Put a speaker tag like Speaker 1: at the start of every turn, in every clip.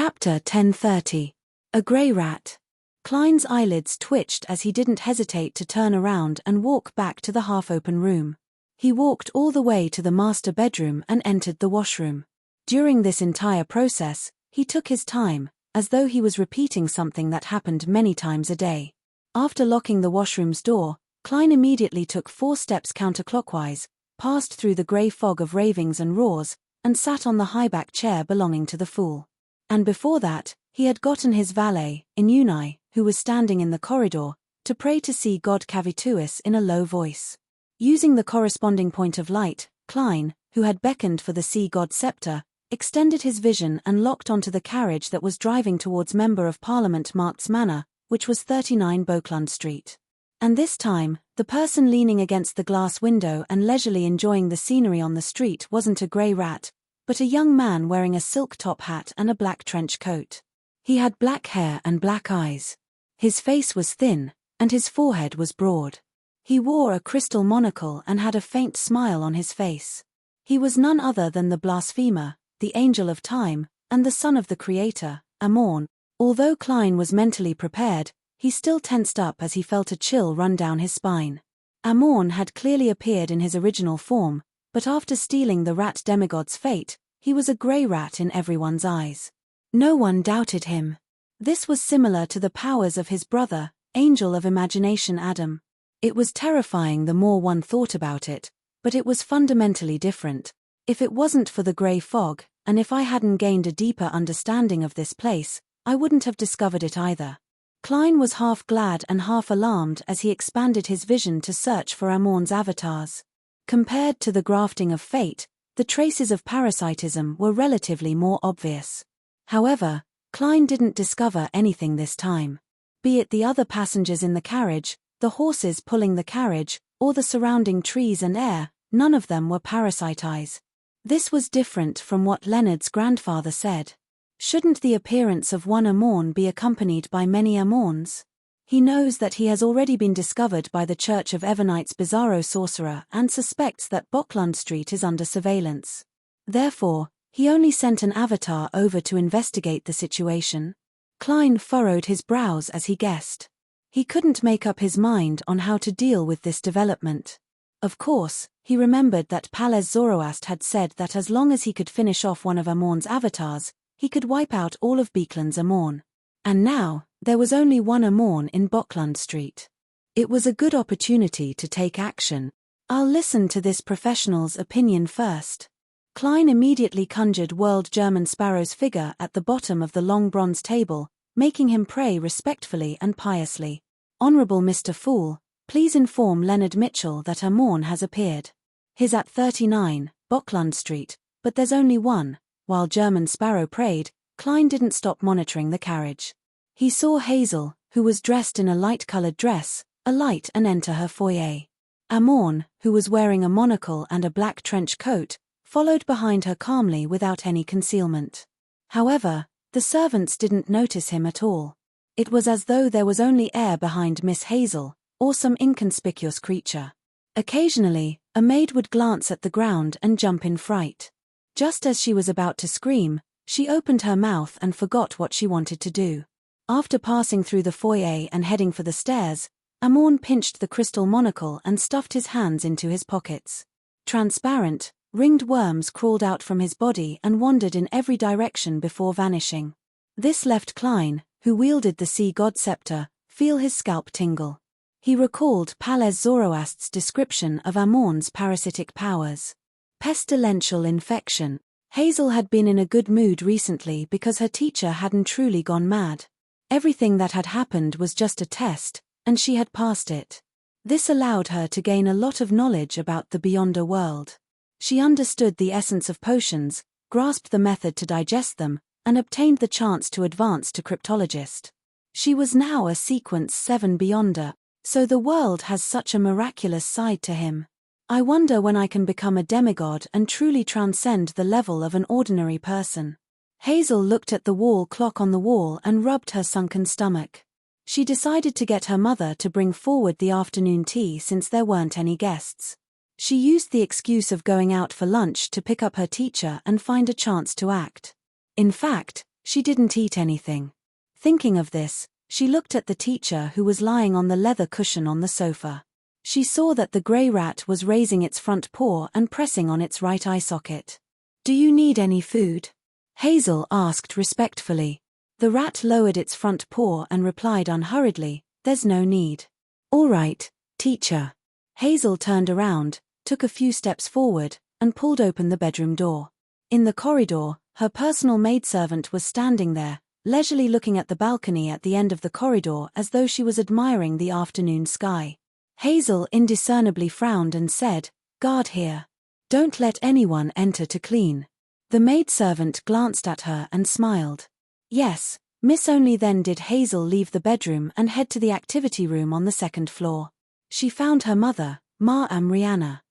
Speaker 1: Chapter 10:30. A Grey Rat. Klein's eyelids twitched as he didn't hesitate to turn around and walk back to the half-open room. He walked all the way to the master bedroom and entered the washroom. During this entire process, he took his time, as though he was repeating something that happened many times a day. After locking the washroom's door, Klein immediately took 4 steps counterclockwise, passed through the grey fog of ravings and roars, and sat on the high-back chair belonging to the fool. And before that, he had gotten his valet, Enigmas, who was standing in the corridor, to pray to see God Cavituous in a low voice. Using the corresponding point of light, Klein, who had beckoned for the sea god scepter, extended his vision and locked onto the carriage that was driving towards Member of Parliament Mart's Manor, which was 39 Boklund Street. And this time, the person leaning against the glass window and leisurely enjoying the scenery on the street wasn't a grey rat, but a young man wearing a silk top hat and a black trench coat. He had black hair and black eyes. His face was thin, and his forehead was broad. He wore a crystal monocle and had a faint smile on his face. He was none other than the blasphemer, the angel of time, and the son of the creator, Amorn. Although Klein was mentally prepared, he still tensed up as he felt a chill run down his spine. Amorn had clearly appeared in his original form, but after stealing the rat demigod's fate, he was a grey rat in everyone's eyes. No one doubted him. This was similar to the powers of his brother, Angel of Imagination Adam. It was terrifying the more one thought about it, but it was fundamentally different. If it wasn't for the grey fog, and if I hadn't gained a deeper understanding of this place, I wouldn't have discovered it either. Klein was half glad and half alarmed as he expanded his vision to search for Amorn's avatars. Compared to the grafting of fate, the traces of parasitism were relatively more obvious. However, Klein didn't discover anything this time. Be it the other passengers in the carriage, the horses pulling the carriage, or the surrounding trees and air, none of them were parasitized. This was different from what Leonard's grandfather said. Shouldn't the appearance of one Amorn be accompanied by many Amorns? He knows that he has already been discovered by the Church of Evernight's bizarro sorcerer and suspects that Boklund Street is under surveillance. Therefore, he only sent an avatar over to investigate the situation. Klein furrowed his brows as he guessed. He couldn't make up his mind on how to deal with this development. Of course, he remembered that Palez Zoroast had said that as long as he could finish off one of Amorn's avatars, he could wipe out all of Beekland's Amorn. And now, there was only one Amorn in Boklund Street. It was a good opportunity to take action. I'll listen to this professional's opinion first. Klein immediately conjured World German Sparrow's figure at the bottom of the long bronze table, making him pray respectfully and piously. Honorable Mr. Fool, please inform Leonard Mitchell that Amorn has appeared. He's at 39, Boklund Street, but there's only one. While German Sparrow prayed, Klein didn't stop monitoring the carriage. He saw Hazel, who was dressed in a light-colored dress, alight and enter her foyer. Amorn, who was wearing a monocle and a black trench coat, followed behind her calmly without any concealment. However, the servants didn't notice him at all. It was as though there was only air behind Miss Hazel, or some inconspicuous creature. Occasionally, a maid would glance at the ground and jump in fright. Just as she was about to scream, she opened her mouth and forgot what she wanted to do. After passing through the foyer and heading for the stairs, Amorn pinched the crystal monocle and stuffed his hands into his pockets. Transparent, ringed worms crawled out from his body and wandered in every direction before vanishing. This left Klein, who wielded the sea god scepter, feel his scalp tingle. He recalled Palez Zoroast's description of Amorn's parasitic powers. Pestilential infection. Hazel had been in a good mood recently because her teacher hadn't truly gone mad. Everything that had happened was just a test, and she had passed it. This allowed her to gain a lot of knowledge about the Beyonder world. She understood the essence of potions, grasped the method to digest them, and obtained the chance to advance to cryptologist. She was now a Sequence 7 Beyonder, so the world has such a miraculous side to him. I wonder when I can become a demigod and truly transcend the level of an ordinary person. Hazel looked at the wall clock on the wall and rubbed her sunken stomach. She decided to get her mother to bring forward the afternoon tea since there weren't any guests. She used the excuse of going out for lunch to pick up her teacher and find a chance to act. In fact, She didn't eat anything. Thinking of this, she looked at the teacher who was lying on the leather cushion on the sofa. She saw that the grey rat was raising its front paw and pressing on its right eye socket. "Do you need any food?" Hazel asked respectfully. The rat lowered its front paw and replied unhurriedly, "There's no need." "All right, teacher." Hazel turned around, took a few steps forward, and pulled open the bedroom door. In the corridor, her personal maidservant was standing there, leisurely looking at the balcony at the end of the corridor as though she was admiring the afternoon sky. Hazel indiscernibly frowned and said, "Guard here. Don't let anyone enter to clean." The maidservant glanced at her and smiled. "Yes, miss." Only then did Hazel leave the bedroom and head to the activity room on the second floor. She found her mother, Ma Rihanna.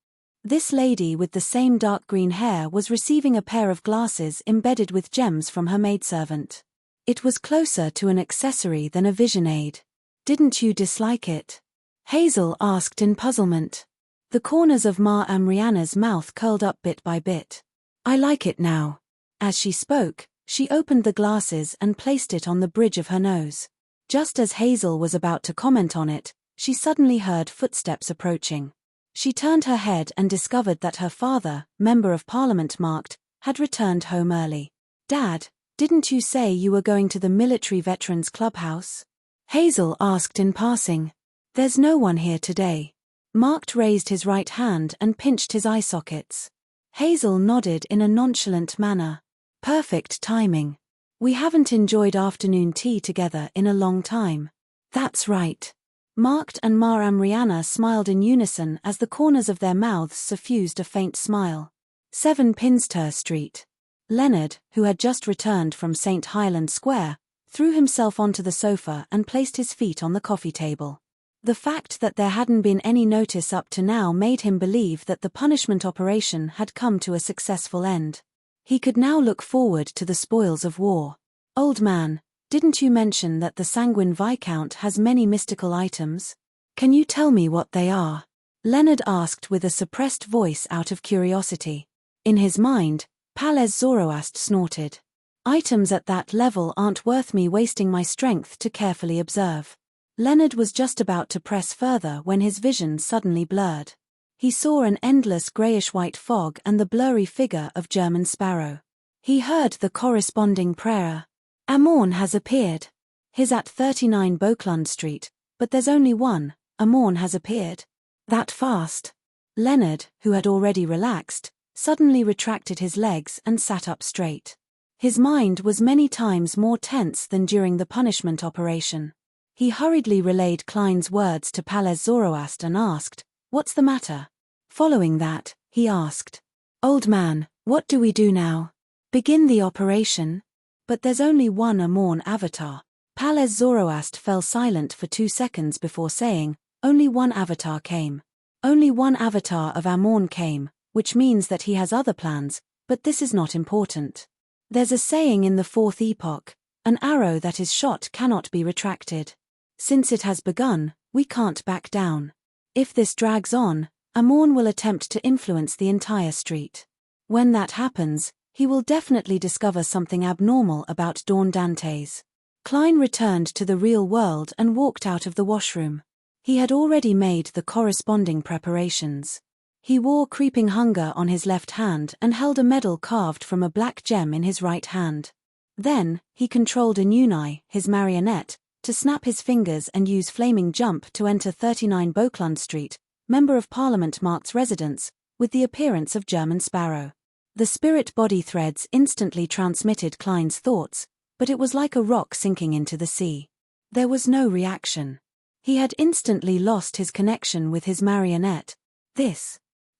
Speaker 1: This lady with the same dark green hair was receiving a pair of glasses embedded with gems from her maidservant. It was closer to an accessory than a vision aid. "Didn't you dislike it?" Hazel asked in puzzlement. The corners of Ma Rihanna's mouth curled up bit by bit. "I like it now." As she spoke, she opened the glasses and placed it on the bridge of her nose. Just as Hazel was about to comment on it, she suddenly heard footsteps approaching. She turned her head and discovered that her father, Member of Parliament marked, had returned home early. "Dad, didn't you say you were going to the Military Veterans Clubhouse?" Hazel asked in passing. "There's no one here today." Marked raised his right hand and pinched his eye sockets. Hazel nodded in a nonchalant manner. "Perfect timing. We haven't enjoyed afternoon tea together in a long time." "That's right." Marked and Ma Rihanna smiled in unison as the corners of their mouths suffused a faint smile. 7 Pinster Street. Leonard, who had just returned from St. Highland Square, threw himself onto the sofa and placed his feet on the coffee table. The fact that there hadn't been any notice up to now made him believe that the punishment operation had come to a successful end. He could now look forward to the spoils of war. "Old man, didn't you mention that the Sanguine Viscount has many mystical items? Can you tell me what they are?" Leonard asked with a suppressed voice out of curiosity. In his mind, Palez Zoroast snorted. "Items at that level aren't worth me wasting my strength to carefully observe." Leonard was just about to press further when his vision suddenly blurred. He saw an endless greyish-white fog and the blurry figure of German Sparrow. He heard the corresponding prayer. "Amorn has appeared. He's at 39 Beauclund Street, but there's only one. Amorn has appeared." "That fast?" Leonard, who had already relaxed, suddenly retracted his legs and sat up straight. His mind was many times more tense than during the punishment operation. He hurriedly relayed Klein's words to Palez Zoroast and asked, "What's the matter?" Following that, he asked, "Old man, what do we do now? Begin the operation?" "But there's only one Amorn avatar." Palez Zoroast fell silent for 2 seconds before saying, "Only one avatar came. Only one avatar of Amorn came, which means that he has other plans, but this is not important. There's a saying in the 4th epoch, an arrow that is shot cannot be retracted. Since it has begun, we can't back down. If this drags on, Amorn will attempt to influence the entire street. When that happens, he will definitely discover something abnormal about Dawn Dantes." Klein returned to the real world and walked out of the washroom. He had already made the corresponding preparations. He wore Creeping Hunger on his left hand and held a medal carved from a black gem in his right hand. Then, he controlled Enigmas, his marionette, to snap his fingers and use Flaming Jump to enter 39 Beauclund Street, Member of Parliament Mark's residence, with the appearance of German Sparrow. The spirit body threads instantly transmitted Klein's thoughts, but it was like a rock sinking into the sea. There was no reaction. He had instantly lost his connection with his marionette.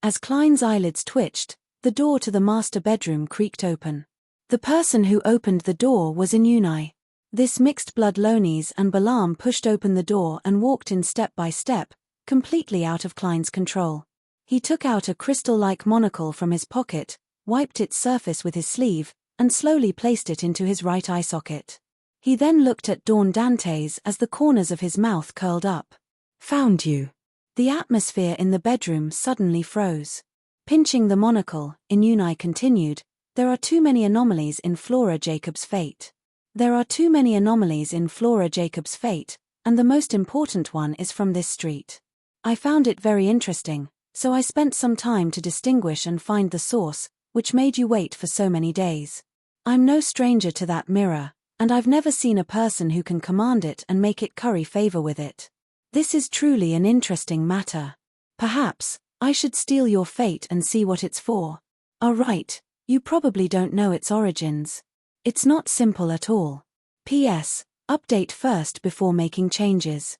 Speaker 1: As Klein's eyelids twitched, the door to the master bedroom creaked open. The person who opened the door was Enigmas. This mixed-blood Lonis and Balaam pushed open the door and walked in step by step, completely out of Klein's control. He took out a crystal-like monocle from his pocket, wiped its surface with his sleeve, and slowly placed it into his right eye socket. He then looked at Dawn Dantes as the corners of his mouth curled up. "Found you." The atmosphere in the bedroom suddenly froze. Pinching the monocle, Enigmas continued, "There are too many anomalies in Flora Jacobs' fate. There are too many anomalies in Flora Jacob's fate, and the most important one is from this street. I found it very interesting, so I spent some time to distinguish and find the source, which made you wait for so many days. I'm no stranger to that mirror, and I've never seen a person who can command it and make it curry favor with it. This is truly an interesting matter. Perhaps I should steal your fate and see what it's for. Right, you probably don't know its origins. It's not simple at all. P.S. Update first before making changes.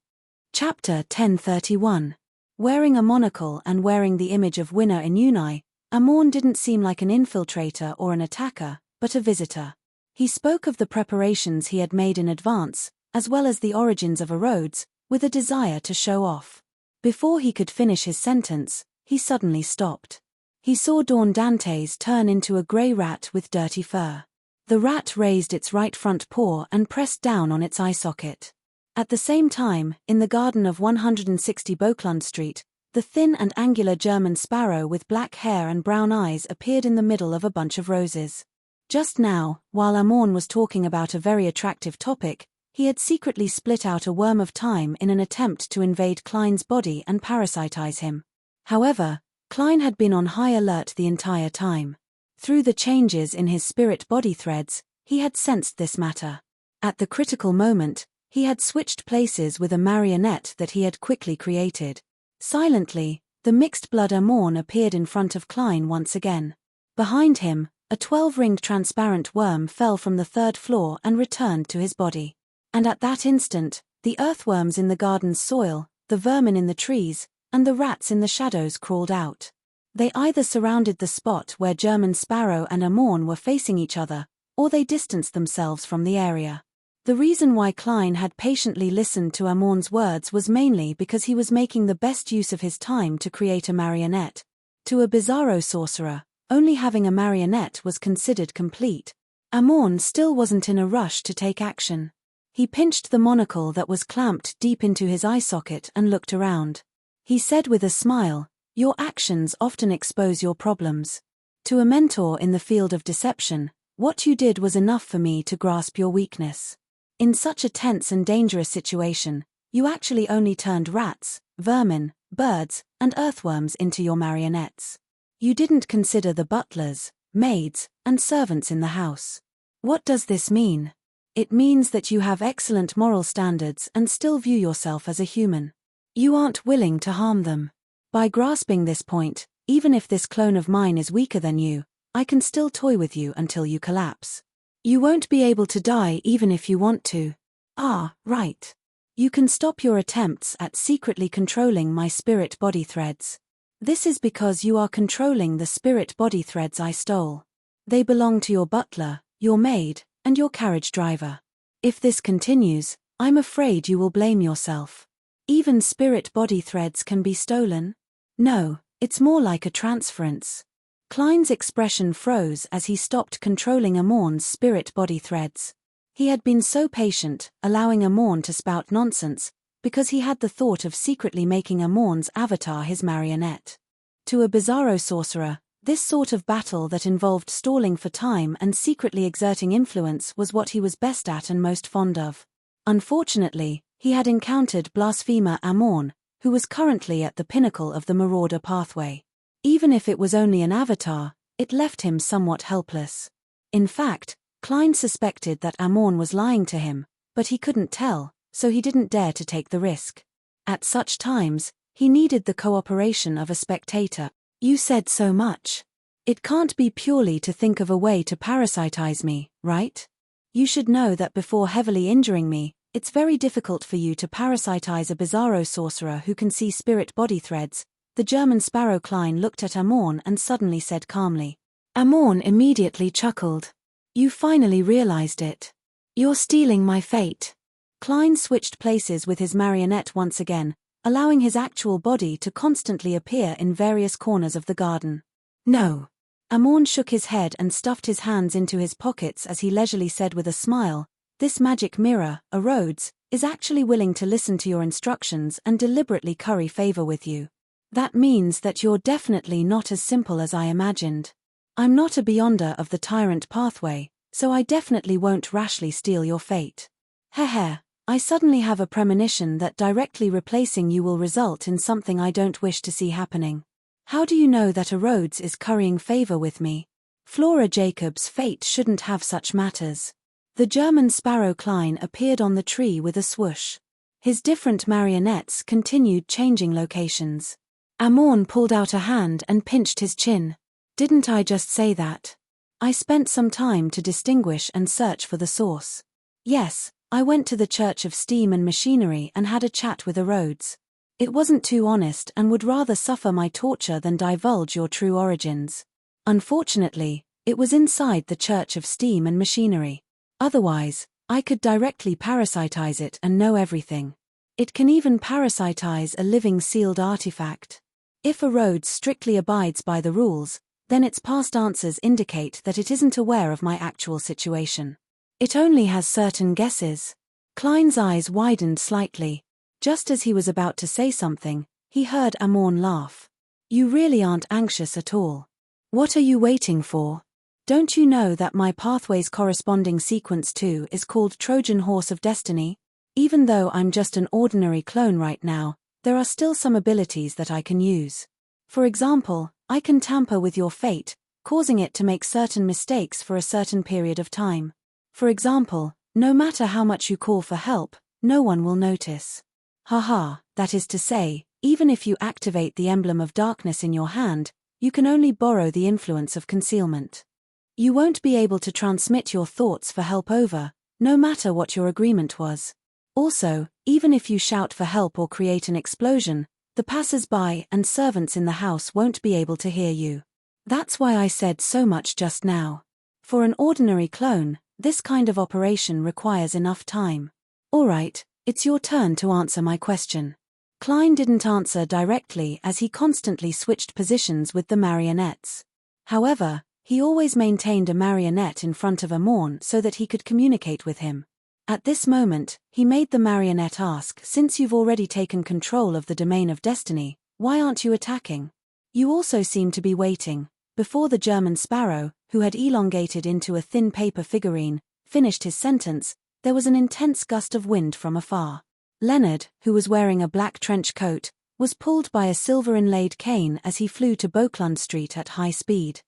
Speaker 1: Chapter 1031. Wearing a monocle and wearing the image of Winner in Unai, Amorn didn't seem like an infiltrator or an attacker, but a visitor. He spoke of the preparations he had made in advance, as well as the origins of Erodes, with a desire to show off. Before he could finish his sentence, he suddenly stopped. He saw Dawn Dantes turn into a grey rat with dirty fur. The rat raised its right front paw and pressed down on its eye socket. At the same time, in the garden of 160 Boklund Street, the thin and angular German sparrow with black hair and brown eyes appeared in the middle of a bunch of roses. Just now, while Amorn was talking about a very attractive topic, he had secretly split out a worm of time in an attempt to invade Klein's body and parasitize him. However, Klein had been on high alert the entire time. Through the changes in his spirit body threads, he had sensed this matter. At the critical moment, he had switched places with a marionette that he had quickly created. Silently, the mixed-blood Amorn appeared in front of Klein once again. Behind him, a 12-ringed transparent worm fell from the 3rd floor and returned to his body. And at that instant, the earthworms in the garden's soil, the vermin in the trees, and the rats in the shadows crawled out. They either surrounded the spot where German Sparrow and Amorn were facing each other, or they distanced themselves from the area. The reason why Klein had patiently listened to Amorn's words was mainly because he was making the best use of his time to create a marionette. To a bizarro sorcerer, only having a marionette was considered complete. Amorn still wasn't in a rush to take action. He pinched the monocle that was clamped deep into his eye socket and looked around. He said with a smile, "Your actions often expose your problems. To a mentor in the field of deception, what you did was enough for me to grasp your weakness. In such a tense and dangerous situation, you actually only turned rats, vermin, birds, and earthworms into your marionettes. You didn't consider the butlers, maids, and servants in the house. What does this mean? It means that you have excellent moral standards and still view yourself as a human. You aren't willing to harm them. By grasping this point, even if this clone of mine is weaker than you, I can still toy with you until you collapse. You won't be able to die even if you want to. Ah, right. You can stop your attempts at secretly controlling my spirit body threads. This is because you are controlling the spirit body threads I stole. They belong to your butler, your maid, and your carriage driver. If this continues, I'm afraid you will blame yourself. Even spirit body threads can be stolen? No, it's more like a transference." Klein's expression froze as he stopped controlling Amorn's spirit body threads. He had been so patient, allowing Amorn to spout nonsense, because he had the thought of secretly making Amorn's avatar his marionette. To a bizarro sorcerer, this sort of battle that involved stalling for time and secretly exerting influence was what he was best at and most fond of. Unfortunately, he had encountered blasphemer Amorn, who was currently at the pinnacle of the marauder pathway. Even if it was only an avatar, it left him somewhat helpless. In fact, Klein suspected that Amorn was lying to him, but he couldn't tell, so he didn't dare to take the risk. At such times, he needed the cooperation of a spectator. "You said so much. It can't be purely to think of a way to parasitize me, right? You should know that before heavily injuring me, it's very difficult for you to parasitize a bizarro sorcerer who can see spirit body threads." The German sparrow Klein looked at Amorn and suddenly said calmly. Amorn immediately chuckled. "You finally realized it. You're stealing my fate." Klein switched places with his marionette once again, allowing his actual body to constantly appear in various corners of the garden. "No." Amorn shook his head and stuffed his hands into his pockets as he leisurely said with a smile, "This magic mirror, Erodes, is actually willing to listen to your instructions and deliberately curry favor with you. That means that you're definitely not as simple as I imagined. I'm not a beyonder of the tyrant pathway, so I definitely won't rashly steal your fate. Heh. I suddenly have a premonition that directly replacing you will result in something I don't wish to see happening. How do you know that a Rhodes is currying favor with me? Flora Jacobs' fate shouldn't have such matters. The German sparrow Klein appeared on the tree with a swoosh. His different marionettes continued changing locations. Amorn pulled out a hand and pinched his chin. Didn't I just say that? I spent some time to distinguish and search for the source. Yes, I went to the Church of Steam and Machinery and had a chat with a Rhodes. It wasn't too honest and would rather suffer my torture than divulge your true origins. Unfortunately, it was inside the Church of Steam and Machinery. Otherwise, I could directly parasitize it and know everything. It can even parasitize a living sealed artifact. If a Rhodes strictly abides by the rules, then its past answers indicate that it isn't aware of my actual situation. It only has certain guesses. Klein's eyes widened slightly. Just as he was about to say something, he heard Amorn laugh. You really aren't anxious at all. What are you waiting for? Don't you know that my pathway's corresponding sequence too is called Trojan Horse of Destiny? Even though I'm just an ordinary clone right now, there are still some abilities that I can use. For example, I can tamper with your fate, causing it to make certain mistakes for a certain period of time. For example, no matter how much you call for help, no one will notice. Haha, that is to say, even if you activate the emblem of darkness in your hand, you can only borrow the influence of concealment. You won't be able to transmit your thoughts for help over, no matter what your agreement was. Also, even if you shout for help or create an explosion, the passers-by and servants in the house won't be able to hear you. That's why I said so much just now. For an ordinary clone, this kind of operation requires enough time. Alright, it's your turn to answer my question. Klein didn't answer directly as he constantly switched positions with the marionettes. However, he always maintained a marionette in front of Amorn so that he could communicate with him. At this moment, he made the marionette ask, since you've already taken control of the domain of destiny, why aren't you attacking? You also seem to be waiting. Before the German sparrow, who had elongated into a thin paper figurine, finished his sentence, there was an intense gust of wind from afar. Leonard, who was wearing a black trench coat, was pulled by a silver-inlaid cane as he flew to Boklund Street at high speed.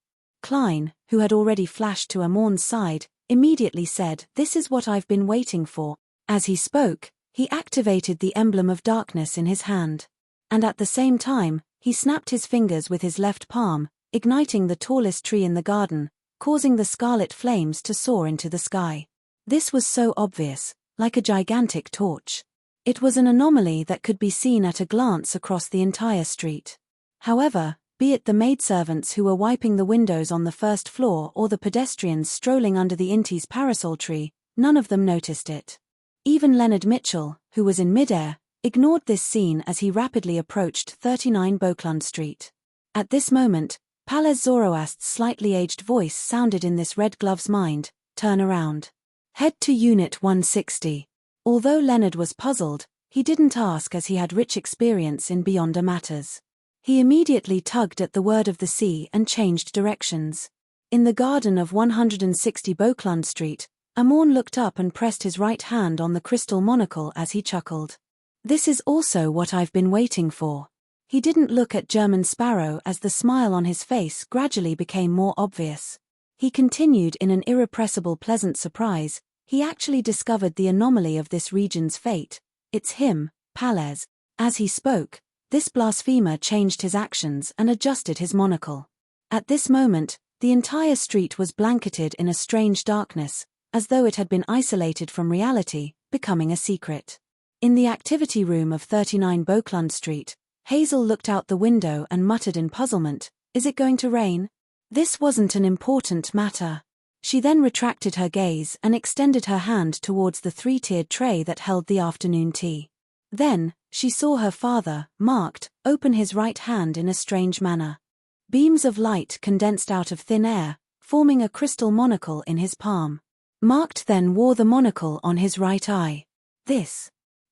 Speaker 1: Klein, who had already flashed to Amorn's side, immediately said, "This is what I've been waiting for." As he spoke, he activated the emblem of darkness in his hand. And at the same time, he snapped his fingers with his left palm, igniting the tallest tree in the garden, causing the scarlet flames to soar into the sky. This was so obvious, like a gigantic torch. It was an anomaly that could be seen at a glance across the entire street. However, be it the maidservants who were wiping the windows on the first floor or the pedestrians strolling under the Inti's parasol tree, none of them noticed it. Even Leonard Mitchell, who was in midair, ignored this scene as he rapidly approached 39 Boklund Street. At this moment, Palez Zoroast's slightly aged voice sounded in this red glove's mind, "Turn around. Head to Unit 160. Although Leonard was puzzled, he didn't ask as he had rich experience in Beyonder matters. He immediately tugged at the word of the sea and changed directions. In the garden of 160 Boklund Street, Amorn looked up and pressed his right hand on the crystal monocle as he chuckled. "This is also what I've been waiting for." He didn't look at German Sparrow as the smile on his face gradually became more obvious. He continued in an irrepressible pleasant surprise. He actually discovered the anomaly of this region's fate. It's him, Palez. As he spoke, this blasphemer changed his actions and adjusted his monocle. At this moment, the entire street was blanketed in a strange darkness, as though it had been isolated from reality, becoming a secret. In the activity room of 39 Boklund Street, Hazel looked out the window and muttered in puzzlement, "Is it going to rain?" This wasn't an important matter. She then retracted her gaze and extended her hand towards the three-tiered tray that held the afternoon tea. Then, she saw her father, Marked, open his right hand in a strange manner. Beams of light condensed out of thin air, forming a crystal monocle in his palm. Marked then wore the monocle on his right eye.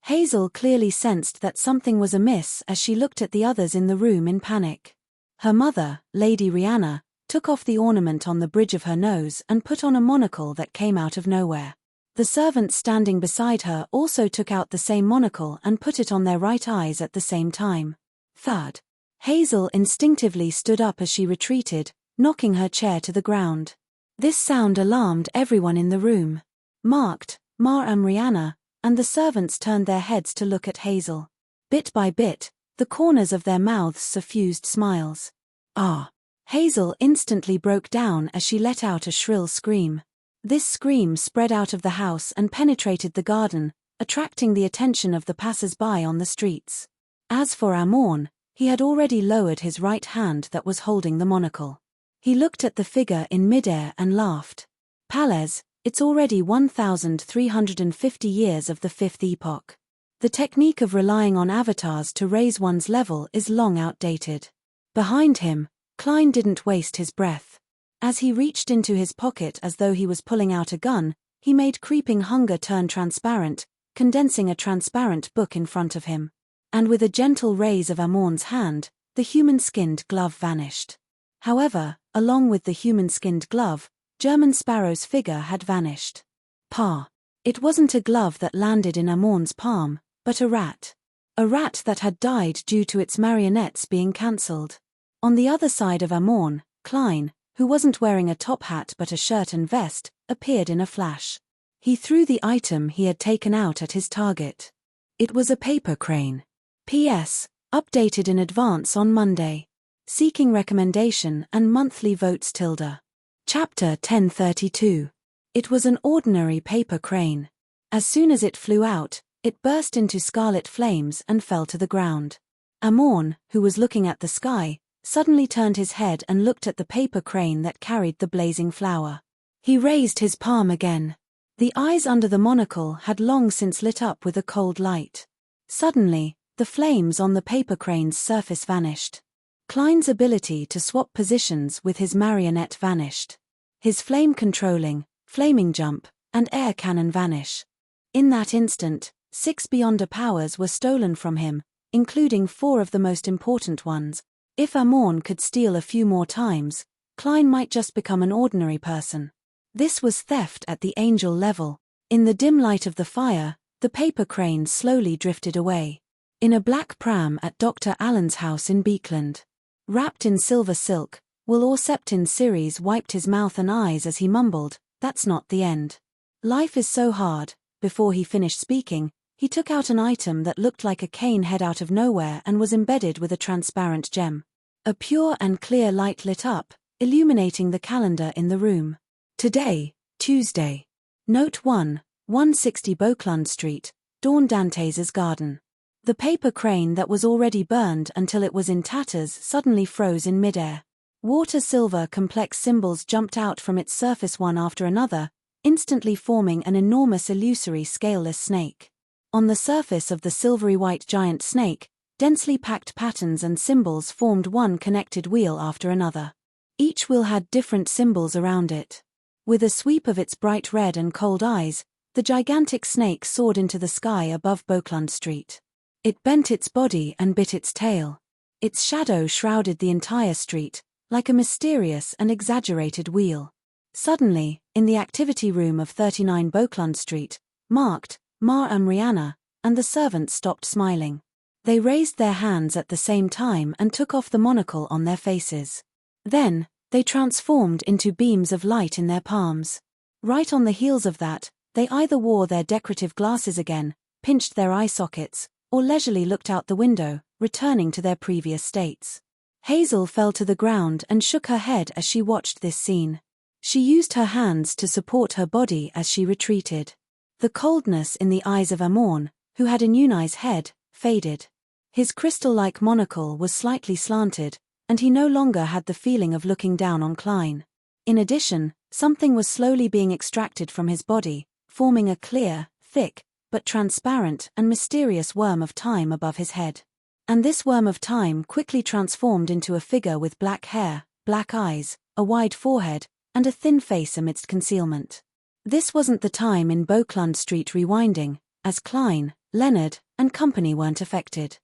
Speaker 1: Hazel clearly sensed that something was amiss as she looked at the others in the room in panic. Her mother, Lady Rihanna, took off the ornament on the bridge of her nose and put on a monocle that came out of nowhere. The servants standing beside her also took out the same monocle and put it on their right eyes at the same time. Thud. Hazel instinctively stood up as she retreated, knocking her chair to the ground. This sound alarmed everyone in the room. Marked, Ma and Rihanna, and the servants turned their heads to look at Hazel. Bit by bit, the corners of their mouths suffused smiles. Ah! Hazel instantly broke down as she let out a shrill scream. This scream spread out of the house and penetrated the garden, attracting the attention of the passers-by on the streets. As for Amorn, he had already lowered his right hand that was holding the monocle. He looked at the figure in midair and laughed. Pales, it's already 1,350 years of the fifth epoch. The technique of relying on avatars to raise one's level is long outdated. Behind him, Klein didn't waste his breath. As he reached into his pocket as though he was pulling out a gun, he made creeping hunger turn transparent, condensing a transparent book in front of him. And with a gentle raise of Amorn's hand, the human-skinned glove vanished. However, along with the human-skinned glove, German Sparrow's figure had vanished. It wasn't a glove that landed in Amorn's palm, but a rat. A rat that had died due to its marionettes being cancelled. On the other side of Amorn, Klein, who wasn't wearing a top hat but a shirt and vest, appeared in a flash. He threw the item he had taken out at his target. It was a paper crane. P.S. Updated in advance on Monday. Seeking recommendation and monthly votes. Chapter 1032. It was an ordinary paper crane. As soon as it flew out, it burst into scarlet flames and fell to the ground. Amorn, who was looking at the sky, suddenly turned his head and looked at the paper crane that carried the blazing flower. He raised his palm again. The eyes under the monocle had long since lit up with a cold light. Suddenly, the flames on the paper crane's surface vanished. Klein's ability to swap positions with his marionette vanished. His flame-controlling, flaming jump, and air cannon vanish. In that instant, 6 Beyonder powers were stolen from him, including 4 of the most important ones. If Amorn could steal a few more times, Klein might just become an ordinary person. This was theft at the angel level. In the dim light of the fire, the paper crane slowly drifted away. In a black pram at Dr. Allen's house in Beekland. Wrapped in silver silk, Will Orseptin Series wiped his mouth and eyes as he mumbled, "That's not the end. Life is so hard." Before he finished speaking, he took out an item that looked like a cane head out of nowhere and was embedded with a transparent gem. A pure and clear light lit up, illuminating the calendar in the room. Today, Tuesday. Note 1, 160 Beauclund Street, Dawn Dantes' garden. The paper crane that was already burned until it was in tatters suddenly froze in midair. Water-silver complex symbols jumped out from its surface one after another, instantly forming an enormous illusory scaleless snake. On the surface of the silvery white giant snake, densely packed patterns and symbols formed one connected wheel after another. Each wheel had different symbols around it. With a sweep of its bright red and cold eyes, the gigantic snake soared into the sky above Beauclund Street. It bent its body and bit its tail. Its shadow shrouded the entire street, like a mysterious and exaggerated wheel. Suddenly, in the activity room of 39 Beauclund Street, marked, Ma and Rihanna, and the servants stopped smiling. They raised their hands at the same time and took off the monocle on their faces. Then, they transformed into beams of light in their palms. Right on the heels of that, they either wore their decorative glasses again, pinched their eye sockets, or leisurely looked out the window, returning to their previous states. Hazel fell to the ground and shook her head as she watched this scene. She used her hands to support her body as she retreated. The coldness in the eyes of Amorn, who had a Nunai's head, faded. His crystal-like monocle was slightly slanted, and he no longer had the feeling of looking down on Klein. In addition, something was slowly being extracted from his body, forming a clear, thick, but transparent and mysterious worm of time above his head. And this worm of time quickly transformed into a figure with black hair, black eyes, a wide forehead, and a thin face amidst concealment. This wasn't the time in Beauclund Street rewinding, as Klein, Leonard, and company weren't affected.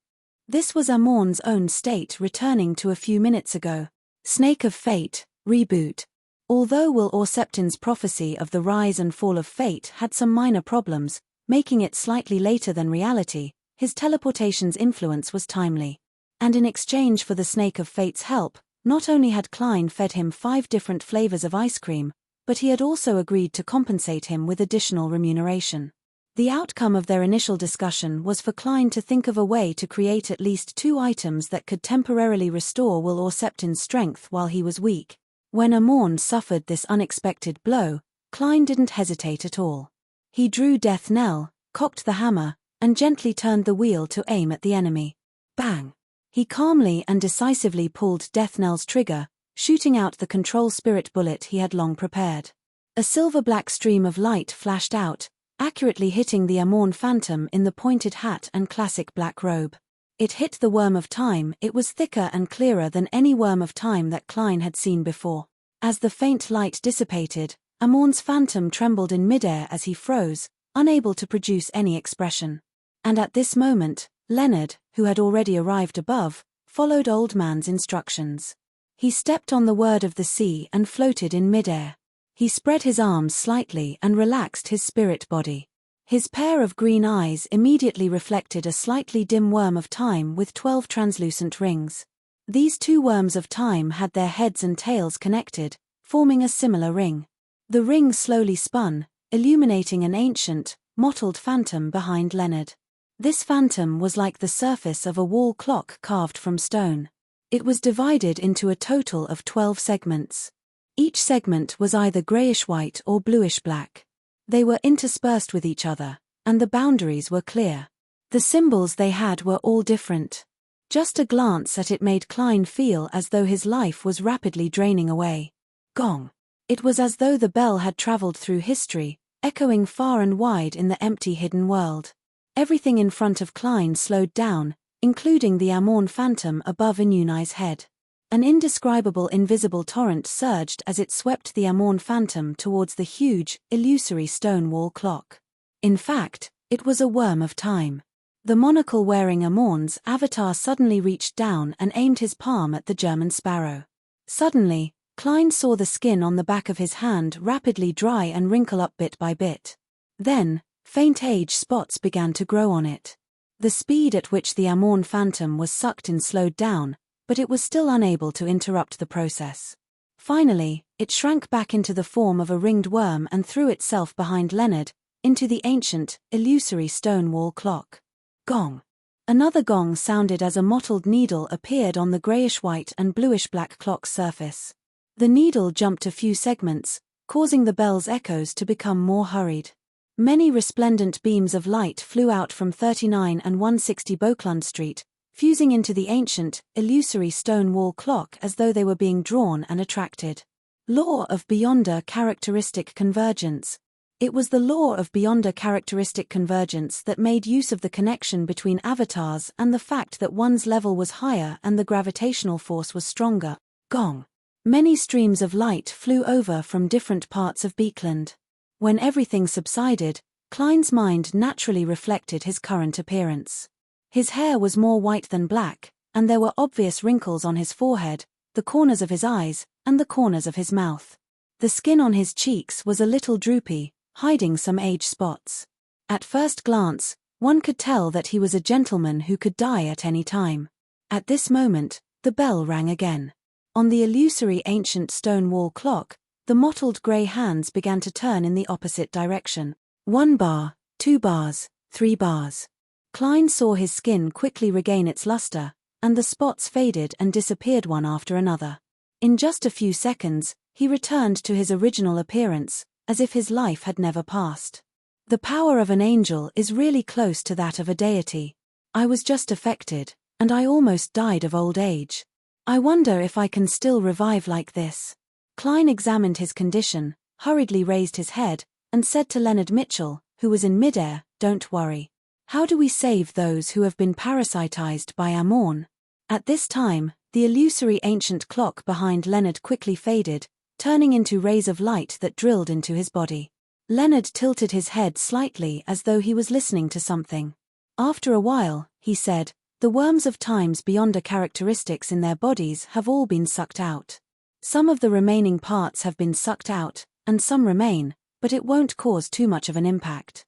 Speaker 1: This was Amorn's own state returning to a few minutes ago. Snake of Fate, Reboot. Although Will Orseptin's prophecy of the rise and fall of fate had some minor problems, making it slightly later than reality, his teleportation's influence was timely. And in exchange for the Snake of Fate's help, not only had Klein fed him 5 different flavors of ice cream, but he had also agreed to compensate him with additional remuneration. The outcome of their initial discussion was for Klein to think of a way to create at least 2 items that could temporarily restore Will Orseptin's strength while he was weak. When Amorn suffered this unexpected blow, Klein didn't hesitate at all. He drew Death Knell, cocked the hammer, and gently turned the wheel to aim at the enemy. Bang! He calmly and decisively pulled Death Knell's trigger, shooting out the control spirit bullet he had long prepared. A silver-black stream of light flashed out, accurately hitting the Amorn phantom in the pointed hat and classic black robe. It hit the Worm of Time. It was thicker and clearer than any Worm of Time that Klein had seen before. As the faint light dissipated, Amorn's phantom trembled in midair as he froze, unable to produce any expression. And at this moment, Leonard, who had already arrived above, followed Old Man's instructions. He stepped on the word of the sea and floated in midair. He spread his arms slightly and relaxed his spirit body. His pair of green eyes immediately reflected a slightly dim Worm of Time with 12 translucent rings. These 2 Worms of Time had their heads and tails connected, forming a similar ring. The ring slowly spun, illuminating an ancient, mottled phantom behind Leonard. This phantom was like the surface of a wall clock carved from stone. It was divided into a total of 12 segments. Each segment was either grayish-white or bluish-black. They were interspersed with each other, and the boundaries were clear. The symbols they had were all different. Just a glance at it made Klein feel as though his life was rapidly draining away. Gong. It was as though the bell had traveled through history, echoing far and wide in the empty hidden world. Everything in front of Klein slowed down, including the Amorn phantom above Inuni's head. An indescribable invisible torrent surged as it swept the Amorn phantom towards the huge, illusory stone wall clock. In fact, it was a Worm of Time. The monocle-wearing Amorn's avatar suddenly reached down and aimed his palm at the German sparrow. Suddenly, Klein saw the skin on the back of his hand rapidly dry and wrinkle up bit by bit. Then, faint age spots began to grow on it. The speed at which the Amorn phantom was sucked in slowed down, but it was still unable to interrupt the process. Finally, it shrank back into the form of a ringed worm and threw itself behind Leonard, into the ancient, illusory stone wall clock. Gong. Another gong sounded as a mottled needle appeared on the grayish-white and bluish-black clock's surface. The needle jumped a few segments, causing the bell's echoes to become more hurried. Many resplendent beams of light flew out from 39 and 160 Beauclund Street, fusing into the ancient, illusory stone wall clock as though they were being drawn and attracted. Law of Beyonder Characteristic Convergence. It was the law of Beyonder Characteristic Convergence that made use of the connection between avatars and the fact that one's level was higher and the gravitational force was stronger. Gong. Many streams of light flew over from different parts of Beekland. When everything subsided, Klein's mind naturally reflected his current appearance. His hair was more white than black, and there were obvious wrinkles on his forehead, the corners of his eyes, and the corners of his mouth. The skin on his cheeks was a little droopy, hiding some age spots. At first glance, one could tell that he was a gentleman who could die at any time. At this moment, the bell rang again. On the illusory ancient stone wall clock, the mottled grey hands began to turn in the opposite direction. 1 bar, 2 bars, 3 bars. Klein saw his skin quickly regain its luster, and the spots faded and disappeared one after another. In just a few seconds, he returned to his original appearance, as if his life had never passed. The power of an angel is really close to that of a deity. I was just affected, and I almost died of old age. I wonder if I can still revive like this. Klein examined his condition, hurriedly raised his head, and said to Leonard Mitchell, who was in midair, "Don't worry. How do we save those who have been parasitized by Amorn?" At this time, the illusory ancient clock behind Leonard quickly faded, turning into rays of light that drilled into his body. Leonard tilted his head slightly as though he was listening to something. After a while, he said, "The worms of time's beyonder characteristics in their bodies have all been sucked out. Some of the remaining parts have been sucked out, and some remain, but it won't cause too much of an impact.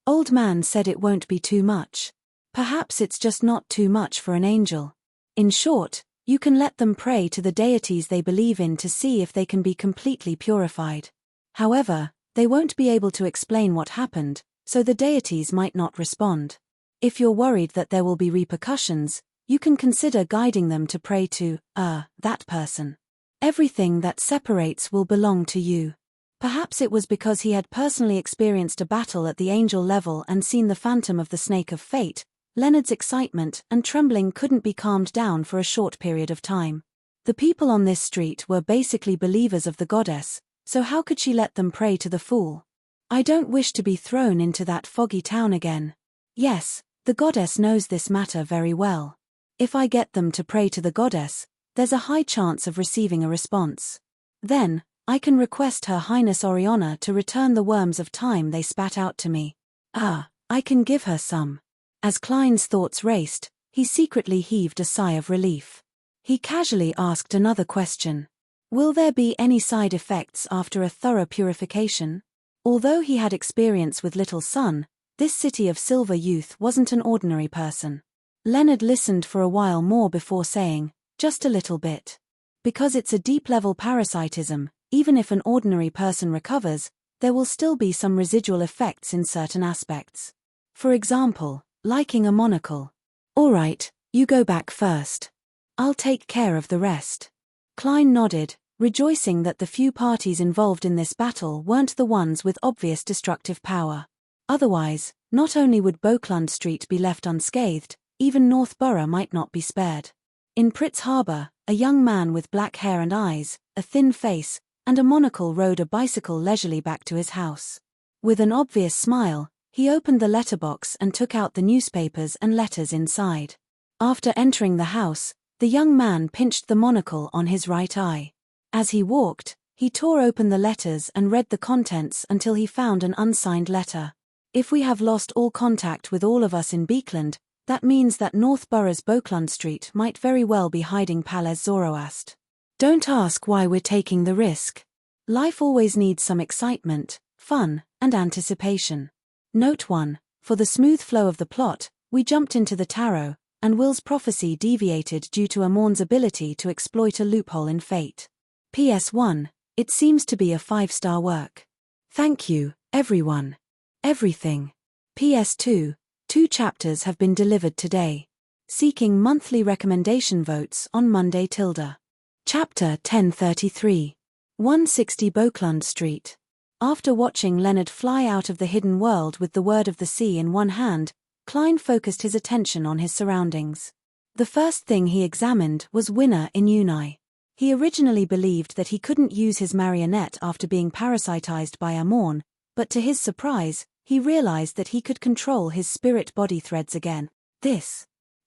Speaker 1: Old man said it won't be too much. Perhaps it's just not too much for an angel. In short, you can let them pray to the deities they believe in to see if they can be completely purified. However, they won't be able to explain what happened, so the deities might not respond. If you're worried that there will be repercussions, you can consider guiding them to pray to, that person. Everything that separates will belong to you. Perhaps it was because he had personally experienced a battle at the angel level and seen the phantom of the snake of fate. Leonard's excitement and trembling couldn't be calmed down for a short period of time. The people on this street were basically believers of the goddess, so how could she let them pray to the fool? I don't wish to be thrown into that foggy town again. Yes, the goddess knows this matter very well. If I get them to pray to the goddess, there's a high chance of receiving a response. Then, I can request Her Highness Oriana to return the worms of time they spat out to me. I can give her some. As Klein's thoughts raced, he secretly heaved a sigh of relief. He casually asked another question. Will there be any side effects after a thorough purification? Although he had experience with Little Sun, this city of silver youth wasn't an ordinary person. Leonard listened for a while more before saying, just a little bit. Because it's a deep-level parasitism, even if an ordinary person recovers, there will still be some residual effects in certain aspects. For example, liking a monocle. All right, you go back first. I'll take care of the rest. Klein nodded, rejoicing that the few parties involved in this battle weren't the ones with obvious destructive power. Otherwise, not only would Boklund Street be left unscathed, even Northborough might not be spared. In Pritz Harbour, a young man with black hair and eyes, a thin face, and a monocle rode a bicycle leisurely back to his house. With an obvious smile, he opened the letterbox and took out the newspapers and letters inside. After entering the house, the young man pinched the monocle on his right eye. As he walked, he tore open the letters and read the contents until he found an unsigned letter. If we have lost all contact with all of us in Beekland, that means that Northborough's Boklund Street might very well be hiding Palais Zoroast. Don't ask why we're taking the risk. Life always needs some excitement, fun, and anticipation. Note 1. For the smooth flow of the plot, we jumped into the tarot, and Will's prophecy deviated due to Amorn's ability to exploit a loophole in fate. PS1. It seems to be a 5-star work. Thank you, everyone. Everything. PS2. 2 chapters have been delivered today. Seeking monthly recommendation votes on Monday. Chapter 1033. 160 Boklund Street. After watching Leonard fly out of the hidden world with the word of the sea in one hand, Klein focused his attention on his surroundings. The first thing he examined was Winner in Unai. He originally believed that he couldn't use his marionette after being parasitized by Amorn, but to his surprise, he realized that he could control his spirit body threads again.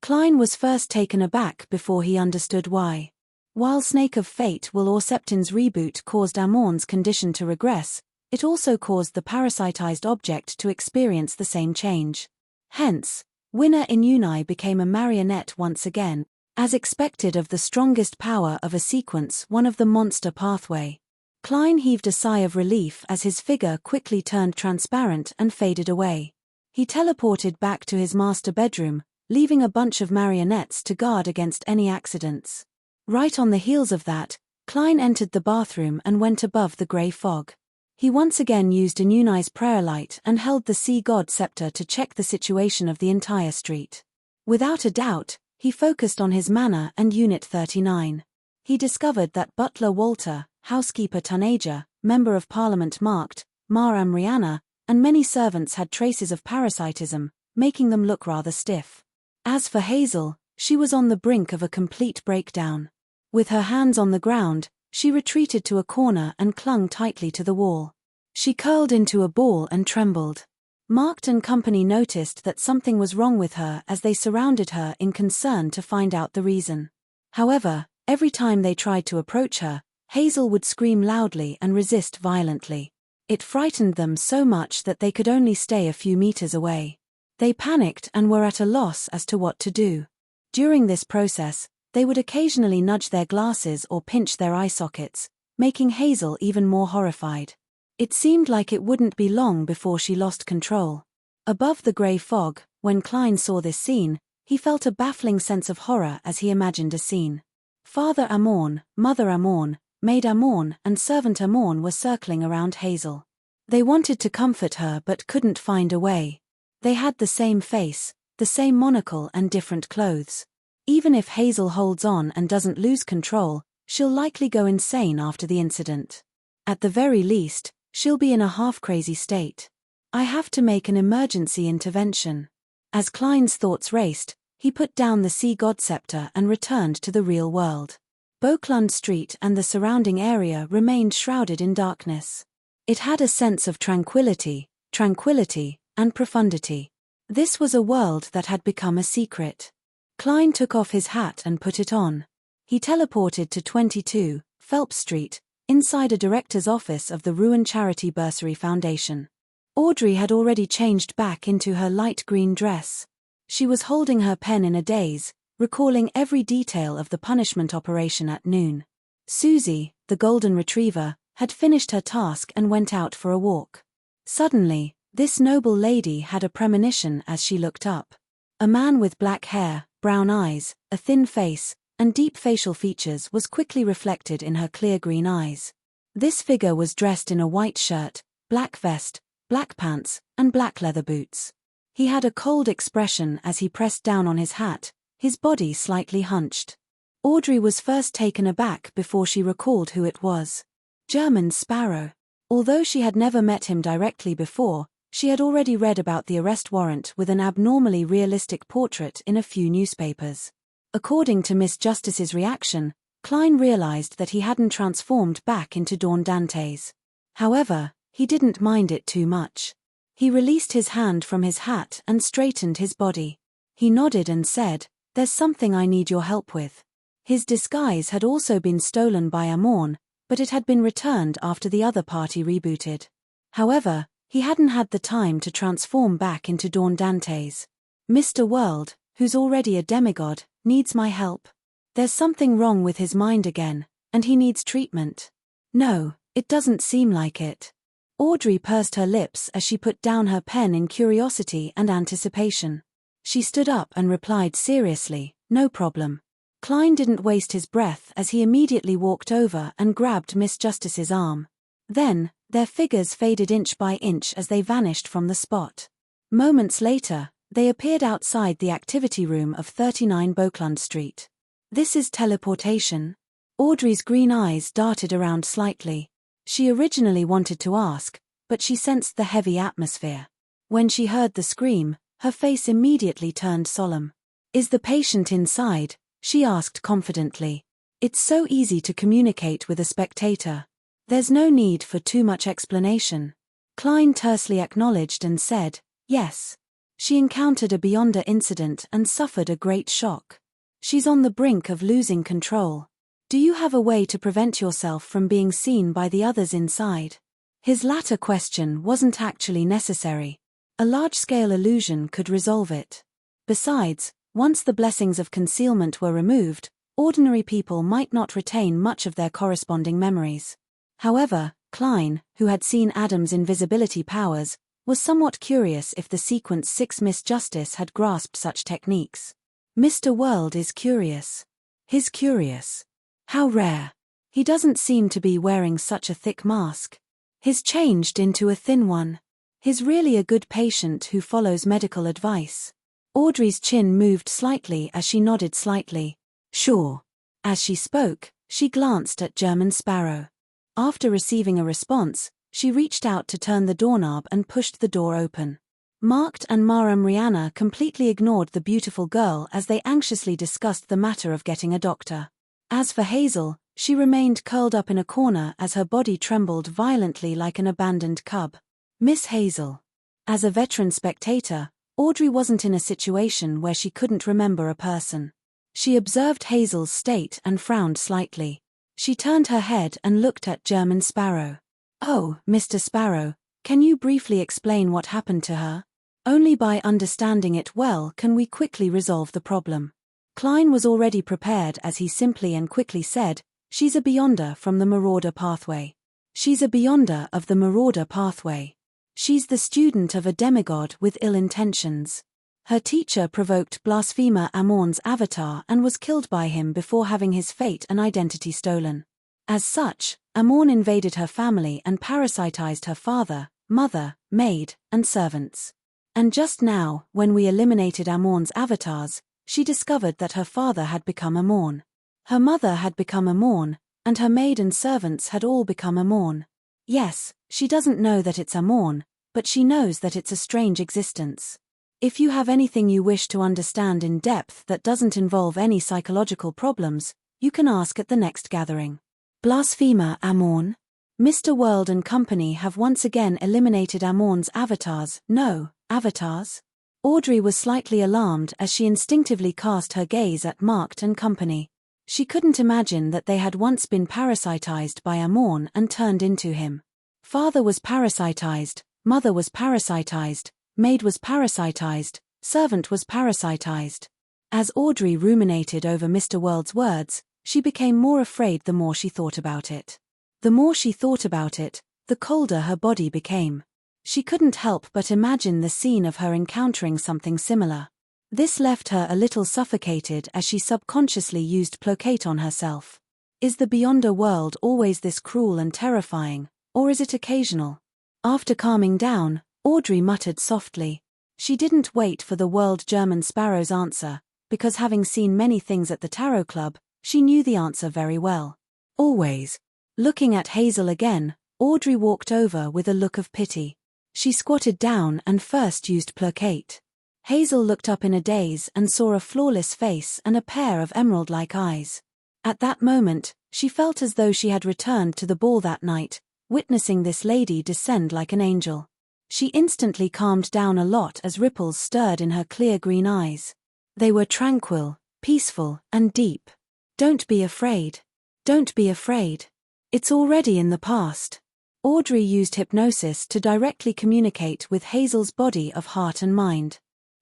Speaker 1: Klein was first taken aback before he understood why. While Snake of Fate Will or Septin's reboot caused Amorn's condition to regress, it also caused the parasitized object to experience the same change. Hence, Winner in Unai became a marionette once again, as expected of the strongest power of a sequence, one of the monster pathway. Klein heaved a sigh of relief as his figure quickly turned transparent and faded away. He teleported back to his master bedroom, leaving a bunch of marionettes to guard against any accidents. Right on the heels of that, Klein entered the bathroom and went above the grey fog. He once again used Inunai's prayer light and held the sea god scepter to check the situation of the entire street. Without a doubt, he focused on his manor and Unit 39. He discovered that Butler Walter, Housekeeper Tunaja, Member of Parliament Marked, Mar Amriana, and many servants had traces of parasitism, making them look rather stiff. As for Hazel, she was on the brink of a complete breakdown. With her hands on the ground, she retreated to a corner and clung tightly to the wall. She curled into a ball and trembled. Marked and company noticed that something was wrong with her as they surrounded her in concern to find out the reason. However, every time they tried to approach her, Hazel would scream loudly and resist violently. It frightened them so much that they could only stay a few meters away. They panicked and were at a loss as to what to do. During this process, They would occasionally nudge their glasses or pinch their eye sockets, making Hazel even more horrified. It seemed like it wouldn't be long before she lost control. Above the grey fog, when Klein saw this scene, he felt a baffling sense of horror as he imagined a scene. Father Amorn, Mother Amorn, Maid Amorn, and Servant Amorn were circling around Hazel. They wanted to comfort her but couldn't find a way. They had the same face, the same monocle and different clothes. Even if Hazel holds on and doesn't lose control, she'll likely go insane after the incident. At the very least, she'll be in a half-crazy state. I have to make an emergency intervention. As Klein's thoughts raced, he put down the sea god scepter and returned to the real world. Boklund Street and the surrounding area remained shrouded in darkness. It had a sense of tranquility, and profundity. This was a world that had become a secret. Klein took off his hat and put it on. He teleported to 22, Phelps Street, inside a director's office of the Ruin Charity Bursary Foundation. Audrey had already changed back into her light green dress. She was holding her pen in a daze, recalling every detail of the punishment operation at noon. Susie, the golden retriever, had finished her task and went out for a walk. Suddenly, this noble lady had a premonition as she looked up. A man with black hair, brown eyes, a thin face, and deep facial features was quickly reflected in her clear green eyes. This figure was dressed in a white shirt, black vest, black pants, and black leather boots. He had a cold expression as he pressed down on his hat, his body slightly hunched. Audrey was first taken aback before she recalled who it was. German Sparrow. Although she had never met him directly before, she had already read about the arrest warrant with an abnormally realistic portrait in a few newspapers. According to Miss Justice's reaction, Klein realized that he hadn't transformed back into Dawn Dantes. However, he didn't mind it too much. He released his hand from his hat and straightened his body. He nodded and said, "There's something I need your help with." His disguise had also been stolen by Amorn, but it had been returned after the other party rebooted. However, he hadn't had the time to transform back into Dawn Dantes. Mr. World, who's already a demigod, needs my help. There's something wrong with his mind again, and he needs treatment. No, it doesn't seem like it. Audrey pursed her lips as she put down her pen in curiosity and anticipation. She stood up and replied seriously, "No problem." Klein didn't waste his breath as he immediately walked over and grabbed Miss Justice's arm. Then, their figures faded inch by inch as they vanished from the spot. Moments later, they appeared outside the activity room of 39 Boklund Street. "This is teleportation?" Audrey's green eyes darted around slightly. She originally wanted to ask, but she sensed the heavy atmosphere. When she heard the scream, her face immediately turned solemn. "Is the patient inside?" she asked confidently. "It's so easy to communicate with a spectator. There's no need for too much explanation." Klein tersely acknowledged and said, "Yes." She encountered a Beyonder incident and suffered a great shock. She's on the brink of losing control. Do you have a way to prevent yourself from being seen by the others inside? His latter question wasn't actually necessary. A large-scale illusion could resolve it. Besides, once the blessings of concealment were removed, ordinary people might not retain much of their corresponding memories. However, Klein, who had seen Adam's invisibility powers, was somewhat curious if the Sequence 6 Miss Justice had grasped such techniques. Mr. World is curious. He's curious. How rare. He doesn't seem to be wearing such a thick mask. He's changed into a thin one. He's really a good patient who follows medical advice. Audrey's chin moved slightly as she nodded slightly. "Sure." As she spoke, she glanced at German Sparrow. After receiving a response, she reached out to turn the doorknob and pushed the door open. Marked and Maram Rihanna completely ignored the beautiful girl as they anxiously discussed the matter of getting a doctor. As for Hazel, she remained curled up in a corner as her body trembled violently like an abandoned cub. Miss Hazel. As a veteran spectator, Audrey wasn't in a situation where she couldn't remember a person. She observed Hazel's state and frowned slightly. She turned her head and looked at German Sparrow. "Oh, Mr. Sparrow, can you briefly explain what happened to her? Only by understanding it well can we quickly resolve the problem." Klein was already prepared as he simply and quickly said, "She's a beyonder from the Marauder pathway. She's a beyonder of the Marauder pathway. She's the student of a demigod with ill intentions. Her teacher provoked blasphemer Amorn's avatar and was killed by him before having his fate and identity stolen. As such, Amorn invaded her family and parasitized her father, mother, maid, and servants. And just now, when we eliminated Amorn's avatars, she discovered that her father had become Amorn. Her mother had become Amorn, and her maid and servants had all become Amorn. Yes, she doesn't know that it's Amorn, but she knows that it's a strange existence. If you have anything you wish to understand in depth that doesn't involve any psychological problems, you can ask at the next gathering. Blasphemer Amorn? Mr. World and company have once again eliminated Amorn's avatars. No, avatars? Audrey was slightly alarmed as she instinctively cast her gaze at Marked and company. She couldn't imagine that they had once been parasitized by Amorn and turned into him. Father was parasitized, mother was parasitized, maid was parasitized, servant was parasitized. As Audrey ruminated over Mr. World's words, she became more afraid the more she thought about it. The more she thought about it, the colder her body became. She couldn't help but imagine the scene of her encountering something similar. This left her a little suffocated as she subconsciously used placate on herself. Is the Beyonder world always this cruel and terrifying, or is it occasional? After calming down, Audrey muttered softly. She didn't wait for the World German Sparrow's answer, because having seen many things at the Tarot Club, she knew the answer very well. Always. Looking at Hazel again, Audrey walked over with a look of pity. She squatted down and first used placate. Hazel looked up in a daze and saw a flawless face and a pair of emerald-like eyes. At that moment, she felt as though she had returned to the ball that night, witnessing this lady descend like an angel. She instantly calmed down a lot as ripples stirred in her clear green eyes. They were tranquil, peaceful, and deep. Don't be afraid. Don't be afraid. It's already in the past. Audrey used hypnosis to directly communicate with Hazel's body of heart and mind.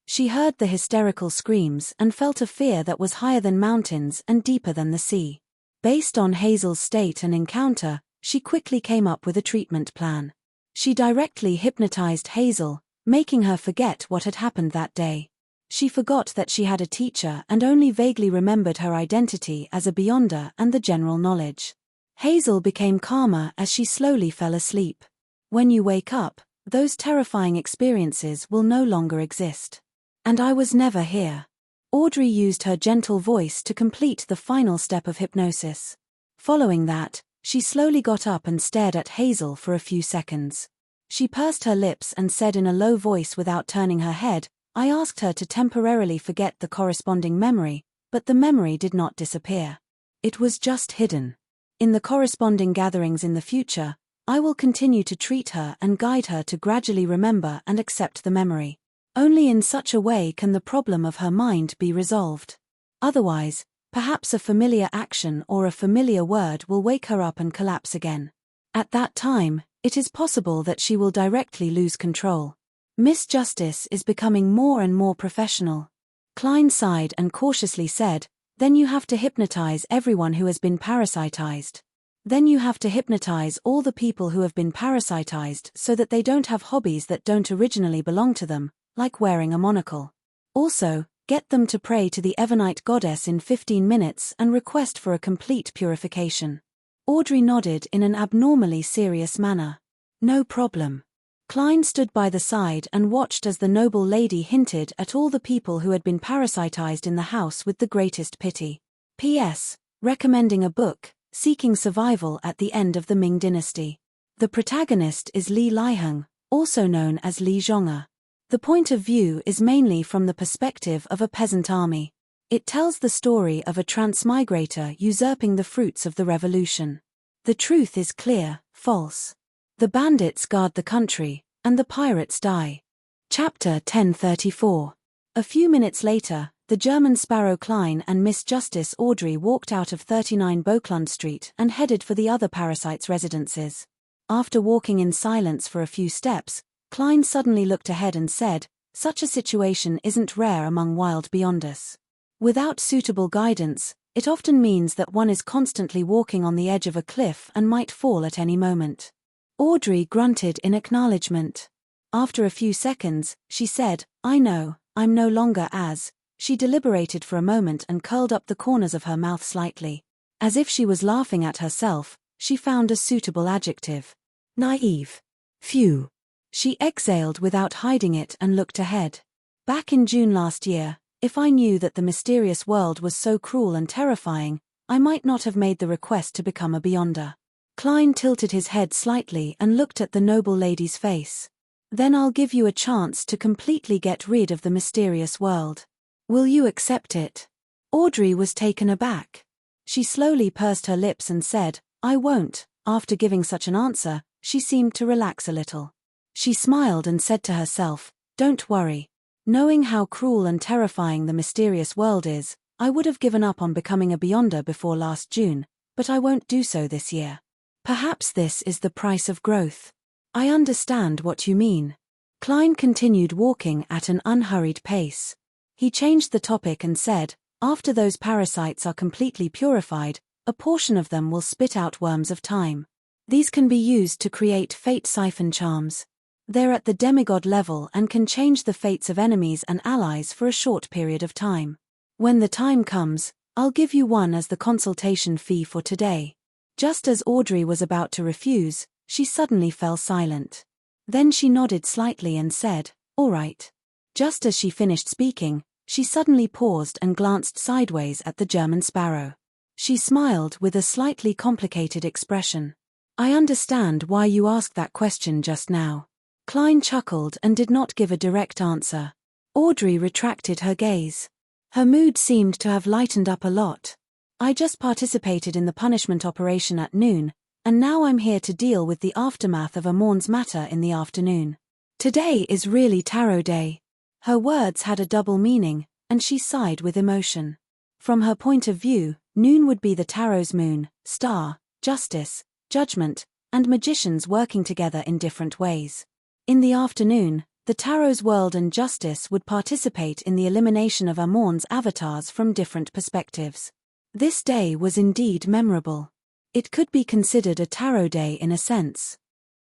Speaker 1: She heard the hysterical screams and felt a fear that was higher than mountains and deeper than the sea. Based on Hazel's state and encounter, she quickly came up with a treatment plan. She directly hypnotized Hazel, making her forget what had happened that day. She forgot that she had a teacher and only vaguely remembered her identity as a Beyonder and the general knowledge. Hazel became calmer as she slowly fell asleep. When you wake up, those terrifying experiences will no longer exist. And I was never here. Audrey used her gentle voice to complete the final step of hypnosis. Following that, she slowly got up and stared at Hazel for a few seconds. She pursed her lips and said in a low voice without turning her head, I asked her to temporarily forget the corresponding memory, but the memory did not disappear. It was just hidden. In the corresponding gatherings in the future, I will continue to treat her and guide her to gradually remember and accept the memory. Only in such a way can the problem of her mind be resolved. Otherwise, perhaps a familiar action or a familiar word will wake her up and collapse again. At that time, it is possible that she will directly lose control. Miss Justice is becoming more and more professional. Klein sighed and cautiously said, then you have to hypnotize everyone who has been parasitized. Then you have to hypnotize all the people who have been parasitized so that they don't have hobbies that don't originally belong to them, like wearing a monocle. Also, get them to pray to the Evernite goddess in 15 minutes and request for a complete purification. Audrey nodded in an abnormally serious manner. No problem. Klein stood by the side and watched as the noble lady hinted at all the people who had been parasitized in the house with the greatest pity. P.S. Recommending a book, Seeking Survival at the End of the Ming Dynasty. The protagonist is Li Lieheng, also known as Li Zhonga. The point of view is mainly from the perspective of a peasant army. It tells the story of a transmigrator usurping the fruits of the revolution. The truth is clear, false. The bandits guard the country, and the pirates die. Chapter 1034. A few minutes later, the German Sparrow Klein and Miss Justice Audrey walked out of 39 Beauclund Street and headed for the other parasites' residences. After walking in silence for a few steps, Klein suddenly looked ahead and said, such a situation isn't rare among wild Beyonders. Without suitable guidance, it often means that one is constantly walking on the edge of a cliff and might fall at any moment. Audrey grunted in acknowledgement. After a few seconds, she said, "I know, I'm no longer as." She deliberated for a moment and curled up the corners of her mouth slightly. As if she was laughing at herself, she found a suitable adjective. Naive. Phew. She exhaled without hiding it and looked ahead. Back in June last year, if I knew that the mysterious world was so cruel and terrifying, I might not have made the request to become a beyonder. Klein tilted his head slightly and looked at the noble lady's face. Then I'll give you a chance to completely get rid of the mysterious world. Will you accept it? Audrey was taken aback. She slowly pursed her lips and said, "I won't." After giving such an answer, she seemed to relax a little. She smiled and said to herself, "Don't worry. Knowing how cruel and terrifying the mysterious world is, I would have given up on becoming a beyonder before last June, but I won't do so this year. Perhaps this is the price of growth." "I understand what you mean." Klein continued walking at an unhurried pace. He changed the topic and said, "After those parasites are completely purified, a portion of them will spit out worms of time. These can be used to create fate siphon charms. They're at the demigod level and can change the fates of enemies and allies for a short period of time. When the time comes, I'll give you one as the consultation fee for today." Just as Audrey was about to refuse, she suddenly fell silent. Then she nodded slightly and said, "All right." Just as she finished speaking, she suddenly paused and glanced sideways at the German sparrow. She smiled with a slightly complicated expression. "I understand why you asked that question just now." Klein chuckled and did not give a direct answer. Audrey retracted her gaze. Her mood seemed to have lightened up a lot. "I just participated in the punishment operation at noon, and now I'm here to deal with the aftermath of Amorn's matter in the afternoon. Today is really tarot day." Her words had a double meaning, and she sighed with emotion. From her point of view, noon would be the tarot's moon, star, justice, judgment, and magicians working together in different ways. In the afternoon, the tarot's world and justice would participate in the elimination of Amorn's avatars from different perspectives. This day was indeed memorable. It could be considered a tarot day in a sense.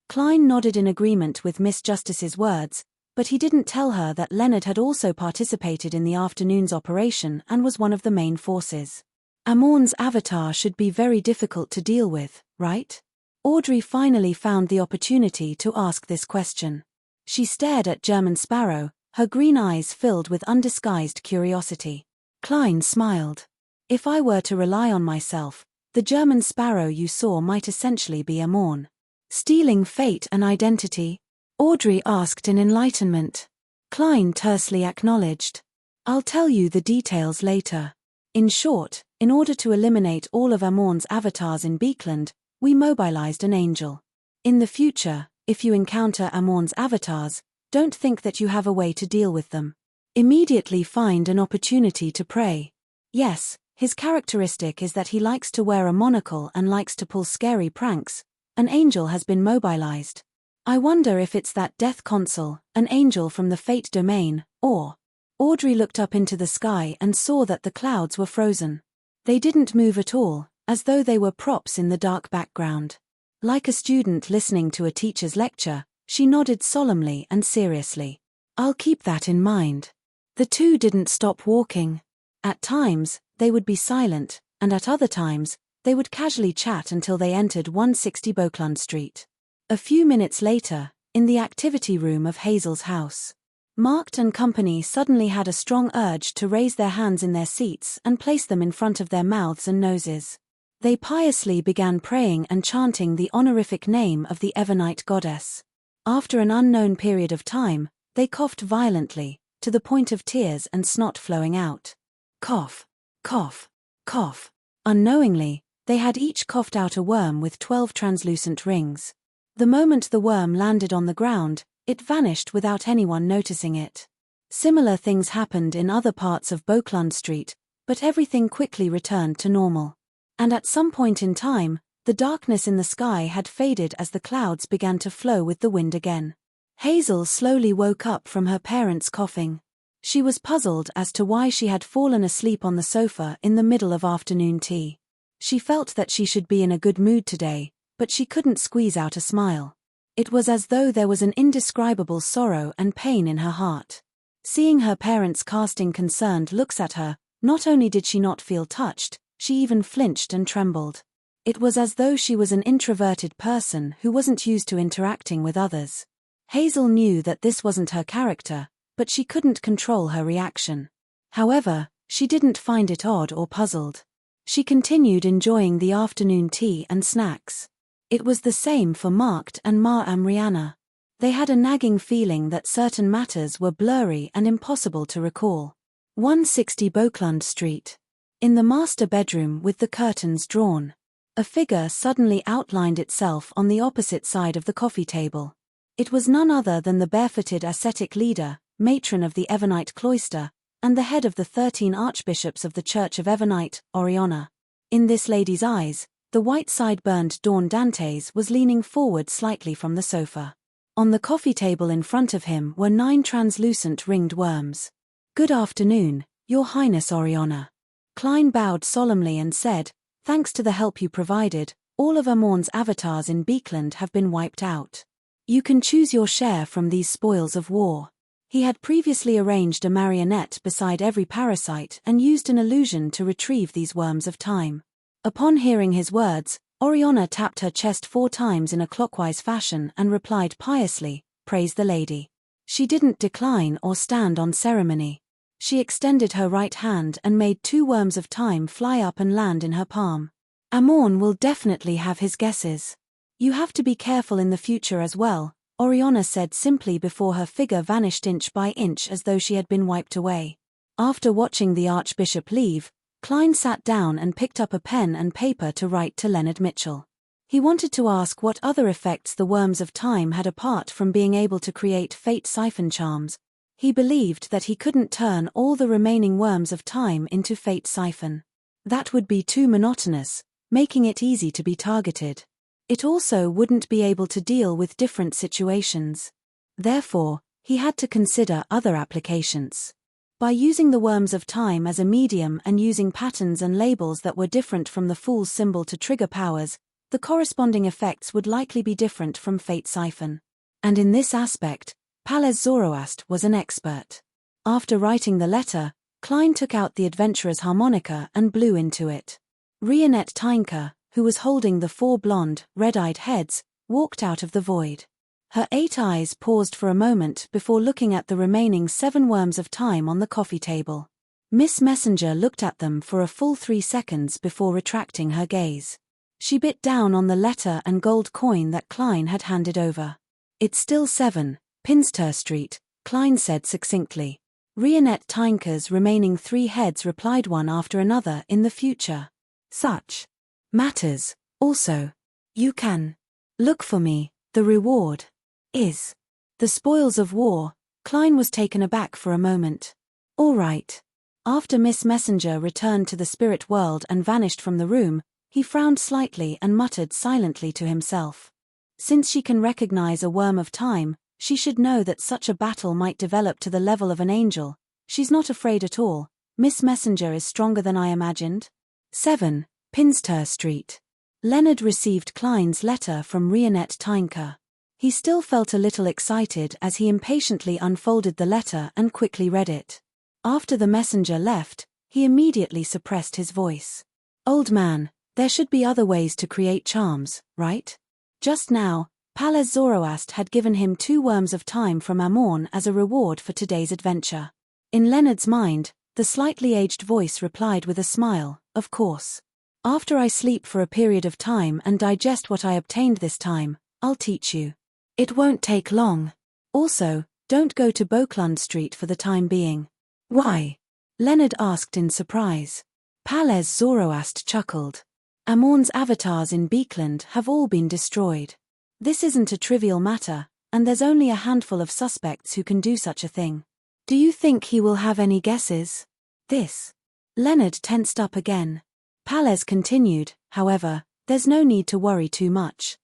Speaker 1: Klein nodded in agreement with Miss Justice's words, but he didn't tell her that Leonard had also participated in the afternoon's operation and was one of the main forces. Amorn's avatar should be very difficult to deal with, right? Audrey finally found the opportunity to ask this question. She stared at German Sparrow, her green eyes filled with undisguised curiosity. Klein smiled. "If I were to rely on myself, the German Sparrow you saw might essentially be Amorn." "Stealing fate and identity?" Audrey asked in enlightenment. Klein tersely acknowledged. "I'll tell you the details later. In short, in order to eliminate all of Amorn's avatars in Beekland, we mobilized an angel. In the future, if you encounter Amorn's avatars, don't think that you have a way to deal with them. Immediately find an opportunity to pray. Yes, his characteristic is that he likes to wear a monocle and likes to pull scary pranks. An angel has been mobilized. I wonder if it's that death consul, an angel from the fate domain, or..." Audrey looked up into the sky and saw that the clouds were frozen. They didn't move at all, as though they were props in the dark background. Like a student listening to a teacher's lecture, she nodded solemnly and seriously. "I'll keep that in mind." The two didn't stop walking. At times, they would be silent, and at other times, they would casually chat until they entered 160 Beauclund Street. A few minutes later, in the activity room of Hazel's house, Marked and company suddenly had a strong urge to raise their hands in their seats and place them in front of their mouths and noses. They piously began praying and chanting the honorific name of the Evernite goddess. After an unknown period of time, they coughed violently, to the point of tears and snot flowing out. Cough, cough, cough. Unknowingly, they had each coughed out a worm with 12 translucent rings. The moment the worm landed on the ground, it vanished without anyone noticing it. Similar things happened in other parts of Beauclund Street, but everything quickly returned to normal. And at some point in time, the darkness in the sky had faded as the clouds began to flow with the wind again. Hazel slowly woke up from her parents' coughing. She was puzzled as to why she had fallen asleep on the sofa in the middle of afternoon tea. She felt that she should be in a good mood today, but she couldn't squeeze out a smile. It was as though there was an indescribable sorrow and pain in her heart. Seeing her parents casting concerned looks at her, not only did she not feel touched, she even flinched and trembled. It was as though she was an introverted person who wasn't used to interacting with others. Hazel knew that this wasn't her character, but she couldn't control her reaction. However, she didn't find it odd or puzzled. She continued enjoying the afternoon tea and snacks. It was the same for Marked and Rihanna. They had a nagging feeling that certain matters were blurry and impossible to recall. 160 Beauclund Street. In the master bedroom with the curtains drawn, a figure suddenly outlined itself on the opposite side of the coffee table. It was none other than the barefooted ascetic leader, matron of the Evernite cloister, and the head of the 13 archbishops of the Church of Evernite, Oriana. In this lady's eyes, the white side-burned Dawn Dantes was leaning forward slightly from the sofa. On the coffee table in front of him were 9 translucent ringed worms. "Good afternoon, Your Highness Oriana." Klein bowed solemnly and said, "Thanks to the help you provided, all of Amon's avatars in Beekland have been wiped out. You can choose your share from these spoils of war." He had previously arranged a marionette beside every parasite and used an illusion to retrieve these worms of time. Upon hearing his words, Oriana tapped her chest 4 times in a clockwise fashion and replied piously, "Praise the lady." She didn't decline or stand on ceremony. She extended her right hand and made 2 worms of time fly up and land in her palm. "Amon will definitely have his guesses. You have to be careful in the future as well," Oriana said simply before her figure vanished inch by inch as though she had been wiped away. After watching the Archbishop leave, Klein sat down and picked up a pen and paper to write to Leonard Mitchell. He wanted to ask what other effects the worms of time had apart from being able to create fate siphon charms. He believed that he couldn't turn all the remaining worms of time into fate siphon. That would be too monotonous, making it easy to be targeted. It also wouldn't be able to deal with different situations. Therefore, he had to consider other applications. By using the worms of time as a medium and using patterns and labels that were different from the Fool's symbol to trigger powers, the corresponding effects would likely be different from Fate Siphon. And in this aspect, Palez Zoroast was an expert. After writing the letter, Klein took out the adventurer's harmonica and blew into it. Rionette Tynker, who was holding the 4 blonde, red-eyed heads, walked out of the void. Her 8 eyes paused for a moment before looking at the remaining 7 worms of time on the coffee table. Miss Messenger looked at them for a full 3 seconds before retracting her gaze. She bit down on the letter and gold coin that Klein had handed over. "It's still 7, Pinster Street," Klein said succinctly. Rionette Tynker's remaining 3 heads replied one after another in the future. "Such matters, also. You can look for me, the reward is the spoils of war." Klein was taken aback for a moment. "All right." After Miss Messenger returned to the spirit world and vanished from the room, he frowned slightly and muttered silently to himself. Since she can recognize a worm of time, she should know that such a battle might develop to the level of an angel. She's not afraid at all. Miss Messenger is stronger than I imagined. 7, Pinster Street. Leonard received Klein's letter from Rionette Tynker. He still felt a little excited as he impatiently unfolded the letter and quickly read it. After the messenger left, he immediately suppressed his voice. "Old man, there should be other ways to create charms, right?" Just now, Palez Zoroast had given him 2 worms of time from Amon as a reward for today's adventure. In Leonard's mind, the slightly aged voice replied with a smile, "Of course. After I sleep for a period of time and digest what I obtained this time, I'll teach you. It won't take long. Also, don't go to Beauclund Street for the time being." "Why?" Leonard asked in surprise. Palez Zoroast chuckled. "Amon's avatars in Beekland have all been destroyed. This isn't a trivial matter, and there's only a handful of suspects who can do such a thing. Do you think he will have any guesses?" This. Leonard tensed up again. Palez continued, "However, there's no need to worry too much.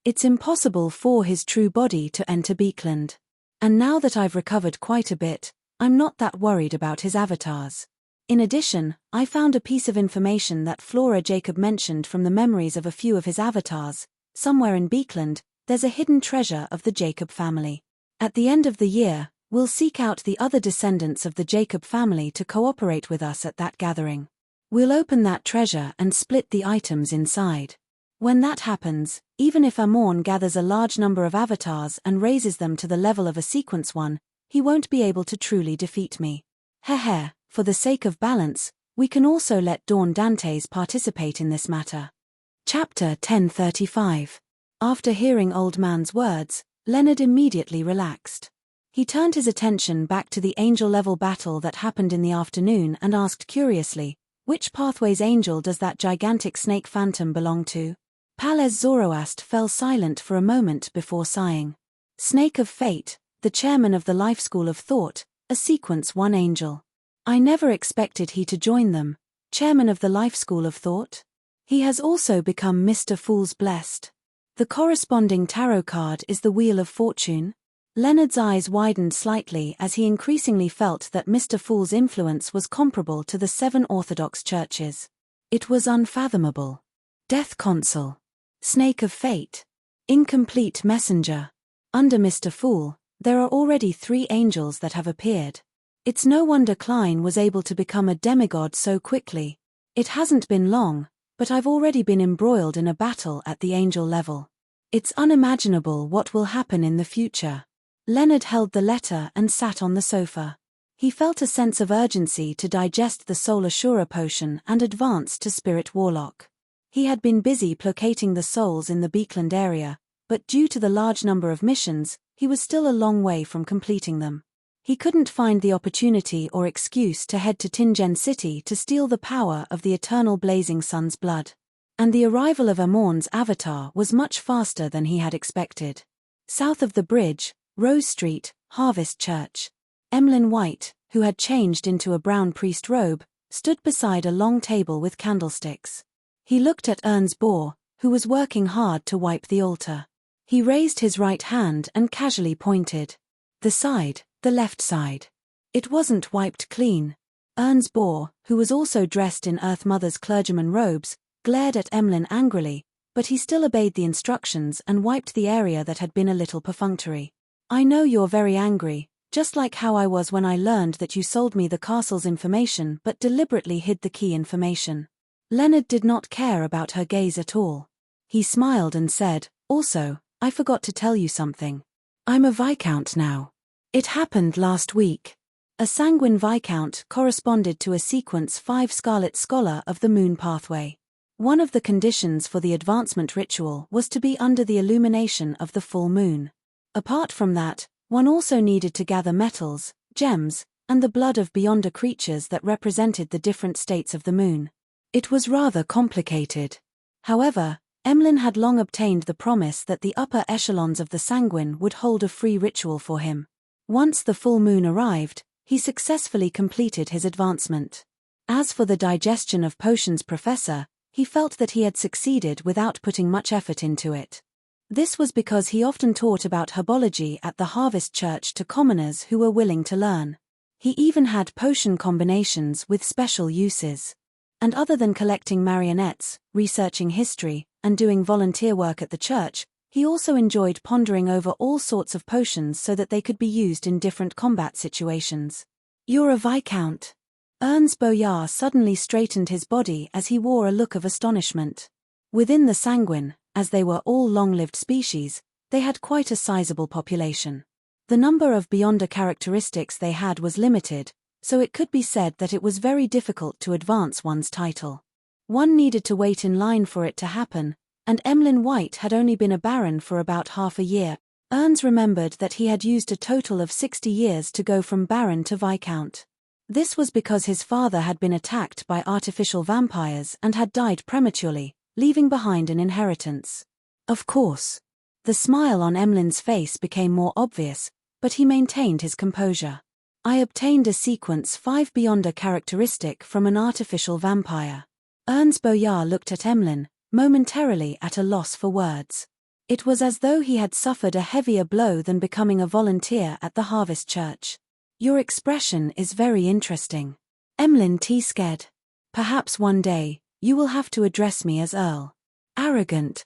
Speaker 1: It's impossible for his true body to enter Beekland. And now that I've recovered quite a bit, I'm not that worried about his avatars. In addition, I found a piece of information that Flora Jacob mentioned from the memories of a few of his avatars. Somewhere in Beekland, there's a hidden treasure of the Jacob family. At the end of the year, we'll seek out the other descendants of the Jacob family to cooperate with us at that gathering. We'll open that treasure and split the items inside. When that happens, even if Amorn gathers a large number of avatars and raises them to the level of a sequence 1, he won't be able to truly defeat me. Heh. For the sake of balance, we can also let Dawn Dantes participate in this matter. Chapter 1035. After hearing Old Man's words, Leonard immediately relaxed. He turned his attention back to the angel-level battle that happened in the afternoon and asked curiously, which Pathways angel does that gigantic snake phantom belong to? Palez Zoroast fell silent for a moment before sighing. Snake of Fate, the chairman of the Life School of Thought, a Sequence 1 angel. I never expected he to join them, chairman of the Life School of Thought. He has also become Mr. Fool's Blessed. The corresponding tarot card is the Wheel of Fortune. Leonard's eyes widened slightly as he increasingly felt that Mr. Fool's influence was comparable to the 7 Orthodox churches. It was unfathomable. Death Consul. Snake of Fate. Incomplete Messenger. Under Mr. Fool, there are already 3 angels that have appeared. It's no wonder Klein was able to become a demigod so quickly. It hasn't been long, but I've already been embroiled in a battle at the angel level. It's unimaginable what will happen in the future. Leonard held the letter and sat on the sofa. He felt a sense of urgency to digest the Soul Assurer potion and advance to Spirit Warlock. He had been busy placating the souls in the Beekland area, but due to the large number of missions, he was still a long way from completing them. He couldn't find the opportunity or excuse to head to Tingen City to steal the power of the eternal blazing sun's blood. And the arrival of Amorn's avatar was much faster than he had expected. South of the bridge, Rose Street, Harvest Church. Emlyn White, who had changed into a brown priest robe, stood beside a long table with candlesticks. He looked at Ernst Bohr, who was working hard to wipe the altar. He raised his right hand and casually pointed. The left side. It wasn't wiped clean. Ernst Bohr, who was also dressed in Earth Mother's clergyman robes, glared at Emlyn angrily, but he still obeyed the instructions and wiped the area that had been a little perfunctory. I know you're very angry, just like how I was when I learned that you sold me the castle's information but deliberately hid the key information. Leonard did not care about her gaze at all. He smiled and said, also, I forgot to tell you something. I'm a Viscount now. It happened last week. A sanguine Viscount corresponded to a Sequence 5 Scarlet Scholar of the Moon Pathway. One of the conditions for the advancement ritual was to be under the illumination of the full moon. Apart from that, one also needed to gather metals, gems, and the blood of Beyonder creatures that represented the different states of the moon. It was rather complicated. However, Emlyn had long obtained the promise that the upper echelons of the Sanguine would hold a free ritual for him. Once the full moon arrived, he successfully completed his advancement. As for the digestion of potions professor, he felt that he had succeeded without putting much effort into it. This was because he often taught about herbology at the Harvest Church to commoners who were willing to learn. He even had potion combinations with special uses. And other than collecting marionettes, researching history, and doing volunteer work at the church, he also enjoyed pondering over all sorts of potions so that they could be used in different combat situations. You're a Viscount. Ernst Boyar suddenly straightened his body as he wore a look of astonishment. Within the Sanguine, as they were all long-lived species, they had quite a sizable population. The number of Beyonder characteristics they had was limited, so it could be said that it was very difficult to advance one's title. One needed to wait in line for it to happen, and Emlyn White had only been a baron for about half a year. Ernst remembered that he had used a total of 60 years to go from baron to Viscount. This was because his father had been attacked by artificial vampires and had died prematurely, leaving behind an inheritance. Of course. The smile on Emlyn's face became more obvious, but he maintained his composure. I obtained a Sequence 5 Beyonder characteristic from an artificial vampire. Ernst Boyar looked at Emlyn, momentarily at a loss for words. It was as though he had suffered a heavier blow than becoming a volunteer at the Harvest Church. Your expression is very interesting. Emlyn T. Perhaps one day, you will have to address me as Earl. Arrogant.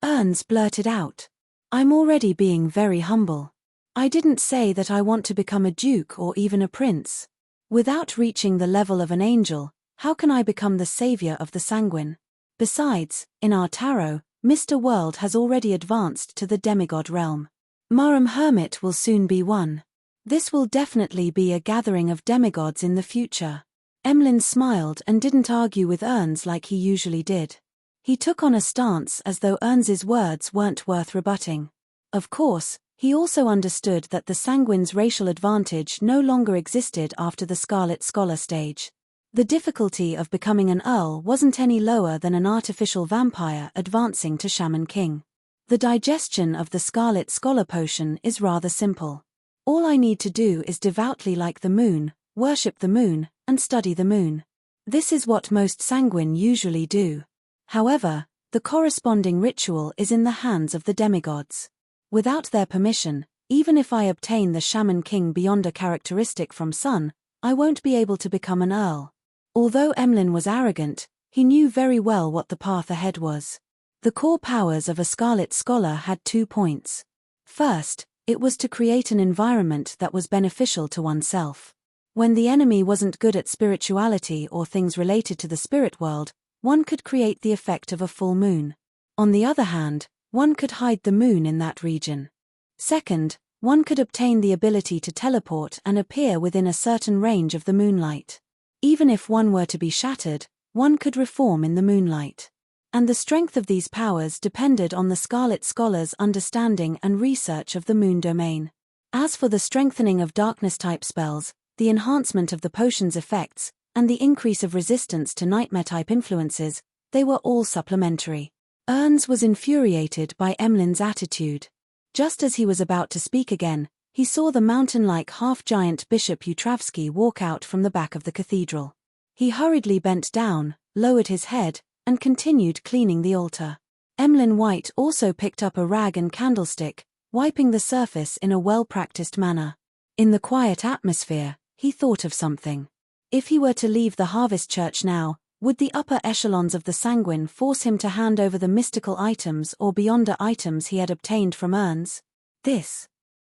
Speaker 1: Ernst blurted out. I'm already being very humble. I didn't say that I want to become a duke or even a prince. Without reaching the level of an angel, how can I become the savior of the sanguine? Besides, in our tarot, Mr. World has already advanced to the demigod realm. Marum Hermit will soon be one. This will definitely be a gathering of demigods in the future. Emlyn smiled and didn't argue with Ernst like he usually did. He took on a stance as though Ernst's words weren't worth rebutting. Of course, he also understood that the sanguine's racial advantage no longer existed after the Scarlet Scholar stage. The difficulty of becoming an Earl wasn't any lower than an artificial vampire advancing to Shaman King. The digestion of the Scarlet Scholar potion is rather simple. All I need to do is devoutly like the moon, worship the moon, and study the moon. This is what most sanguine usually do. However, the corresponding ritual is in the hands of the demigods. Without their permission, even if I obtain the Shaman King beyond a characteristic from Sun, I won't be able to become an Earl. Although Emlyn was arrogant, he knew very well what the path ahead was. The core powers of a Scarlet Scholar had 2 points. First, it was to create an environment that was beneficial to oneself. When the enemy wasn't good at spirituality or things related to the spirit world, one could create the effect of a full moon. On the other hand, one could hide the moon in that region. Second, one could obtain the ability to teleport and appear within a certain range of the moonlight. Even if one were to be shattered, one could reform in the moonlight. And the strength of these powers depended on the Scarlet Scholar's understanding and research of the moon domain. As for the strengthening of darkness-type spells, the enhancement of the potion's effects, and the increase of resistance to nightmare-type influences, they were all supplementary. Ernst was infuriated by Emlyn's attitude. Just as he was about to speak again, he saw the mountain-like half-giant Bishop Utravsky walk out from the back of the cathedral. He hurriedly bent down, lowered his head, and continued cleaning the altar. Emlyn White also picked up a rag and candlestick, wiping the surface in a well-practiced manner. In the quiet atmosphere, he thought of something. If he were to leave the Harvest Church now, would the upper echelons of the sanguine force him to hand over the mystical items or beyonder items he had obtained from Ernst?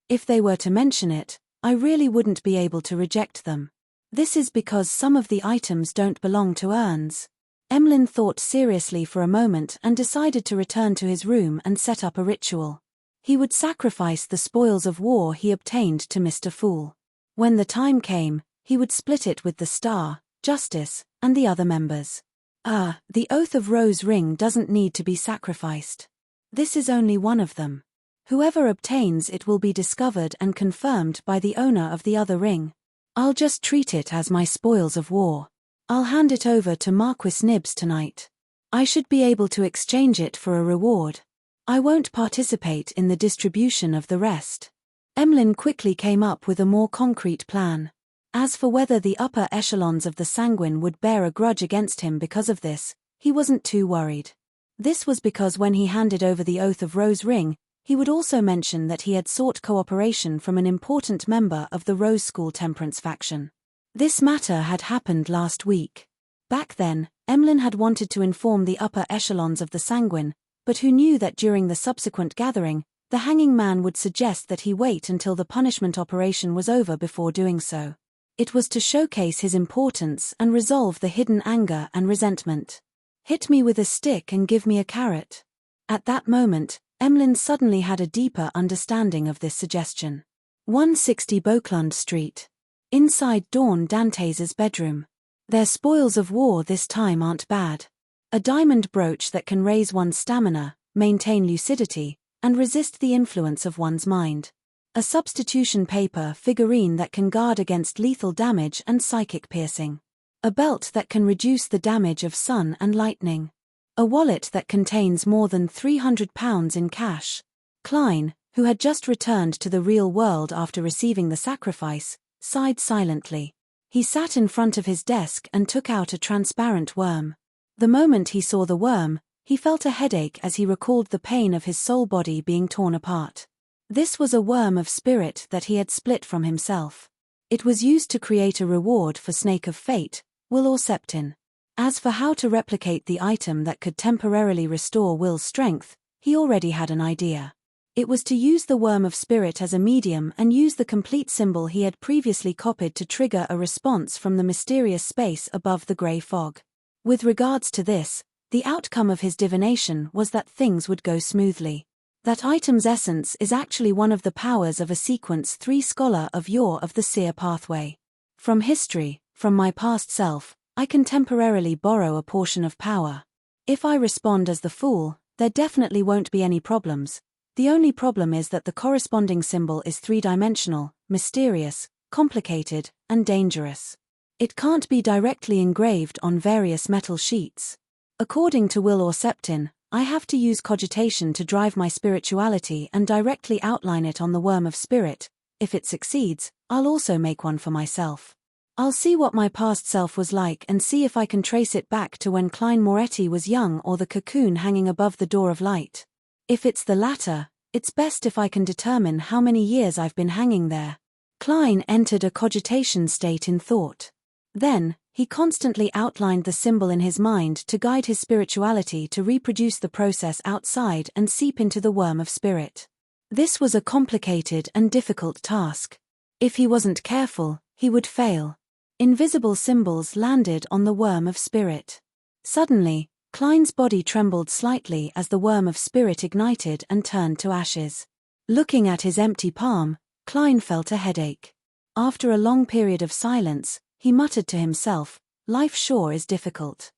Speaker 1: If they were to mention it, I really wouldn't be able to reject them. This is because some of the items don't belong to Ernst. Emlyn thought seriously for a moment and decided to return to his room and set up a ritual. He would sacrifice the spoils of war he obtained to Mr. Fool. When the time came, he would split it with the Star, Justice, and the other members. The Oath of Rose ring doesn't need to be sacrificed. This is only one of them. Whoever obtains it will be discovered and confirmed by the owner of the other ring. I'll just treat it as my spoils of war. I'll hand it over to Marquis Nibs tonight. I should be able to exchange it for a reward. I won't participate in the distribution of the rest. Emlyn quickly came up with a more concrete plan. As for whether the upper echelons of the sanguine would bear a grudge against him because of this, he wasn't too worried. This was because when he handed over the Oath of Rose ring, he would also mention that he had sought cooperation from an important member of the Rose School Temperance faction. This matter had happened last week. Back then, Emlyn had wanted to inform the upper echelons of the sanguine, but who knew that during the subsequent gathering, the hanging man would suggest that he wait until the punishment operation was over before doing so. It was to showcase his importance and resolve the hidden anger and resentment. Hit me with a stick and give me a carrot. At that moment, Emlyn suddenly had a deeper understanding of this suggestion. 160 Beauclund Street. Inside Dawn Dantes' bedroom. Their spoils of war this time aren't bad. A diamond brooch that can raise one's stamina, maintain lucidity, and resist the influence of one's mind. A substitution paper figurine that can guard against lethal damage and psychic piercing. A belt that can reduce the damage of sun and lightning. A wallet that contains more than £300 in cash. Klein, who had just returned to the real world after receiving the sacrifice, sighed silently. He sat in front of his desk and took out a transparent worm. The moment he saw the worm, He felt a headache as he recalled the pain of his soul body being torn apart. This was a worm of spirit that he had split from himself. It was used to create a reward for Snake of Fate, Will or Septin. As for how to replicate the item that could temporarily restore Will's strength, he already had an idea. It was to use the worm of spirit as a medium and use the complete symbol he had previously copied to trigger a response from the mysterious space above the grey fog. With regards to this, the outcome of his divination was that things would go smoothly. That item's essence is actually one of the powers of a Sequence 3 scholar of Yore of the Seer pathway. From history, from my past self, I can temporarily borrow a portion of power. If I respond as the Fool, there definitely won't be any problems. The only problem is that the corresponding symbol is three-dimensional, mysterious, complicated, and dangerous. It can't be directly engraved on various metal sheets. According to Will or Septin, I have to use cogitation to drive my spirituality and directly outline it on the worm of spirit. If it succeeds, I'll also make one for myself. I'll see what my past self was like and see if I can trace it back to when Klein Moretti was young or the cocoon hanging above the door of light. If it's the latter, it's best if I can determine how many years I've been hanging there. Klein entered a cogitation state in thought. Then, he constantly outlined the symbol in his mind to guide his spirituality to reproduce the process outside and seep into the worm of spirit. This was a complicated and difficult task. If he wasn't careful, he would fail. Invisible symbols landed on the worm of spirit. Suddenly, Klein's body trembled slightly as the worm of spirit ignited and turned to ashes. Looking at his empty palm, Klein felt a headache. After a long period of silence, he muttered to himself, "Life sure is difficult."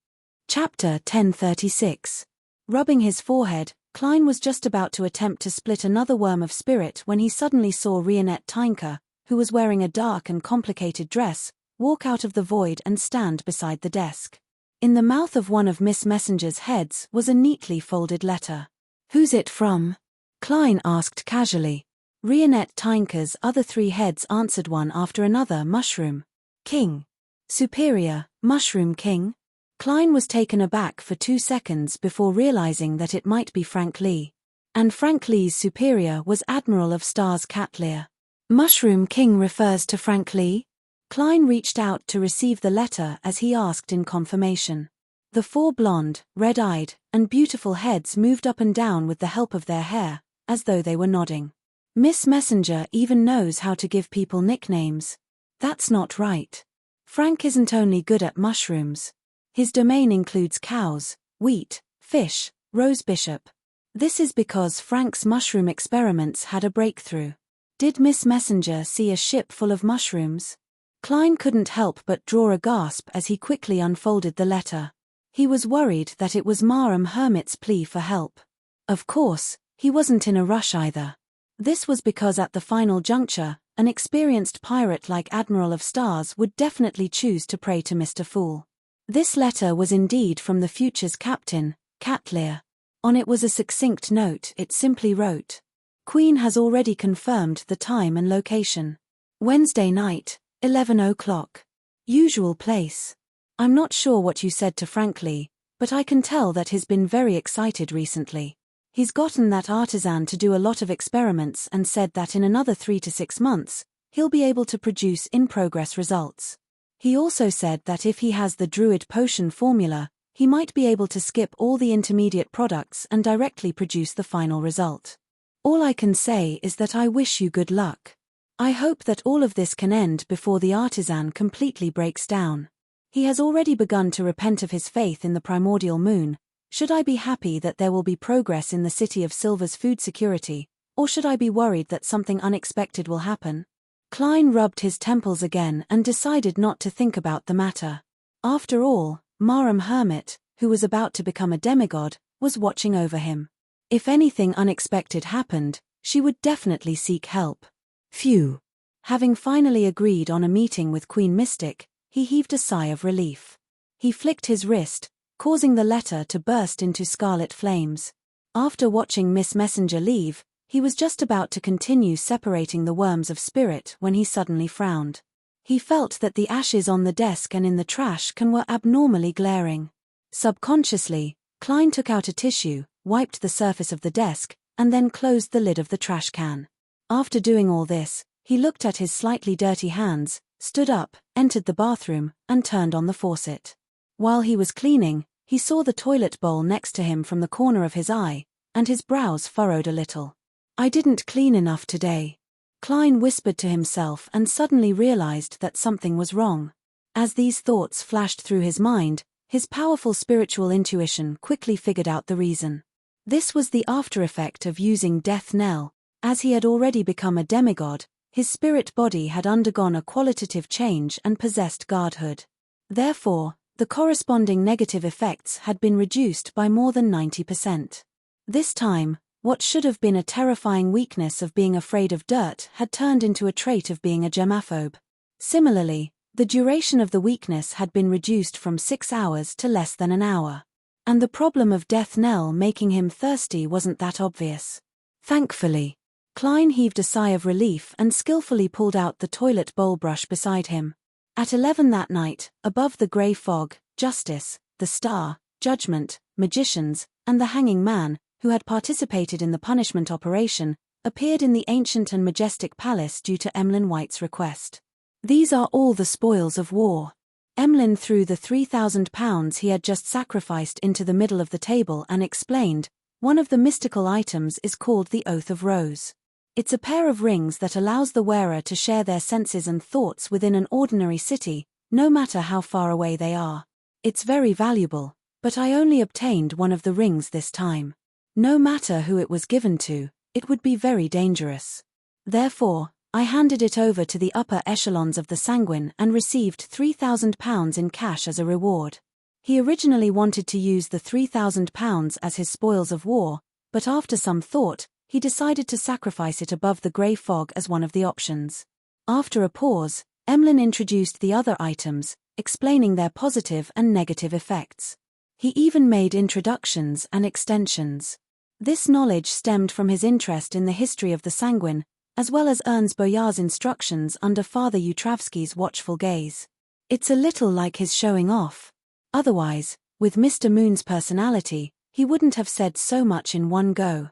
Speaker 1: Chapter 1036. Rubbing his forehead, Klein was just about to attempt to split another worm of spirit when he suddenly saw Rionette Tynker, who was wearing a dark and complicated dress, walk out of the void and stand beside the desk. In the mouth of one of Miss Messenger's heads was a neatly folded letter. "Who's it from?" Klein asked casually. Rionette Tynker's other three heads answered one after another. Mushroom King. Superior, Mushroom King? Klein was taken aback for 2 seconds before realizing that it might be Frank Lee. And Frank Lee's superior was Admiral of Stars Catlear. Mushroom King refers to Frank Lee? Klein reached out to receive the letter as he asked in confirmation. The 4 blonde, red-eyed, and beautiful heads moved up and down with the help of their hair, as though they were nodding. Miss Messenger even knows how to give people nicknames. That's not right. Frank isn't only good at mushrooms. His domain includes cows, wheat, fish, Rose Bishop. This is because Frank's mushroom experiments had a breakthrough. Did Miss Messenger see a ship full of mushrooms? Klein couldn't help but draw a gasp as he quickly unfolded the letter. He was worried that it was Marum Hermit's plea for help. Of course, he wasn't in a rush either. This was because at the final juncture, an experienced pirate like Admiral of Stars would definitely choose to pray to Mr. Fool. This letter was indeed from the future's captain, Catlear. On it was a succinct note. It simply wrote, "Queen has already confirmed the time and location. Wednesday night, 11 o'clock. Usual place. I'm not sure what you said to Frank Lee, but I can tell that he's been very excited recently. He's gotten that artisan to do a lot of experiments and said that in another 3 to 6 months, he'll be able to produce in-progress results. He also said that if he has the Druid potion formula, he might be able to skip all the intermediate products and directly produce the final result. All I can say is that I wish you good luck. I hope that all of this can end before the artisan completely breaks down. He has already begun to repent of his faith in the primordial moon. Should I be happy that there will be progress in the City of Silver's food security, or should I be worried that something unexpected will happen?" Klein rubbed his temples again and decided not to think about the matter. After all, Marum Hermit, who was about to become a demigod, was watching over him. If anything unexpected happened, she would definitely seek help. Phew. Having finally agreed on a meeting with Queen Mystic, he heaved a sigh of relief. He flicked his wrist, causing the letter to burst into scarlet flames. After watching Miss Messenger leave, he was just about to continue separating the worms of spirit when he suddenly frowned. He felt that the ashes on the desk and in the trash can were abnormally glaring. Subconsciously, Klein took out a tissue, wiped the surface of the desk, and then closed the lid of the trash can. After doing all this, he looked at his slightly dirty hands, stood up, entered the bathroom, and turned on the faucet. While he was cleaning, he saw the toilet bowl next to him from the corner of his eye, and his brows furrowed a little. "I didn't clean enough today," Klein whispered to himself and suddenly realized that something was wrong. As these thoughts flashed through his mind, his powerful spiritual intuition quickly figured out the reason. This was the after-effect of using Death Knell. As he had already become a demigod, his spirit body had undergone a qualitative change and possessed godhood. Therefore, the corresponding negative effects had been reduced by more than 90%. This time, what should have been a terrifying weakness of being afraid of dirt had turned into a trait of being a germaphobe. Similarly, the duration of the weakness had been reduced from 6 hours to less than an hour. And the problem of Death Knell making him thirsty wasn't that obvious. Thankfully, Klein heaved a sigh of relief and skillfully pulled out the toilet bowl brush beside him. At 11 that night, above the grey fog, Justice, the Star, Judgment, Magicians, and the Hanging Man, who had participated in the punishment operation, appeared in the ancient and majestic palace due to Emlyn White's request. "These are all the spoils of war." Emlyn threw the £3,000 he had just sacrificed into the middle of the table and explained, "One of the mystical items is called the Oath of Rose. It's a pair of rings that allows the wearer to share their senses and thoughts within an ordinary city, no matter how far away they are. It's very valuable, but I only obtained one of the rings this time. No matter who it was given to, it would be very dangerous. Therefore, I handed it over to the upper echelons of the Sanguine and received £3,000 in cash as a reward." He originally wanted to use the £3,000 as his spoils of war, but after some thought, he decided to sacrifice it above the grey fog as one of the options. After a pause, Emlyn introduced the other items, explaining their positive and negative effects. He even made introductions and extensions. This knowledge stemmed from his interest in the history of the Sanguine, as well as Ernst Boyar's instructions under Father Yutravsky's watchful gaze. It's a little like his showing off. Otherwise, with Mr. Moon's personality, he wouldn't have said so much in one go.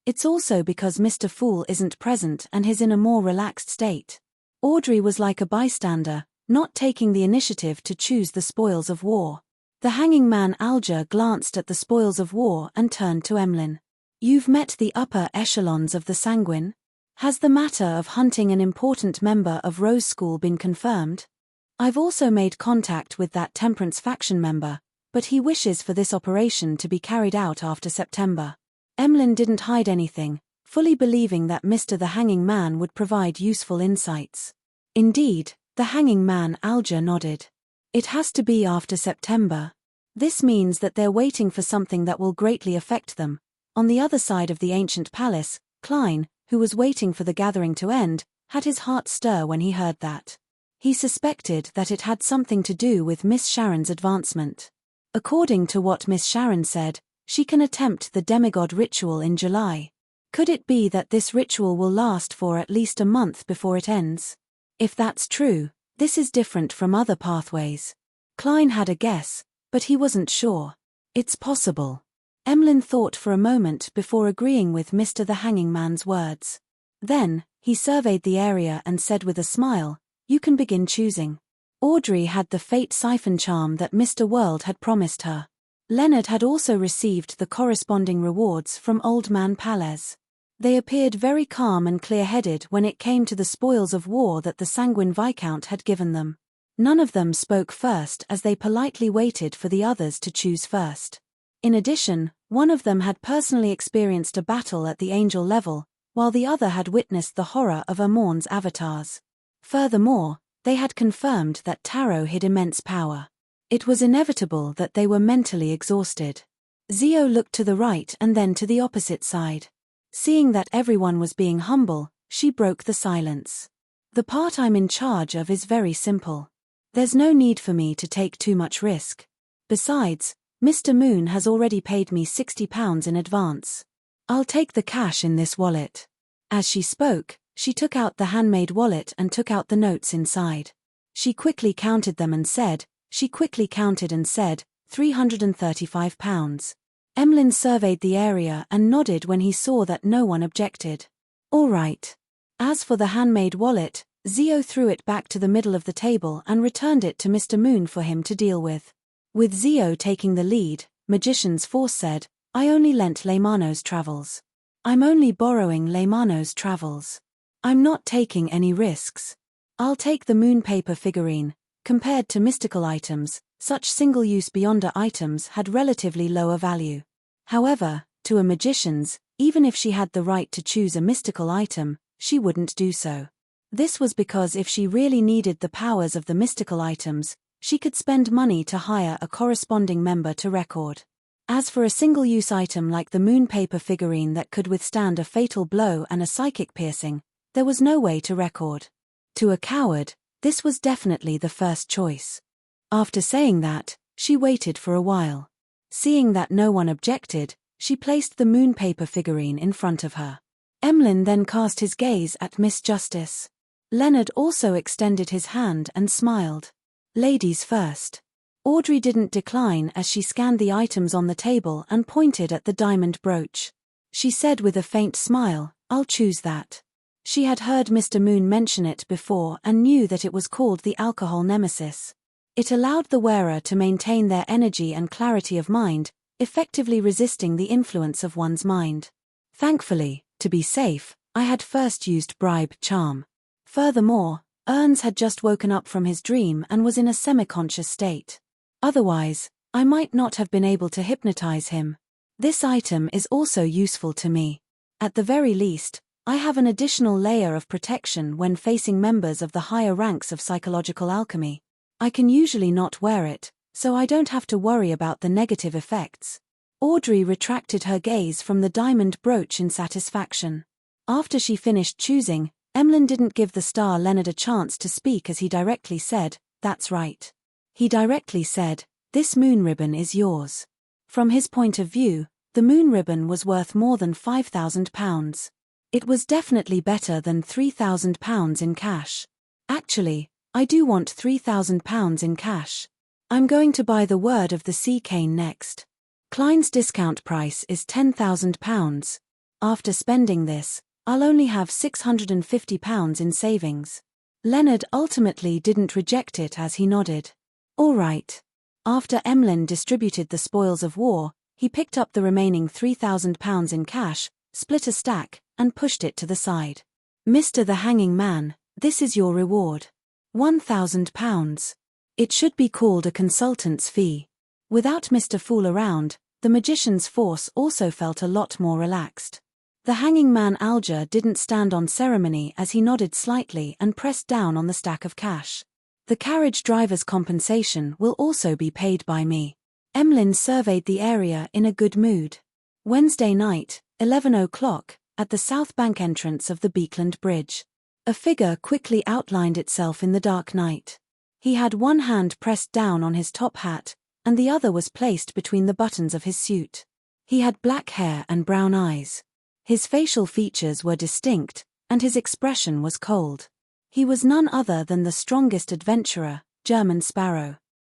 Speaker 1: It's also because Mr. Fool isn't present and is in a more relaxed state. Audrey was like a bystander, not taking the initiative to choose the spoils of war. The hanging man Alger glanced at the spoils of war and turned to Emlyn. "You've met the upper echelons of the Sanguine? Has the matter of hunting an important member of Rose School been confirmed? I've also made contact with that Temperance faction member, but he wishes for this operation to be carried out after September." Emlyn didn't hide anything, fully believing that Mr. the Hanging Man would provide useful insights. Indeed, the Hanging Man Alger nodded. "It has to be after September. This means that they're waiting for something that will greatly affect them." On the other side of the ancient palace, Klein, who was waiting for the gathering to end, had his heart stir when he heard that. He suspected that it had something to do with Miss Sharon's advancement. According to what Miss Sharon said, she can attempt the demigod ritual in July. Could it be that this ritual will last for at least a month before it ends? If that's true, this is different from other pathways. Klein had a guess, but he wasn't sure. It's possible. Emlyn thought for a moment before agreeing with Mr. the Hanging Man's words. Then, he surveyed the area and said with a smile, "You can begin choosing." Audrey had the fate siphon charm that Mr. World had promised her. Leonard had also received the corresponding rewards from Old Man Palez. They appeared very calm and clear-headed when it came to the spoils of war that the Sanguine Viscount had given them. None of them spoke first as they politely waited for the others to choose first. In addition, one of them had personally experienced a battle at the angel level, while the other had witnessed the horror of Amorn's avatars. Furthermore, they had confirmed that Tarot hid immense power. It was inevitable that they were mentally exhausted. Zio looked to the right and then to the opposite side. Seeing that everyone was being humble, she broke the silence. "The part I'm in charge of is very simple. There's no need for me to take too much risk. Besides, Mr. Moon has already paid me £60 in advance. I'll take the cash in this wallet." As she spoke, she took out the handmade wallet and took out the notes inside. She quickly counted and said, £335. Emlyn surveyed the area and nodded when he saw that no one objected. All right. As for the handmade wallet, Zio threw it back to the middle of the table and returned it to Mr. Moon for him to deal with. With Zio taking the lead, Magician's Force said, I only lent Leymano's travels. I'm only borrowing Leymano's travels. I'm not taking any risks. I'll take the moon paper figurine. Compared to mystical items, such single-use Beyonder items had relatively lower value. However, to a magician's, even if she had the right to choose a mystical item, she wouldn't do so. This was because if she really needed the powers of the mystical items, she could spend money to hire a corresponding member to record. As for a single-use item like the moon paper figurine that could withstand a fatal blow and a psychic piercing, there was no way to record. To a coward, this was definitely the first choice. After saying that, she waited for a while. Seeing that no one objected, she placed the moon paper figurine in front of her. Emlyn then cast his gaze at Miss Justice. Leonard also extended his hand and smiled. Ladies first. Audrey didn't decline as she scanned the items on the table and pointed at the diamond brooch. She said with a faint smile, I'll choose that. She had heard Mr. Moon mention it before and knew that it was called the alcohol nemesis. It allowed the wearer to maintain their energy and clarity of mind, effectively resisting the influence of one's mind. Thankfully, to be safe, I had first used bribe charm. Furthermore, Ernst had just woken up from his dream and was in a semi-conscious state. Otherwise, I might not have been able to hypnotize him. This item is also useful to me. At the very least, I have an additional layer of protection when facing members of the higher ranks of psychological alchemy. I can usually not wear it, so I don't have to worry about the negative effects. Audrey retracted her gaze from the diamond brooch in satisfaction. After she finished choosing, Emlyn didn't give the star Leonard a chance to speak as he directly said, that's right. He directly said, this moon ribbon is yours. From his point of view, the moon ribbon was worth more than £5,000. It was definitely better than £3,000 in cash. Actually, I do want £3,000 in cash. I'm going to buy the Word of the Sea cane next. Klein's discount price is £10,000. After spending this, I'll only have £650 in savings. Leonard ultimately didn't reject it as he nodded. All right. After Emlyn distributed the spoils of war, he picked up the remaining £3,000 in cash, split a stack, and pushed it to the side. Mr. the Hanging Man, this is your reward. £1,000. It should be called a consultant's fee. Without Mr. Fool around, the Magician's Force also felt a lot more relaxed. The Hanging Man Alger didn't stand on ceremony as he nodded slightly and pressed down on the stack of cash. The carriage driver's compensation will also be paid by me. Emlyn surveyed the area in a good mood. Wednesday night, 11 o'clock, at the South Bank entrance of the Beekland Bridge. A figure quickly outlined itself in the dark night. He had one hand pressed down on his top hat, and the other was placed between the buttons of his suit. He had black hair and brown eyes. His facial features were distinct, and his expression was cold. He was none other than the strongest adventurer, German Sparrow.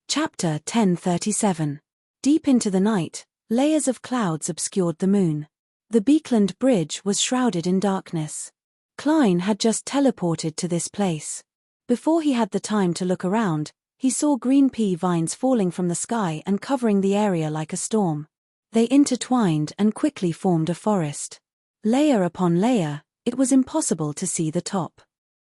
Speaker 1: Chapter 1037. Deep into the night, layers of clouds obscured the moon. The Beekland Bridge was shrouded in darkness. Klein had just teleported to this place. Before he had the time to look around, he saw green pea vines falling from the sky and covering the area like a storm. They intertwined and quickly formed a forest. Layer upon layer, it was impossible to see the top.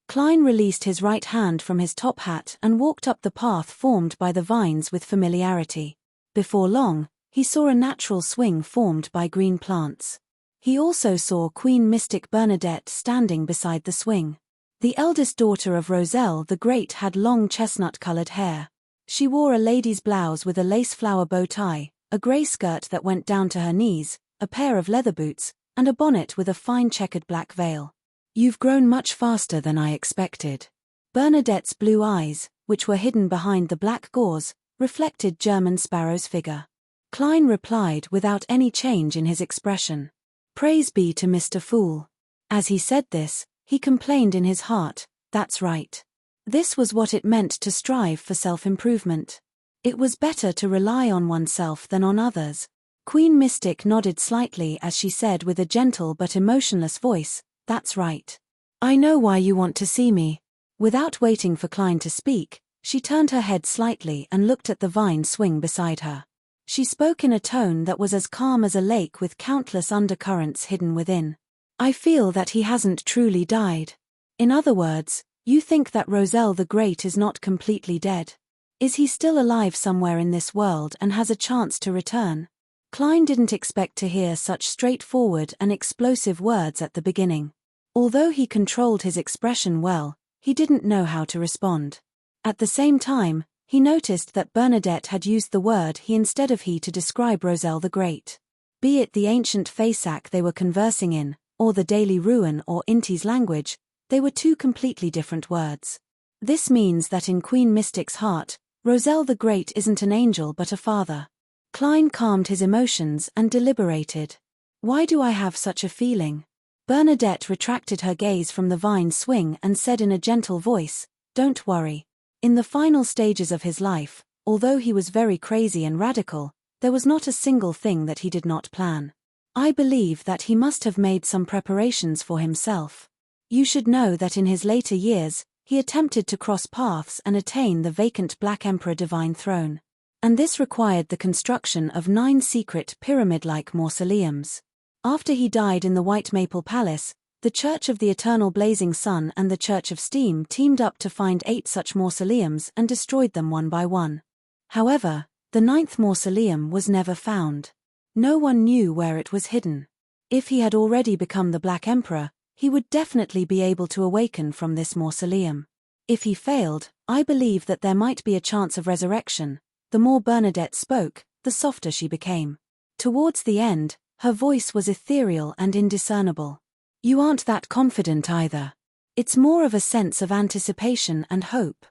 Speaker 1: Klein released his right hand from his top hat and walked up the path formed by the vines with familiarity. Before long, he saw a natural swing formed by green plants. He also saw Queen Mystic Bernadette standing beside the swing. The eldest daughter of Roselle the Great had long chestnut-colored hair. She wore a lady's blouse with a lace flower bow tie, a grey skirt that went down to her knees, a pair of leather boots, and a bonnet with a fine checkered black veil. You've grown much faster than I expected. Bernadette's blue eyes, which were hidden behind the black gauze, reflected German Sparrow's figure. Klein replied without any change in his expression. Praise be to Mr. Fool. As he said this, he complained in his heart, that's right. This was what it meant to strive for self-improvement. It was better to rely on oneself than on others. Queen Mystic nodded slightly as she said with a gentle but emotionless voice, "That's right. I know why you want to see me." Without waiting for Klein to speak, she turned her head slightly and looked at the vine swing beside her. She spoke in a tone that was as calm as a lake with countless undercurrents hidden within. "I feel that he hasn't truly died. In other words, you think that Roselle the Great is not completely dead. Is he still alive somewhere in this world and has a chance to return?" Klein didn't expect to hear such straightforward and explosive words at the beginning. Although he controlled his expression well, he didn't know how to respond. At the same time, he noticed that Bernadette had used the word he instead of he to describe Roselle the Great. Be it the ancient Faisac they were conversing in, or the Daily Ruin or Inti's language, they were two completely different words. This means that in Queen Mystic's heart, Roselle the Great isn't an angel but a father. Klein calmed his emotions and deliberated. "Why do I have such a feeling?" Bernadette retracted her gaze from the vine swing and said in a gentle voice, "Don't worry. In the final stages of his life, although he was very crazy and radical, there was not a single thing that he did not plan. I believe that he must have made some preparations for himself. You should know that in his later years, he attempted to cross paths and attain the vacant Black Emperor divine throne. And this required the construction of 9 secret pyramid-like mausoleums. After he died in the White Maple Palace, the Church of the Eternal Blazing Sun and the Church of Steam teamed up to find 8 such mausoleums and destroyed them one by one. However, the 9th mausoleum was never found. No one knew where it was hidden. If he had already become the Black Emperor, he would definitely be able to awaken from this mausoleum. If he failed, I believe that there might be a chance of resurrection. The more Bernadette spoke, the softer she became. Towards the end, her voice was ethereal and indiscernible. "You aren't that confident either. It's more of a sense of anticipation and hope."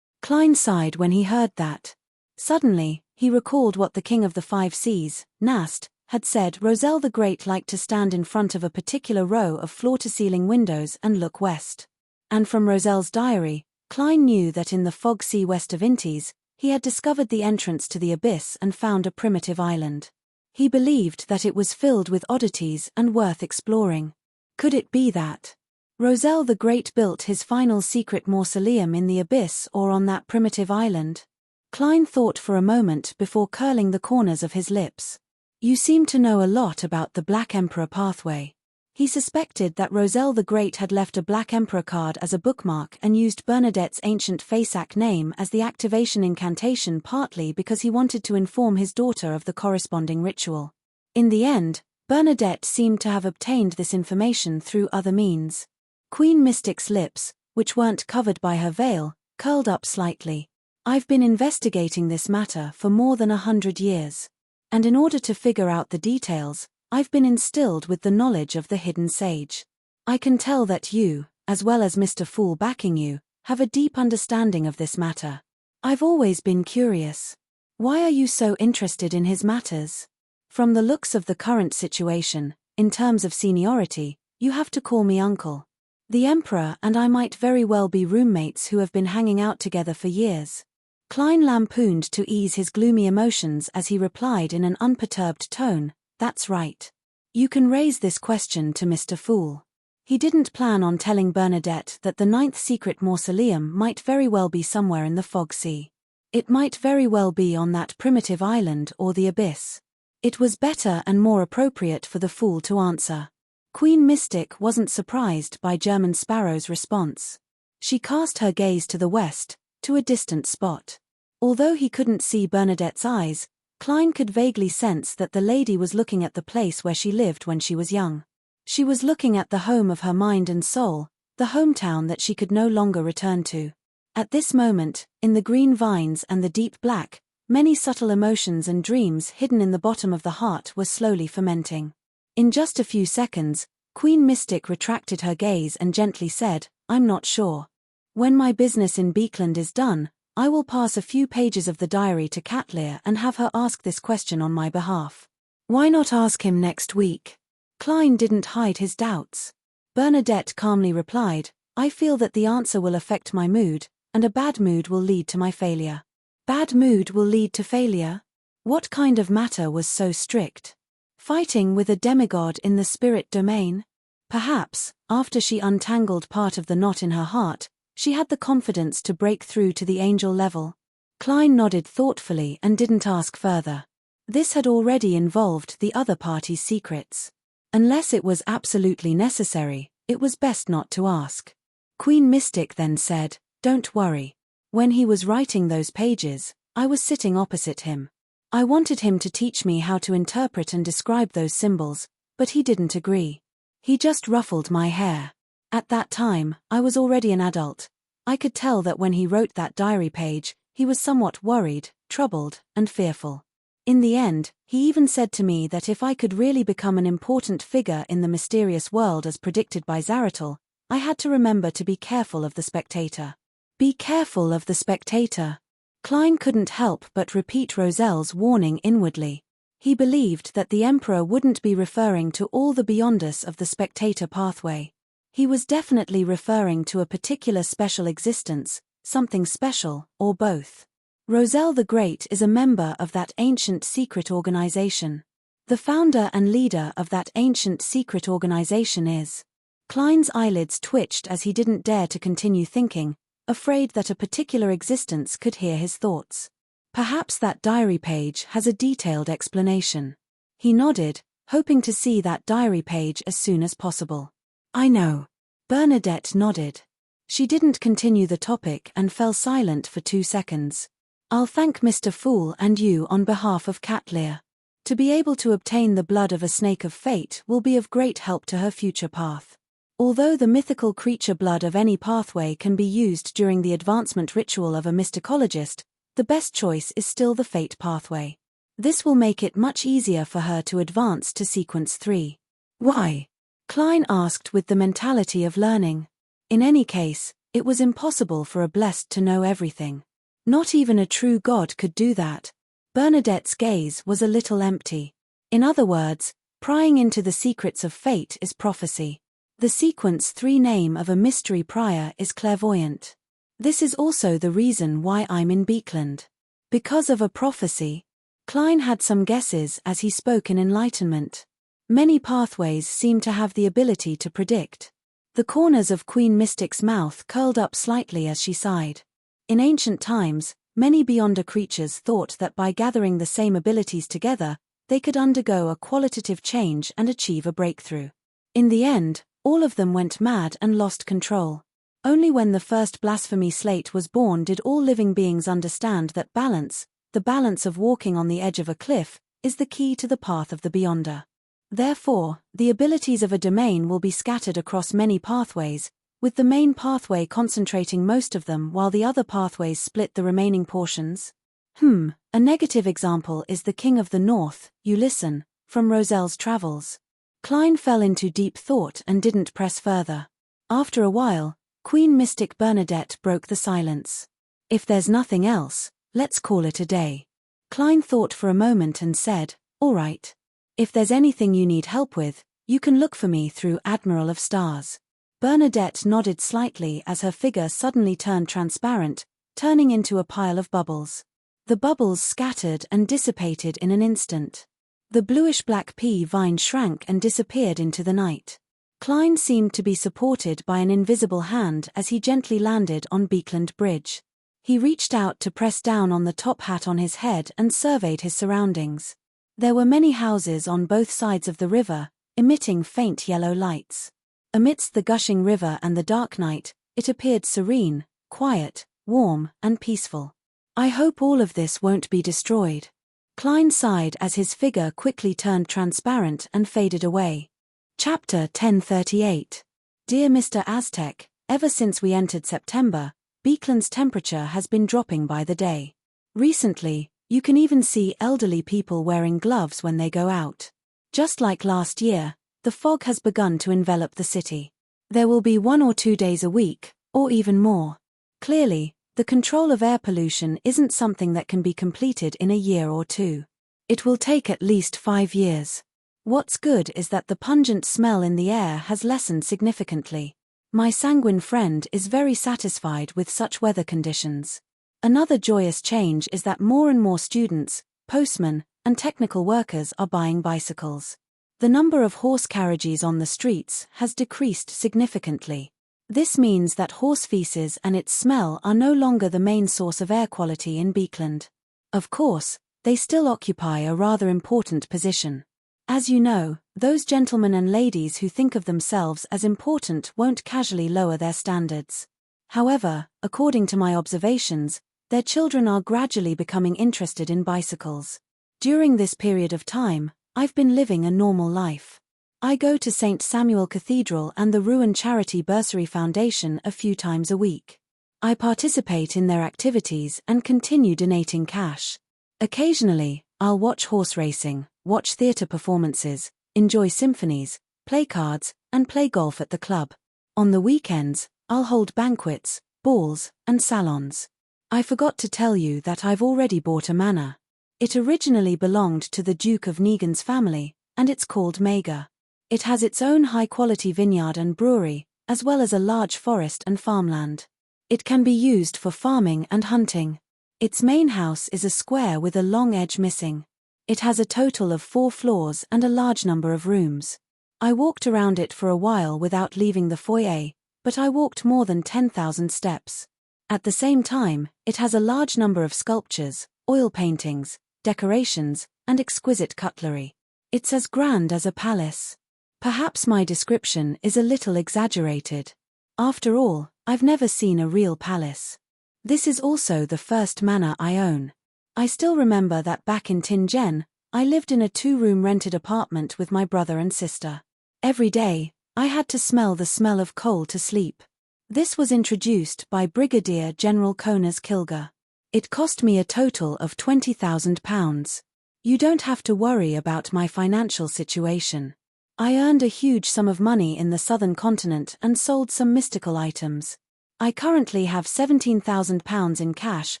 Speaker 1: Klein sighed when he heard that. Suddenly, he recalled what the King of the Five Seas, Nast, had said. Roselle the Great liked to stand in front of a particular row of floor-to-ceiling windows and look west. And from Roselle's diary, Klein knew that in the fog sea west of Intis, he had discovered the entrance to the abyss and found a primitive island. He believed that it was filled with oddities and worth exploring. Could it be that Roselle the Great built his final secret mausoleum in the abyss or on that primitive island? Klein thought for a moment before curling the corners of his lips. "You seem to know a lot about the Black Emperor pathway." He suspected that Roselle the Great had left a Black Emperor card as a bookmark and used Bernadette's ancient Faisac name as the activation incantation, partly because he wanted to inform his daughter of the corresponding ritual. In the end, Bernadette seemed to have obtained this information through other means. Queen Mystic's lips, which weren't covered by her veil, curled up slightly. "I've been investigating this matter for more than 100 years. And in order to figure out the details, I've been instilled with the knowledge of the hidden sage. I can tell that you, as well as Mr. Fool backing you, have a deep understanding of this matter. I've always been curious. Why are you so interested in his matters? From the looks of the current situation, in terms of seniority, you have to call me uncle. The Emperor and I might very well be roommates who have been hanging out together for years." Klein lampooned to ease his gloomy emotions as he replied in an unperturbed tone, "That's right. You can raise this question to Mr. Fool." He didn't plan on telling Bernadette that the 9th secret mausoleum might very well be somewhere in the fog sea. It might very well be on that primitive island or the abyss. It was better and more appropriate for the Fool to answer. Queen Mystic wasn't surprised by German Sparrow's response. She cast her gaze to the west, to a distant spot. Although he couldn't see Bernadette's eyes, Klein could vaguely sense that the lady was looking at the place where she lived when she was young. She was looking at the home of her mind and soul, the hometown that she could no longer return to. At this moment, in the green vines and the deep black, many subtle emotions and dreams hidden in the bottom of the heart were slowly fermenting. In just a few seconds, Queen Mystic retracted her gaze and gently said, "I'm not sure. When my business in Beekland is done, I will pass a few pages of the diary to Catlear and have her ask this question on my behalf." "Why not ask him next week?" Klein didn't hide his doubts. Bernadette calmly replied, "I feel that the answer will affect my mood, and a bad mood will lead to my failure. Bad mood will lead to failure? What kind of matter was so strict? Fighting with a demigod in the spirit domain? Perhaps, after she untangled part of the knot in her heart, she had the confidence to break through to the angel level. Klein nodded thoughtfully and didn't ask further. This had already involved the other party's secrets. Unless it was absolutely necessary, it was best not to ask. Queen Mystic then said, "Don't worry. When he was writing those pages, I was sitting opposite him. I wanted him to teach me how to interpret and describe those symbols, but he didn't agree. He just ruffled my hair. At that time, I was already an adult. I could tell that when he wrote that diary page, he was somewhat worried, troubled, and fearful. In the end, he even said to me that if I could really become an important figure in the mysterious world as predicted by Zaratul, I had to remember to be careful of the spectator." Be careful of the spectator. Klein couldn't help but repeat Roselle's warning inwardly. He believed that the Emperor wouldn't be referring to all the beyonders of the spectator pathway. He was definitely referring to a particular special existence, something special, or both. Roselle the Great is a member of that ancient secret organization. The founder and leader of that ancient secret organization is. Klein's eyelids twitched as he didn't dare to continue thinking, afraid that a particular existence could hear his thoughts. Perhaps that diary page has a detailed explanation. He nodded, hoping to see that diary page as soon as possible. "I know." Bernadette nodded. She didn't continue the topic and fell silent for 2 seconds. "I'll thank Mr. Fool and you on behalf of Catlear. To be able to obtain the blood of a snake of fate will be of great help to her future path. Although the mythical creature blood of any pathway can be used during the advancement ritual of a mysticologist, the best choice is still the fate pathway. This will make it much easier for her to advance to sequence 3. "Why?" Klein asked with the mentality of learning. In any case, it was impossible for a blessed to know everything. Not even a true god could do that. Bernadette's gaze was a little empty. In other words, prying into the secrets of fate is prophecy. The sequence 3 name of a mystery prior is clairvoyant. This is also the reason why I'm in Beekland. Because of a prophecy. Klein had some guesses as he spoke in enlightenment. Many pathways seem to have the ability to predict. The corners of Queen Mystic's mouth curled up slightly as she sighed. In ancient times, many Beyonder creatures thought that by gathering the same abilities together, they could undergo a qualitative change and achieve a breakthrough. In the end, all of them went mad and lost control. Only when the first blasphemy slate was born did all living beings understand that balance, the balance of walking on the edge of a cliff, is the key to the path of the Beyonder. Therefore, the abilities of a domain will be scattered across many pathways, with the main pathway concentrating most of them while the other pathways split the remaining portions. A negative example is the King of the North, you listen, from Roselle's travels. Klein fell into deep thought and didn't press further. After a while, Queen Mystic Bernadette broke the silence. "If there's nothing else, let's call it a day." Klein thought for a moment and said, "All right. If there's anything you need help with, you can look for me through Admiral of Stars." Bernadette nodded slightly as her figure suddenly turned transparent, turning into a pile of bubbles. The bubbles scattered and dissipated in an instant. The bluish-black pea vine shrank and disappeared into the night. Klein seemed to be supported by an invisible hand as he gently landed on Beekland Bridge. He reached out to press down on the top hat on his head and surveyed his surroundings. There were many houses on both sides of the river, emitting faint yellow lights. Amidst the gushing river and the dark night, it appeared serene, quiet, warm, and peaceful. "I hope all of this won't be destroyed." Klein sighed as his figure quickly turned transparent and faded away. Chapter 1038. Dear Mr. Aztec, ever since we entered September, Beekland's temperature has been dropping by the day. Recently, you can even see elderly people wearing gloves when they go out. Just like last year, the fog has begun to envelop the city. There will be 1 or 2 days a week, or even more. Clearly, the control of air pollution isn't something that can be completed in a year or 2. It will take at least 5 years. What's good is that the pungent smell in the air has lessened significantly. My sanguine friend is very satisfied with such weather conditions. Another joyous change is that more and more students, postmen, and technical workers are buying bicycles. The number of horse carriages on the streets has decreased significantly. This means that horse feces and its smell are no longer the main source of air quality in Beekland. Of course, they still occupy a rather important position. As you know, those gentlemen and ladies who think of themselves as important won't casually lower their standards. However, according to my observations, their children are gradually becoming interested in bicycles. During this period of time, I've been living a normal life. I go to St. Samuel Cathedral and the Ruan Charity Bursary Foundation a few times a week. I participate in their activities and continue donating cash. Occasionally, I'll watch horse racing, watch theatre performances, enjoy symphonies, play cards, and play golf at the club. On the weekends, I'll hold banquets, balls, and salons. I forgot to tell you that I've already bought a manor. It originally belonged to the Duke of Negan's family, and it's called Mega. It has its own high-quality vineyard and brewery, as well as a large forest and farmland. It can be used for farming and hunting. Its main house is a square with a long edge missing. It has a total of 4 floors and a large number of rooms. I walked around it for a while without leaving the foyer, but I walked more than 10,000 steps. At the same time, it has a large number of sculptures, oil paintings, decorations, and exquisite cutlery. It's as grand as a palace. Perhaps my description is a little exaggerated. After all, I've never seen a real palace. This is also the first manor I own. I still remember that back in Tingen, I lived in a 2-room rented apartment with my brother and sister. Every day, I had to smell the smell of coal to sleep. This was introduced by Brigadier General Conas Kilger. It cost me a total of £20,000. You don't have to worry about my financial situation. I earned a huge sum of money in the southern continent and sold some mystical items. I currently have £17,000 in cash,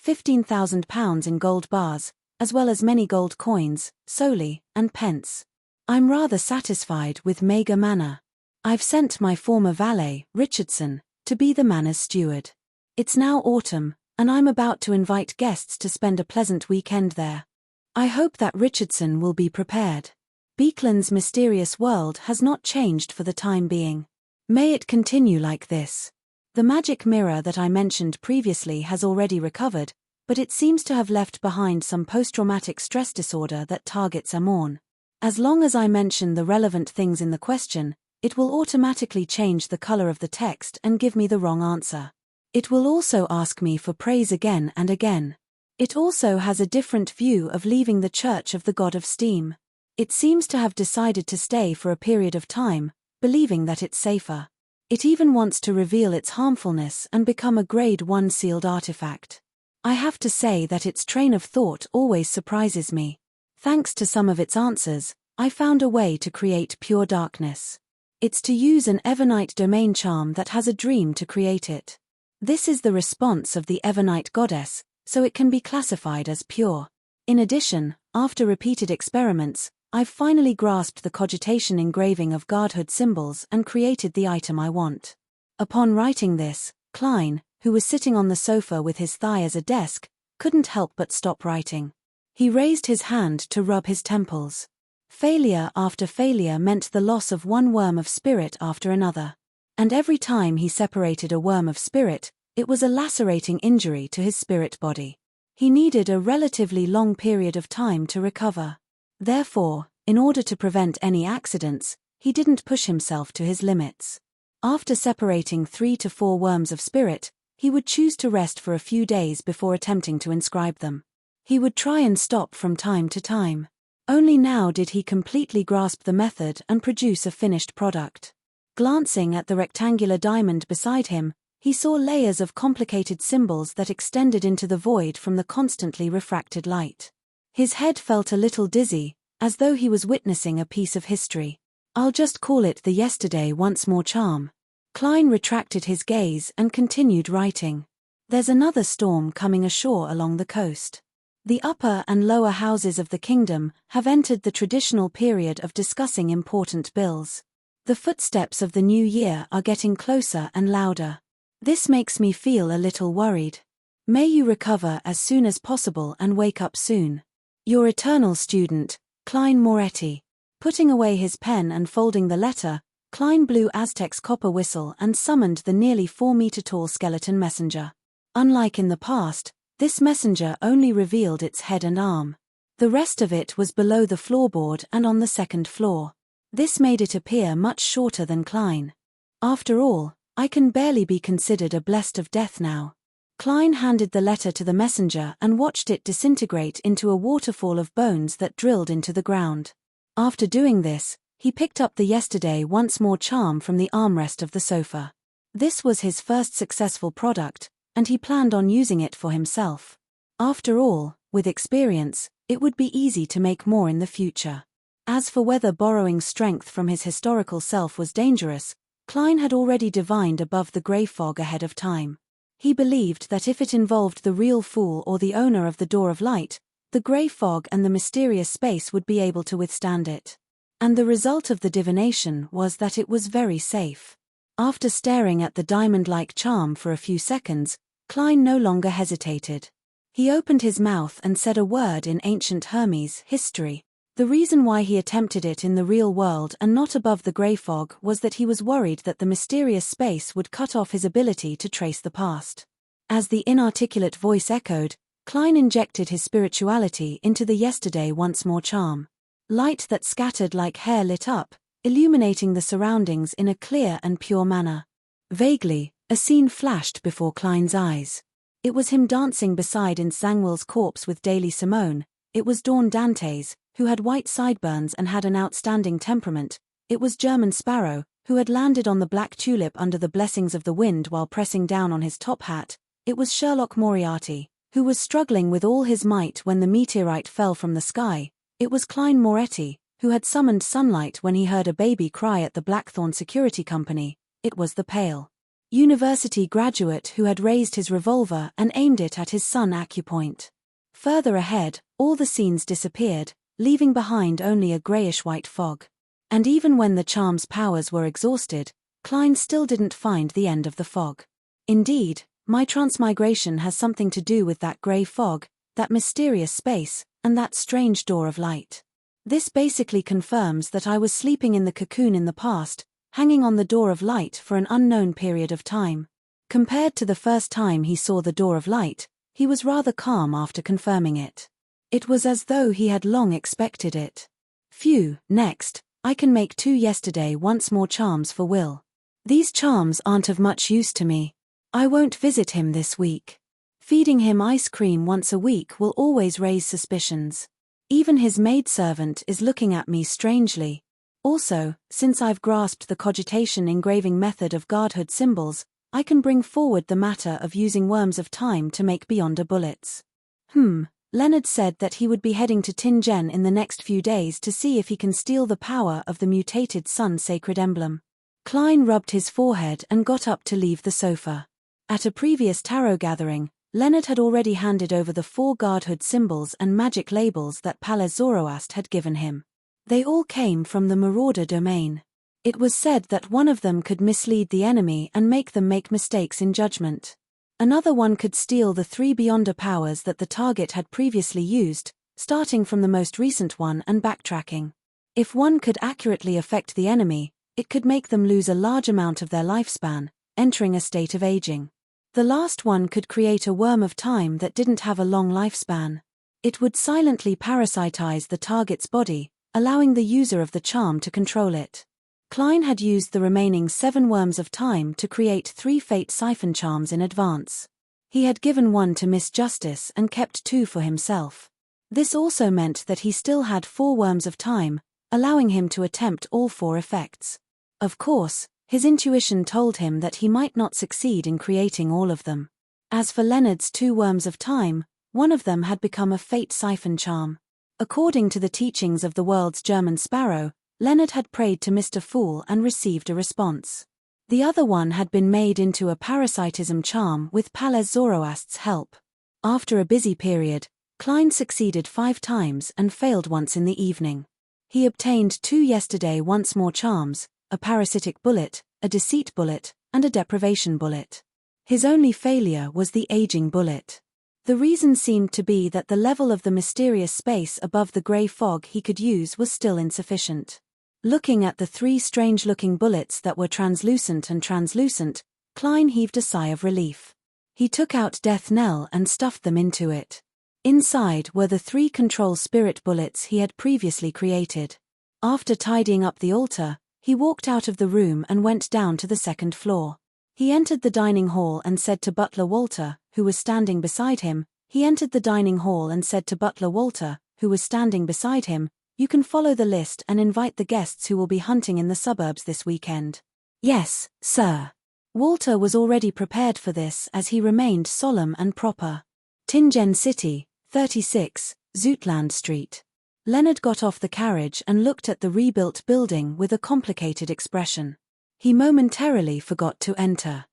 Speaker 1: £15,000 in gold bars, as well as many gold coins, solely, and pence. I'm rather satisfied with Mega Manor. I've sent my former valet, Richardson, to be the manor's steward. It's now autumn, and I'm about to invite guests to spend a pleasant weekend there. I hope that Richardson will be prepared. Beekland's mysterious world has not changed for the time being. May it continue like this. The magic mirror that I mentioned previously has already recovered, but it seems to have left behind some post-traumatic stress disorder that targets Amorn. As long as I mention the relevant things in the question, it will automatically change the color of the text and give me the wrong answer. It will also ask me for praise again and again. It also has a different view of leaving the Church of the God of Steam. It seems to have decided to stay for a period of time, believing that it's safer. It even wants to reveal its harmfulness and become a Grade 1 sealed artifact. I have to say that its train of thought always surprises me. Thanks to some of its answers, I found a way to create pure darkness. It's to use an Evernite domain charm that has a dream to create it. This is the response of the Evernite goddess, so it can be classified as pure. In addition, after repeated experiments, I've finally grasped the cogitation engraving of godhood symbols and created the item I want. Upon writing this, Klein, who was sitting on the sofa with his thigh as a desk, couldn't help but stop writing. He raised his hand to rub his temples. Failure after failure meant the loss of one worm of spirit after another. And every time he separated a worm of spirit, it was a lacerating injury to his spirit body. He needed a relatively long period of time to recover. Therefore, in order to prevent any accidents, he didn't push himself to his limits. After separating 3 to 4 worms of spirit, he would choose to rest for a few days before attempting to inscribe them. He would try and stop from time to time. Only now did he completely grasp the method and produce a finished product. Glancing at the rectangular diamond beside him, he saw layers of complicated symbols that extended into the void from the constantly refracted light. His head felt a little dizzy, as though he was witnessing a piece of history. I'll just call it the yesterday once more charm. Klein retracted his gaze and continued writing. There's another storm coming ashore along the coast. The upper and lower houses of the kingdom have entered the traditional period of discussing important bills. The footsteps of the new year are getting closer and louder. This makes me feel a little worried. May you recover as soon as possible and wake up soon. Your eternal student, Klein Moretti. Putting away his pen and folding the letter, Klein blew Aztec's copper whistle and summoned the nearly 4-meter-tall skeleton messenger. Unlike in the past, this messenger only revealed its head and arm. The rest of it was below the floorboard and on the second floor. This made it appear much shorter than Klein. After all, I can barely be considered a blessed of death now. Klein handed the letter to the messenger and watched it disintegrate into a waterfall of bones that drilled into the ground. After doing this, he picked up the yesterday once more charm from the armrest of the sofa. This was his first successful product, and he planned on using it for himself. After all, with experience, it would be easy to make more in the future. As for whether borrowing strength from his historical self was dangerous, Klein had already divined above the grey fog ahead of time. He believed that if it involved the real fool or the owner of the Door of Light, the grey fog and the mysterious space would be able to withstand it. And the result of the divination was that it was very safe. After staring at the diamond-like charm for a few seconds, Klein no longer hesitated. He opened his mouth and said a word in ancient Hermes history. The reason why he attempted it in the real world and not above the grey fog was that he was worried that the mysterious space would cut off his ability to trace the past. As the inarticulate voice echoed, Klein injected his spirituality into the yesterday once more charm. Light that scattered like hair lit up, illuminating the surroundings in a clear and pure manner. Vaguely, a scene flashed before Klein's eyes. It was him dancing beside Nsangwil's corpse with Daily Simone. It was Dawn Dantes, who had white sideburns and had an outstanding temperament. It was German Sparrow, who had landed on the black tulip under the blessings of the wind while pressing down on his top hat. It was Sherlock Moriarty, who was struggling with all his might when the meteorite fell from the sky. It was Klein Moretti, who had summoned sunlight when he heard a baby cry at the Blackthorn Security Company. It was the pale university graduate who had raised his revolver and aimed it at his son Acupoint. Further ahead, all the scenes disappeared, leaving behind only a greyish-white fog. And even when the charm's powers were exhausted, Klein still didn't find the end of the fog. Indeed, my transmigration has something to do with that grey fog, that mysterious space, and that strange door of light. This basically confirms that I was sleeping in the cocoon in the past, hanging on the door of light for an unknown period of time. Compared to the first time he saw the door of light, he was rather calm after confirming it. It was as though he had long expected it. Phew, next, I can make 2 yesterday once more charms for Will. These charms aren't of much use to me. I won't visit him this week. Feeding him ice cream once a week will always raise suspicions. Even his maidservant is looking at me strangely. Also, since I've grasped the cogitation engraving method of godhood symbols, I can bring forward the matter of using worms of time to make Beyonder bullets. Leonard said that he would be heading to Tingen in the next few days to see if he can steal the power of the mutated sun sacred emblem. Klein rubbed his forehead and got up to leave the sofa. At a previous tarot gathering, Leonard had already handed over the 4 godhood symbols and magic labels that Palez Zoroast had given him. They all came from the Marauder domain. It was said that one of them could mislead the enemy and make them make mistakes in judgment. Another one could steal the 3 Beyonder powers that the target had previously used, starting from the most recent one and backtracking. If one could accurately affect the enemy, it could make them lose a large amount of their lifespan, entering a state of aging. The last one could create a worm of time that didn't have a long lifespan. It would silently parasitize the target's body, allowing the user of the charm to control it. Klein had used the remaining 7 worms of time to create 3 fate siphon charms in advance. He had given one to Miss Justice and kept 2 for himself. This also meant that he still had 4 worms of time, allowing him to attempt all 4 effects. Of course, his intuition told him that he might not succeed in creating all of them. As for Leonard's 2 worms of time, one of them had become a fate siphon charm. According to the teachings of the world's German Sparrow, Leonard had prayed to Mr. Fool and received a response. The other one had been made into a parasitism charm with Palez Zoroast's help. After a busy period, Klein succeeded 5 times and failed once in the evening. He obtained 2 yesterday once more charms, a parasitic bullet, a deceit bullet, and a deprivation bullet. His only failure was the aging bullet. The reason seemed to be that the level of the mysterious space above the grey fog he could use was still insufficient. Looking at the 3 strange-looking bullets that were translucent, Klein heaved a sigh of relief. He took out Death Knell and stuffed them into it. Inside were the 3 control spirit bullets he had previously created. After tidying up the altar, he walked out of the room and went down to the 2nd floor. He entered the dining hall and said to butler Walter, who was standing beside him, "You can follow the list and invite the guests who will be hunting in the suburbs this weekend." "Yes, sir." Walter was already prepared for this as he remained solemn and proper. Tingen City, 36, Zoutland Street. Leonard got off the carriage and looked at the rebuilt building with a complicated expression. He momentarily forgot to enter.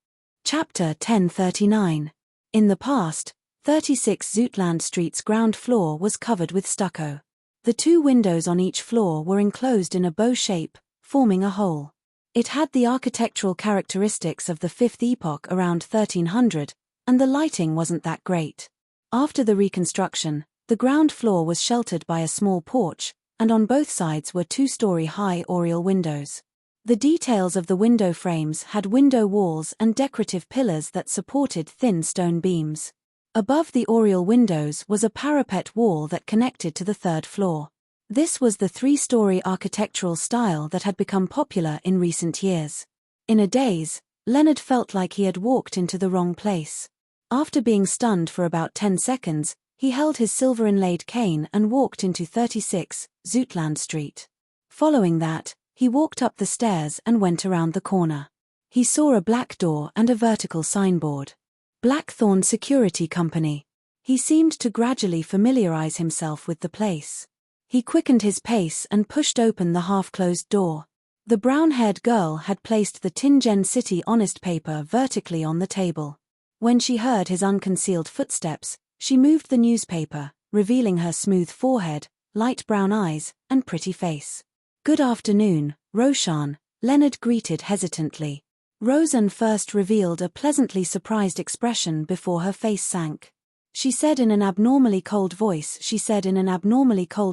Speaker 1: Chapter 1039. In the past, 36 Zoutland Street's ground floor was covered with stucco. The 2 windows on each floor were enclosed in a bow shape, forming a hole. It had the architectural characteristics of the 5th epoch around 1300, and the lighting wasn't that great. After the reconstruction, the ground floor was sheltered by a small porch, and on both sides were 2-story-high oriel windows. The details of the window frames had window walls and decorative pillars that supported thin stone beams. Above the oriel windows was a parapet wall that connected to the 3rd floor. This was the 3-story architectural style that had become popular in recent years. In a daze, Leonard felt like he had walked into the wrong place. After being stunned for about 10 seconds, he held his silver-inlaid cane and walked into 36, Zoutland Street. Following that, he walked up the stairs and went around the corner. He saw a black door and a vertical signboard. Blackthorn Security Company. He seemed to gradually familiarize himself with the place. He quickened his pace and pushed open the half-closed door. The brown-haired girl had placed the Tingen City Honest paper vertically on the table. When she heard his unconcealed footsteps, she moved the newspaper, revealing her smooth forehead, light brown eyes, and pretty face. "Good afternoon, Roshan," Leonard greeted hesitantly. Rosen first revealed a pleasantly surprised expression before her face sank. She said in an abnormally cold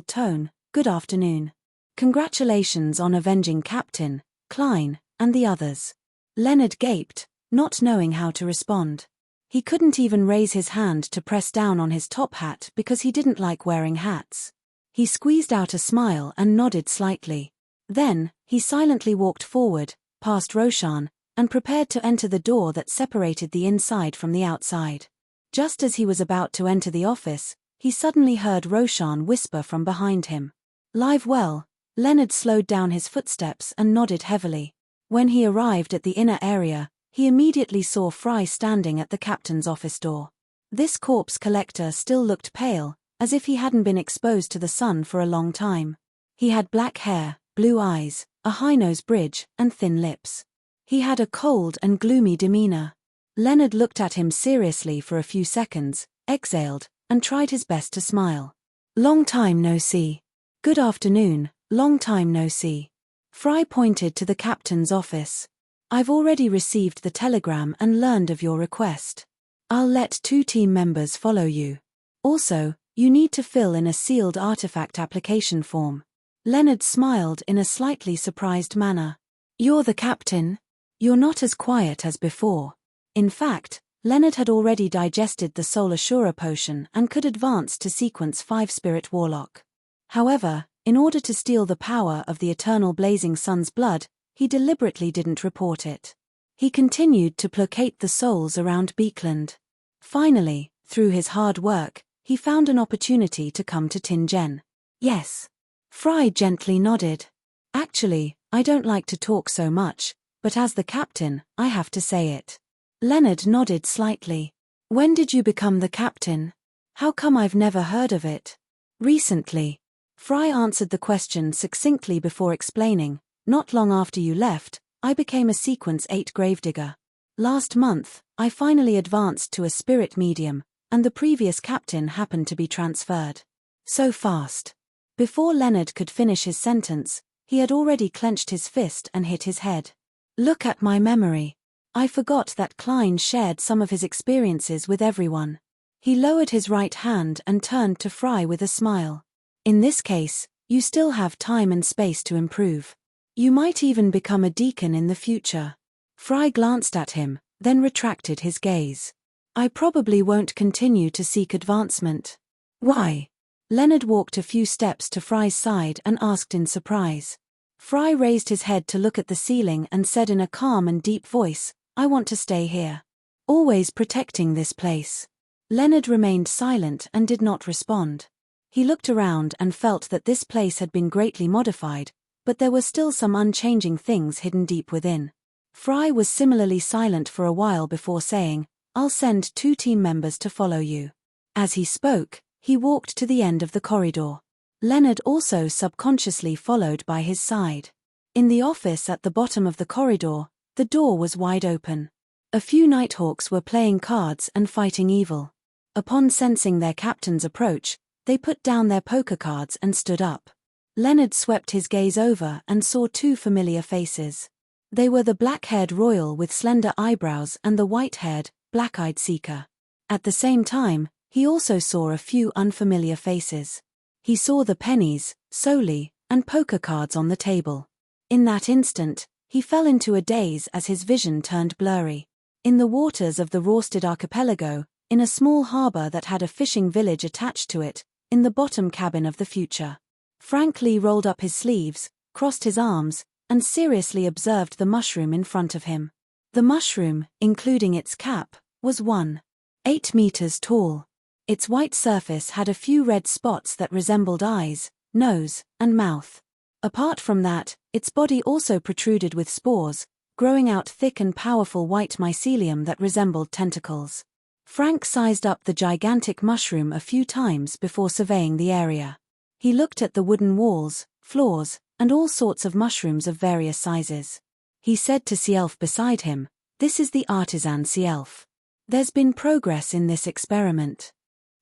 Speaker 1: tone, "Good afternoon. Congratulations on avenging Captain Klein and the others." Leonard gaped, not knowing how to respond. He couldn't even raise his hand to press down on his top hat because he didn't like wearing hats. He squeezed out a smile and nodded slightly. Then, he silently walked forward, past Roshan, and prepared to enter the door that separated the inside from the outside. Just as he was about to enter the office, he suddenly heard Roshan whisper from behind him. "Live well." Leonard slowed down his footsteps and nodded heavily. When he arrived at the inner area, he immediately saw Fry standing at the captain's office door. This corpse collector still looked pale, as if he hadn't been exposed to the sun for a long time. He had black hair, blue eyes, a high-nose bridge, and thin lips. He had a cold and gloomy demeanor. Leonard looked at him seriously for a few seconds, exhaled, and tried his best to smile. "Long time no see." "Good afternoon, long time no see." Fry pointed to the captain's office. "I've already received the telegram and learned of your request. I'll let 2 team members follow you. Also, you need to fill in a sealed artifact application form." Leonard smiled in a slightly surprised manner. "You're the captain? You're not as quiet as before." In fact, Leonard had already digested the Soul Assurer potion and could advance to sequence 5 Spirit Warlock. However, in order to steal the power of the eternal blazing sun's blood, he deliberately didn't report it. He continued to placate the souls around Beekland. Finally, through his hard work, he found an opportunity to come to Tingen. "Yes." Fry gently nodded. "Actually, I don't like to talk so much, but as the captain, I have to say it." Leonard nodded slightly. "When did you become the captain? How come I've never heard of it?" "Recently." Fry answered the question succinctly before explaining, "Not long after you left, I became a Sequence 8 gravedigger. Last month, I finally advanced to a spirit medium, and the previous captain happened to be transferred." "So fast." Before Leonard could finish his sentence, he had already clenched his fist and hit his head. "Look at my memory. I forgot that Klein shared some of his experiences with everyone. He lowered his right hand and turned to Fry with a smile. In this case, you still have time and space to improve. You might even become a deacon in the future. Fry glanced at him, then retracted his gaze. I probably won't continue to seek advancement. Why? Leonard walked a few steps to Fry's side and asked in surprise. Fry raised his head to look at the ceiling and said in a calm and deep voice, I want to stay here. Always protecting this place. Leonard remained silent and did not respond. He looked around and felt that this place had been greatly modified, but there were still some unchanging things hidden deep within. Fry was similarly silent for a while before saying, I'll send 2 team members to follow you. As he spoke, he walked to the end of the corridor. Leonard also subconsciously followed by his side. In the office at the bottom of the corridor, the door was wide open. A few Nighthawks were playing cards and fighting evil. Upon sensing their captain's approach, they put down their poker cards and stood up. Leonard swept his gaze over and saw 2 familiar faces. They were the black-haired royal with slender eyebrows and the white-haired, black-eyed seeker. At the same time, he also saw a few unfamiliar faces. He saw the pennies, solely, and poker cards on the table. In that instant, he fell into a daze as his vision turned blurry. In the waters of the Rorsted archipelago, in a small harbor that had a fishing village attached to it, in the bottom cabin of the future. Frank Lee rolled up his sleeves, crossed his arms, and seriously observed the mushroom in front of him. The mushroom, including its cap, was 1.8 meters tall. Its white surface had a few red spots that resembled eyes, nose, and mouth. Apart from that, its body also protruded with spores, growing out thick and powerful white mycelium that resembled tentacles. Frank sized up the gigantic mushroom a few times before surveying the area. He looked at the wooden walls, floors, and all sorts of mushrooms of various sizes. He said to Cielf beside him, This is the artisan Cielf. There's been progress in this experiment.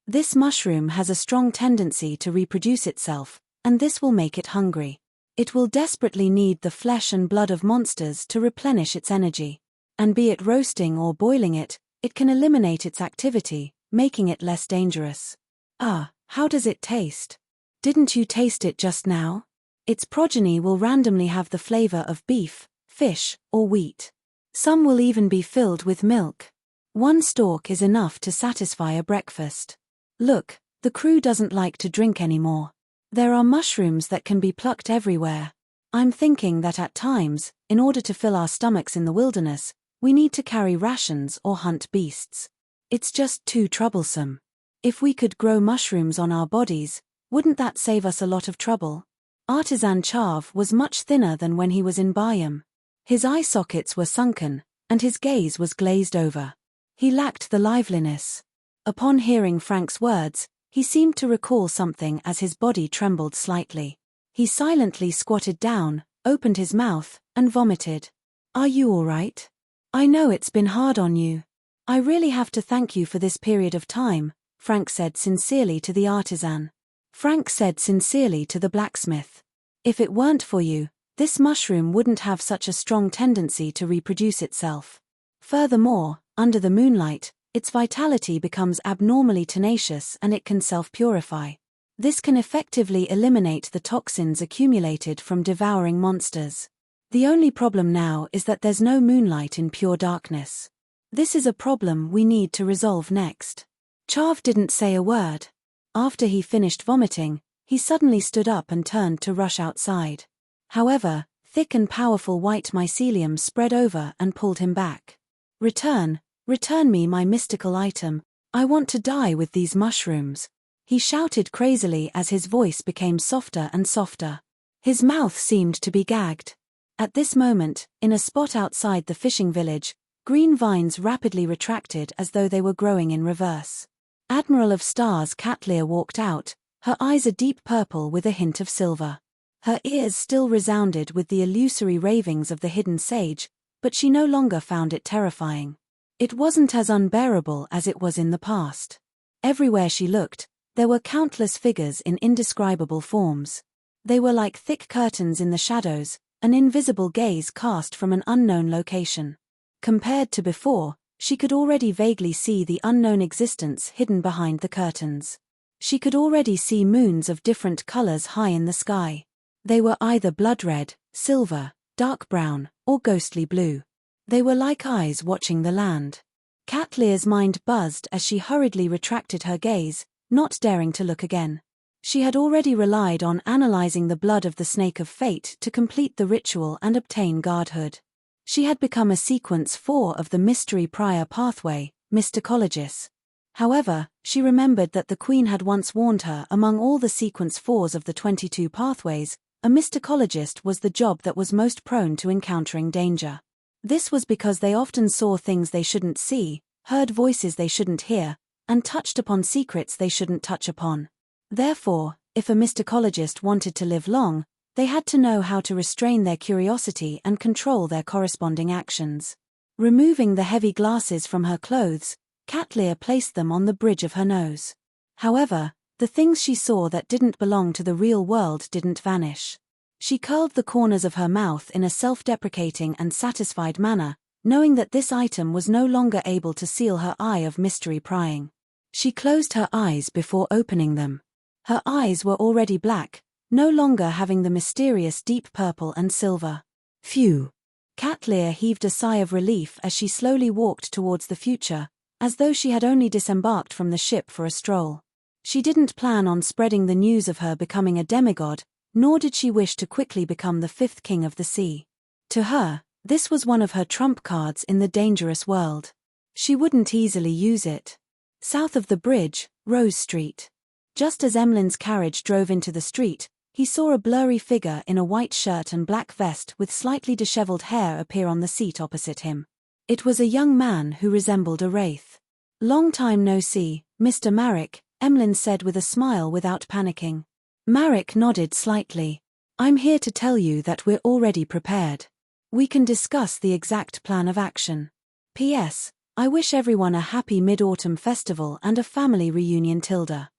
Speaker 1: This mushroom has a strong tendency to reproduce itself, and this will make it hungry. It will desperately need the flesh and blood of monsters to replenish its energy. And be it roasting or boiling it, it can eliminate its activity, making it less dangerous. Ah, how does it taste? Didn't you taste it just now? Its progeny will randomly have the flavor of beef, fish, or wheat. Some will even be filled with milk. 1 stalk is enough to satisfy a breakfast. Look, the crew doesn't like to drink anymore. There are mushrooms that can be plucked everywhere. I'm thinking that at times, in order to fill our stomachs in the wilderness, we need to carry rations or hunt beasts. It's just too troublesome. If we could grow mushrooms on our bodies, wouldn't that save us a lot of trouble? Artisan Chav was much thinner than when he was in Bayam. His eye sockets were sunken, and his gaze was glazed over. He lacked the liveliness. Upon hearing Frank's words, he seemed to recall something as his body trembled slightly. He silently squatted down, opened his mouth, and vomited. Are you all right? I know it's been hard on you. I really have to thank you for this period of time, Frank said sincerely to the artisan. Frank said sincerely to the blacksmith. If it weren't for you, this mushroom wouldn't have such a strong tendency to reproduce itself. Furthermore, under the moonlight, its vitality becomes abnormally tenacious and it can self-purify. This can effectively eliminate the toxins accumulated from devouring monsters. The only problem now is that there's no moonlight in pure darkness. This is a problem we need to resolve next. Chav didn't say a word. After he finished vomiting, he suddenly stood up and turned to rush outside. However, thick and powerful white mycelium spread over and pulled him back. Return me my mystical item, I want to die with these mushrooms. He shouted crazily as his voice became softer and softer. His mouth seemed to be gagged. At this moment, in a spot outside the fishing village, green vines rapidly retracted as though they were growing in reverse. Admiral of Stars Catlear walked out, her eyes a deep purple with a hint of silver. Her ears still resounded with the illusory ravings of the hidden sage, but she no longer found it terrifying. It wasn't as unbearable as it was in the past. Everywhere she looked, there were countless figures in indescribable forms. They were like thick curtains in the shadows, an invisible gaze cast from an unknown location. Compared to before, she could already vaguely see the unknown existence hidden behind the curtains. She could already see moons of different colors high in the sky. They were either blood red, silver, dark brown, or ghostly blue. They were like eyes watching the land. Cat Lear's mind buzzed as she hurriedly retracted her gaze, not daring to look again. She had already relied on analyzing the blood of the snake of fate to complete the ritual and obtain godhood. She had become a sequence 4 of the mystery prior pathway, Mysticologist. However, she remembered that the Queen had once warned her among all the sequence 4s of the 22 pathways, a mysticologist was the job that was most prone to encountering danger. This was because they often saw things they shouldn't see, heard voices they shouldn't hear, and touched upon secrets they shouldn't touch upon. Therefore, if a mysticologist wanted to live long, they had to know how to restrain their curiosity and control their corresponding actions. Removing the heavy glasses from her clothes, Cat Lear placed them on the bridge of her nose. However, the things she saw that didn't belong to the real world didn't vanish. She curled the corners of her mouth in a self-deprecating and satisfied manner, knowing that this item was no longer able to seal her eye of mystery prying. She closed her eyes before opening them. Her eyes were already black, no longer having the mysterious deep purple and silver. Phew! Cat Lear heaved a sigh of relief as she slowly walked towards the future, as though she had only disembarked from the ship for a stroll. She didn't plan on spreading the news of her becoming a demigod, nor did she wish to quickly become the 5th king of the sea. To her, this was one of her trump cards in the dangerous world. She wouldn't easily use it. South of the bridge, Rose Street. Just as Emlyn's carriage drove into the street, he saw a blurry figure in a white shirt and black vest with slightly disheveled hair appear on the seat opposite him. It was a young man who resembled a wraith. "Long time no see, Mr. Marek," Emlyn said with a smile without panicking. Marek nodded slightly. "I'm here to tell you that we're already prepared. We can discuss the exact plan of action. P.S. I wish everyone a happy Mid-Autumn Festival and a family reunion. Tilda."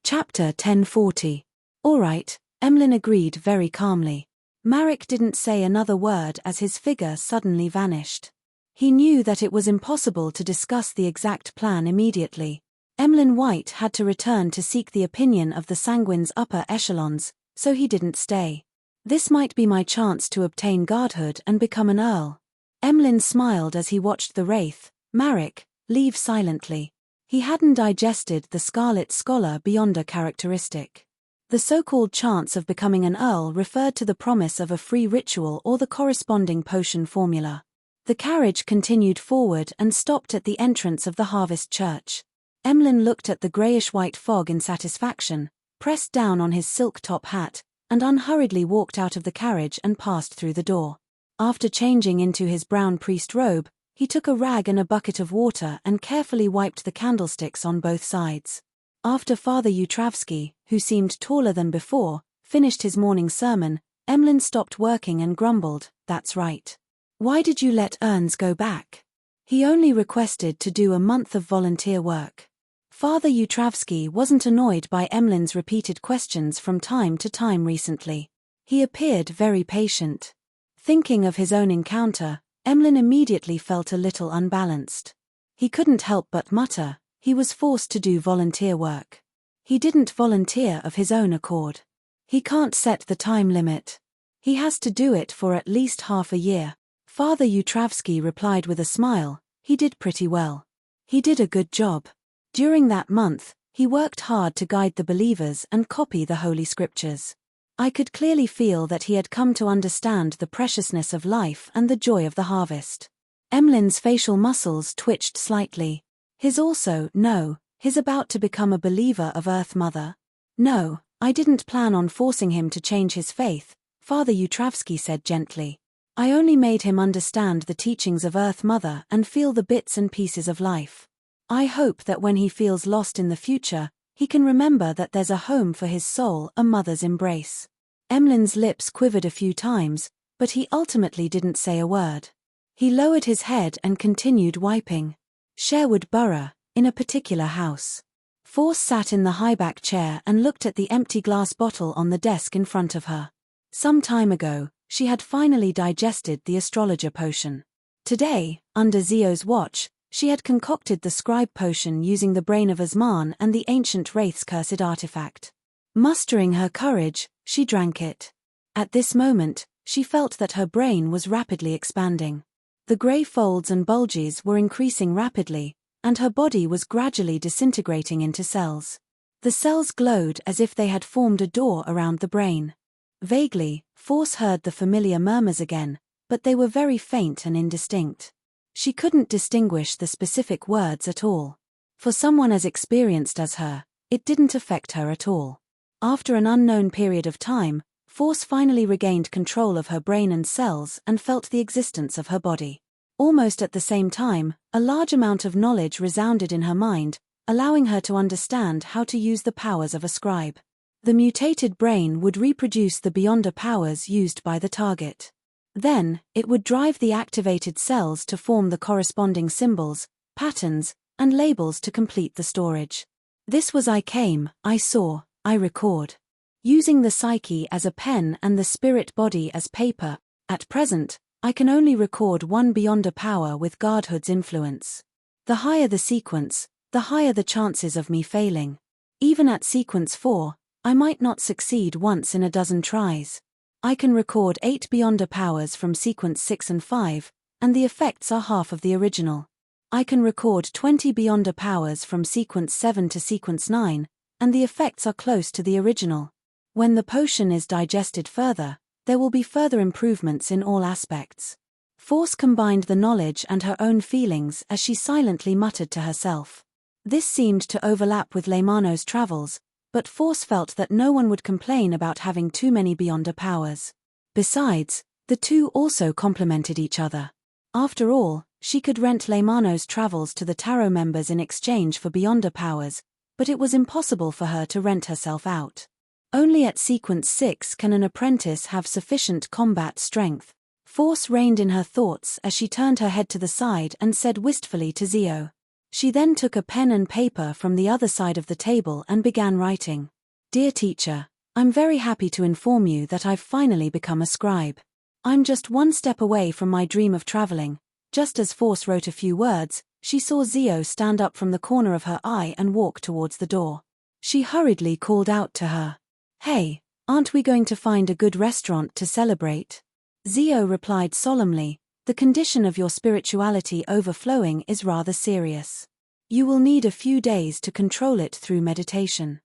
Speaker 1: Chapter 1040. "All right," Emlyn agreed very calmly. Marek didn't say another word as his figure suddenly vanished. He knew that it was impossible to discuss the exact plan immediately. Emlyn White had to return to seek the opinion of the Sanguine's upper echelons, so he didn't stay. "This might be my chance to obtain godhood and become an earl." Emlyn smiled as he watched the wraith, Marek, leave silently. He hadn't digested the Scarlet Scholar beyond a characteristic. The so-called chance of becoming an earl referred to the promise of a free ritual or the corresponding potion formula. The carriage continued forward and stopped at the entrance of the Harvest Church. Emlyn looked at the greyish-white fog in satisfaction, pressed down on his silk top hat, and unhurriedly walked out of the carriage and passed through the door. After changing into his brown priest robe, he took a rag and a bucket of water and carefully wiped the candlesticks on both sides. After Father Utravsky, who seemed taller than before, finished his morning sermon, Emlyn stopped working and grumbled, "That's right. Why did you let Ernst go back? He only requested to do a month of volunteer work." Father Utravsky wasn't annoyed by Emlyn's repeated questions from time to time recently. He appeared very patient. Thinking of his own encounter, Emlyn immediately felt a little unbalanced. He couldn't help but mutter, he was forced to do volunteer work. He didn't volunteer of his own accord. He can't set the time limit. He has to do it for at least half a year. Father Utravsky replied with a smile, "He did pretty well. He did a good job. During that month, he worked hard to guide the believers and copy the Holy Scriptures. I could clearly feel that he had come to understand the preciousness of life and the joy of the harvest." Emlyn's facial muscles twitched slightly. His also, no, his about to become a believer of Earth Mother. "No, I didn't plan on forcing him to change his faith," Father Utravsky said gently. "I only made him understand the teachings of Earth Mother and feel the bits and pieces of life. I hope that when he feels lost in the future, he can remember that there's a home for his soul, a mother's embrace." Emlyn's lips quivered a few times, but he ultimately didn't say a word. He lowered his head and continued wiping. Sherwood Borough, in a particular house. Force sat in the high-back chair and looked at the empty glass bottle on the desk in front of her. Some time ago, she had finally digested the astrologer potion. Today, under Zio's watch, she had concocted the scribe potion using the brain of Asman and the ancient Wraith's cursed artifact. Mustering her courage, she drank it. At this moment, she felt that her brain was rapidly expanding. The grey folds and bulges were increasing rapidly, and her body was gradually disintegrating into cells. The cells glowed as if they had formed a door around the brain. Vaguely, Force heard the familiar murmurs again, but they were very faint and indistinct. She couldn't distinguish the specific words at all. For someone as experienced as her, it didn't affect her at all. After an unknown period of time, Force finally regained control of her brain and cells and felt the existence of her body. Almost at the same time, a large amount of knowledge resounded in her mind, allowing her to understand how to use the powers of a scribe. The mutated brain would reproduce the Beyonder powers used by the target. Then, it would drive the activated cells to form the corresponding symbols, patterns, and labels to complete the storage. This was I came, I saw, I record. Using the psyche as a pen and the spirit body as paper, at present, I can only record one Beyonder power with Godhood's influence. The higher the sequence, the higher the chances of me failing. Even at sequence 4, I might not succeed once in a dozen tries. I can record 8 Beyonder powers from sequence 6 and 5, and the effects are half of the original. I can record 20 Beyonder powers from sequence 7 to sequence 9, and the effects are close to the original. When the potion is digested further, there will be further improvements in all aspects. Force combined the knowledge and her own feelings as she silently muttered to herself. This seemed to overlap with Leymano's travels, but Force felt that no one would complain about having too many Beyonder powers. Besides, the two also complemented each other. After all, she could rent Leymano's travels to the Tarot members in exchange for Beyonder powers, but it was impossible for her to rent herself out. Only at sequence 6 can an apprentice have sufficient combat strength. Force reigned in her thoughts as she turned her head to the side and said wistfully to Zio. She then took a pen and paper from the other side of the table and began writing. Dear teacher, I'm very happy to inform you that I've finally become a scribe. I'm just one step away from my dream of traveling. Just as Force wrote a few words, she saw Zio stand up from the corner of her eye and walk towards the door. She hurriedly called out to her. Hey, aren't we going to find a good restaurant to celebrate? Zio replied solemnly, the condition of your spirituality overflowing is rather serious. You will need a few days to control it through meditation.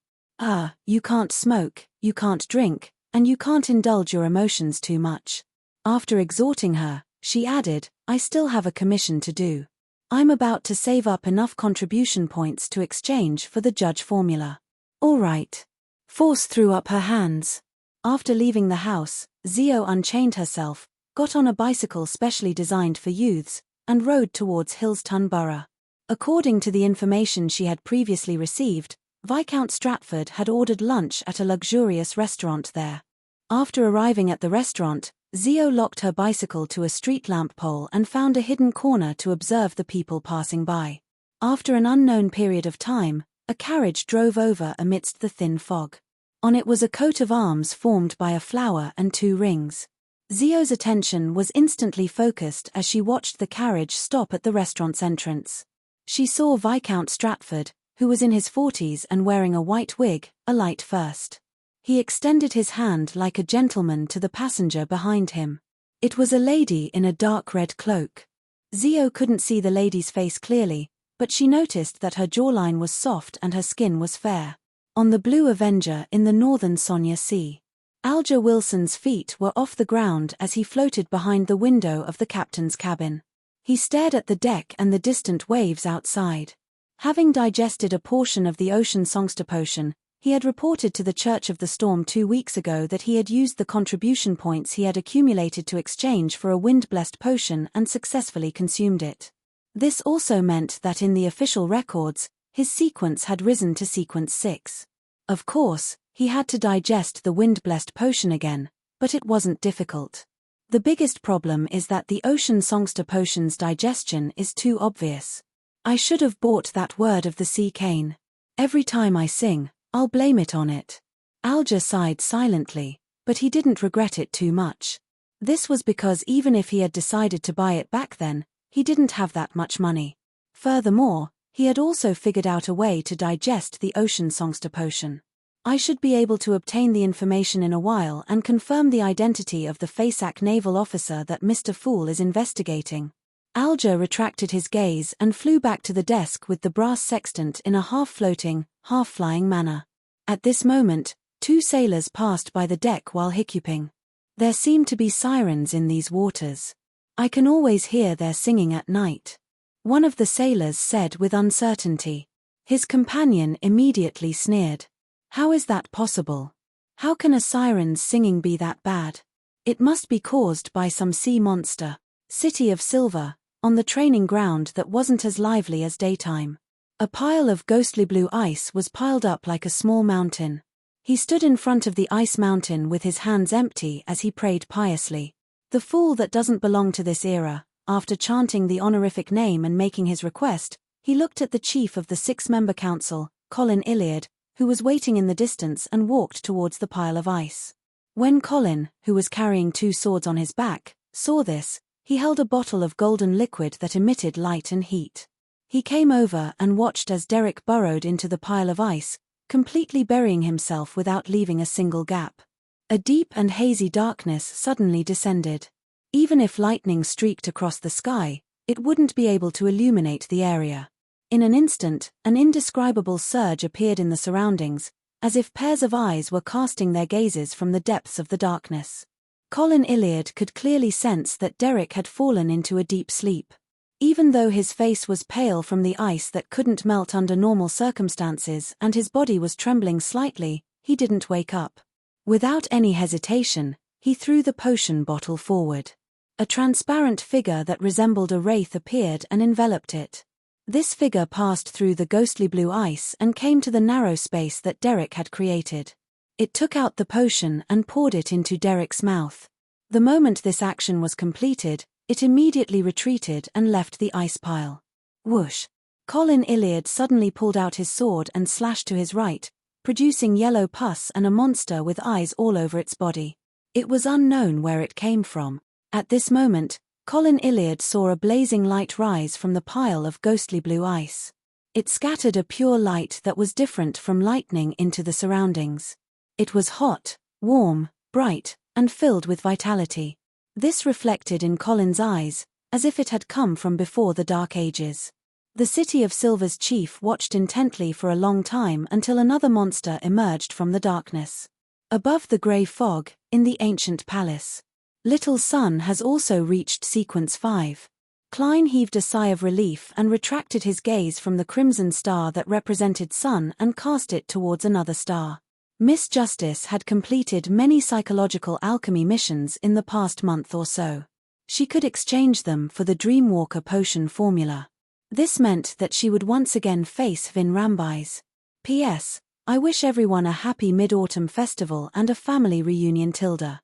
Speaker 1: You can't smoke, you can't drink, and you can't indulge your emotions too much. After exhorting her, she added, I still have a commission to do. I'm about to save up enough contribution points to exchange for the judge formula. All right. Force threw up her hands. After leaving the house, Zio unchained herself, got on a bicycle specially designed for youths, and rode towards Hillston Borough. According to the information she had previously received, Viscount Stratford had ordered lunch at a luxurious restaurant there. After arriving at the restaurant, Zio locked her bicycle to a street lamp pole and found a hidden corner to observe the people passing by. After an unknown period of time, a carriage drove over amidst the thin fog. On it was a coat of arms formed by a flower and 2 rings. Zio's attention was instantly focused as she watched the carriage stop at the restaurant's entrance. She saw Viscount Stratford, who was in his 40s and wearing a white wig, alight first. He extended his hand like a gentleman to the passenger behind him. It was a lady in a dark red cloak. Zio couldn't see the lady's face clearly, but she noticed that her jawline was soft and her skin was fair. On the Blue Avenger in the northern Sonia Sea. Alger Wilson's feet were off the ground as he floated behind the window of the captain's cabin. He stared at the deck and the distant waves outside. Having digested a portion of the ocean songster potion, he had reported to the Church of the Storm 2 weeks ago that he had used the contribution points he had accumulated to exchange for a wind-blessed potion and successfully consumed it. This also meant that in the official records, his sequence had risen to sequence 6. Of course, he had to digest the wind-blessed potion again, but it wasn't difficult. The biggest problem is that the ocean songster potion's digestion is too obvious. I should have bought that word of the sea cane. Every time I sing, I'll blame it on it. Alger sighed silently, but he didn't regret it too much. This was because even if he had decided to buy it back then, He didn't have that much money. Furthermore, he had also figured out a way to digest the ocean songster potion. I should be able to obtain the information in a while and confirm the identity of the Fasak naval officer that Mr. Fool is investigating. Alger retracted his gaze and flew back to the desk with the brass sextant in a half-floating, half-flying manner. At this moment, 2 sailors passed by the deck while hiccuping. There seem to be sirens in these waters. I can always hear their singing at night. One of the sailors said with uncertainty. His companion immediately sneered. How is that possible? How can a siren's singing be that bad? It must be caused by some sea monster. City of Silver, on the training ground that wasn't as lively as daytime. A pile of ghostly blue ice was piled up like a small mountain. He stood in front of the ice mountain with his hands empty as he prayed piously. The fool that doesn't belong to this era. After chanting the honorific name and making his request, he looked at the chief of the 6-member council, Colin Iliad, who was waiting in the distance and walked towards the pile of ice. When Colin, who was carrying 2 swords on his back, saw this, he held a bottle of golden liquid that emitted light and heat. He came over and watched as Derek burrowed into the pile of ice, completely burying himself without leaving a single gap. A deep and hazy darkness suddenly descended. Even if lightning streaked across the sky, it wouldn't be able to illuminate the area. In an instant, an indescribable surge appeared in the surroundings, as if pairs of eyes were casting their gazes from the depths of the darkness. Colin Iliad could clearly sense that Derek had fallen into a deep sleep. Even though his face was pale from the ice that couldn't melt under normal circumstances and his body was trembling slightly, he didn't wake up. Without any hesitation, he threw the potion bottle forward. A transparent figure that resembled a wraith appeared and enveloped it. This figure passed through the ghostly blue ice and came to the narrow space that Derek had created. It took out the potion and poured it into Derek's mouth. The moment this action was completed, it immediately retreated and left the ice pile. Whoosh! Colin Iliad suddenly pulled out his sword and slashed to his right, producing yellow pus and a monster with eyes all over its body. It was unknown where it came from. At this moment, Colin Iliad saw a blazing light rise from the pile of ghostly blue ice. It scattered a pure light that was different from lightning into the surroundings. It was hot, warm, bright, and filled with vitality. This reflected in Colin's eyes, as if it had come from before the Dark Ages. The City of Silver's chief watched intently for a long time until another monster emerged from the darkness. Above the grey fog, in the ancient palace. Little Sun has also reached sequence 5. Klein heaved a sigh of relief and retracted his gaze from the crimson star that represented Sun and cast it towards another star. Miss Justice had completed many psychological alchemy missions in the past month or so. She could exchange them for the Dreamwalker potion formula. This meant that she would once again face Vin Rambais. P.S. I wish everyone a happy Mid-Autumn Festival and a family reunion. Tilda.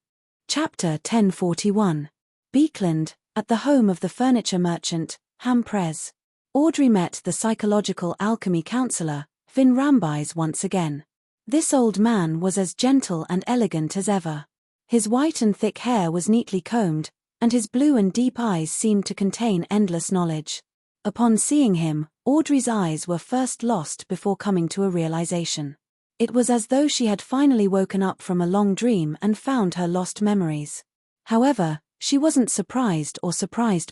Speaker 1: Chapter 1041. Beekland, at the home of the furniture merchant, Hamprez. Audrey met the psychological alchemy counselor, Vin Rambais, once again. This old man was as gentle and elegant as ever. His white and thick hair was neatly combed, and his blue and deep eyes seemed to contain endless knowledge. Upon seeing him, Audrey's eyes were first lost before coming to a realization. It was as though she had finally woken up from a long dream and found her lost memories. However, she wasn't surprised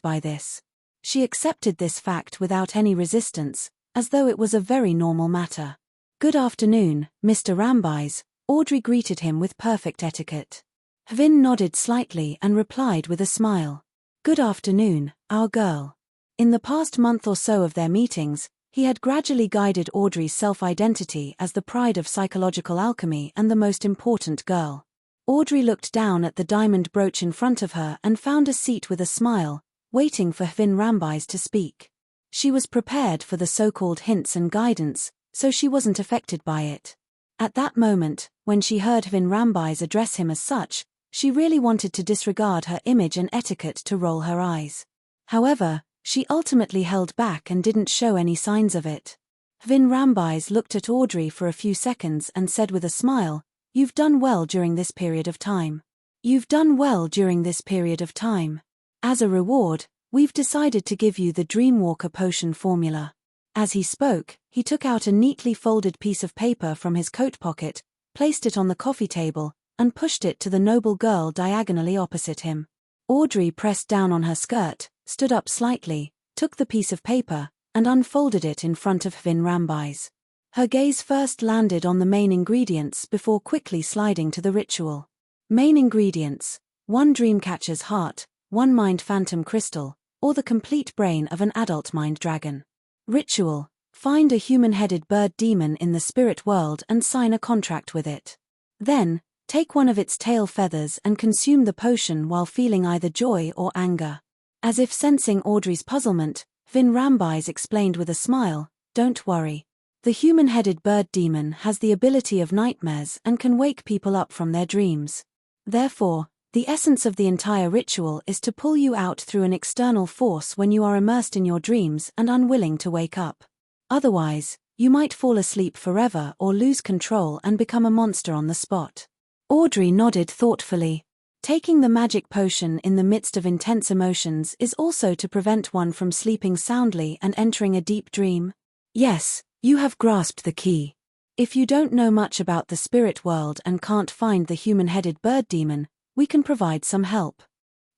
Speaker 1: by this. She accepted this fact without any resistance, as though it was a very normal matter. "Good afternoon, Mr. Rambais," Audrey greeted him with perfect etiquette. Vin nodded slightly and replied with a smile. "Good afternoon, our girl." In the past month or so of their meetings, he had gradually guided Audrey's self-identity as the pride of psychological alchemy and the most important girl. Audrey looked down at the diamond brooch in front of her and found a seat with a smile, waiting for Vin Rambais to speak. She was prepared for the so-called hints and guidance, so she wasn't affected by it. At that moment, when she heard Vin Rambais address him as such, she really wanted to disregard her image and etiquette to roll her eyes. However, she ultimately held back and didn't show any signs of it. Vin Rambais looked at Audrey for a few seconds and said with a smile, "You've done well during this period of time. You've done well during this period of time. As a reward, We've decided to give you the Dreamwalker potion formula. As he spoke, he took out a neatly folded piece of paper from his coat pocket, placed it on the coffee table, and pushed it to the noble girl diagonally opposite him. Audrey pressed down on her skirt, stood up slightly, took the piece of paper, and unfolded it in front of Vin Rambay's. Her gaze first landed on the main ingredients before quickly sliding to the ritual. Main ingredients: 1 Dreamcatcher's heart, 1 Mind Phantom crystal, or the complete brain of an adult mind dragon. Ritual: find a human-headed bird demon in the spirit world and sign a contract with it. Then, take one of its tail feathers and consume the potion while feeling either joy or anger. As if sensing Audrey's puzzlement, Vin Rambay's explained with a smile, "Don't worry. The human-headed bird demon has the ability of nightmares and can wake people up from their dreams. Therefore, the essence of the entire ritual is to pull you out through an external force when you are immersed in your dreams and unwilling to wake up. Otherwise, you might fall asleep forever or lose control and become a monster on the spot." Audrey nodded thoughtfully. Taking the magic potion in the midst of intense emotions is also to prevent one from sleeping soundly and entering a deep dream. Yes, you have grasped the key. If you don't know much about the spirit world and can't find the human-headed bird demon, we can provide some help.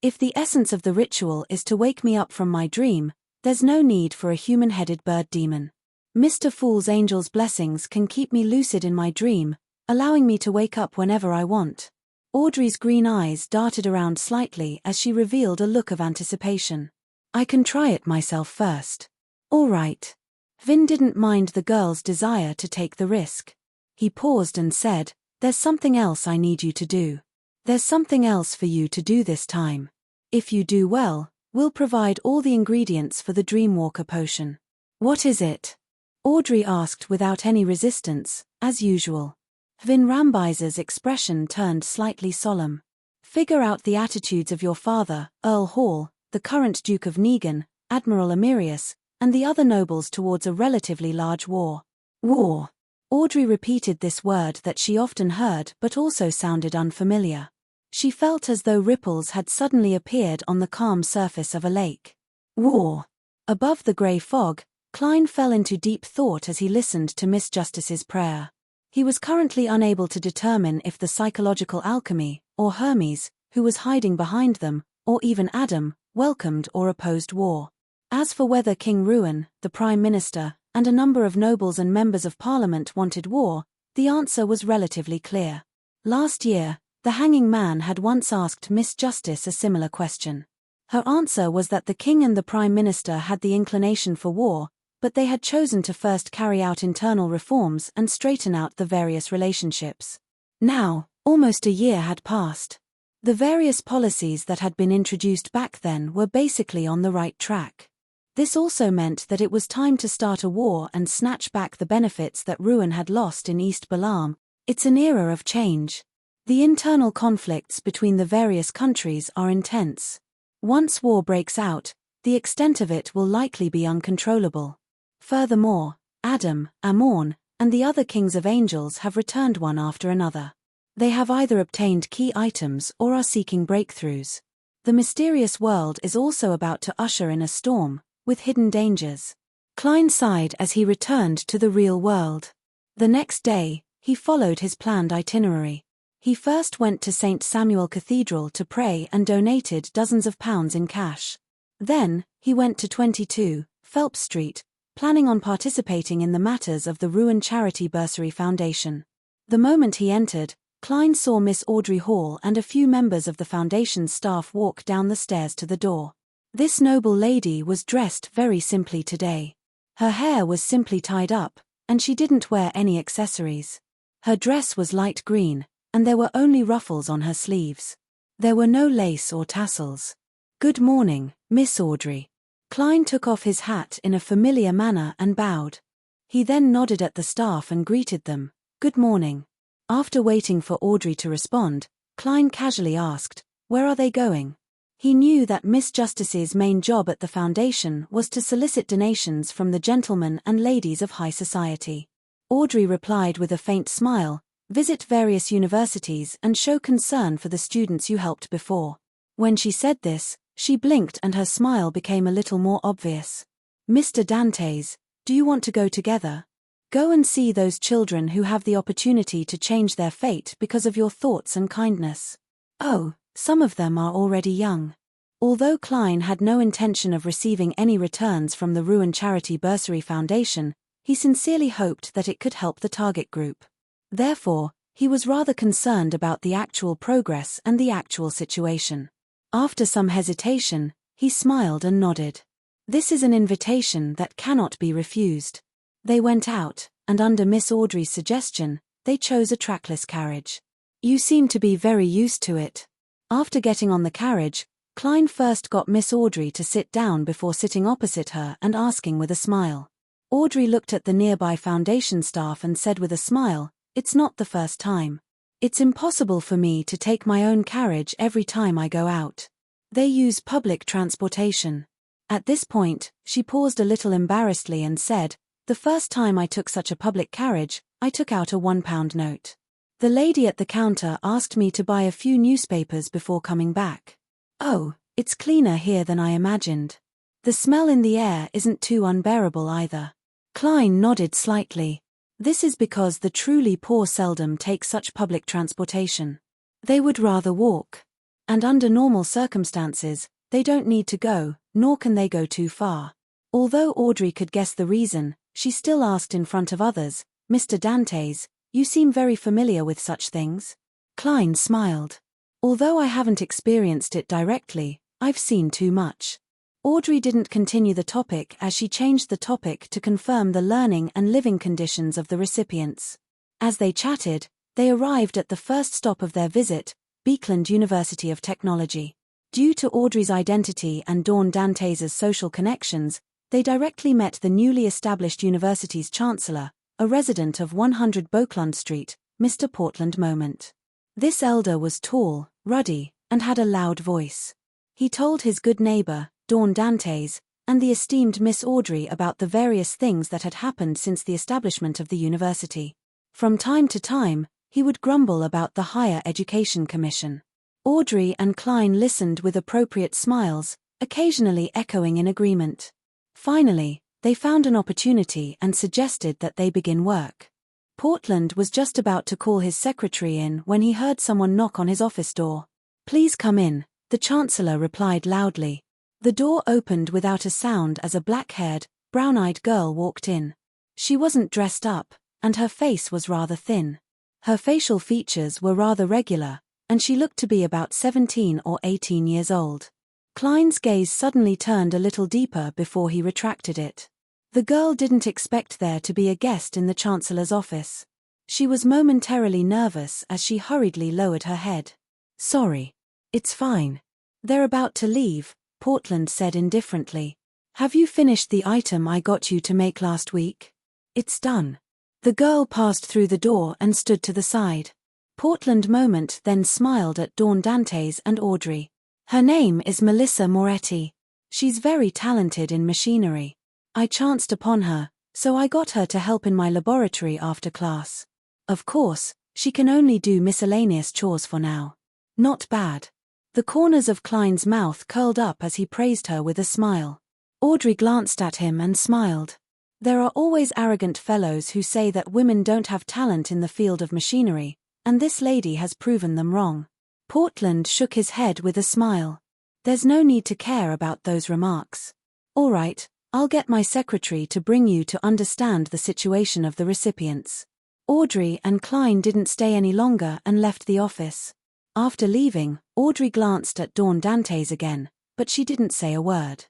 Speaker 1: If the essence of the ritual is to wake me up from my dream, there's no need for a human-headed bird demon. Mr. Fool's Angel's blessings can keep me lucid in my dream, allowing me to wake up whenever I want. Audrey's green eyes darted around slightly as she revealed a look of anticipation. I can try it myself first. All right. Vin didn't mind the girl's desire to take the risk. He paused and said, "There's something else I need you to do. There's something else for you to do this time. If you do well, we'll provide all the ingredients for the Dreamwalker potion." "What is it?" Audrey asked without any resistance, as usual. Vin Rambay's expression turned slightly solemn. "Figure out the attitudes of your father, Earl Hall, the current Duke of Negan, Admiral Amirius, and the other nobles towards a relatively large war." War. Audrey repeated this word that she often heard but also sounded unfamiliar. She felt as though ripples had suddenly appeared on the calm surface of a lake. War. Above the grey fog, Klein fell into deep thought as he listened to Miss Justice's prayer. He was currently unable to determine if the psychological alchemy, or Hermes, who was hiding behind them, or even Adam, welcomed or opposed war. As for whether King Ruin, the Prime Minister, and a number of nobles and members of Parliament wanted war, the answer was relatively clear. Last year, the hanging man had once asked Miss Justice a similar question. Her answer was that the King and the Prime Minister had the inclination for war, but they had chosen to first carry out internal reforms and straighten out the various relationships. Now, almost a year had passed. The various policies that had been introduced back then were basically on the right track. This also meant that it was time to start a war and snatch back the benefits that Ruin had lost in East Balam. It's an era of change. The internal conflicts between the various countries are intense. Once war breaks out, the extent of it will likely be uncontrollable. Furthermore, Adam, Amorn, and the other kings of angels have returned one after another. They have either obtained key items or are seeking breakthroughs. The mysterious world is also about to usher in a storm, with hidden dangers. Klein sighed as he returned to the real world. The next day, he followed his planned itinerary. He first went to St. Samuel Cathedral to pray and donated dozens of pounds in cash. Then, he went to 22, Phelps Street, planning on participating in the matters of the Ruin Charity Bursary Foundation. The moment he entered, Klein saw Miss Audrey Hall and a few members of the foundation's staff walk down the stairs to the door. This noble lady was dressed very simply today. Her hair was simply tied up, and she didn't wear any accessories. Her dress was light green, and there were only ruffles on her sleeves. There were no lace or tassels. "Good morning, Miss Audrey." Klein took off his hat in a familiar manner and bowed. He then nodded at the staff and greeted them, "Good morning." After waiting for Audrey to respond, Klein casually asked, "Where are they going?" He knew that Miss Justice's main job at the foundation was to solicit donations from the gentlemen and ladies of high society. Audrey replied with a faint smile, "Visit various universities and show concern for the students you helped before." When she said this, She blinked and her smile became a little more obvious. Mr. Dantes, do you want to go together? Go and see those children who have the opportunity to change their fate because of your thoughts and kindness. Oh, some of them are already young. Although Klein had no intention of receiving any returns from the Ruin Charity Bursary Foundation, he sincerely hoped that it could help the target group. Therefore, he was rather concerned about the actual progress and the actual situation. After some hesitation, he smiled and nodded. This is an invitation that cannot be refused. They went out, and under Miss Audrey's suggestion, they chose a trackless carriage. You seem to be very used to it. After getting on the carriage, Klein first got Miss Audrey to sit down before sitting opposite her and asking with a smile. Audrey looked at the nearby foundation staff and said with a smile, "It's not the first time. It's impossible for me to take my own carriage every time I go out. They use public transportation." At this point, she paused a little embarrassedly and said, "The first time I took such a public carriage, I took out a £1 note. The lady at the counter asked me to buy a few newspapers before coming back. Oh, it's cleaner here than I imagined. The smell in the air isn't too unbearable either." Klein nodded slightly. This is because the truly poor seldom take such public transportation. They would rather walk. And under normal circumstances, they don't need to go, nor can they go too far. Although Audrey could guess the reason, she still asked in front of others, "Mr. Dantes, you seem very familiar with such things?" Klein smiled. "Although I haven't experienced it directly, I've seen too much." Audrey didn't continue the topic as she changed the topic to confirm the learning and living conditions of the recipients. As they chatted, they arrived at the first stop of their visit, Beekland University of Technology. Due to Audrey's identity and Dawn Dantes' social connections, they directly met the newly established university's chancellor, a resident of 100 Beauclund Street, Mr. Portland Moment. This elder was tall, ruddy, and had a loud voice. He told his good neighbor, Dawn Dantes, and the esteemed Miss Audrey about the various things that had happened since the establishment of the university. From time to time, he would grumble about the Higher Education Commission. Audrey and Klein listened with appropriate smiles, occasionally echoing in agreement. Finally, they found an opportunity and suggested that they begin work. Portland was just about to call his secretary in when he heard someone knock on his office door. "Please come in," the chancellor replied loudly. The door opened without a sound as a black-haired, brown-eyed girl walked in. She wasn't dressed up, and her face was rather thin. Her facial features were rather regular, and she looked to be about 17 or 18 years old. Klein's gaze suddenly turned a little deeper before he retracted it. The girl didn't expect there to be a guest in the chancellor's office. She was momentarily nervous as she hurriedly lowered her head. "Sorry. It's fine. They're about to leave," Portland said indifferently. "Have you finished the item I got you to make last week?" "It's done." The girl passed through the door and stood to the side. Portland Moment then smiled at Dawn Dantes and Audrey. "Her name is Melissa Moretti. She's very talented in machinery. I chanced upon her, so I got her to help in my laboratory after class. Of course, she can only do miscellaneous chores for now." "Not bad." The corners of Klein's mouth curled up as he praised her with a smile. Audrey glanced at him and smiled. There are always arrogant fellows who say that women don't have talent in the field of machinery, and this lady has proven them wrong. Portland shook his head with a smile. "There's no need to care about those remarks. All right, I'll get my secretary to bring you to understand the situation of the recipients." Audrey and Klein didn't stay any longer and left the office. After leaving, Audrey glanced at Dawn Dantes again, but she didn't say a word.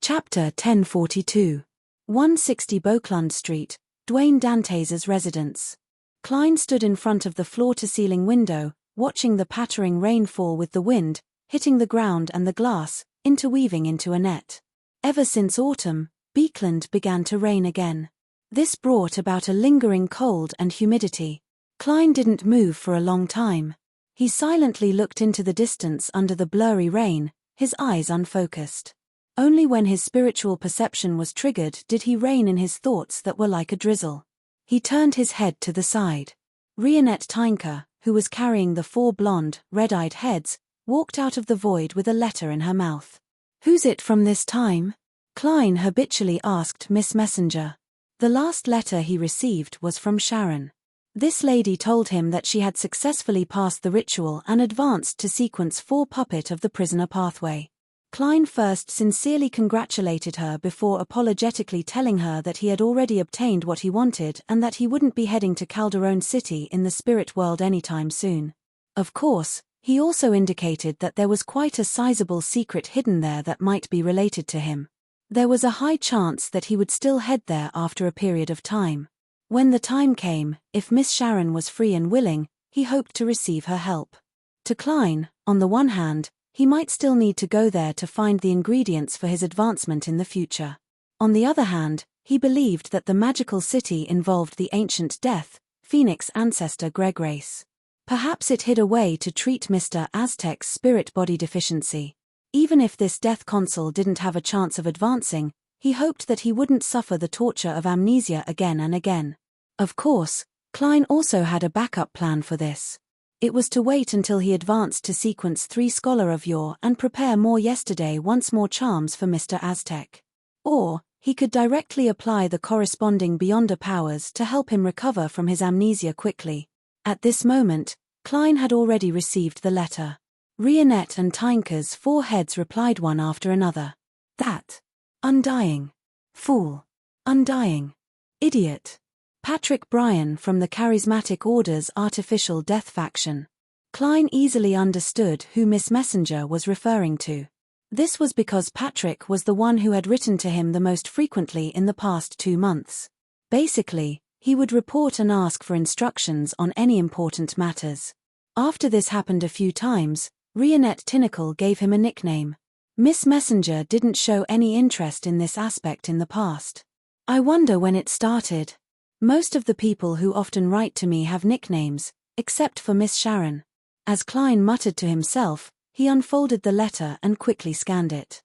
Speaker 1: Chapter 1042. 160 Beauclund Street, Dwayne Dantes' residence. Klein stood in front of the floor-to-ceiling window, watching the pattering rain fall with the wind, hitting the ground and the glass, interweaving into a net. Ever since autumn, Beekland began to rain again. This brought about a lingering cold and humidity. Klein didn't move for a long time. He silently looked into the distance under the blurry rain, his eyes unfocused. Only when his spiritual perception was triggered did he rein in his thoughts that were like a drizzle. He turned his head to the side. Rionette Tynker, who was carrying the 4 blonde, red-eyed heads, walked out of the void with a letter in her mouth. "Who's it from this time?" Klein habitually asked Miss Messenger. The last letter he received was from Sharon. This lady told him that she had successfully passed the ritual and advanced to sequence 4 puppet of the prisoner pathway. Klein first sincerely congratulated her before apologetically telling her that he had already obtained what he wanted and that he wouldn't be heading to Calderon City in the spirit world anytime soon. Of course, he also indicated that there was quite a sizable secret hidden there that might be related to him. There was a high chance that he would still head there after a period of time. When the time came, if Miss Sharon was free and willing, he hoped to receive her help. To Klein, on the one hand, he might still need to go there to find the ingredients for his advancement in the future. On the other hand, he believed that the magical city involved the ancient death, Phoenix ancestor Greg race. Perhaps it hid a way to treat Mr. Aztec's spirit body deficiency. Even if this death consul didn't have a chance of advancing, he hoped that he wouldn't suffer the torture of amnesia again and again. Of course, Klein also had a backup plan for this. It was to wait until he advanced to sequence 3 Scholar of Yore and prepare more yesterday once more charms for Mr. Aztec. Or, he could directly apply the corresponding Beyonder powers to help him recover from his amnesia quickly. At this moment, Klein had already received the letter. Rionette and Tynka's 4 heads replied one after another. That. Undying. Fool. Undying. Idiot. Patrick Bryan from the Charismatic Order's Artificial Death faction. Klein easily understood who Miss Messenger was referring to. This was because Patrick was the one who had written to him the most frequently in the past 2 months. Basically, he would report and ask for instructions on any important matters. After this happened a few times, Rionette Tinacle gave him a nickname. Miss Messenger didn't show any interest in this aspect in the past. I wonder when it started. Most of the people who often write to me have nicknames, except for Miss Sharon. As Klein muttered to himself, he unfolded the letter and quickly scanned it.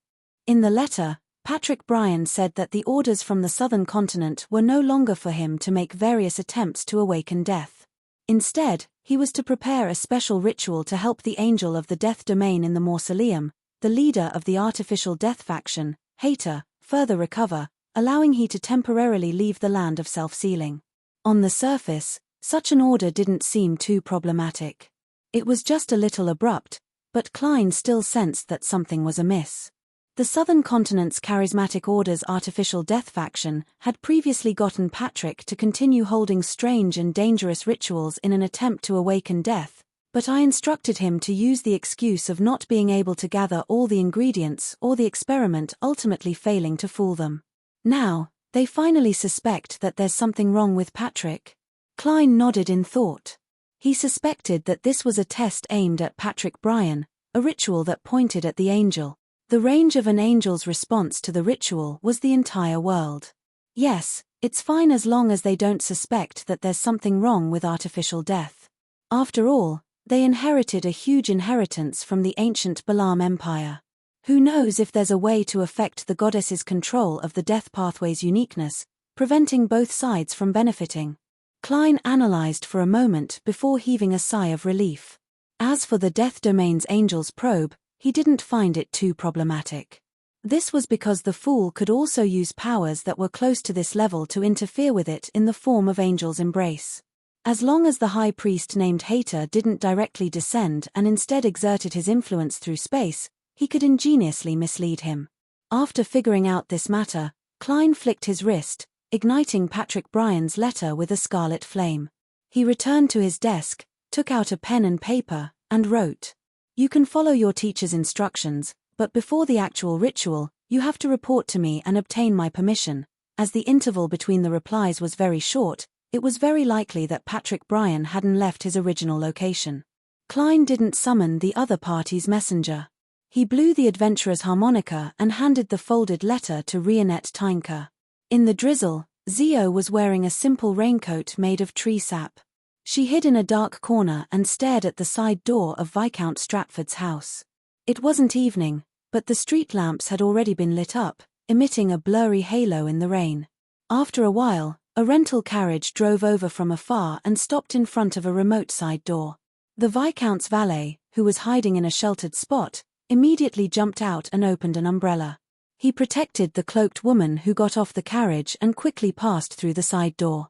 Speaker 1: In the letter, Patrick Bryan said that the orders from the southern continent were no longer for him to make various attempts to awaken death. Instead, he was to prepare a special ritual to help the Angel of the Death Domain in the Mausoleum, the leader of the Artificial Death faction, Hater, further recover, allowing he to temporarily leave the land of self-sealing. On the surface, such an order didn't seem too problematic. It was just a little abrupt, but Klein still sensed that something was amiss. The Southern Continent's Charismatic Order's Artificial Death faction had previously gotten Patrick to continue holding strange and dangerous rituals in an attempt to awaken death, but I instructed him to use the excuse of not being able to gather all the ingredients or the experiment ultimately failing to fool them. Now, they finally suspect that there's something wrong with Patrick. Klein nodded in thought. He suspected that this was a test aimed at Patrick Bryan, a ritual that pointed at the angel. The range of an angel's response to the ritual was the entire world. Yes, it's fine as long as they don't suspect that there's something wrong with artificial death. After all, they inherited a huge inheritance from the ancient Balaam Empire. Who knows if there's a way to affect the goddess's control of the death pathway's uniqueness, preventing both sides from benefiting. Klein analyzed for a moment before heaving a sigh of relief. As for the death domain's angel's probe, he didn't find it too problematic. This was because the Fool could also use powers that were close to this level to interfere with it in the form of Angel's Embrace. As long as the high priest named Hater didn't directly descend and instead exerted his influence through space, he could ingeniously mislead him. After figuring out this matter, Klein flicked his wrist, igniting Patrick Bryan's letter with a scarlet flame. He returned to his desk, took out a pen and paper, and wrote, "You can follow your teacher's instructions, but before the actual ritual, you have to report to me and obtain my permission." As the interval between the replies was very short, it was very likely that Patrick Bryan hadn't left his original location. Klein didn't summon the other party's messenger. He blew the adventurer's harmonica and handed the folded letter to Rionette Tynka. In the drizzle, Zio was wearing a simple raincoat made of tree sap. She hid in a dark corner and stared at the side door of Viscount Stratford's house. It wasn't evening, but the street lamps had already been lit up, emitting a blurry halo in the rain. After a while, a rental carriage drove over from afar and stopped in front of a remote side door. The Viscount's valet, who was hiding in a sheltered spot, immediately jumped out and opened an umbrella. He protected the cloaked woman who got off the carriage and quickly passed through the side door.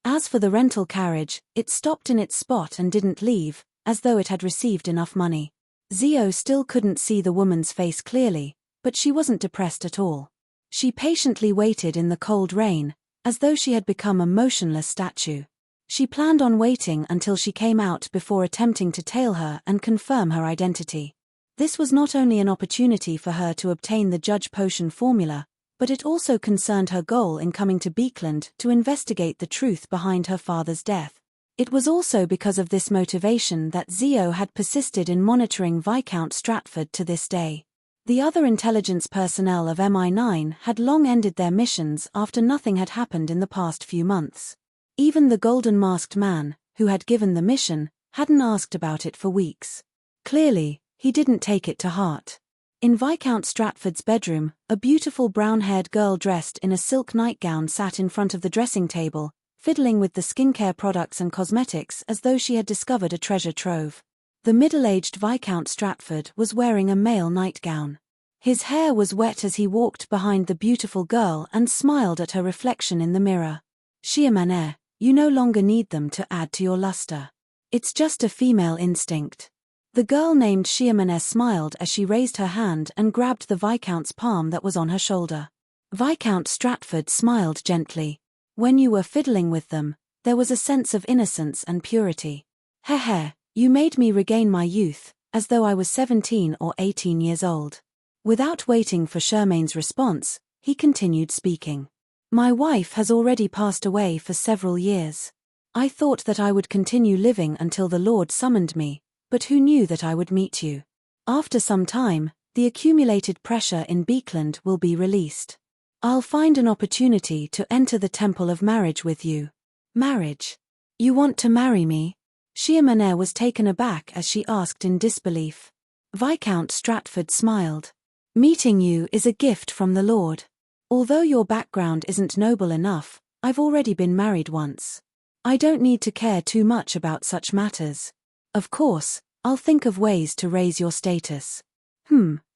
Speaker 1: As for the rental carriage, it stopped in its spot and didn't leave, as though it had received enough money. Zio still couldn't see the woman's face clearly, but she wasn't depressed at all. She patiently waited in the cold rain, as though she had become a motionless statue. She planned on waiting until she came out before attempting to tail her and confirm her identity. This was not only an opportunity for her to obtain the Judge Potion formula, but it also concerned her goal in coming to Beekland to investigate the truth behind her father's death. It was also because of this motivation that Zio had persisted in monitoring Viscount Stratford to this day. The other intelligence personnel of MI9 had long ended their missions after nothing had happened in the past few months. Even the golden masked man, who had given the mission, hadn't asked about it for weeks. Clearly, he didn't take it to heart. In Viscount Stratford's bedroom, a beautiful brown-haired girl dressed in a silk nightgown sat in front of the dressing table, fiddling with the skincare products and cosmetics as though she had discovered a treasure trove. The middle-aged Viscount Stratford was wearing a male nightgown. His hair was wet as he walked behind the beautiful girl and smiled at her reflection in the mirror. Shiamane, you no longer need them to add to your luster. It's just a female instinct. The girl named Shiamane smiled as she raised her hand and grabbed the Viscount's palm that was on her shoulder. Viscount Stratford smiled gently. When you were fiddling with them, there was a sense of innocence and purity. Heh, you made me regain my youth, as though I was 17 or 18 years old. Without waiting for Charmaine's response, he continued speaking. My wife has already passed away for several years. I thought that I would continue living until the Lord summoned me, but who knew that I would meet you? After some time, the accumulated pressure in Beekland will be released. I'll find an opportunity to enter the temple of marriage with you. Marriage? You want to marry me? Shiamane was taken aback as she asked in disbelief. Viscount Stratford smiled. Meeting you is a gift from the Lord. Although your background isn't noble enough, I've already been married once. I don't need to care too much about such matters. Of course, I'll think of ways to raise your status.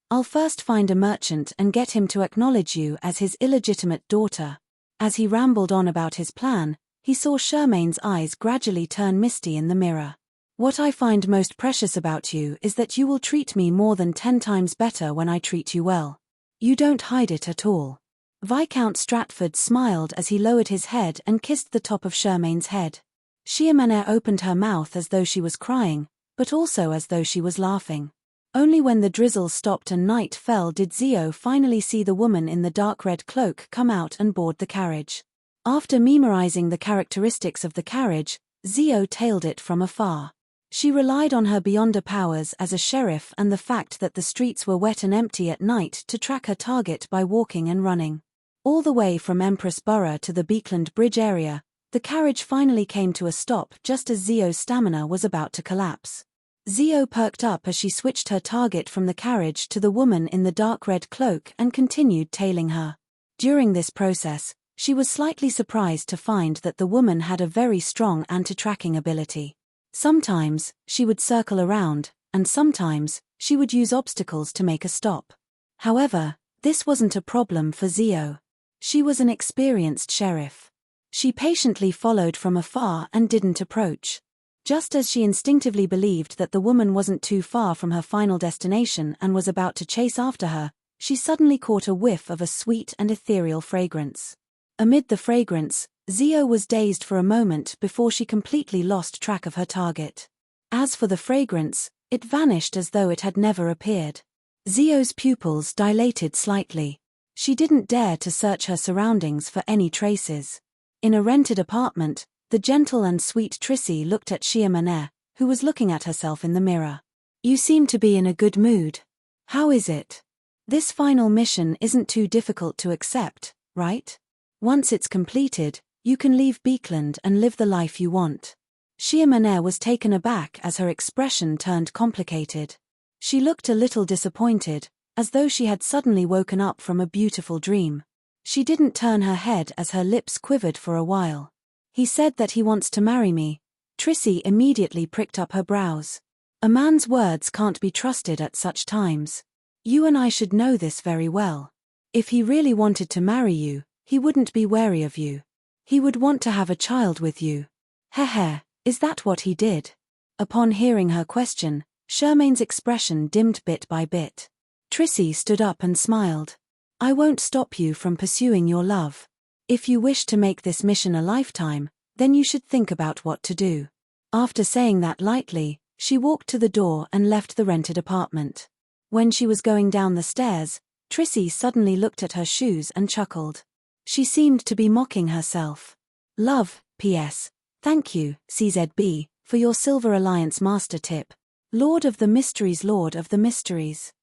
Speaker 1: I'll first find a merchant and get him to acknowledge you as his illegitimate daughter. As he rambled on about his plan, he saw Charmaine's eyes gradually turn misty in the mirror. What I find most precious about you is that you will treat me more than 10 times better when I treat you well. You don't hide it at all. Viscount Stratford smiled as he lowered his head and kissed the top of Charmaine's head. Shiamane opened her mouth as though she was crying, but also as though she was laughing. Only when the drizzle stopped and night fell did Zio finally see the woman in the dark red cloak come out and board the carriage. After memorizing the characteristics of the carriage, Zio tailed it from afar. She relied on her beyonder powers as a sheriff and the fact that the streets were wet and empty at night to track her target by walking and running. All the way from Empress Borough to the Beekland Bridge area, the carriage finally came to a stop just as Zio's stamina was about to collapse. Zio perked up as she switched her target from the carriage to the woman in the dark red cloak and continued tailing her. During this process, she was slightly surprised to find that the woman had a very strong anti-tracking ability. Sometimes, she would circle around, and sometimes, she would use obstacles to make a stop. However, this wasn't a problem for Zio. She was an experienced sheriff. She patiently followed from afar and didn't approach. Just as she instinctively believed that the woman wasn't too far from her final destination and was about to chase after her, she suddenly caught a whiff of a sweet and ethereal fragrance. Amid the fragrance, Zio was dazed for a moment before she completely lost track of her target. As for the fragrance, it vanished as though it had never appeared. Zio's pupils dilated slightly. She didn't dare to search her surroundings for any traces. In a rented apartment, the gentle and sweet Trissy looked at Shiamane, who was looking at herself in the mirror. You seem to be in a good mood. How is it? This final mission isn't too difficult to accept, right? Once it's completed, you can leave Beekland and live the life you want. Shiamane was taken aback as her expression turned complicated. She looked a little disappointed, as though she had suddenly woken up from a beautiful dream. She didn't turn her head as her lips quivered for a while. He said that he wants to marry me. Trissy immediately pricked up her brows. A man's words can't be trusted at such times. You and I should know this very well. If he really wanted to marry you, he wouldn't be wary of you. He would want to have a child with you. Heh, is that what he did? Upon hearing her question, Charmaine's expression dimmed bit by bit. Trissy stood up and smiled. I won't stop you from pursuing your love. If you wish to make this mission a lifetime, then you should think about what to do. After saying that lightly, she walked to the door and left the rented apartment. When she was going down the stairs, Trissy suddenly looked at her shoes and chuckled. She seemed to be mocking herself. Love, P.S. Thank you, CZB, for your Silver Alliance master tip. Lord of the Mysteries, Lord of the Mysteries.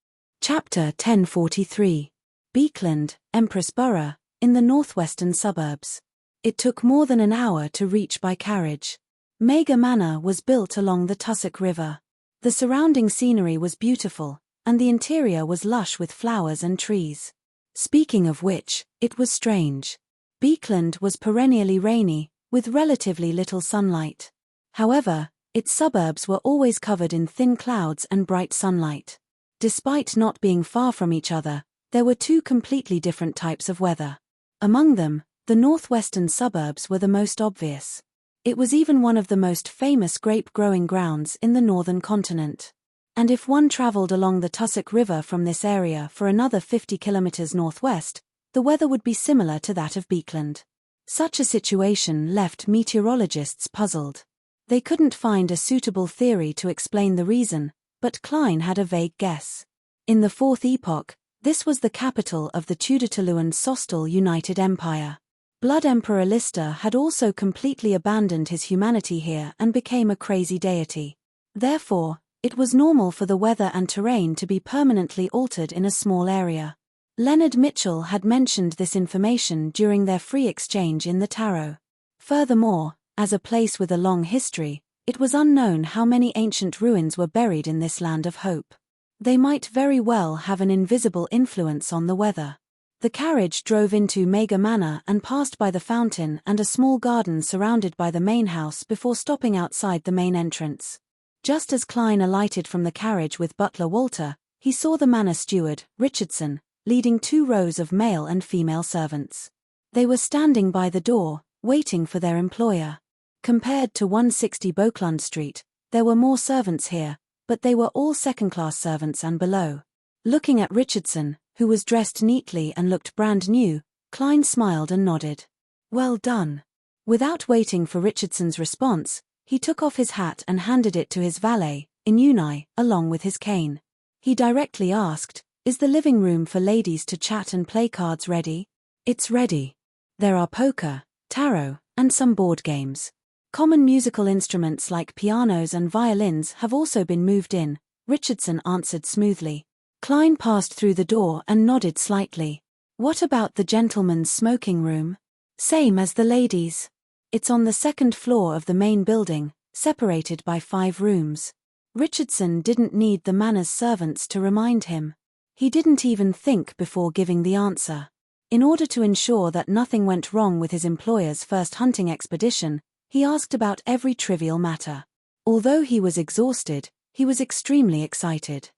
Speaker 1: Chapter 1043. Beekland, Empress Borough, in the northwestern suburbs. It took more than an hour to reach by carriage. Mega Manor was built along the Tussock River. The surrounding scenery was beautiful, and the interior was lush with flowers and trees. Speaking of which, it was strange. Beekland was perennially rainy, with relatively little sunlight. However, its suburbs were always covered in thin clouds and bright sunlight. Despite not being far from each other, there were two completely different types of weather. Among them, the northwestern suburbs were the most obvious. It was even one of the most famous grape-growing grounds in the northern continent. And if one traveled along the Tussock River from this area for another 50 kilometers northwest, the weather would be similar to that of Beekland. Such a situation left meteorologists puzzled. They couldn't find a suitable theory to explain the reason, but Klein had a vague guess. In the Fourth Epoch, this was the capital of the Tudor-Tuluan-Sostal United Empire. Blood Emperor Lister had also completely abandoned his humanity here and became a crazy deity. Therefore, it was normal for the weather and terrain to be permanently altered in a small area. Leonard Mitchell had mentioned this information during their free exchange in the Tarot. Furthermore, as a place with a long history, it was unknown how many ancient ruins were buried in this land of hope. They might very well have an invisible influence on the weather. The carriage drove into Mega Manor and passed by the fountain and a small garden surrounded by the main house before stopping outside the main entrance. Just as Klein alighted from the carriage with butler Walter, he saw the manor steward, Richardson, leading 2 rows of male and female servants. They were standing by the door, waiting for their employer. Compared to 160 Beauclund Street, there were more servants here, but they were all second-class servants and below. Looking at Richardson, who was dressed neatly and looked brand new, Klein smiled and nodded. Well done. Without waiting for Richardson's response, he took off his hat and handed it to his valet, Inuni, along with his cane. He directly asked, "Is the living room for ladies to chat and play cards ready?" "It's ready. There are poker, tarot, and some board games. Common musical instruments like pianos and violins have also been moved in," Richardson answered smoothly. Klein passed through the door and nodded slightly. "What about the gentlemen's smoking room?" "Same as the ladies'. It's on the 2nd floor of the main building, separated by 5 rooms." Richardson didn't need the manor's servants to remind him. He didn't even think before giving the answer. In order to ensure that nothing went wrong with his employer's first hunting expedition, he asked about every trivial matter. Although he was exhausted, he was extremely excited.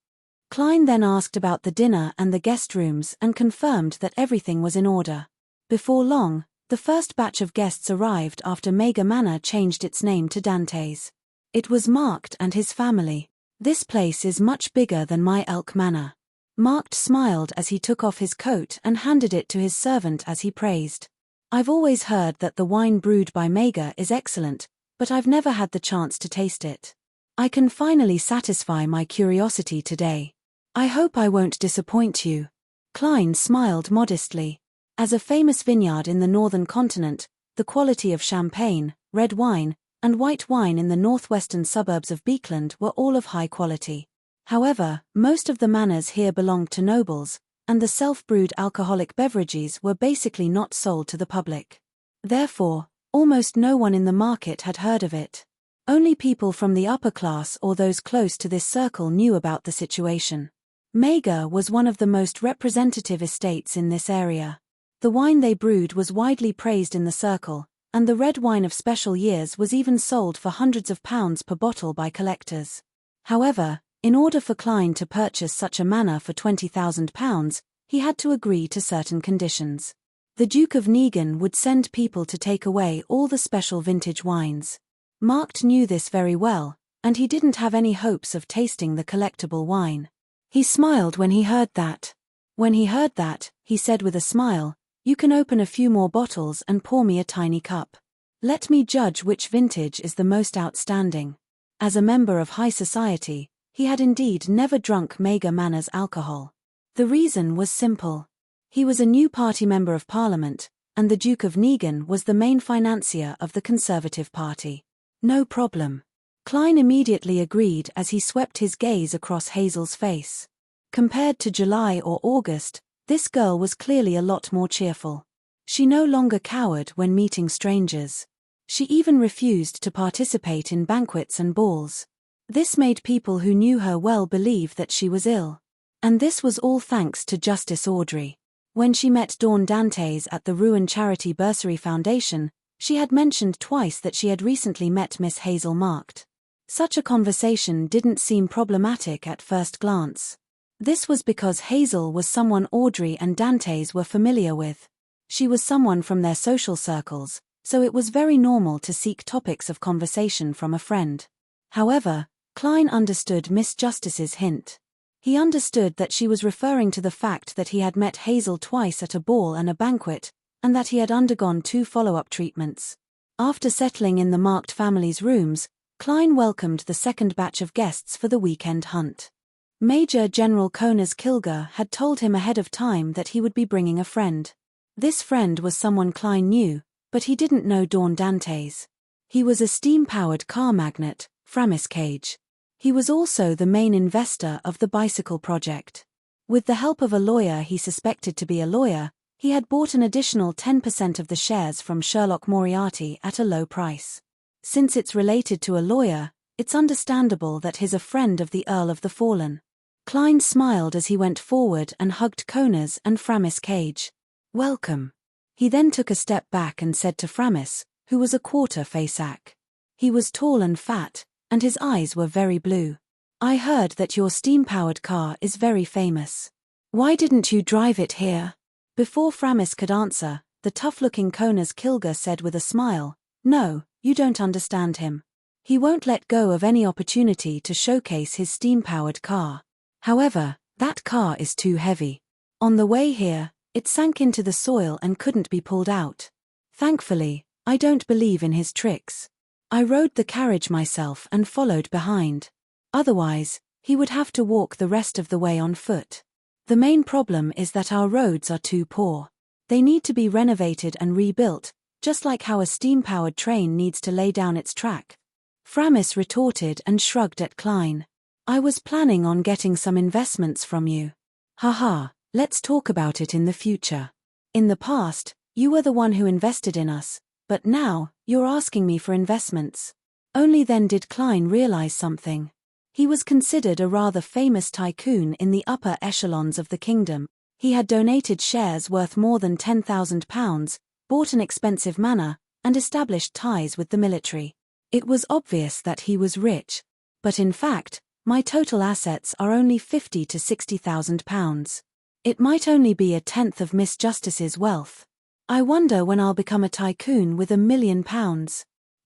Speaker 1: Klein then asked about the dinner and the guest rooms and confirmed that everything was in order. Before long, the first batch of guests arrived after Mega Manor changed its name to Dante's. It was Marked and his family. "This place is much bigger than my Elk Manor." Marked smiled as he took off his coat and handed it to his servant as he praised. "I've always heard that the wine brewed by Mega is excellent, but I've never had the chance to taste it. I can finally satisfy my curiosity today. I hope I won't disappoint you." Klein smiled modestly. As a famous vineyard in the northern continent, the quality of champagne, red wine, and white wine in the northwestern suburbs of Beekland were all of high quality. However, most of the manors here belonged to nobles, and the self-brewed alcoholic beverages were basically not sold to the public. Therefore, almost no one in the market had heard of it. Only people from the upper class or those close to this circle knew about the situation. Mega was one of the most representative estates in this area. The wine they brewed was widely praised in the circle, and the red wine of special years was even sold for hundreds of pounds per bottle by collectors. However, In order for Klein to purchase such a manor for £20,000, he had to agree to certain conditions. The Duke of Negan would send people to take away all the special vintage wines. Mark knew this very well, and he didn't have any hopes of tasting the collectible wine. He smiled when he heard that. When he heard that, he said with a smile, "You can open a few more bottles and pour me a tiny cup. Let me judge which vintage is the most outstanding." As a member of high society, he had indeed never drunk Mega Manor's alcohol. The reason was simple. He was a new party member of Parliament, and the Duke of Negan was the main financier of the Conservative Party. No problem. Klein immediately agreed as he swept his gaze across Hazel's face. Compared to July or August, this girl was clearly a lot more cheerful. She no longer cowered when meeting strangers. She even refused to participate in banquets and balls. This made people who knew her well believe that she was ill. And this was all thanks to Justice Audrey. When she met Dawn Dantes at the Ruin Charity Bursary Foundation, she had mentioned twice that she had recently met Miss Hazel Marked. Such a conversation didn't seem problematic at first glance. This was because Hazel was someone Audrey and Dantes were familiar with. She was someone from their social circles, so it was very normal to seek topics of conversation from a friend. However, Klein understood Miss Justice's hint. He understood that she was referring to the fact that he had met Hazel twice at a ball and a banquet, and that he had undergone 2 follow-up treatments. After settling in the Marked family's rooms, Klein welcomed the second batch of guests for the weekend hunt. Major General Conas Kilger had told him ahead of time that he would be bringing a friend. This friend was someone Klein knew, but he didn't know Dawn Dantes. He was a steam-powered car magnate, Framis Cage. He was also the main investor of the bicycle project. With the help of a lawyer he suspected to be a lawyer, he had bought an additional 10% of the shares from Sherlock Moriarty at a low price. Since it's related to a lawyer, it's understandable that he's a friend of the Earl of the Fallen. Klein smiled as he went forward and hugged Conas and Framis Cage. "Welcome." He then took a step back and said to Framis, who was a quarter Faceac. He was tall and fat, and his eyes were very blue. "I heard that your steam-powered car is very famous. Why didn't you drive it here?" Before Framis could answer, the tough-looking Conas Kilger said with a smile, "No, you don't understand him. He won't let go of any opportunity to showcase his steam-powered car. However, that car is too heavy. On the way here, it sank into the soil and couldn't be pulled out. Thankfully, I don't believe in his tricks. I rode the carriage myself and followed behind. Otherwise, he would have to walk the rest of the way on foot. The main problem is that our roads are too poor. They need to be renovated and rebuilt, just like how a steam-powered train needs to lay down its track." Framis retorted and shrugged at Klein. "I was planning on getting some investments from you. Haha, let's talk about it in the future. In the past, you were the one who invested in us, but now, you're asking me for investments." Only then did Klein realize something. He was considered a rather famous tycoon in the upper echelons of the kingdom. He had donated shares worth more than £10,000, bought an expensive manor, and established ties with the military. It was obvious that he was rich. But in fact, my total assets are only £50,000 to £60,000. It might only be a tenth of Miss Justice's wealth. I wonder when I'll become a tycoon with £1 million.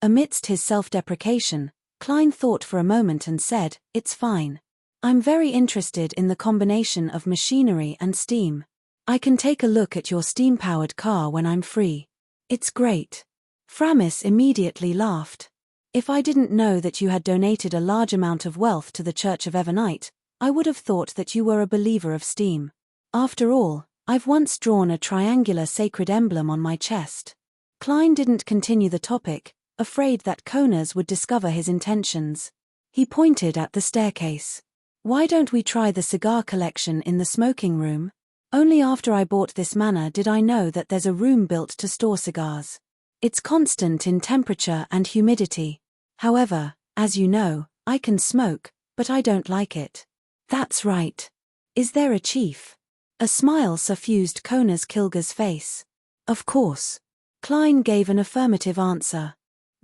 Speaker 1: Amidst his self-deprecation, Klein thought for a moment and said, "It's fine. I'm very interested in the combination of machinery and steam. I can take a look at your steam-powered car when I'm free." "It's great." Framis immediately laughed. "If I didn't know that you had donated a large amount of wealth to the Church of Evernight, I would have thought that you were a believer of steam. After all, I've once drawn a triangular sacred emblem on my chest." Klein didn't continue the topic, afraid that Conas would discover his intentions. He pointed at the staircase. "Why don't we try the cigar collection in the smoking room? Only after I bought this manor did I know that there's a room built to store cigars. It's constant in temperature and humidity. However, as you know, I can smoke, but I don't like it." "That's right. Is there a chief?" A smile suffused Conas Kilger's face. "Of course." Klein gave an affirmative answer.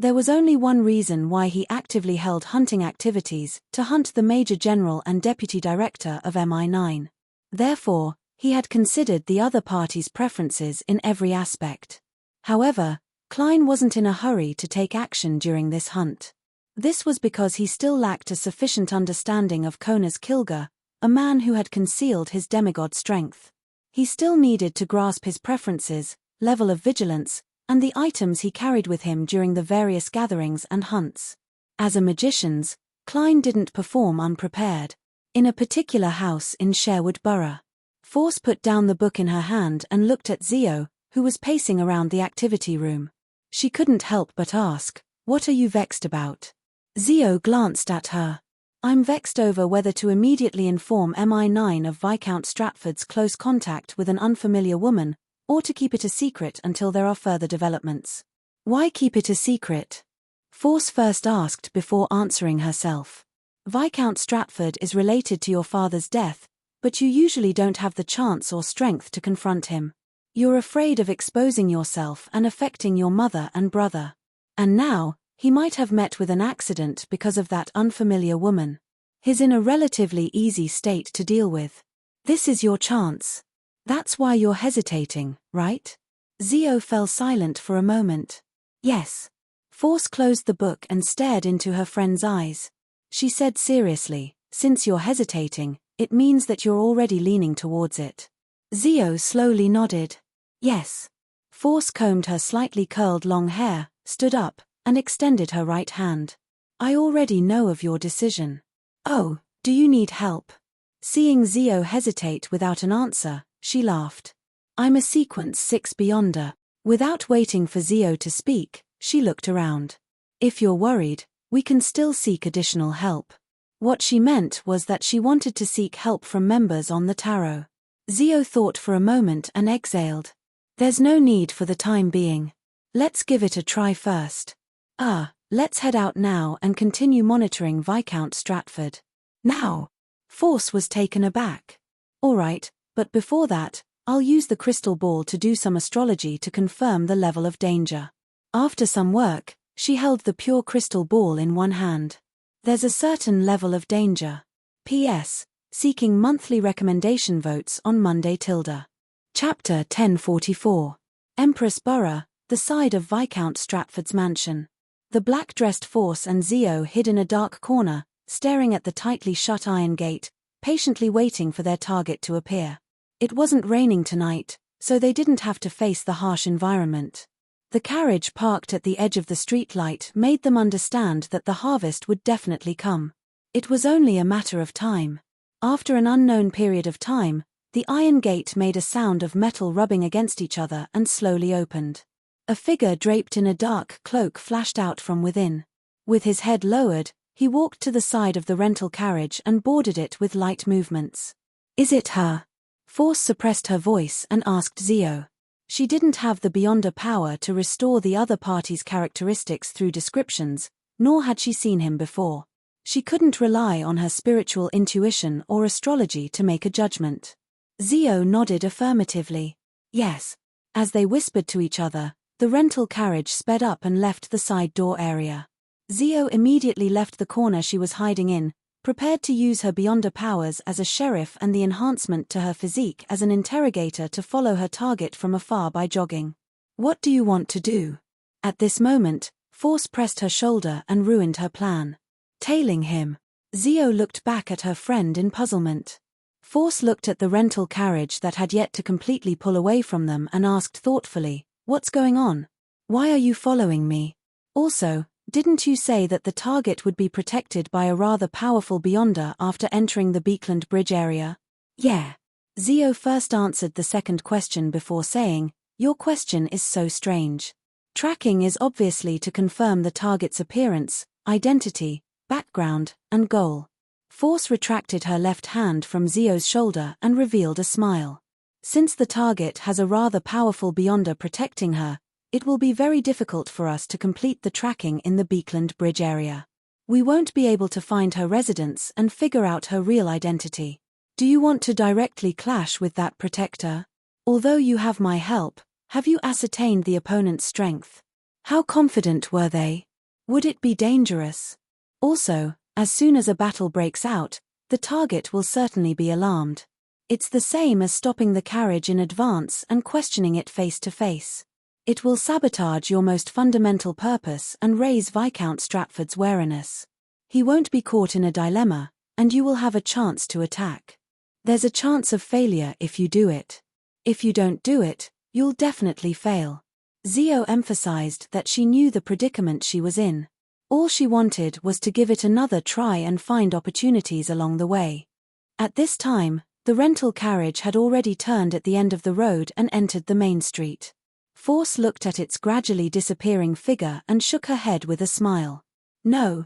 Speaker 1: There was only one reason why he actively held hunting activities, to hunt the Major General and Deputy Director of MI9. Therefore, he had considered the other party's preferences in every aspect. However, Klein wasn't in a hurry to take action during this hunt. This was because he still lacked a sufficient understanding of Kona's Kilga, a man who had concealed his demigod strength. He still needed to grasp his preferences, level of vigilance, and the items he carried with him during the various gatherings and hunts. As a magician's, Klein didn't perform unprepared. In a particular house in Sherwood Borough, Force put down the book in her hand and looked at Zio, who was pacing around the activity room. She couldn't help but ask, "What are you vexed about?" Zio glanced at her. "I'm vexed over whether to immediately inform MI9 of Viscount Stratford's close contact with an unfamiliar woman, or to keep it a secret until there are further developments." "Why keep it a secret?" Force first asked before answering herself. "Viscount Stratford is related to your father's death, but you usually don't have the chance or strength to confront him. You're afraid of exposing yourself and affecting your mother and brother. And now, he might have met with an accident because of that unfamiliar woman. He's in a relatively easy state to deal with. This is your chance. That's why you're hesitating, right?" Zio fell silent for a moment. "Yes." Force closed the book and stared into her friend's eyes. She said seriously, "Since you're hesitating, it means that you're already leaning towards it." Zio slowly nodded. "Yes." Force combed her slightly curled long hair, stood up, and extended her right hand. "I already know of your decision." "Oh, do you need help?" Seeing Zio hesitate without an answer, she laughed. "I'm a Sequence 6 Beyonder." Without waiting for Zio to speak, she looked around. "If you're worried, we can still seek additional help." What she meant was that she wanted to seek help from members on the tarot. Zio thought for a moment and exhaled. "There's no need for the time being. Let's give it a try first. Let's head out now and continue monitoring Viscount Stratford." "Now?" Force was taken aback. "All right, but before that, I'll use the crystal ball to do some astrology to confirm the level of danger." After some work, she held the pure crystal ball in one hand. "There's a certain level of danger. P.S. Seeking monthly recommendation votes on Monday tilde." Chapter 1044. Empress Borough, the side of Viscount Stratford's mansion. The black-dressed Force and Zio hid in a dark corner, staring at the tightly shut iron gate, patiently waiting for their target to appear. It wasn't raining tonight, so they didn't have to face the harsh environment. The carriage parked at the edge of the streetlight made them understand that the harvest would definitely come. It was only a matter of time. After an unknown period of time, the iron gate made a sound of metal rubbing against each other and slowly opened. A figure draped in a dark cloak flashed out from within. With his head lowered, he walked to the side of the rental carriage and boarded it with light movements. "Is it her?" Force suppressed her voice and asked Zio. She didn't have the Beyonder power to restore the other party's characteristics through descriptions, nor had she seen him before. She couldn't rely on her spiritual intuition or astrology to make a judgment. Zio nodded affirmatively. "Yes." As they whispered to each other, the rental carriage sped up and left the side door area. Zio immediately left the corner she was hiding in, prepared to use her Beyonder powers as a sheriff and the enhancement to her physique as an interrogator to follow her target from afar by jogging. "What do you want to do?" At this moment, Force pressed her shoulder and ruined her plan. "Tailing him." Zio looked back at her friend in puzzlement. Force looked at the rental carriage that had yet to completely pull away from them and asked thoughtfully, "What's going on? Why are you following me? Also, didn't you say that the target would be protected by a rather powerful Beyonder after entering the Beekland Bridge area?" "Yeah." Zio first answered the second question before saying, "Your question is so strange. Tracking is obviously to confirm the target's appearance, identity, background, and goal." Force retracted her left hand from Zio's shoulder and revealed a smile. "Since the target has a rather powerful Beyonder protecting her, it will be very difficult for us to complete the tracking in the Beekland Bridge area. We won't be able to find her residence and figure out her real identity. Do you want to directly clash with that protector? Although you have my help, have you ascertained the opponent's strength? How confident were they?" Would it be dangerous? Also, as soon as a battle breaks out, the target will certainly be alarmed. It's the same as stopping the carriage in advance and questioning it face to face. It will sabotage your most fundamental purpose and raise Viscount Stratford's wariness. He won't be caught in a dilemma, and you will have a chance to attack. There's a chance of failure if you do it. If you don't do it, you'll definitely fail. Zio emphasized that she knew the predicament she was in. All she wanted was to give it another try and find opportunities along the way. At this time, the rental carriage had already turned at the end of the road and entered the main street. Force looked at its gradually disappearing figure and shook her head with a smile. No,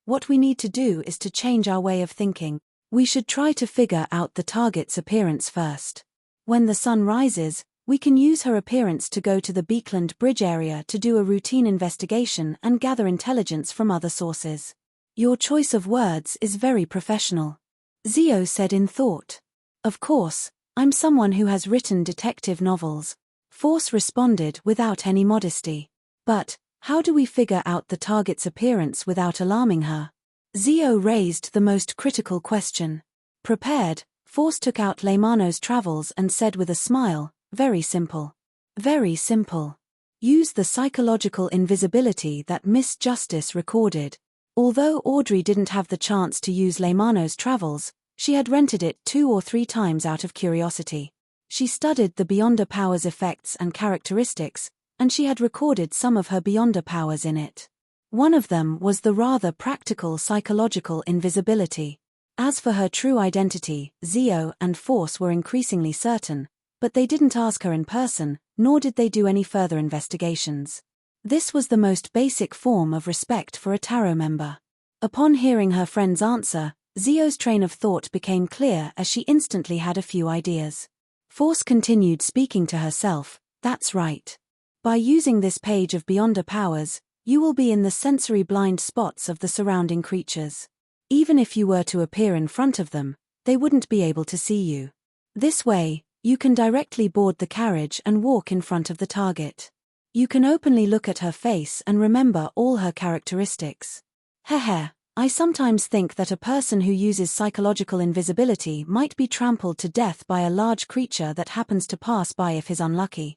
Speaker 1: what we need to do is to change our way of thinking. We should try to figure out the target's appearance first. When the sun rises, we can use her appearance to go to the Beekland Bridge area to do a routine investigation and gather intelligence from other sources. Your choice of words is very professional, Zio said in thought. Of course, I'm someone who has written detective novels. Force responded without any modesty. But, how do we figure out the target's appearance without alarming her? Zio raised the most critical question. Prepared, Force took out Leymano's travels and said with a smile, very simple. Very simple. Use the psychological invisibility that Miss Justice recorded. Although Audrey didn't have the chance to use Leymano's travels, she had rented it 2 or 3 times out of curiosity. She studied the Beyonder Powers effects and characteristics, and she had recorded some of her Beyonder powers in it. One of them was the rather practical psychological invisibility. As for her true identity, Zio and Force were increasingly certain, but they didn't ask her in person, nor did they do any further investigations. This was the most basic form of respect for a tarot member. Upon hearing her friend's answer, Zio's train of thought became clear as she instantly had a few ideas. Force continued speaking to herself, that's right. By using this page of Beyonder Powers, you will be in the sensory blind spots of the surrounding creatures. Even if you were to appear in front of them, they wouldn't be able to see you. This way, you can directly board the carriage and walk in front of the target. You can openly look at her face and remember all her characteristics. Heh, I sometimes think that a person who uses psychological invisibility might be trampled to death by a large creature that happens to pass by if he's unlucky.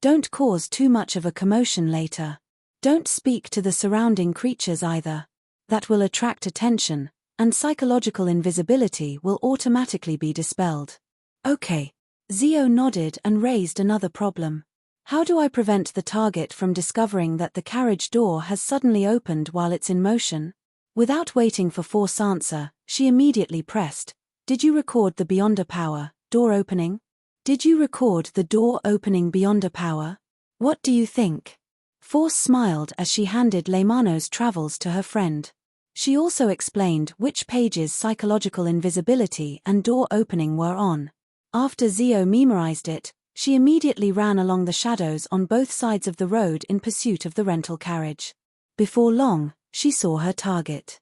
Speaker 1: Don't cause too much of a commotion later. Don't speak to the surrounding creatures either. That will attract attention, and psychological invisibility will automatically be dispelled. Okay. Zio nodded and raised another problem. How do I prevent the target from discovering that the carriage door has suddenly opened while it's in motion? Without waiting for Force's answer, she immediately pressed, Did you record the Beyonder Power, door opening? Did you record the door opening Beyonder Power? What do you think? Force smiled as she handed Leymano's travels to her friend. She also explained which pages psychological invisibility and door opening were on. After Zio memorized it, she immediately ran along the shadows on both sides of the road in pursuit of the rental carriage. Before long, she saw her target.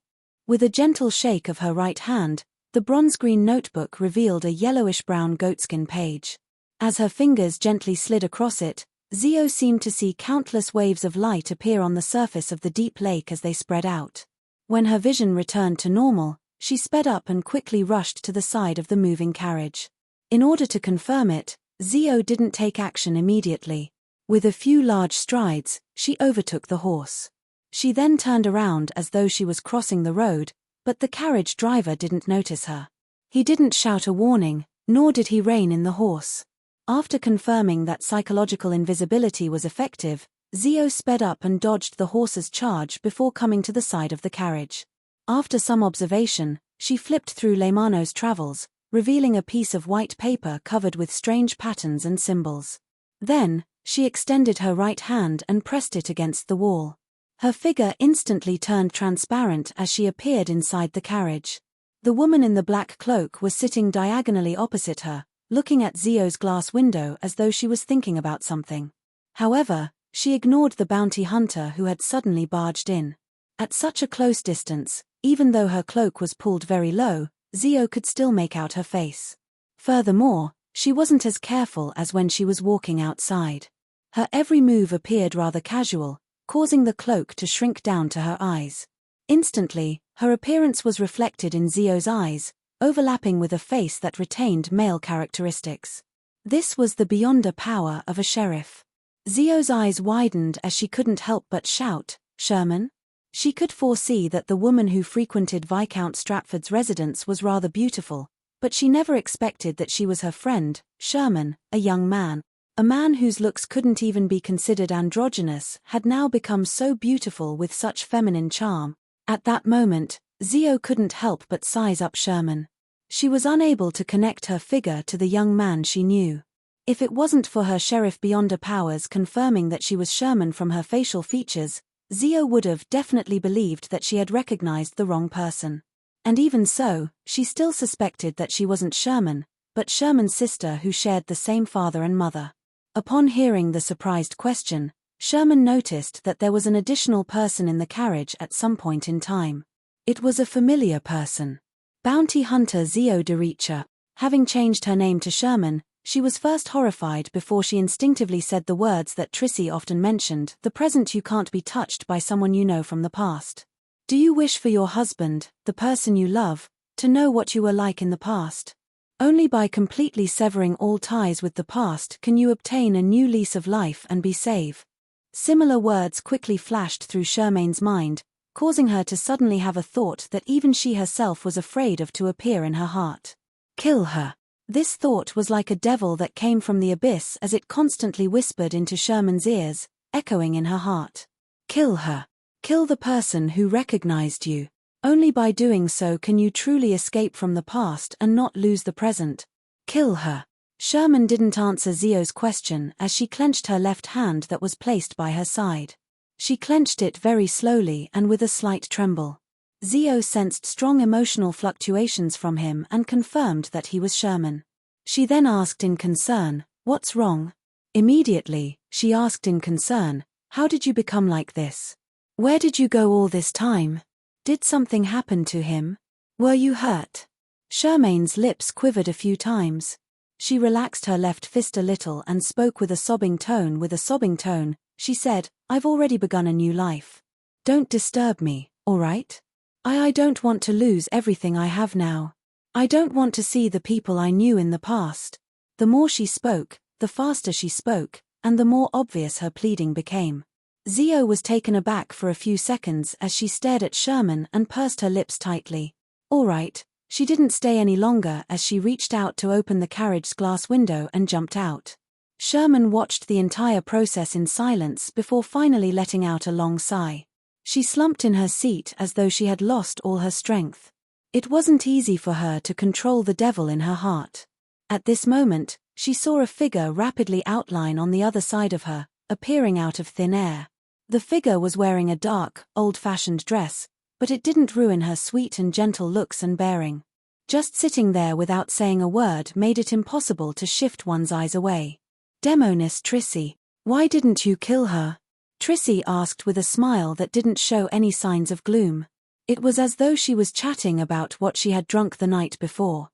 Speaker 1: With a gentle shake of her right hand, the bronze-green notebook revealed a yellowish-brown goatskin page. As her fingers gently slid across it, Zio seemed to see countless waves of light appear on the surface of the deep lake as they spread out. When her vision returned to normal, she sped up and quickly rushed to the side of the moving carriage. In order to confirm it, Zio didn't take action immediately. With a few large strides, she overtook the horse. She then turned around as though she was crossing the road, but the carriage driver didn't notice her. He didn't shout a warning, nor did he rein in the horse. After confirming that psychological invisibility was effective, Zio sped up and dodged the horse's charge before coming to the side of the carriage. After some observation, she flipped through Leymano's travels, revealing a piece of white paper covered with strange patterns and symbols. Then, she extended her right hand and pressed it against the wall. Her figure instantly turned transparent as she appeared inside the carriage. The woman in the black cloak was sitting diagonally opposite her, looking at Zio's glass window as though she was thinking about something. However, she ignored the bounty hunter who had suddenly barged in. At such a close distance, even though her cloak was pulled very low, Zio could still make out her face. Furthermore, she wasn't as careful as when she was walking outside. Her every move appeared rather casual, causing the cloak to shrink down to her eyes. Instantly, her appearance was reflected in Zio's eyes, overlapping with a face that retained male characteristics. This was the beyonder power of a sheriff. Zio's eyes widened as she couldn't help but shout, "Sherman?" She could foresee that the woman who frequented Viscount Stratford's residence was rather beautiful, but she never expected that she was her friend, Sherman, a young man. A man whose looks couldn't even be considered androgynous had now become so beautiful with such feminine charm. At that moment, Zio couldn't help but size up Sherman. She was unable to connect her figure to the young man she knew. If it wasn't for her sheriff beyonder powers confirming that she was Sherman from her facial features, Zio would have definitely believed that she had recognized the wrong person. And even so, she still suspected that she wasn't Sherman, but Sherman's sister who shared the same father and mother. Upon hearing the surprised question, Sherman noticed that there was an additional person in the carriage at some point in time. It was a familiar person. Bounty hunter Zio de Richa. Having changed her name to Sherman, she was first horrified before she instinctively said the words that Trissy often mentioned, "The present you can't be touched by someone you know from the past." Do you wish for your husband, the person you love, to know what you were like in the past? Only by completely severing all ties with the past can you obtain a new lease of life and be safe. Similar words quickly flashed through Shermane's mind, causing her to suddenly have a thought that even she herself was afraid of to appear in her heart. Kill her. This thought was like a devil that came from the abyss as it constantly whispered into Sherman's ears, echoing in her heart. Kill her. Kill the person who recognized you. Only by doing so can you truly escape from the past and not lose the present. Kill her. Sherman didn't answer Zio's question as she clenched her left hand that was placed by her side. She clenched it very slowly and with a slight tremble. Zio sensed strong emotional fluctuations from him and confirmed that he was Sherman. She then asked in concern, "What's wrong?" Immediately, she asked in concern, "How did you become like this? Where did you go all this time? Did something happen to him? Were you hurt?" Shermane's lips quivered a few times. She relaxed her left fist a little and spoke with a sobbing tone. She said, "I've already begun a new life. Don't disturb me, all right? I don't want to lose everything I have now. I don't want to see the people I knew in the past." The more she spoke, the faster she spoke, and the more obvious her pleading became. Zio was taken aback for a few seconds as she stared at Sherman and pursed her lips tightly. All right. She didn't stay any longer as she reached out to open the carriage's glass window and jumped out. Sherman watched the entire process in silence before finally letting out a long sigh. She slumped in her seat as though she had lost all her strength. It wasn't easy for her to control the devil in her heart. At this moment, she saw a figure rapidly outline on the other side of her, appearing out of thin air. The figure was wearing a dark, old-fashioned dress, but it didn't ruin her sweet and gentle looks and bearing. Just sitting there without saying a word made it impossible to shift one's eyes away. "Demoness Trissy, why didn't you kill her?" Trissy asked with a smile that didn't show any signs of gloom. It was as though she was chatting about what she had drunk the night before.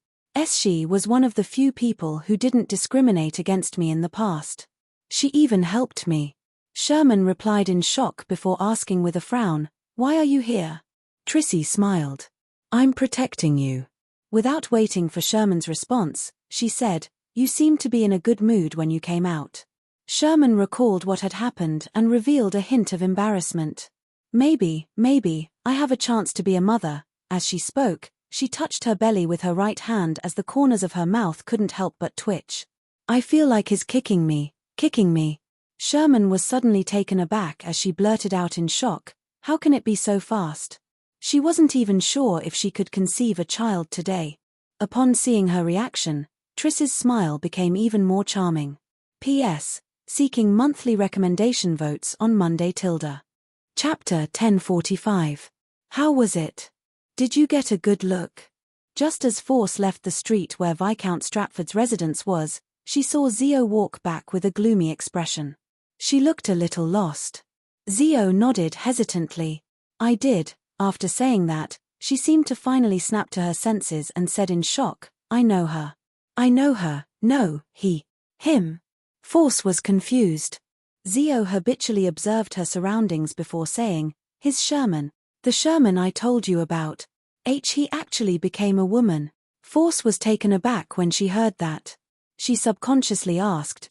Speaker 1: She was one of the few people who didn't discriminate against me in the past. She even helped me. Sherman replied in shock before asking with a frown, "Why are you here?" Trissy smiled. "I'm protecting you." Without waiting for Sherman's response, she said, "You seemed to be in a good mood when you came out." Sherman recalled what had happened and revealed a hint of embarrassment. Maybe, I have a chance to be a mother." As she spoke, she touched her belly with her right hand as the corners of her mouth couldn't help but twitch. "I feel like he's kicking me. Sherman was suddenly taken aback as she blurted out in shock, "How can it be so fast?" She wasn't even sure if she could conceive a child today. Upon seeing her reaction, Triss's smile became even more charming. P.S. Seeking monthly recommendation votes on Monday. Chapter 1045. How was it? Did you get a good look? Just as Force left the street where Viscount Stratford's residence was, she saw Zio walk back with a gloomy expression. She looked a little lost. Zio nodded hesitantly. "I did." After saying that, she seemed to finally snap to her senses and said in shock, "I know her." "I know her, no, him." Force was confused. Zio habitually observed her surroundings before saying, "His Sherman. The Sherman I told you about. He actually became a woman." Force was taken aback when she heard that. She subconsciously asked,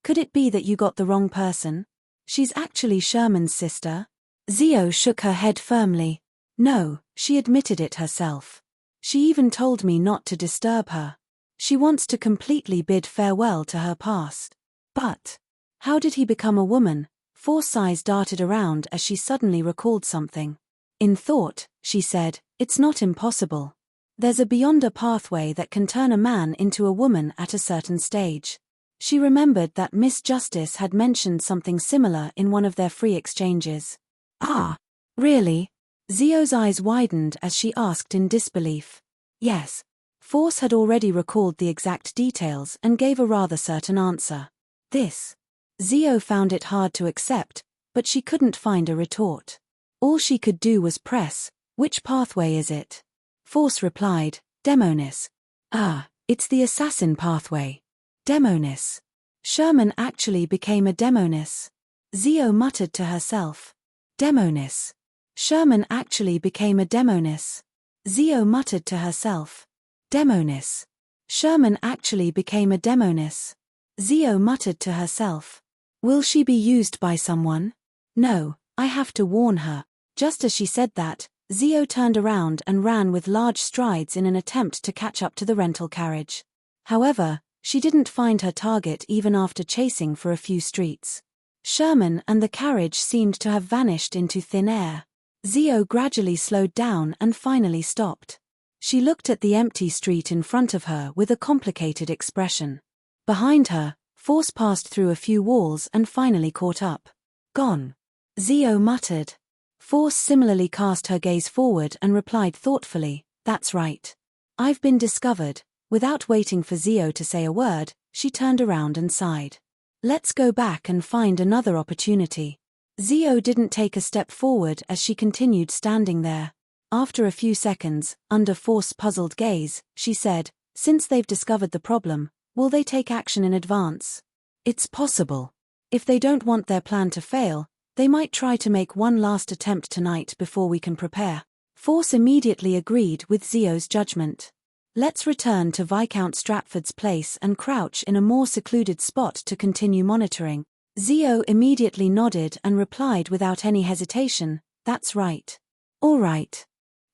Speaker 1: "Could it be that you got the wrong person? She's actually Sherman's sister?" Zio shook her head firmly. "No, she admitted it herself. She even told me not to disturb her. She wants to completely bid farewell to her past." But how did he become a woman? Force's eyes darted around as she suddenly recalled something. In thought, she said, "It's not impossible. There's a beyonder pathway that can turn a man into a woman at a certain stage." She remembered that Miss Justice had mentioned something similar in one of their free exchanges. "Ah, really?" Zio's eyes widened as she asked in disbelief. Yes. Force had already recalled the exact details and gave a rather certain answer. This. Zio found it hard to accept, but she couldn't find a retort. All she could do was press, "Which pathway is it?" Force replied, "Demonis." "Ah, it's the assassin pathway." Demonis. Sherman actually became a demonis. Zio muttered to herself. Demonis. Sherman actually became a demonis. Zio muttered to herself. Demonis. Sherman actually became a demonis. Zio muttered to herself. Will she be used by someone? No, I have to warn her. Just as she said that, Zio turned around and ran with large strides in an attempt to catch up to the rental carriage. However, she didn't find her target even after chasing for a few streets. Sherman and the carriage seemed to have vanished into thin air. Zio gradually slowed down and finally stopped. She looked at the empty street in front of her with a complicated expression. Behind her, Force passed through a few walls and finally caught up. Gone. Zio muttered. Force similarly cast her gaze forward and replied thoughtfully, "That's right. I've been discovered." Without waiting for Zio to say a word, she turned around and sighed. "Let's go back and find another opportunity." Zio didn't take a step forward as she continued standing there. After a few seconds, under Force's puzzled gaze, she said, "Since they've discovered the problem, will they take action in advance?" "It's possible. If they don't want their plan to fail, they might try to make one last attempt tonight before we can prepare." Force immediately agreed with Zio's judgment. "Let's return to Viscount Stratford's place and crouch in a more secluded spot to continue monitoring." Zio immediately nodded and replied without any hesitation, "That's right." "All right."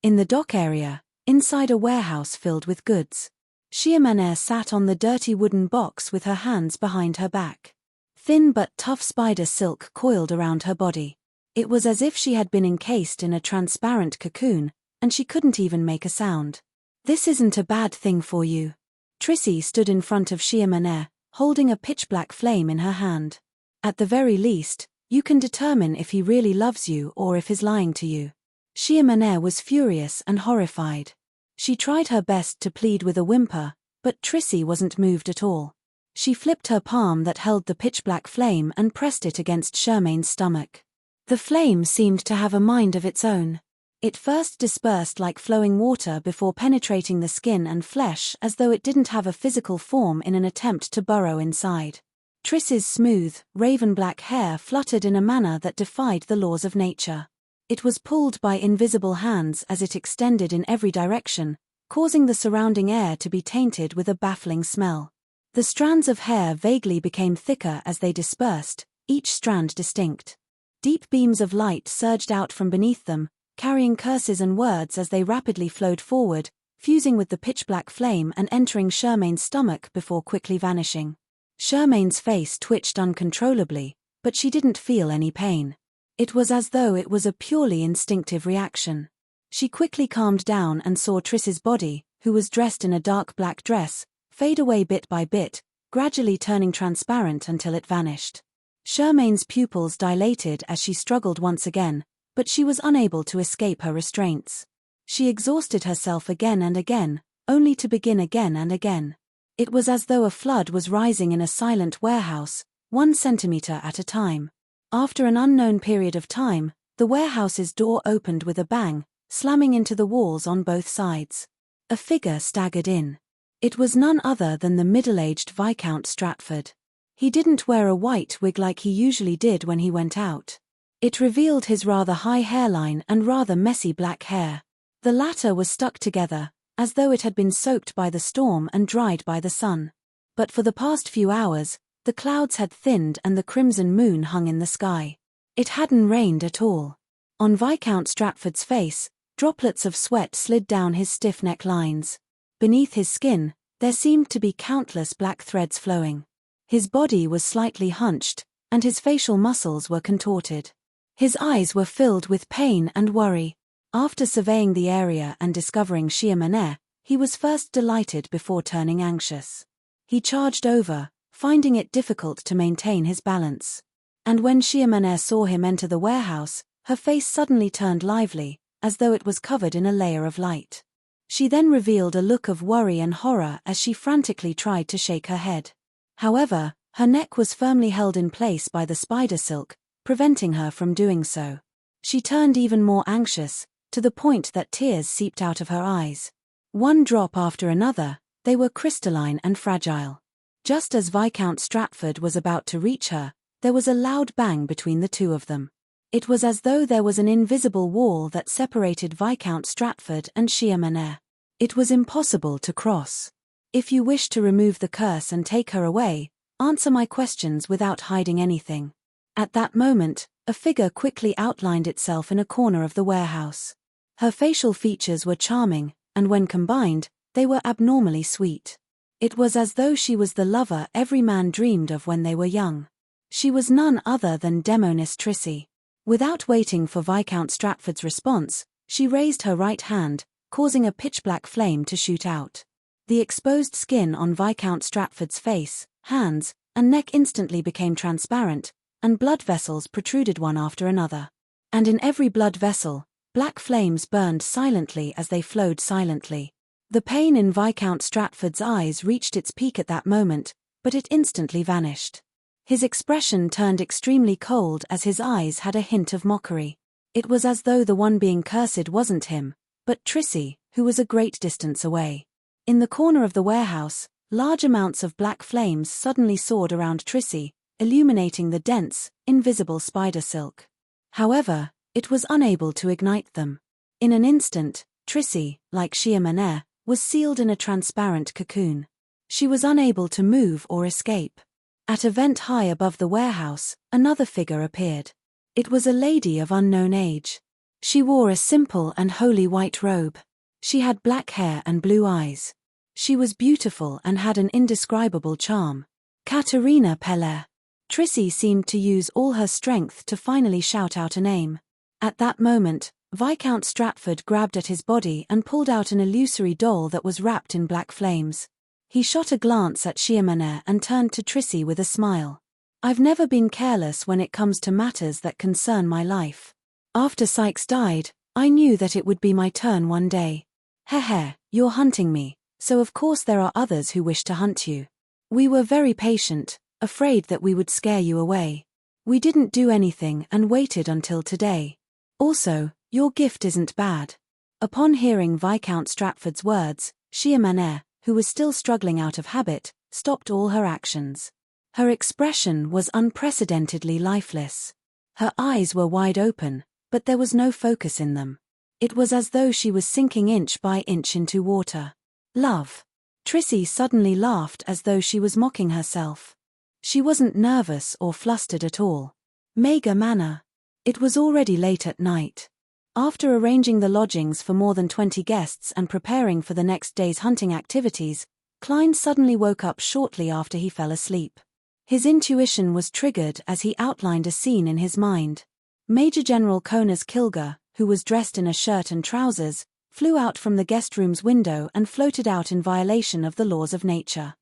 Speaker 1: In the dock area, inside a warehouse filled with goods, Shiamane sat on the dirty wooden box with her hands behind her back. Thin but tough spider silk coiled around her body. It was as if she had been encased in a transparent cocoon, and she couldn't even make a sound. "This isn't a bad thing for you." Trissy stood in front of Shiamane, holding a pitch-black flame in her hand. "At the very least, you can determine if he really loves you or if he's lying to you." Shiamane was furious and horrified. She tried her best to plead with a whimper, but Trissy wasn't moved at all. She flipped her palm that held the pitch-black flame and pressed it against Shermane's stomach. The flame seemed to have a mind of its own. It first dispersed like flowing water before penetrating the skin and flesh as though it didn't have a physical form in an attempt to burrow inside. Triss's smooth, raven-black hair fluttered in a manner that defied the laws of nature. It was pulled by invisible hands as it extended in every direction, causing the surrounding air to be tainted with a baffling smell. The strands of hair vaguely became thicker as they dispersed, each strand distinct. Deep beams of light surged out from beneath them, carrying curses and words as they rapidly flowed forward, fusing with the pitch-black flame and entering Shermane's stomach before quickly vanishing. Shermane's face twitched uncontrollably, but she didn't feel any pain. It was as though it was a purely instinctive reaction. She quickly calmed down and saw Triss's body, who was dressed in a dark black dress, fade away bit by bit, gradually turning transparent until it vanished. Shermane's pupils dilated as she struggled once again, but she was unable to escape her restraints. She exhausted herself again and again, only to begin again and again. It was as though a flood was rising in a silent warehouse, 1 centimeter at a time. After an unknown period of time, the warehouse's door opened with a bang, slamming into the walls on both sides. A figure staggered in. It was none other than the middle-aged Viscount Stratford. He didn't wear a white wig like he usually did when he went out. It revealed his rather high hairline and rather messy black hair. The latter was stuck together, as though it had been soaked by the storm and dried by the sun. But for the past few hours, the clouds had thinned and the crimson moon hung in the sky. It hadn't rained at all. On Viscount Stratford's face, droplets of sweat slid down his stiff neck lines. Beneath his skin, there seemed to be countless black threads flowing. His body was slightly hunched, and his facial muscles were contorted. His eyes were filled with pain and worry. After surveying the area and discovering Chiamener, he was first delighted before turning anxious. He charged over, finding it difficult to maintain his balance. And when Chiamener saw him enter the warehouse, her face suddenly turned lively, as though it was covered in a layer of light. She then revealed a look of worry and horror as she frantically tried to shake her head. However, her neck was firmly held in place by the spider silk, preventing her from doing so. She turned even more anxious, to the point that tears seeped out of her eyes. One drop after another, they were crystalline and fragile. Just as Viscount Stratford was about to reach her, there was a loud bang between the two of them. It was as though there was an invisible wall that separated Viscount Stratford and Chiamener. It was impossible to cross. If you wish to remove the curse and take her away, answer my questions without hiding anything. At that moment, a figure quickly outlined itself in a corner of the warehouse. Her facial features were charming, and when combined, they were abnormally sweet. It was as though she was the lover every man dreamed of when they were young. She was none other than Demonis Trissy. Without waiting for Viscount Stratford's response, she raised her right hand, causing a pitch-black flame to shoot out. The exposed skin on Viscount Stratford's face, hands, and neck instantly became transparent, and blood vessels protruded one after another. And in every blood vessel, black flames burned silently as they flowed silently. The pain in Viscount Stratford's eyes reached its peak at that moment, but it instantly vanished. His expression turned extremely cold as his eyes had a hint of mockery. It was as though the one being cursed wasn't him, but Trissy, who was a great distance away. In the corner of the warehouse, large amounts of black flames suddenly soared around Trissy, illuminating the dense, invisible spider silk. However, it was unable to ignite them. In an instant, Trissy, like Chiamener, was sealed in a transparent cocoon. She was unable to move or escape. At a vent high above the warehouse, another figure appeared. It was a lady of unknown age. She wore a simple and holy white robe. She had black hair and blue eyes. She was beautiful and had an indescribable charm. Katerina Peller. Trissy seemed to use all her strength to finally shout out a name. At that moment, Viscount Stratford grabbed at his body and pulled out an illusory doll that was wrapped in black flames. He shot a glance at Chiamener and turned to Trissy with a smile. I've never been careless when it comes to matters that concern my life. After Sykes died, I knew that it would be my turn one day. Heh, you're hunting me, so of course there are others who wish to hunt you. We were very patient, afraid that we would scare you away. We didn't do anything and waited until today. Also, your gift isn't bad. Upon hearing Viscount Stratford's words, Chiamener, who was still struggling out of habit, stopped all her actions. Her expression was unprecedentedly lifeless. Her eyes were wide open, but there was no focus in them. It was as though she was sinking inch by inch into water. Love. Trissy suddenly laughed as though she was mocking herself. She wasn't nervous or flustered at all. Mega Manor. It was already late at night. After arranging the lodgings for more than 20 guests and preparing for the next day's hunting activities, Klein suddenly woke up shortly after he fell asleep. His intuition was triggered as he outlined a scene in his mind. Major General Conas Kilger, who was dressed in a shirt and trousers, flew out from the guest room's window and floated out in violation of the laws of nature.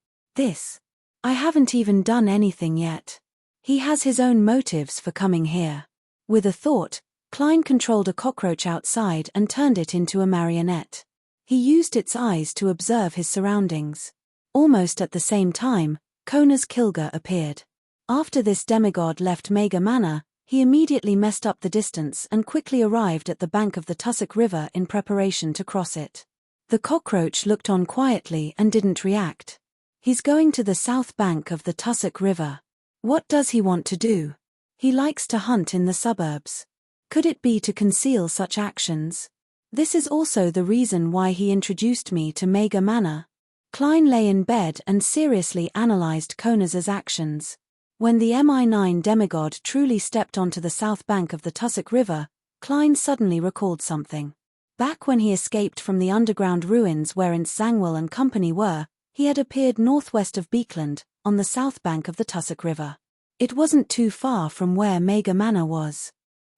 Speaker 1: I haven't even done anything yet. He has his own motives for coming here. With a thought, Klein controlled a cockroach outside and turned it into a marionette. He used its eyes to observe his surroundings. Almost at the same time, Conas Kilger appeared. After this demigod left Mega Manor, he immediately messed up the distance and quickly arrived at the bank of the Tussock River in preparation to cross it. The cockroach looked on quietly and didn't react. He's going to the south bank of the Tussock River. What does he want to do? He likes to hunt in the suburbs. Could it be to conceal such actions? This is also the reason why he introduced me to Mega Manor. Klein lay in bed and seriously analyzed Konas's actions. When the Mi-9 demigod truly stepped onto the south bank of the Tussock River, Klein suddenly recalled something. Back when he escaped from the underground ruins wherein Zangwill and company were, he had appeared northwest of Beekland, on the south bank of the Tussock River. It wasn't too far from where Mega Manor was.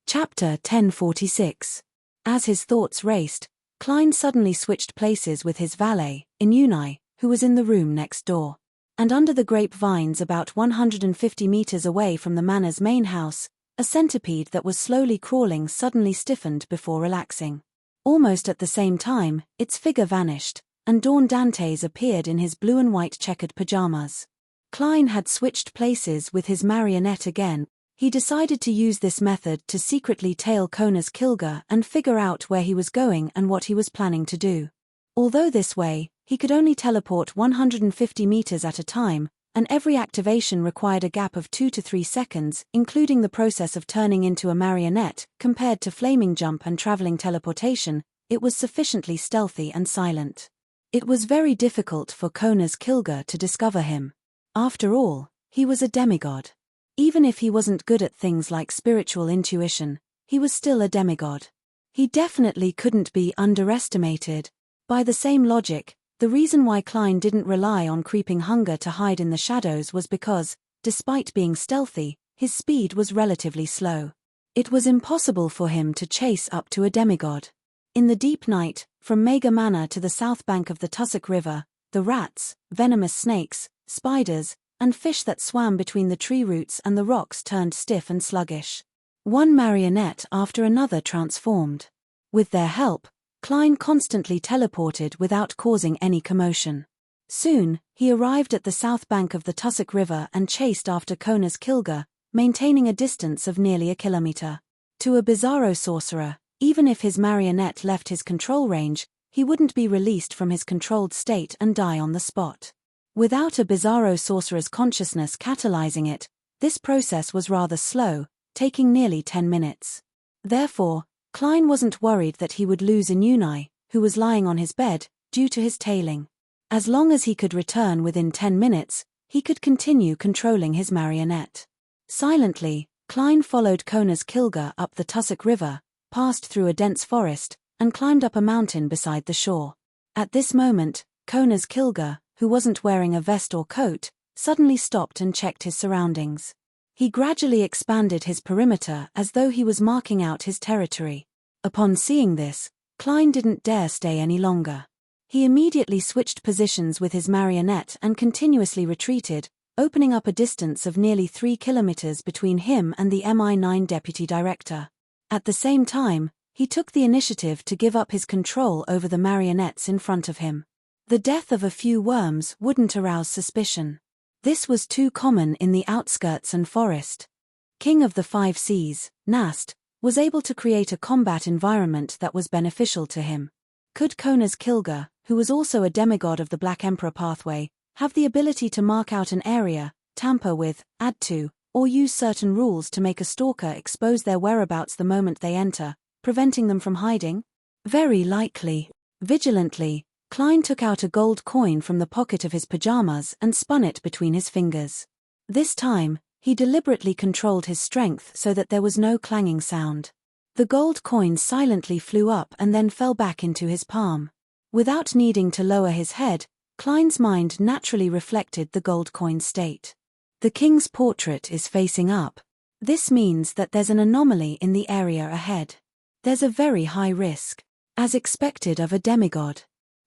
Speaker 1: Chapter 1046. As his thoughts raced, Klein suddenly switched places with his valet, Inuni, who was in the room next door. And under the grapevines about 150 meters away from the manor's main house, a centipede that was slowly crawling suddenly stiffened before relaxing. Almost at the same time, its figure vanished, and Dawn Dantes appeared in his blue and white checkered pajamas. Klein had switched places with his marionette again. He decided to use this method to secretly tail Konas Kilger and figure out where he was going and what he was planning to do. Although this way, he could only teleport 150 meters at a time, and every activation required a gap of 2 to 3 seconds, including the process of turning into a marionette. Compared to flaming jump and traveling teleportation, it was sufficiently stealthy and silent. It was very difficult for Konas Kilger to discover him. After all, he was a demigod. Even if he wasn't good at things like spiritual intuition, he was still a demigod. He definitely couldn't be underestimated. By the same logic, the reason why Klein didn't rely on creeping hunger to hide in the shadows was because, despite being stealthy, his speed was relatively slow. It was impossible for him to chase up to a demigod. In the deep night, from Mega Manor to the south bank of the Tussock River, the rats, venomous snakes, spiders, and fish that swam between the tree roots and the rocks turned stiff and sluggish. One marionette after another transformed. With their help, Klein constantly teleported without causing any commotion. Soon, he arrived at the south bank of the Tussock River and chased after Konas Kilger, maintaining a distance of nearly a kilometer. To a bizarro sorcerer, even if his marionette left his control range, he wouldn't be released from his controlled state and die on the spot. Without a bizarro sorcerer's consciousness catalyzing it, this process was rather slow, taking nearly 10 minutes. Therefore, Klein wasn't worried that he would lose Inuni, who was lying on his bed, due to his tailing. As long as he could return within 10 minutes, he could continue controlling his marionette. Silently, Klein followed Konas Kilger up the Tussock River, passed through a dense forest, and climbed up a mountain beside the shore. At this moment, Konas Kilger, who wasn't wearing a vest or coat, suddenly stopped and checked his surroundings. He gradually expanded his perimeter as though he was marking out his territory. Upon seeing this, Klein didn't dare stay any longer. He immediately switched positions with his marionette and continuously retreated, opening up a distance of nearly 3 kilometers between him and the Mi-9 deputy director. At the same time, he took the initiative to give up his control over the marionettes in front of him. The death of a few worms wouldn't arouse suspicion. This was too common in the outskirts and forest. King of the Five Seas, Nast, was able to create a combat environment that was beneficial to him. Could Konas Kilger, who was also a demigod of the Black Emperor pathway, have the ability to mark out an area, tamper with, add to, or use certain rules to make a stalker expose their whereabouts the moment they enter, preventing them from hiding? Very likely. Vigilantly, Klein took out a gold coin from the pocket of his pajamas and spun it between his fingers. This time, he deliberately controlled his strength so that there was no clanging sound. The gold coin silently flew up and then fell back into his palm. Without needing to lower his head, Klein's mind naturally reflected the gold coin's state. The king's portrait is facing up. This means that there's an anomaly in the area ahead. There's a very high risk, as expected of a demigod.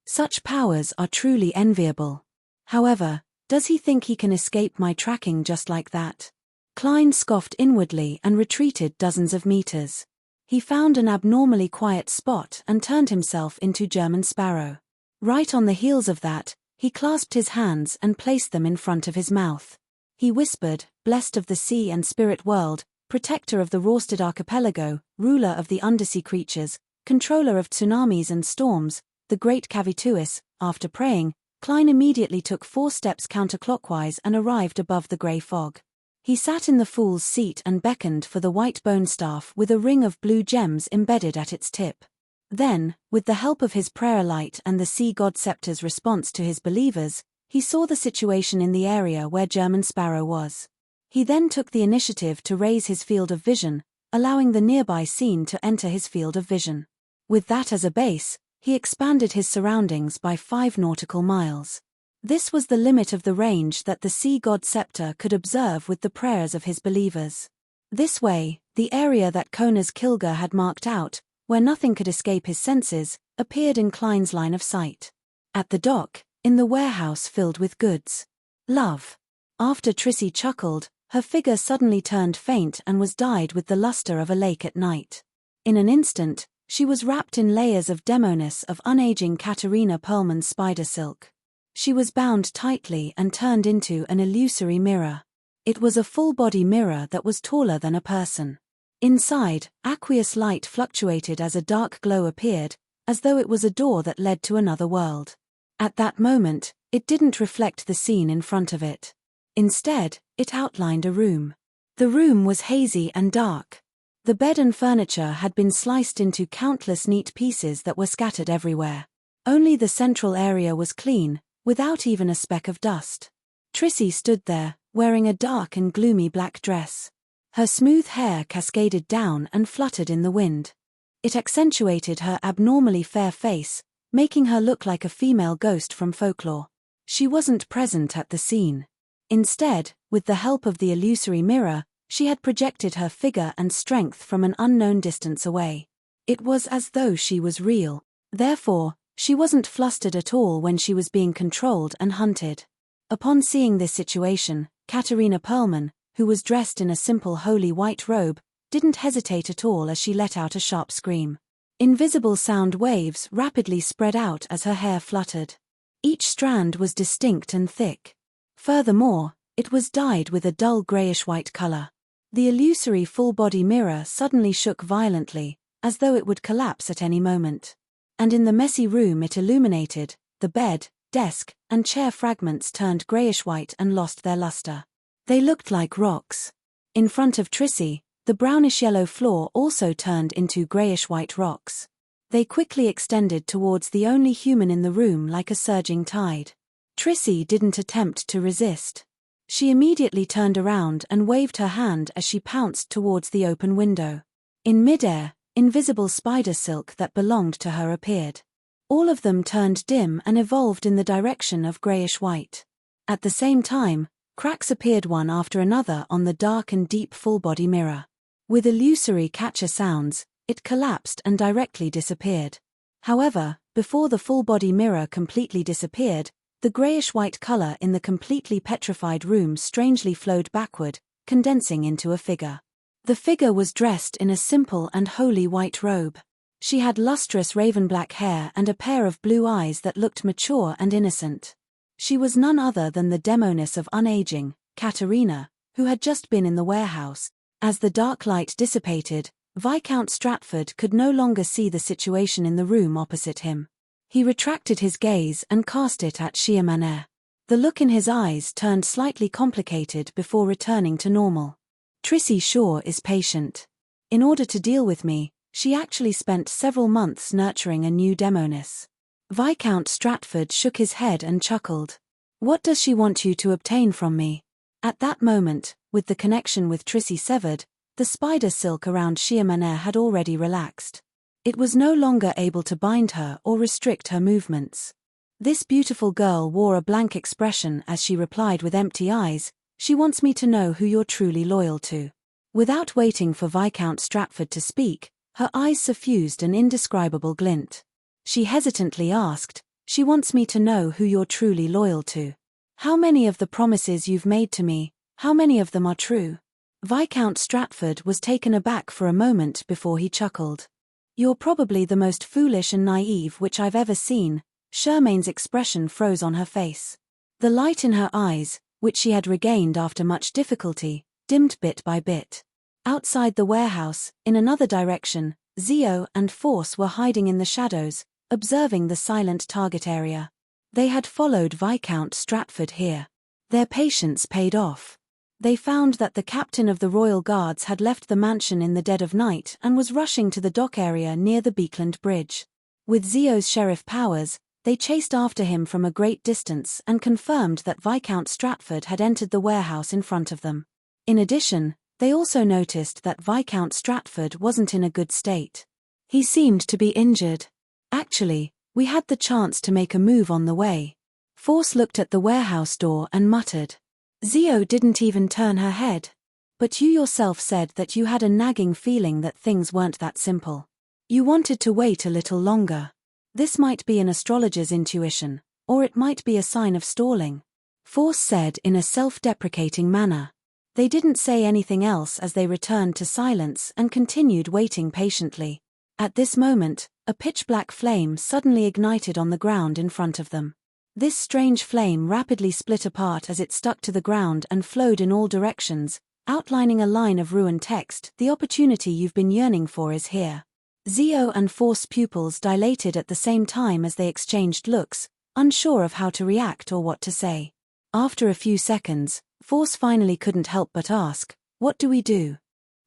Speaker 1: Such powers are truly enviable. However, does he think he can escape my tracking just like that? Klein scoffed inwardly and retreated dozens of meters. He found an abnormally quiet spot and turned himself into German Sparrow. Right on the heels of that, he clasped his hands and placed them in front of his mouth. He whispered, "Blessed of the sea and spirit world, protector of the Rorsted archipelago, ruler of the undersea creatures, controller of tsunamis and storms, the great Cavituis." After praying, Klein immediately took 4 steps counterclockwise and arrived above the grey fog. He sat in the fool's seat and beckoned for the white bone staff with a ring of blue gems embedded at its tip. Then, with the help of his prayer light and the sea god scepter's response to his believers, he saw the situation in the area where German Sparrow was. He then took the initiative to raise his field of vision, allowing the nearby scene to enter his field of vision. With that as a base, he expanded his surroundings by 5 nautical miles. This was the limit of the range that the sea god scepter could observe with the prayers of his believers. This way, the area that Kona's Kilger had marked out, where nothing could escape his senses, appeared in Klein's line of sight. At the dock, in the warehouse filled with goods. Love. After Trissy chuckled, her figure suddenly turned faint and was dyed with the luster of a lake at night. In an instant, she was wrapped in layers of demoness of unaging Katerina Perlman's spider silk. She was bound tightly and turned into an illusory mirror. It was a full-body mirror that was taller than a person. Inside, aqueous light fluctuated as a dark glow appeared, as though it was a door that led to another world. At that moment, it didn't reflect the scene in front of it. Instead, it outlined a room. The room was hazy and dark. The bed and furniture had been sliced into countless neat pieces that were scattered everywhere. Only the central area was clean, without even a speck of dust. Trissy stood there, wearing a dark and gloomy black dress. Her smooth hair cascaded down and fluttered in the wind. It accentuated her abnormally fair face, making her look like a female ghost from folklore. She wasn't present at the scene. Instead, with the help of the illusory mirror, she had projected her figure and strength from an unknown distance away. It was as though she was real. Therefore, she wasn't flustered at all when she was being controlled and hunted. Upon seeing this situation, Katerina Perlman, who was dressed in a simple holy white robe, didn't hesitate at all as she let out a sharp scream. Invisible sound waves rapidly spread out as her hair fluttered. Each strand was distinct and thick. Furthermore, it was dyed with a dull grayish-white color. The illusory full-body mirror suddenly shook violently, as though it would collapse at any moment. And in the messy room it illuminated, the bed, desk, and chair fragments turned grayish-white and lost their luster. They looked like rocks. In front of Trissy, the brownish-yellow floor also turned into grayish-white rocks. They quickly extended towards the only human in the room like a surging tide. Trissy didn't attempt to resist. She immediately turned around and waved her hand as she pounced towards the open window. In midair, invisible spider silk that belonged to her appeared. All of them turned dim and evolved in the direction of grayish-white. At the same time, cracks appeared one after another on the dark and deep full-body mirror. With illusory catcher sounds, it collapsed and directly disappeared. However, before the full-body mirror completely disappeared, the grayish-white color in the completely petrified room strangely flowed backward, condensing into a figure. The figure was dressed in a simple and holy white robe. She had lustrous raven-black hair and a pair of blue eyes that looked mature and innocent. She was none other than the demoness of unaging, Katerina, who had just been in the warehouse. As the dark light dissipated, Viscount Stratford could no longer see the situation in the room opposite him. He retracted his gaze and cast it at Shiamaner. The look in his eyes turned slightly complicated before returning to normal. Trissy Shaw is patient. In order to deal with me, she actually spent several months nurturing a new demoness. Viscount Stratford shook his head and chuckled. What does she want you to obtain from me? At that moment, with the connection with Trissy severed, the spider silk around Shiamaner had already relaxed. It was no longer able to bind her or restrict her movements. This beautiful girl wore a blank expression as she replied with empty eyes, "She wants me to know who you're truly loyal to." Without waiting for Viscount Stratford to speak, her eyes suffused an indescribable glint. She hesitantly asked, "She wants me to know who you're truly loyal to. How many of the promises you've made to me, how many of them are true?" Viscount Stratford was taken aback for a moment before he chuckled. "You're probably the most foolish and naive which I've ever seen." Charmaine's expression froze on her face. The light in her eyes, which she had regained after much difficulty, dimmed bit by bit. Outside the warehouse, in another direction, Zio and Force were hiding in the shadows, observing the silent target area. They had followed Viscount Stratford here. Their patience paid off. They found that the captain of the Royal Guards had left the mansion in the dead of night and was rushing to the dock area near the Beekland Bridge. With Zio's sheriff powers, they chased after him from a great distance and confirmed that Viscount Stratford had entered the warehouse in front of them. In addition, they also noticed that Viscount Stratford wasn't in a good state. He seemed to be injured. Actually, we had the chance to make a move on the way. Force looked at the warehouse door and muttered. Zio didn't even turn her head. But you yourself said that you had a nagging feeling that things weren't that simple. You wanted to wait a little longer. This might be an astrologer's intuition, or it might be a sign of stalling. Force said in a self-deprecating manner. They didn't say anything else as they returned to silence and continued waiting patiently. At this moment, a pitch-black flame suddenly ignited on the ground in front of them. This strange flame rapidly split apart as it stuck to the ground and flowed in all directions, outlining a line of ruined text. The opportunity you've been yearning for is here. Zio and Force's pupils dilated at the same time as they exchanged looks, unsure of how to react or what to say. After a few seconds, Force finally couldn't help but ask, "What do we do?"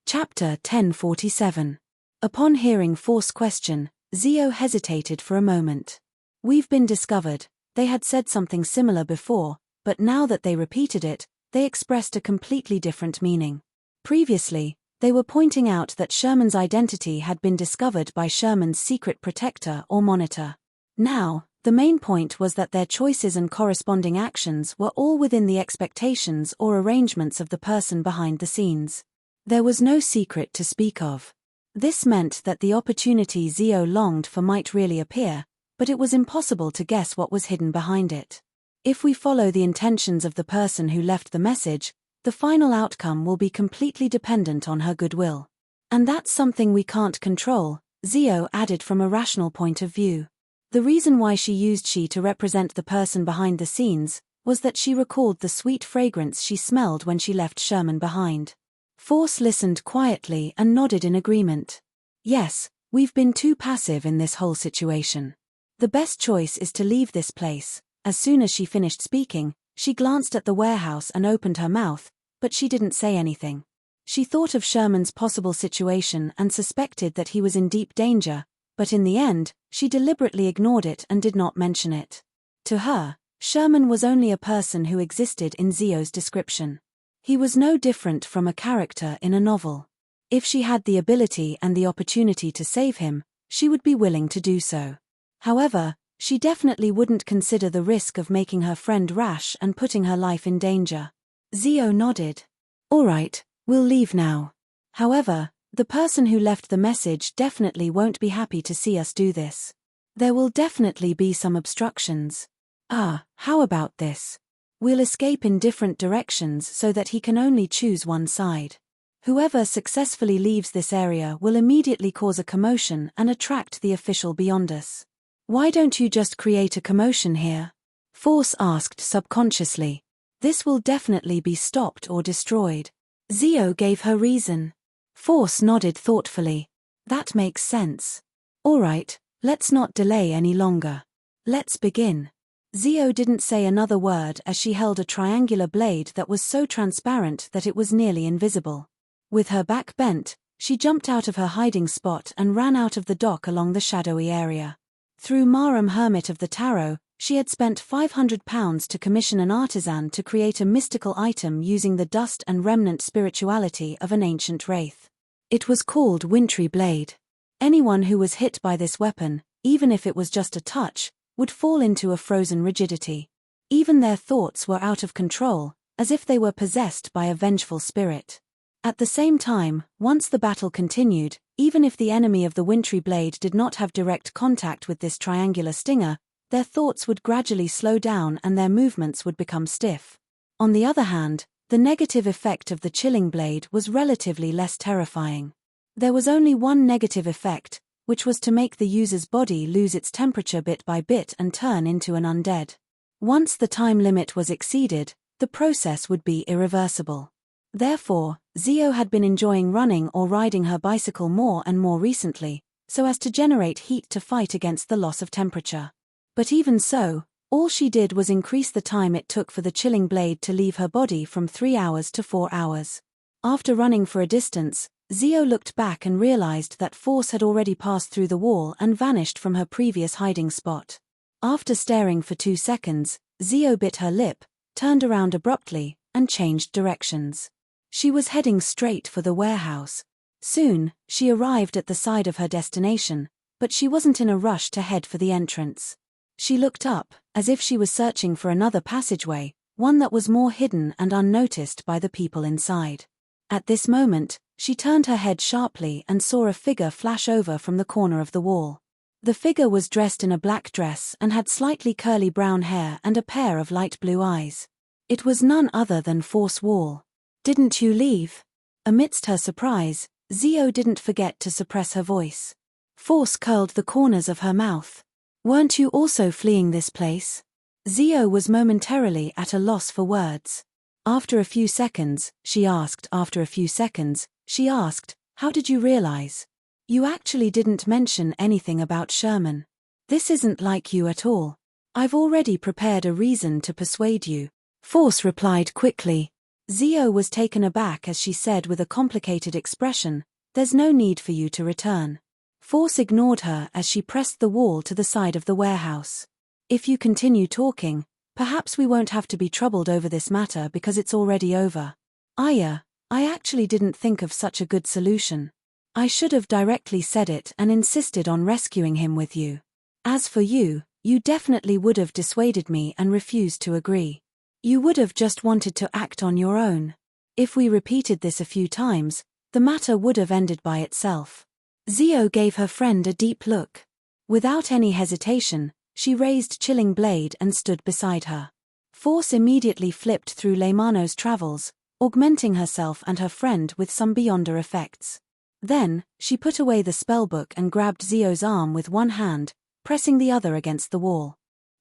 Speaker 1: Chapter 1047. Upon hearing Force's question, Zio hesitated for a moment. "We've been discovered." They had said something similar before, but now that they repeated it, they expressed a completely different meaning. Previously, they were pointing out that Sherman's identity had been discovered by Sherman's secret protector or monitor. Now, the main point was that their choices and corresponding actions were all within the expectations or arrangements of the person behind the scenes. There was no secret to speak of. This meant that the opportunity Zio longed for might really appear, but it was impossible to guess what was hidden behind it. If we follow the intentions of the person who left the message, the final outcome will be completely dependent on her goodwill. And that's something we can't control, Zio added from a rational point of view. The reason why she used she to represent the person behind the scenes was that she recalled the sweet fragrance she smelled when she left Sherman behind. Force listened quietly and nodded in agreement. Yes, we've been too passive in this whole situation. The best choice is to leave this place. As soon as she finished speaking, she glanced at the warehouse and opened her mouth, but she didn't say anything. She thought of Sherman's possible situation and suspected that he was in deep danger, but in the end, she deliberately ignored it and did not mention it. To her, Sherman was only a person who existed in Zio's description. He was no different from a character in a novel. If she had the ability and the opportunity to save him, she would be willing to do so. However, she definitely wouldn't consider the risk of making her friend rash and putting her life in danger. Zio nodded. "All right, we'll leave now. However, the person who left the message definitely won't be happy to see us do this. There will definitely be some obstructions. How about this? We'll escape in different directions so that he can only choose one side. Whoever successfully leaves this area will immediately cause a commotion and attract the official beyond us. Why don't you just create a commotion here?" Force asked subconsciously. "This will definitely be stopped or destroyed." Zio gave her reason. Force nodded thoughtfully. "That makes sense. All right, let's not delay any longer. Let's begin." Zio didn't say another word as she held a triangular blade that was so transparent that it was nearly invisible. With her back bent, she jumped out of her hiding spot and ran out of the dock along the shadowy area. Through Maram Hermit of the Tarot, she had spent £500 to commission an artisan to create a mystical item using the dust and remnant spirituality of an ancient wraith. It was called Wintry Blade. Anyone who was hit by this weapon, even if it was just a touch, would fall into a frozen rigidity. Even their thoughts were out of control, as if they were possessed by a vengeful spirit. At the same time, once the battle continued, even if the enemy of the Wintry Blade did not have direct contact with this triangular stinger, their thoughts would gradually slow down and their movements would become stiff. On the other hand, the negative effect of the chilling blade was relatively less terrifying. There was only one negative effect, which was to make the user's body lose its temperature bit by bit and turn into an undead. Once the time limit was exceeded, the process would be irreversible. Therefore, Zio had been enjoying running or riding her bicycle more and more recently, so as to generate heat to fight against the loss of temperature. But even so, All she did was increase the time it took for the chilling blade to leave her body from 3 hours to 4 hours. After running for a distance, Zio looked back and realized that force had already passed through the wall and vanished from her previous hiding spot. After staring for 2 seconds, Zio bit her lip, turned around abruptly, and changed directions. She was heading straight for the warehouse. Soon, she arrived at the side of her destination, but she wasn't in a rush to head for the entrance. She looked up, as if she was searching for another passageway, one that was more hidden and unnoticed by the people inside. At this moment, she turned her head sharply and saw a figure flash over from the corner of the wall. The figure was dressed in a black dress and had slightly curly brown hair and a pair of light blue eyes. It was none other than Force Wall. "Didn't you leave?" Amidst her surprise, Zio didn't forget to suppress her voice. Force curled the corners of her mouth. "Weren't you also fleeing this place?" Zio was momentarily at a loss for words. After a few seconds, she asked, "How did you realize? You actually didn't mention anything about Sherman. This isn't like you at all. I've already prepared a reason to persuade you," Force replied quickly. Zio was taken aback as she said with a complicated expression, "There's no need for you to return." Force ignored her as she pressed the wall to the side of the warehouse. "If you continue talking, perhaps we won't have to be troubled over this matter because it's already over." "I actually didn't think of such a good solution. I should have directly said it and insisted on rescuing him with you. As for you, you definitely would have dissuaded me and refused to agree. You would have just wanted to act on your own. If we repeated this a few times, the matter would have ended by itself." Zio gave her friend a deep look. Without any hesitation, she raised chilling blade and stood beside her. Force immediately flipped through Leymano's travels, augmenting herself and her friend with some beyonder effects. Then, she put away the spellbook and grabbed Zio's arm with one hand, pressing the other against the wall.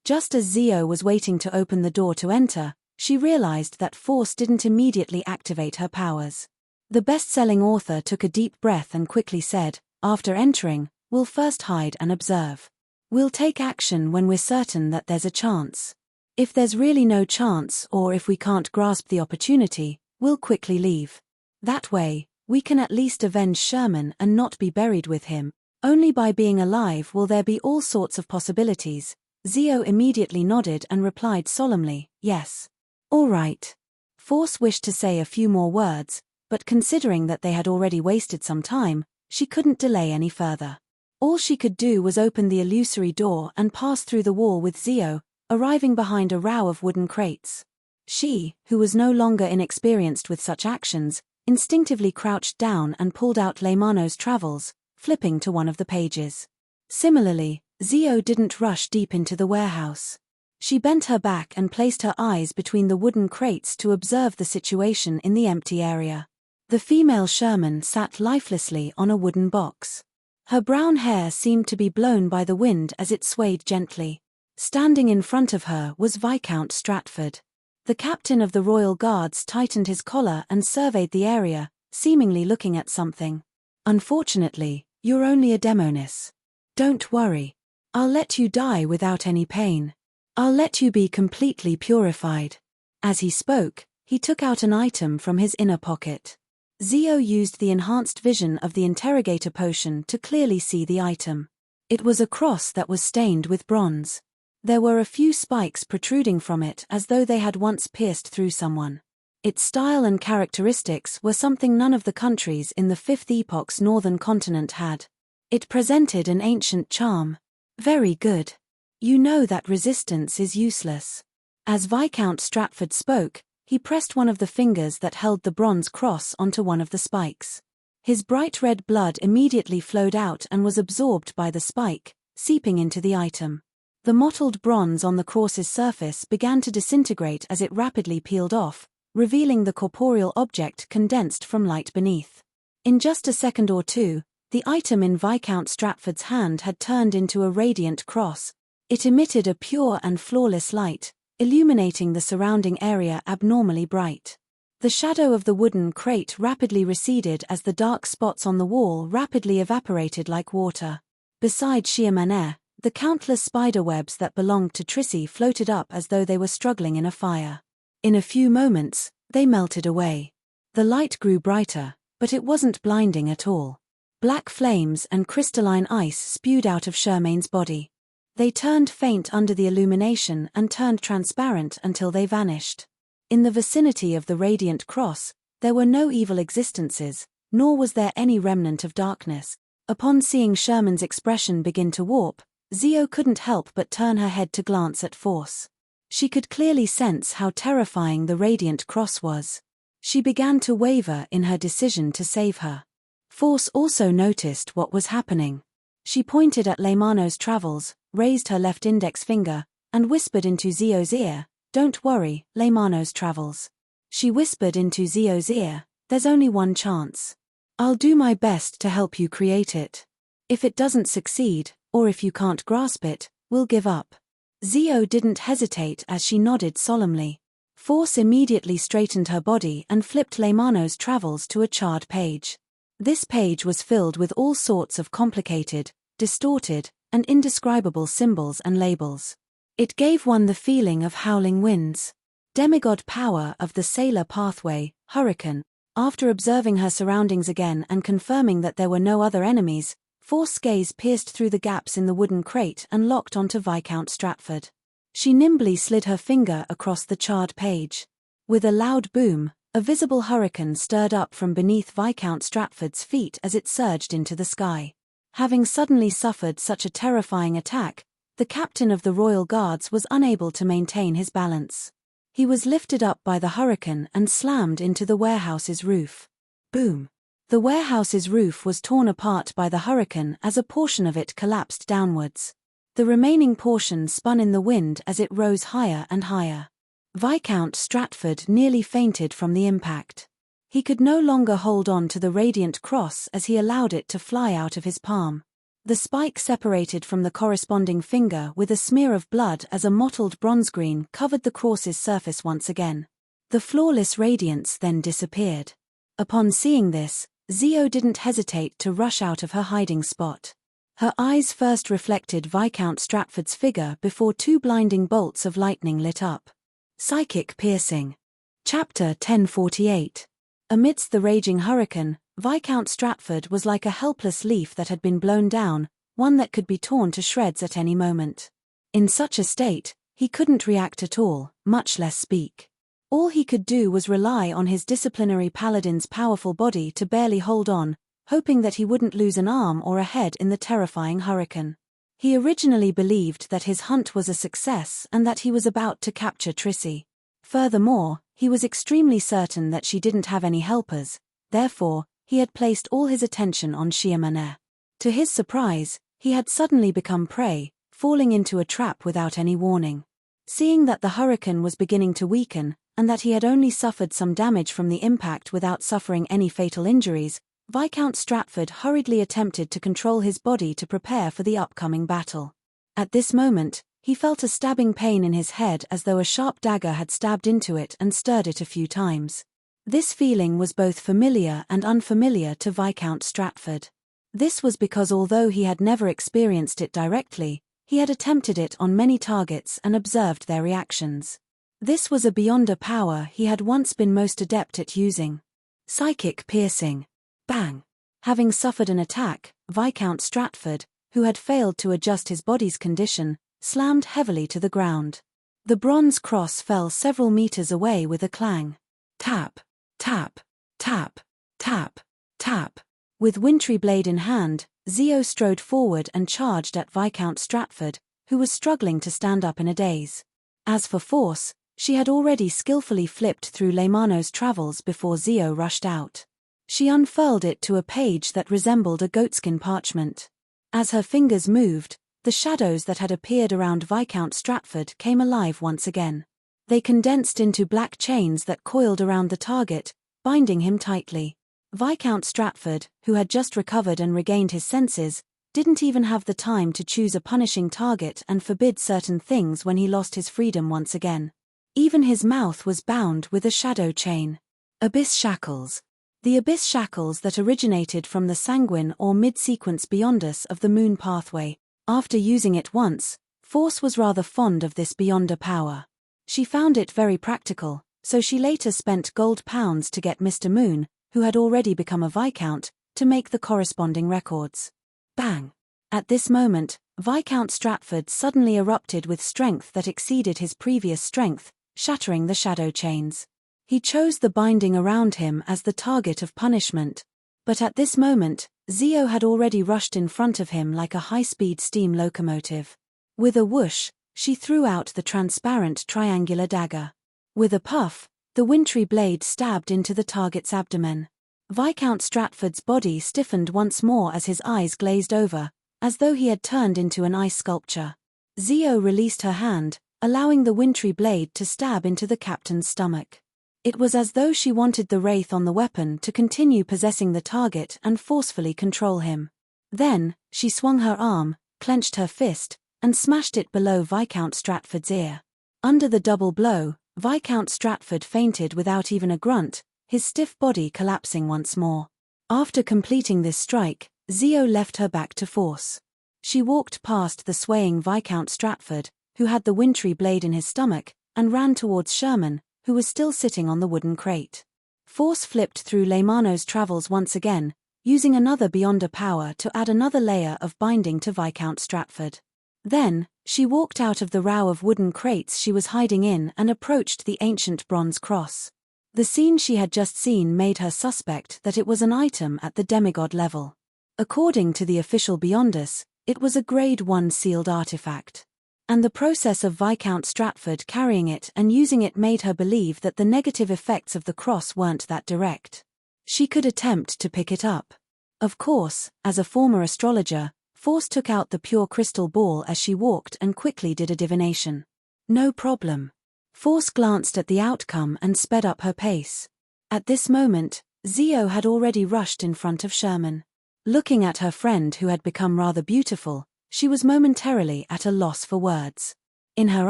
Speaker 1: Just as Zio was waiting to open the door to enter, she realized that Force didn't immediately activate her powers. The best-selling author took a deep breath and quickly said, "After entering, we'll first hide and observe. We'll take action when we're certain that there's a chance. If there's really no chance or if we can't grasp the opportunity, we'll quickly leave. That way, we can at least avenge Sherman and not be buried with him. Only by being alive will there be all sorts of possibilities." Zio immediately nodded and replied solemnly, "Yes. All right." Force wished to say a few more words, but considering that they had already wasted some time, she couldn't delay any further. All she could do was open the illusory door and pass through the wall with Zio, arriving behind a row of wooden crates. She, who was no longer inexperienced with such actions, instinctively crouched down and pulled out Leymano's travels, flipping to one of the pages. Similarly, Zio didn't rush deep into the warehouse. She bent her back and placed her eyes between the wooden crates to observe the situation in the empty area. The female Sherman sat lifelessly on a wooden box. Her brown hair seemed to be blown by the wind as it swayed gently. Standing in front of her was Viscount Stratford. The captain of the Royal Guards tightened his collar and surveyed the area, seemingly looking at something. "Unfortunately, you're only a demoness. Don't worry. I'll let you die without any pain. I'll let you be completely purified." As he spoke, he took out an item from his inner pocket. Zio used the enhanced vision of the interrogator potion to clearly see the item. It was a cross that was stained with bronze. There were a few spikes protruding from it as though they had once pierced through someone. Its style and characteristics were something none of the countries in the Fifth Epoch's northern continent had. It presented an ancient charm. "Very good. You know that resistance is useless." As Viscount Stratford spoke, he pressed one of the fingers that held the bronze cross onto one of the spikes. His bright red blood immediately flowed out and was absorbed by the spike, seeping into the item. The mottled bronze on the cross's surface began to disintegrate as it rapidly peeled off, revealing the corporeal object condensed from light beneath. In just a second or two, the item in Viscount Stratford's hand had turned into a radiant cross. It emitted a pure and flawless light, illuminating the surrounding area abnormally bright. The shadow of the wooden crate rapidly receded as the dark spots on the wall rapidly evaporated like water. Beside Shiamane, The countless spider webs that belonged to Trissy floated up as though they were struggling in a fire. In a few moments, they melted away. The light grew brighter, but it wasn't blinding at all. Black flames and crystalline ice spewed out of Charmaine's body. They turned faint under the illumination and turned transparent until they vanished. In the vicinity of the radiant cross, there were no evil existences, nor was there any remnant of darkness. Upon seeing Sherman's expression begin to warp, Zio couldn't help but turn her head to glance at Force. She could clearly sense how terrifying the radiant cross was. She began to waver in her decision to save her. Force also noticed what was happening. She pointed at Leymano's travels, raised her left index finger, and whispered into Zio's ear, "Don't worry, Leymano's travels." She whispered into Zio's ear, "There's only one chance. I'll do my best to help you create it. If it doesn't succeed, or if you can't grasp it, we'll give up." Zio didn't hesitate as she nodded solemnly. Force immediately straightened her body and flipped Leymano's travels to a charred page. This page was filled with all sorts of complicated, distorted, and indescribable symbols and labels. It gave one the feeling of howling winds. Demigod power of the sailor pathway, Hurricane. After observing her surroundings again and confirming that there were no other enemies, Force's gaze pierced through the gaps in the wooden crate and locked onto Viscount Stratford. She nimbly slid her finger across the charred page. With a loud boom, a visible hurricane stirred up from beneath Viscount Stratford's feet as it surged into the sky. Having suddenly suffered such a terrifying attack, the captain of the Royal Guards was unable to maintain his balance. He was lifted up by the hurricane and slammed into the warehouse's roof. Boom! The warehouse's roof was torn apart by the hurricane as a portion of it collapsed downwards. The remaining portion spun in the wind as it rose higher and higher. Viscount Stratford nearly fainted from the impact. He could no longer hold on to the radiant cross as he allowed it to fly out of his palm. The spike separated from the corresponding finger with a smear of blood as a mottled bronze green covered the cross's surface once again. The flawless radiance then disappeared. Upon seeing this, Zio didn't hesitate to rush out of her hiding spot. Her eyes first reflected Viscount Stratford's figure before two blinding bolts of lightning lit up. Psychic piercing. Chapter 1048. Amidst the raging hurricane, Viscount Stratford was like a helpless leaf that had been blown down, one that could be torn to shreds at any moment. In such a state, he couldn't react at all, much less speak. All he could do was rely on his disciplinary paladin's powerful body to barely hold on, hoping that he wouldn't lose an arm or a head in the terrifying hurricane. He originally believed that his hunt was a success and that he was about to capture Trissy. Furthermore, he was extremely certain that she didn't have any helpers, therefore, he had placed all his attention on Chiamane. To his surprise, he had suddenly become prey, falling into a trap without any warning. Seeing that the hurricane was beginning to weaken, and that he had only suffered some damage from the impact without suffering any fatal injuries, Viscount Stratford hurriedly attempted to control his body to prepare for the upcoming battle. At this moment, he felt a stabbing pain in his head as though a sharp dagger had stabbed into it and stirred it a few times. This feeling was both familiar and unfamiliar to Viscount Stratford. This was because although he had never experienced it directly, he had attempted it on many targets and observed their reactions. This was a beyonder power he had once been most adept at using. Psychic piercing. Bang! Having suffered an attack, Viscount Stratford, who had failed to adjust his body's condition, slammed heavily to the ground. The bronze cross fell several meters away with a clang. Tap, tap, tap, tap, tap. With wintry blade in hand, Zio strode forward and charged at Viscount Stratford, who was struggling to stand up in a daze. As for Force, she had already skillfully flipped through Leymano's travels before Zio rushed out. She unfurled it to a page that resembled a goatskin parchment. As her fingers moved, the shadows that had appeared around Viscount Stratford came alive once again. They condensed into black chains that coiled around the target, binding him tightly. Viscount Stratford, who had just recovered and regained his senses, didn't even have the time to choose a punishing target and forbid certain things when he lost his freedom once again. Even his mouth was bound with a shadow chain. Abyss shackles. The abyss shackles that originated from the sanguine or mid-sequence beyond us of the moon pathway, After using it once, Force was rather fond of this beyonder power. She found it very practical, so she later spent gold pounds to get Mr. Moon, who had already become a Viscount, to make the corresponding records. Bang! At this moment, Viscount Stratford suddenly erupted with strength that exceeded his previous strength, shattering the shadow chains. He chose the binding around him as the target of punishment. But at this moment, Zio had already rushed in front of him like a high-speed steam locomotive. With a whoosh, she threw out the transparent triangular dagger. With a puff, the wintry blade stabbed into the target's abdomen. Viscount Stratford's body stiffened once more as his eyes glazed over, as though he had turned into an ice sculpture. Zio released her hand, allowing the wintry blade to stab into the captain's stomach. It was as though she wanted the wraith on the weapon to continue possessing the target and forcefully control him. Then, she swung her arm, clenched her fist, and smashed it below Viscount Stratford's ear. Under the double blow, Viscount Stratford fainted without even a grunt, his stiff body collapsing once more. After completing this strike, Zio left her back to Force. She walked past the swaying Viscount Stratford, who had the wintry blade in his stomach, and ran towards Sherman, who was still sitting on the wooden crate. Force flipped through Leymano's travels once again, using another beyonder power to add another layer of binding to Viscount Stratford. Then, she walked out of the row of wooden crates she was hiding in and approached the ancient bronze cross. The scene she had just seen made her suspect that it was an item at the demigod level. According to the official Beyonders, it was a Grade 1 sealed artifact. And the process of Viscount Stratford carrying it and using it made her believe that the negative effects of the cross weren't that direct. She could attempt to pick it up. Of course, as a former astrologer, Force took out the pure crystal ball as she walked and quickly did a divination. No problem. Force glanced at the outcome and sped up her pace. At this moment, Zio had already rushed in front of Sherman. Looking at her friend who had become rather beautiful, she was momentarily at a loss for words. In her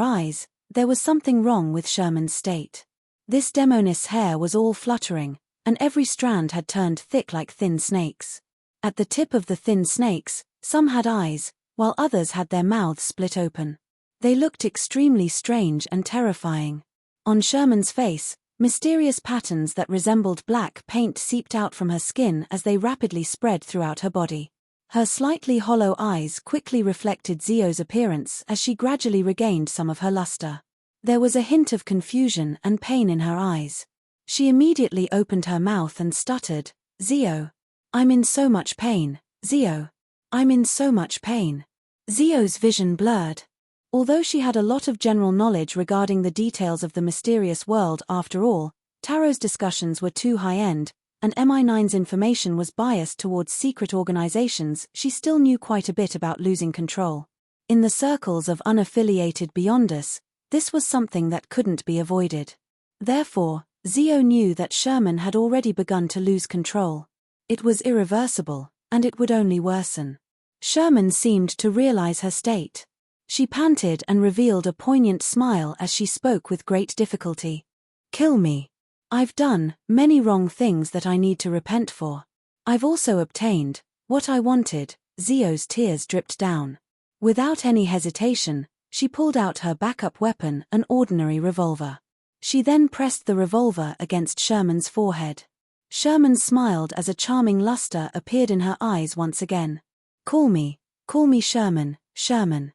Speaker 1: eyes, there was something wrong with Sherman's state. This demoness hair was all fluttering, and every strand had turned thick like thin snakes. At the tip of the thin snakes, some had eyes, while others had their mouths split open. They looked extremely strange and terrifying. On Sherman's face, mysterious patterns that resembled black paint seeped out from her skin as they rapidly spread throughout her body. Her slightly hollow eyes quickly reflected Zio's appearance as she gradually regained some of her luster. There was a hint of confusion and pain in her eyes. She immediately opened her mouth and stuttered, "Zio. I'm in so much pain, Zio. I'm in so much pain." Zio's vision blurred. Although she had a lot of general knowledge regarding the details of the mysterious world after all, Tarot's discussions were too high-end, and MI9's information was biased towards secret organizations. She still knew quite a bit about losing control. In the circles of unaffiliated Beyonders, this was something that couldn't be avoided. Therefore, Zio knew that Sherman had already begun to lose control. It was irreversible, and it would only worsen. Sherman seemed to realize her state. She panted and revealed a poignant smile as she spoke with great difficulty. "Kill me. I've done many wrong things that I need to repent for. I've also obtained what I wanted." Zio's tears dripped down. Without any hesitation, she pulled out her backup weapon, an ordinary revolver. She then pressed the revolver against Sherman's forehead. Sherman smiled as a charming luster appeared in her eyes once again. Call me Sherman, Sherman."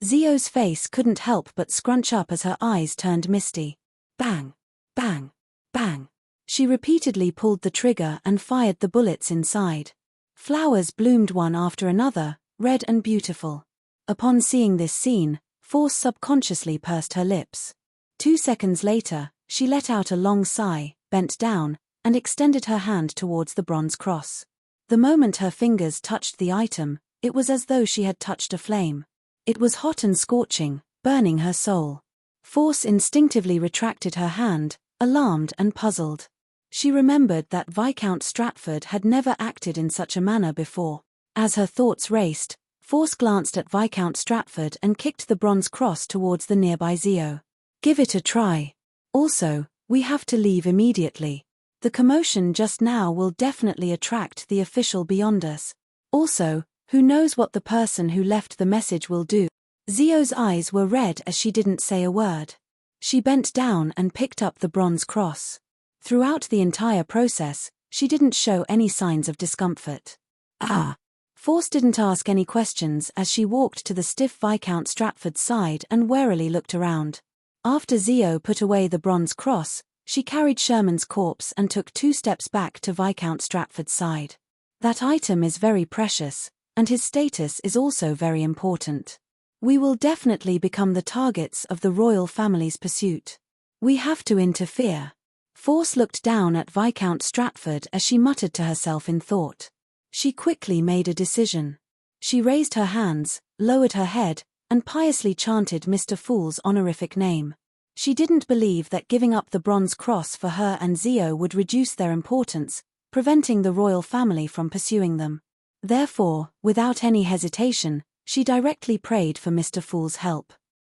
Speaker 1: Zio's face couldn't help but scrunch up as her eyes turned misty. Bang, bang, bang. She repeatedly pulled the trigger and fired the bullets inside. Flowers bloomed one after another, red and beautiful. Upon seeing this scene, Force subconsciously pursed her lips. 2 seconds later, she let out a long sigh, bent down, and extended her hand towards the bronze cross. The moment her fingers touched the item, it was as though she had touched a flame. It was hot and scorching, burning her soul. Force instinctively retracted her hand, alarmed and puzzled. She remembered that Viscount Stratford had never acted in such a manner before. As her thoughts raced, Force glanced at Viscount Stratford and kicked the bronze cross towards the nearby Zio. "Give it a try. Also, we have to leave immediately. The commotion just now will definitely attract the official Beyonders. Also, Who knows what the person who left the message will do? Zio's eyes were red as she didn't say a word. She bent down and picked up the bronze cross. Throughout the entire process, she didn't show any signs of discomfort. Force didn't ask any questions as she walked to the stiff Viscount Stratford's side and warily looked around. After Zio put away the bronze cross, she carried Sherman's corpse and took 2 steps back to Viscount Stratford's side. That item is very precious, and his status is also very important. We will definitely become the targets of the royal family's pursuit. We have to interfere. Force looked down at Viscount Stratford as she muttered to herself in thought. She quickly made a decision. She raised her hands, lowered her head, and piously chanted Mr. Fool's honorific name. She didn't believe that giving up the bronze cross for her and Zio would reduce their importance, preventing the royal family from pursuing them. Therefore, without any hesitation, she directly prayed for Mr. Fool's help.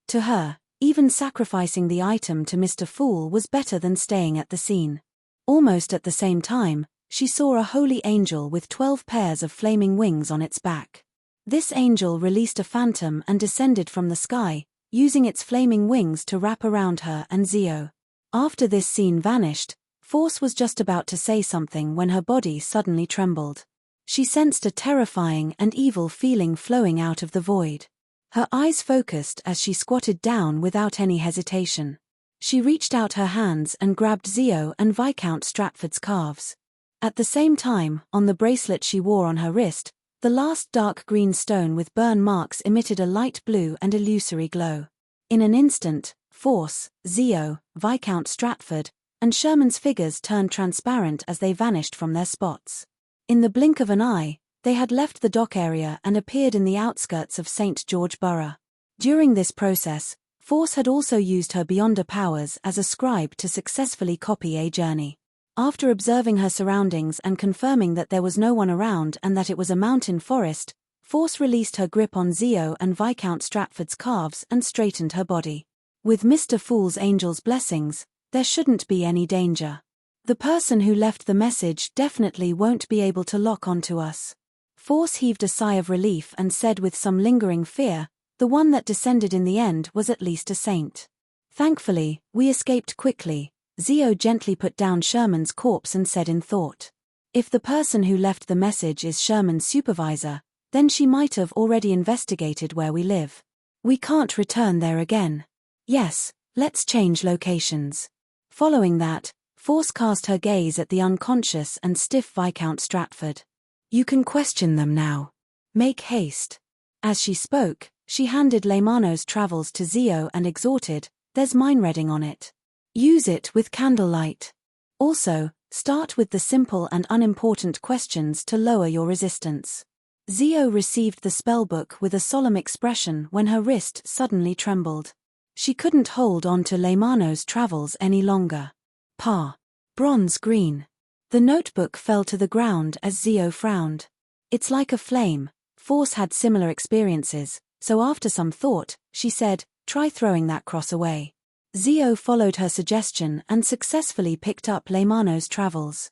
Speaker 1: To her, even sacrificing the item to Mr. Fool was better than staying at the scene. Almost at the same time, she saw a holy angel with 12 pairs of flaming wings on its back. This angel released a phantom and descended from the sky, using its flaming wings to wrap around her and Zio. After this scene vanished, Force was just about to say something when her body suddenly trembled. She sensed a terrifying and evil feeling flowing out of the void. Her eyes focused as she squatted down without any hesitation. She reached out her hands and grabbed Zio and Viscount Stratford's calves. At the same time, on the bracelet she wore on her wrist, the last dark green stone with burn marks emitted a light blue and illusory glow. In an instant, Force, Zio, Viscount Stratford, and Sherman's figures turned transparent as they vanished from their spots. In the blink of an eye, they had left the dock area and appeared in the outskirts of St. George Borough. During this process, Force had also used her Beyonder powers as a scribe to successfully copy a journey. After observing her surroundings and confirming that there was no one around and that it was a mountain forest, Force released her grip on Zio and Viscount Stratford's calves and straightened her body. With Mr. Fool's angel's blessings, there shouldn't be any danger. The person who left the message definitely won't be able to lock onto us. Force heaved a sigh of relief and said with some lingering fear, the one that descended in the end was at least a saint. Thankfully, we escaped quickly. Zio gently put down Sherman's corpse and said in thought. If the person who left the message is Sherman's supervisor, then she might have already investigated where we live. We can't return there again. Yes, let's change locations. Following that, Force cast her gaze at the unconscious and stiff Viscount Stratford. You can question them now. Make haste. As she spoke, she handed Leymano's travels to Zio and exhorted, there's mine reading on it. Use it with candlelight. Also, start with the simple and unimportant questions to lower your resistance. Zio received the spellbook with a solemn expression when her wrist suddenly trembled. She couldn't hold on to Leymano's travels any longer. Bronze green. The notebook fell to the ground as Zio frowned. It's like a flame. Force had similar experiences, so after some thought, she said, try throwing that cross away. Zio followed her suggestion and successfully picked up Leymano's travels.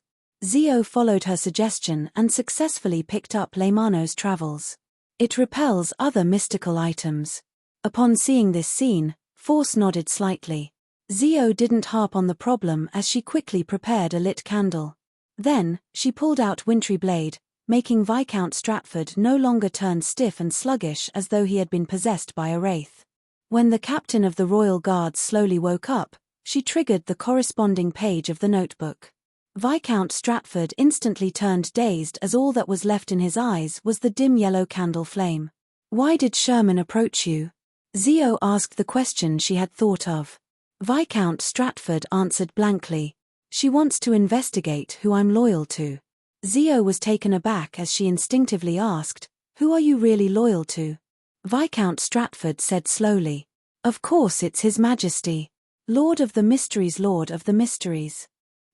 Speaker 1: It repels other mystical items. Upon seeing this scene, Force nodded slightly. Zio didn't harp on the problem as she quickly prepared a lit candle. Then, she pulled out Wintry Blade, making Viscount Stratford no longer turn stiff and sluggish as though he had been possessed by a wraith. When the captain of the Royal Guards slowly woke up, she triggered the corresponding page of the notebook. Viscount Stratford instantly turned dazed as all that was left in his eyes was the dim yellow candle flame. Why did Sherman approach you? Zio asked the question she had thought of. Viscount Stratford answered blankly. She wants to investigate who I'm loyal to. Zio was taken aback as she instinctively asked, who are you really loyal to? Viscount Stratford said slowly. Of course it's His Majesty. Lord of the Mysteries, Lord of the Mysteries.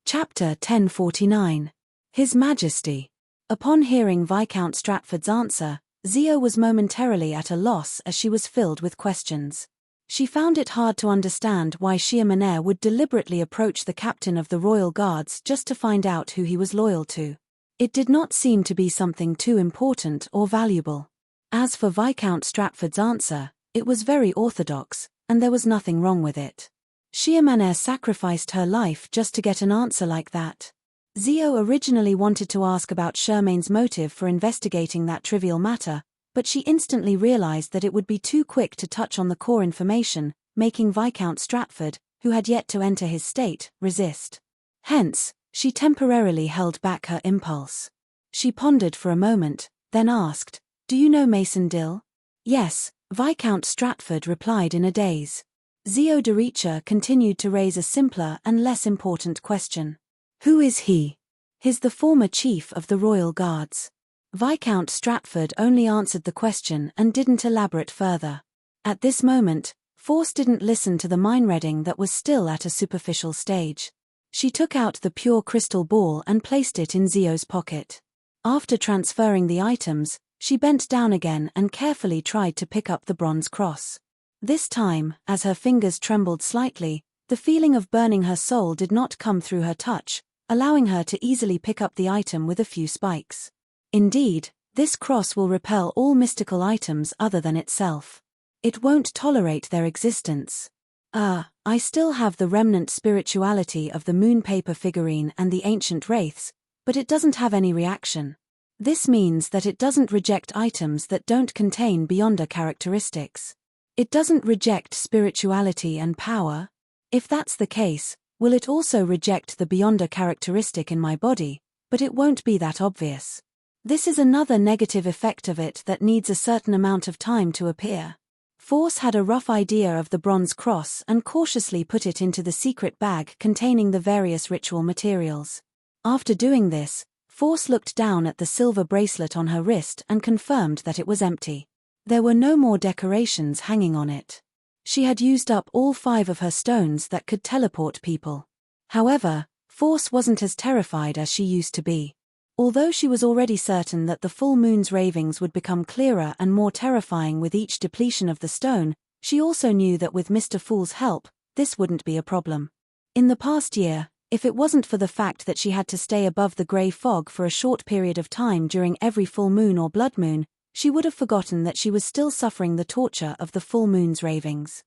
Speaker 1: Chapter 1049. His Majesty. Upon hearing Viscount Stratford's answer, Zio was momentarily at a loss as she was filled with questions. She found it hard to understand why Shiamanair would deliberately approach the captain of the Royal Guards just to find out who he was loyal to. It did not seem to be something too important or valuable. As for Viscount Stratford's answer, it was very orthodox, and there was nothing wrong with it. Shiamanair sacrificed her life just to get an answer like that. Zio originally wanted to ask about Charmaine's motive for investigating that trivial matter, but she instantly realized that it would be too quick to touch on the core information, making Viscount Stratford, who had yet to enter his state, resist. Hence, she temporarily held back her impulse. She pondered for a moment, then asked, "Do you know Mason Dill?" "Yes," Viscount Stratford replied in a daze. Zio de Richa continued to raise a simpler and less important question. "Who is he?" "He's the former chief of the Royal Guards." Viscount Stratford only answered the question and didn't elaborate further. At this moment, Force didn't listen to the mind-reading that was still at a superficial stage. She took out the pure crystal ball and placed it in Zio's pocket. After transferring the items, she bent down again and carefully tried to pick up the bronze cross. This time, as her fingers trembled slightly, the feeling of burning her soul did not come through her touch, allowing her to easily pick up the item with a few spikes. Indeed, this cross will repel all mystical items other than itself. It won't tolerate their existence. I still have the remnant spirituality of the moon paper figurine and the ancient wraiths, but it doesn't have any reaction. This means that it doesn't reject items that don't contain Beyonder characteristics. It doesn't reject spirituality and power. If that's the case, will it also reject the Beyonder characteristic in my body? But it won't be that obvious. This is another negative effect of it that needs a certain amount of time to appear. Force had a rough idea of the bronze cross and cautiously put it into the secret bag containing the various ritual materials. After doing this, Force looked down at the silver bracelet on her wrist and confirmed that it was empty. There were no more decorations hanging on it. She had used up all 5 of her stones that could teleport people. However, Force wasn't as terrified as she used to be. Although she was already certain that the full moon's ravings would become clearer and more terrifying with each depletion of the stone, she also knew that with Mr. Fool's help, this wouldn't be a problem. In the past year, if it wasn't for the fact that she had to stay above the grey fog for a short period of time during every full moon or blood moon, she would have forgotten that she was still suffering the torture of the full moon's ravings.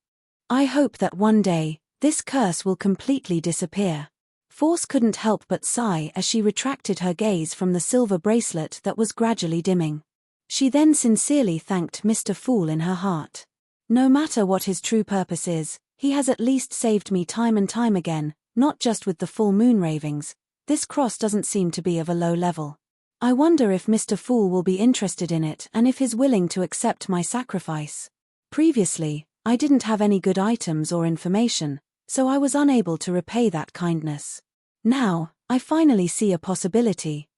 Speaker 1: I hope that one day, this curse will completely disappear. Force couldn't help but sigh as she retracted her gaze from the silver bracelet that was gradually dimming. She then sincerely thanked Mr. Fool in her heart. No matter what his true purpose is, he has at least saved me time and time again, not just with the full moon ravings. This cross doesn't seem to be of a low level. I wonder if Mr. Fool will be interested in it and if he's willing to accept my sacrifice. Previously, I didn't have any good items or information, so I was unable to repay that kindness. Now, I finally see a possibility.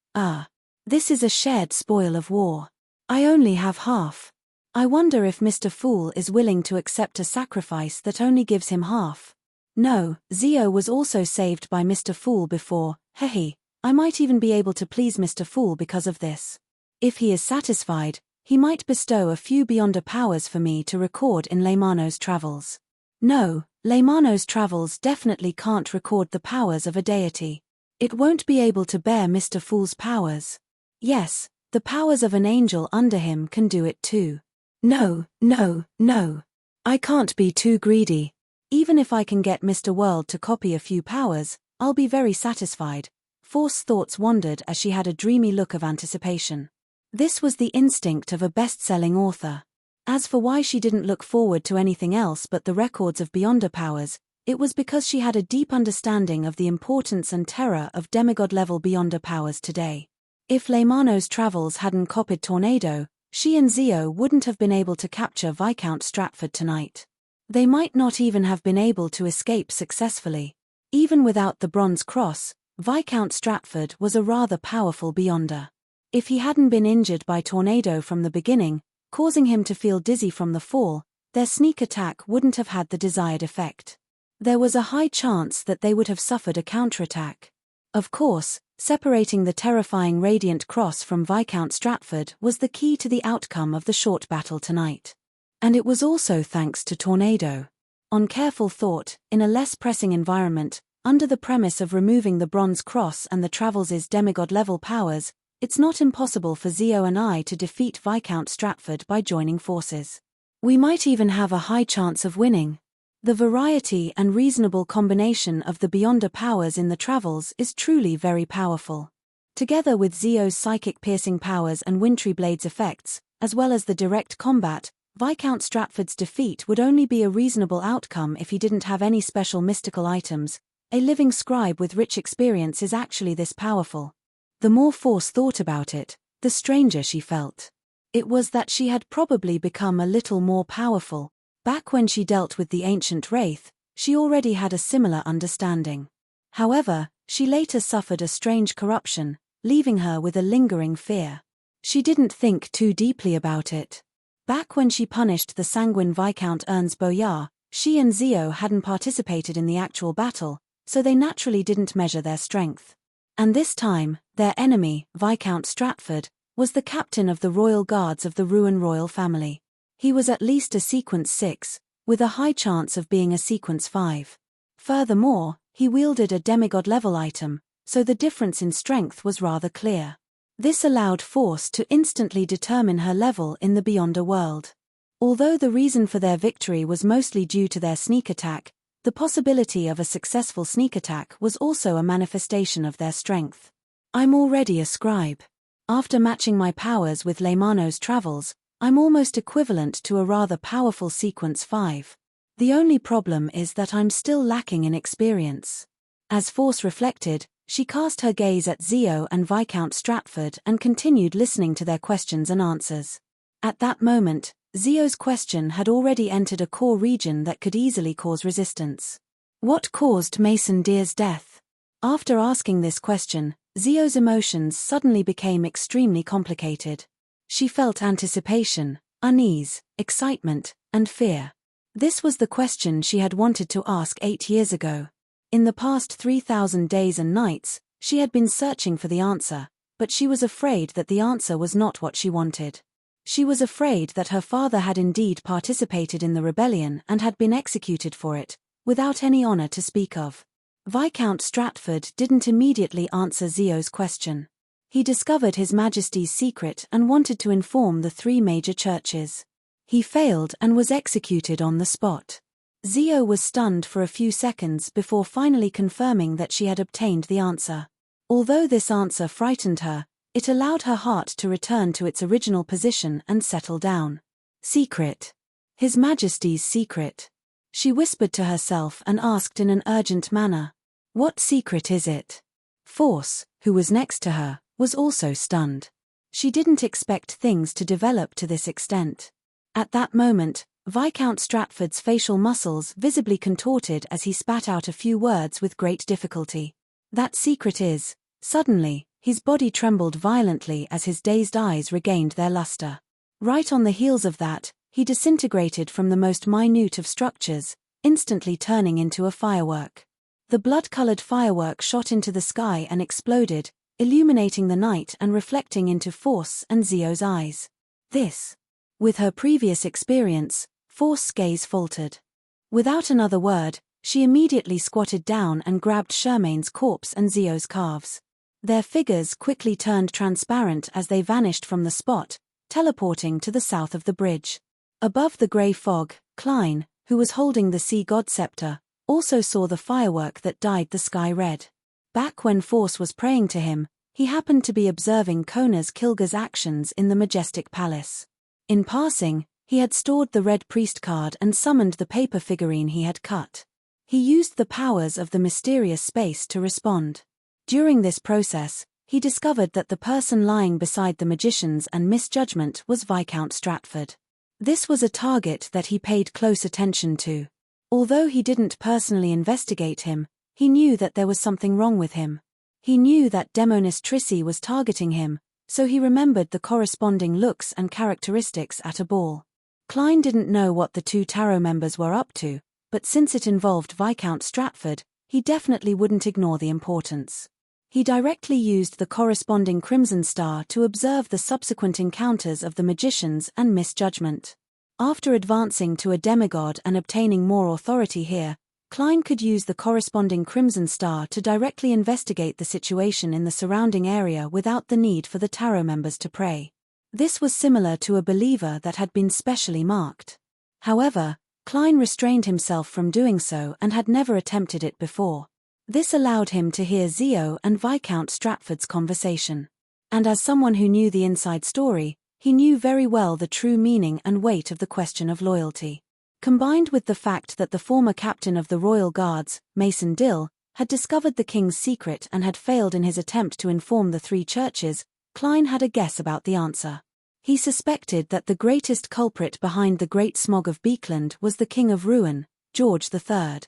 Speaker 1: This is a shared spoil of war. I only have half. I wonder if Mr. Fool is willing to accept a sacrifice that only gives him half. No, Zio was also saved by Mr. Fool before. I might even be able to please Mr. Fool because of this. If he is satisfied, he might bestow a few Beyonder powers for me to record in Leymano's travels. No, Leymano's travels definitely can't record the powers of a deity. It won't be able to bear Mr. Fool's powers. Yes, the powers of an angel under him can do it too. No. I can't be too greedy. Even if I can get Mr. World to copy a few powers, I'll be very satisfied. Force's thoughts wandered as she had a dreamy look of anticipation. This was the instinct of a best-selling author. As for why she didn't look forward to anything else but the records of Beyonder powers, it was because she had a deep understanding of the importance and terror of demigod-level Beyonder powers today. If Leymano's travels hadn't copied Tornado, she and Zio wouldn't have been able to capture Viscount Stratford tonight. They might not even have been able to escape successfully. Even without the bronze cross, Viscount Stratford was a rather powerful Beyonder. If he hadn't been injured by Tornado from the beginning, causing him to feel dizzy from the fall, their sneak attack wouldn't have had the desired effect. There was a high chance that they would have suffered a counterattack. Of course, separating the terrifying Radiant Cross from Viscount Stratford was the key to the outcome of the short battle tonight. And it was also thanks to Tornado. On careful thought, in a less pressing environment, under the premise of removing the bronze cross and the Travels' demigod-level powers, It's not impossible for Zio and I to defeat Viscount Stratford by joining forces. We might even have a high chance of winning. The variety and reasonable combination of the Beyonder powers in the Travels is truly very powerful. Together with Zio's psychic piercing powers and wintry blades effects, as well as the direct combat, Viscount Stratford's defeat would only be a reasonable outcome if he didn't have any special mystical items. A living scribe with rich experience is actually this powerful. The more Force thought about it, the stranger she felt. It was that she had probably become a little more powerful. Back when she dealt with the ancient Wraith, she already had a similar understanding. However, she later suffered a strange corruption, leaving her with a lingering fear. She didn't think too deeply about it. Back when she punished the sanguine Viscount Ernst Boyar, she and Zio hadn't participated in the actual battle, so they naturally didn't measure their strength. And this time, their enemy, Viscount Stratford, was the captain of the Royal Guards of the Ruin royal family. He was at least a sequence 6, with a high chance of being a sequence 5. Furthermore, he wielded a demigod-level item, so the difference in strength was rather clear. This allowed Force to instantly determine her level in the Beyonder world. Although the reason for their victory was mostly due to their sneak attack, the possibility of a successful sneak attack was also a manifestation of their strength. I'm already a scribe. After matching my powers with Leymano's Travels, I'm almost equivalent to a rather powerful sequence 5. The only problem is that I'm still lacking in experience. As Force reflected, she cast her gaze at Zio and Viscount Stratford and continued listening to their questions and answers. At that moment, Zio's question had already entered a core region that could easily cause resistance. What caused Mason Deer's death? After asking this question, Zio's emotions suddenly became extremely complicated. She felt anticipation, unease, excitement, and fear. This was the question she had wanted to ask 8 years ago. In the past 3,000 days and nights, she had been searching for the answer, but she was afraid that the answer was not what she wanted. She was afraid that her father had indeed participated in the rebellion and had been executed for it, without any honor to speak of. Viscount Stratford didn't immediately answer Zio's question. He discovered His Majesty's secret and wanted to inform the 3 major churches. He failed and was executed on the spot. Zio was stunned for a few seconds before finally confirming that she had obtained the answer. Although this answer frightened her, it allowed her heart to return to its original position and settle down. Secret. His Majesty's secret. She whispered to herself and asked in an urgent manner, "What secret is it?" Force, who was next to her, was also stunned. She didn't expect things to develop to this extent. At that moment, Viscount Stratford's facial muscles visibly contorted as he spat out a few words with great difficulty. That secret is... Suddenly, his body trembled violently as his dazed eyes regained their luster. Right on the heels of that, he disintegrated from the most minute of structures, instantly turning into a firework. The blood-colored firework shot into the sky and exploded, illuminating the night and reflecting into Force and Zio's eyes. This. With her previous experience, Force's gaze faltered. Without another word, she immediately squatted down and grabbed Shermaine's corpse and Zio's calves. Their figures quickly turned transparent as they vanished from the spot, teleporting to the south of the bridge. Above the grey fog, Klein, who was holding the sea god scepter, also saw the firework that dyed the sky red. Back when Force was praying to him, he happened to be observing Kona's Kilga's actions in the majestic palace. In passing, he had stored the red priest card and summoned the paper figurine he had cut. He used the powers of the mysterious space to respond. During this process, he discovered that the person lying beside the magicians and misjudgment was Viscount Stratford. This was a target that he paid close attention to. Although he didn't personally investigate him, he knew that there was something wrong with him. He knew that Demonis Trissy was targeting him, so he remembered the corresponding looks and characteristics at a ball. Klein didn't know what the 2 tarot members were up to, but since it involved Viscount Stratford, he definitely wouldn't ignore the importance. He directly used the corresponding Crimson Star to observe the subsequent encounters of the magicians and misjudgment. After advancing to a demigod and obtaining more authority here, Klein could use the corresponding Crimson Star to directly investigate the situation in the surrounding area without the need for the tarot members to pray. This was similar to a believer that had been specially marked. However, Klein restrained himself from doing so and had never attempted it before. This allowed him to hear Zio and Viscount Stratford's conversation. And as someone who knew the inside story, he knew very well the true meaning and weight of the question of loyalty. Combined with the fact that the former captain of the Royal Guards, Mason Dill, had discovered the king's secret and had failed in his attempt to inform the three churches, Klein had a guess about the answer. He suspected that the greatest culprit behind the Great Smog of Beekland was the King of Ruin, George III.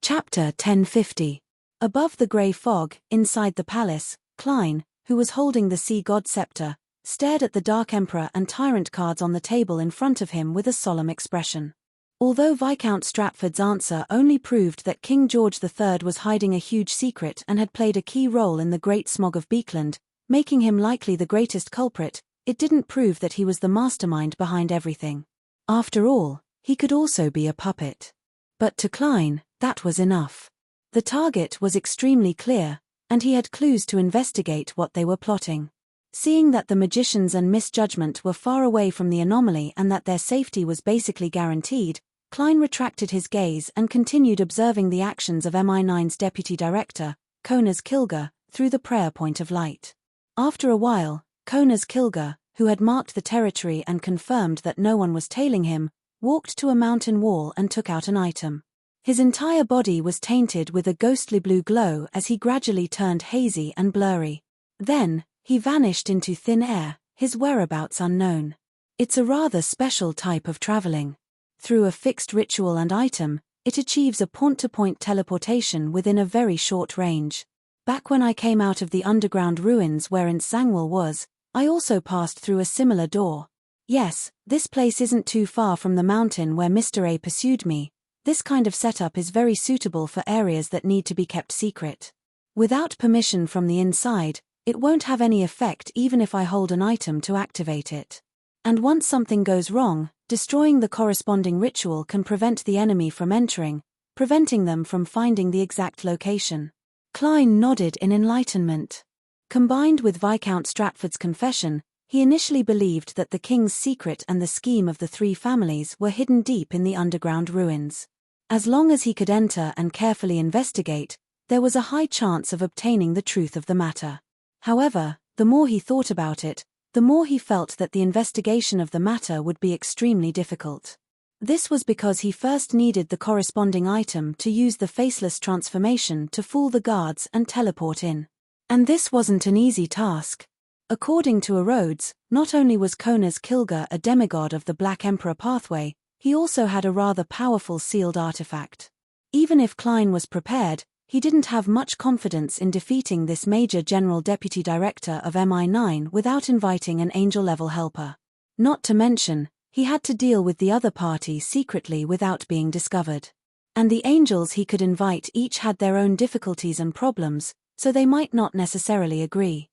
Speaker 1: Chapter 1050. Above the grey fog, inside the palace, Klein, who was holding the sea god scepter, stared at the Dark Emperor and Tyrant cards on the table in front of him with a solemn expression. Although Viscount Stratford's answer only proved that King George III was hiding a huge secret and had played a key role in the Great Smog of Beekland, making him likely the greatest culprit, it didn't prove that he was the mastermind behind everything. After all, he could also be a puppet. But to Klein, that was enough. The target was extremely clear, and he had clues to investigate what they were plotting. Seeing that the magicians and misjudgment were far away from the anomaly and that their safety was basically guaranteed, Klein retracted his gaze and continued observing the actions of MI9's deputy director, Conas Kilger, through the prayer point of light. After a while, Conas Kilger, who had marked the territory and confirmed that no one was tailing him, walked to a mountain wall and took out an item. His entire body was tainted with a ghostly blue glow as he gradually turned hazy and blurry. Then, he vanished into thin air, his whereabouts unknown. It's a rather special type of traveling. Through a fixed ritual and item, it achieves a point-to-point teleportation within a very short range. Back when I came out of the underground ruins wherein Zangwil was, I also passed through a similar door. Yes, this place isn't too far from the mountain where Mr. A pursued me. This kind of setup is very suitable for areas that need to be kept secret. Without permission from the inside, it won't have any effect even if I hold an item to activate it. And once something goes wrong, destroying the corresponding ritual can prevent the enemy from entering, preventing them from finding the exact location. Klein nodded in enlightenment. Combined with Viscount Stratford's confession, he initially believed that the king's secret and the scheme of the three families were hidden deep in the underground ruins. As long as he could enter and carefully investigate, there was a high chance of obtaining the truth of the matter. However, the more he thought about it, the more he felt that the investigation of the matter would be extremely difficult. This was because he first needed the corresponding item to use the faceless transformation to fool the guards and teleport in. And this wasn't an easy task. According to Rhodes, not only was Conas Kilger a demigod of the Black Emperor pathway, he also had a rather powerful sealed artifact. Even if Klein was prepared, he didn't have much confidence in defeating this Major General Deputy Director of MI9 without inviting an angel-level helper. Not to mention, he had to deal with the other party secretly without being discovered. And the angels he could invite each had their own difficulties and problems, so they might not necessarily agree.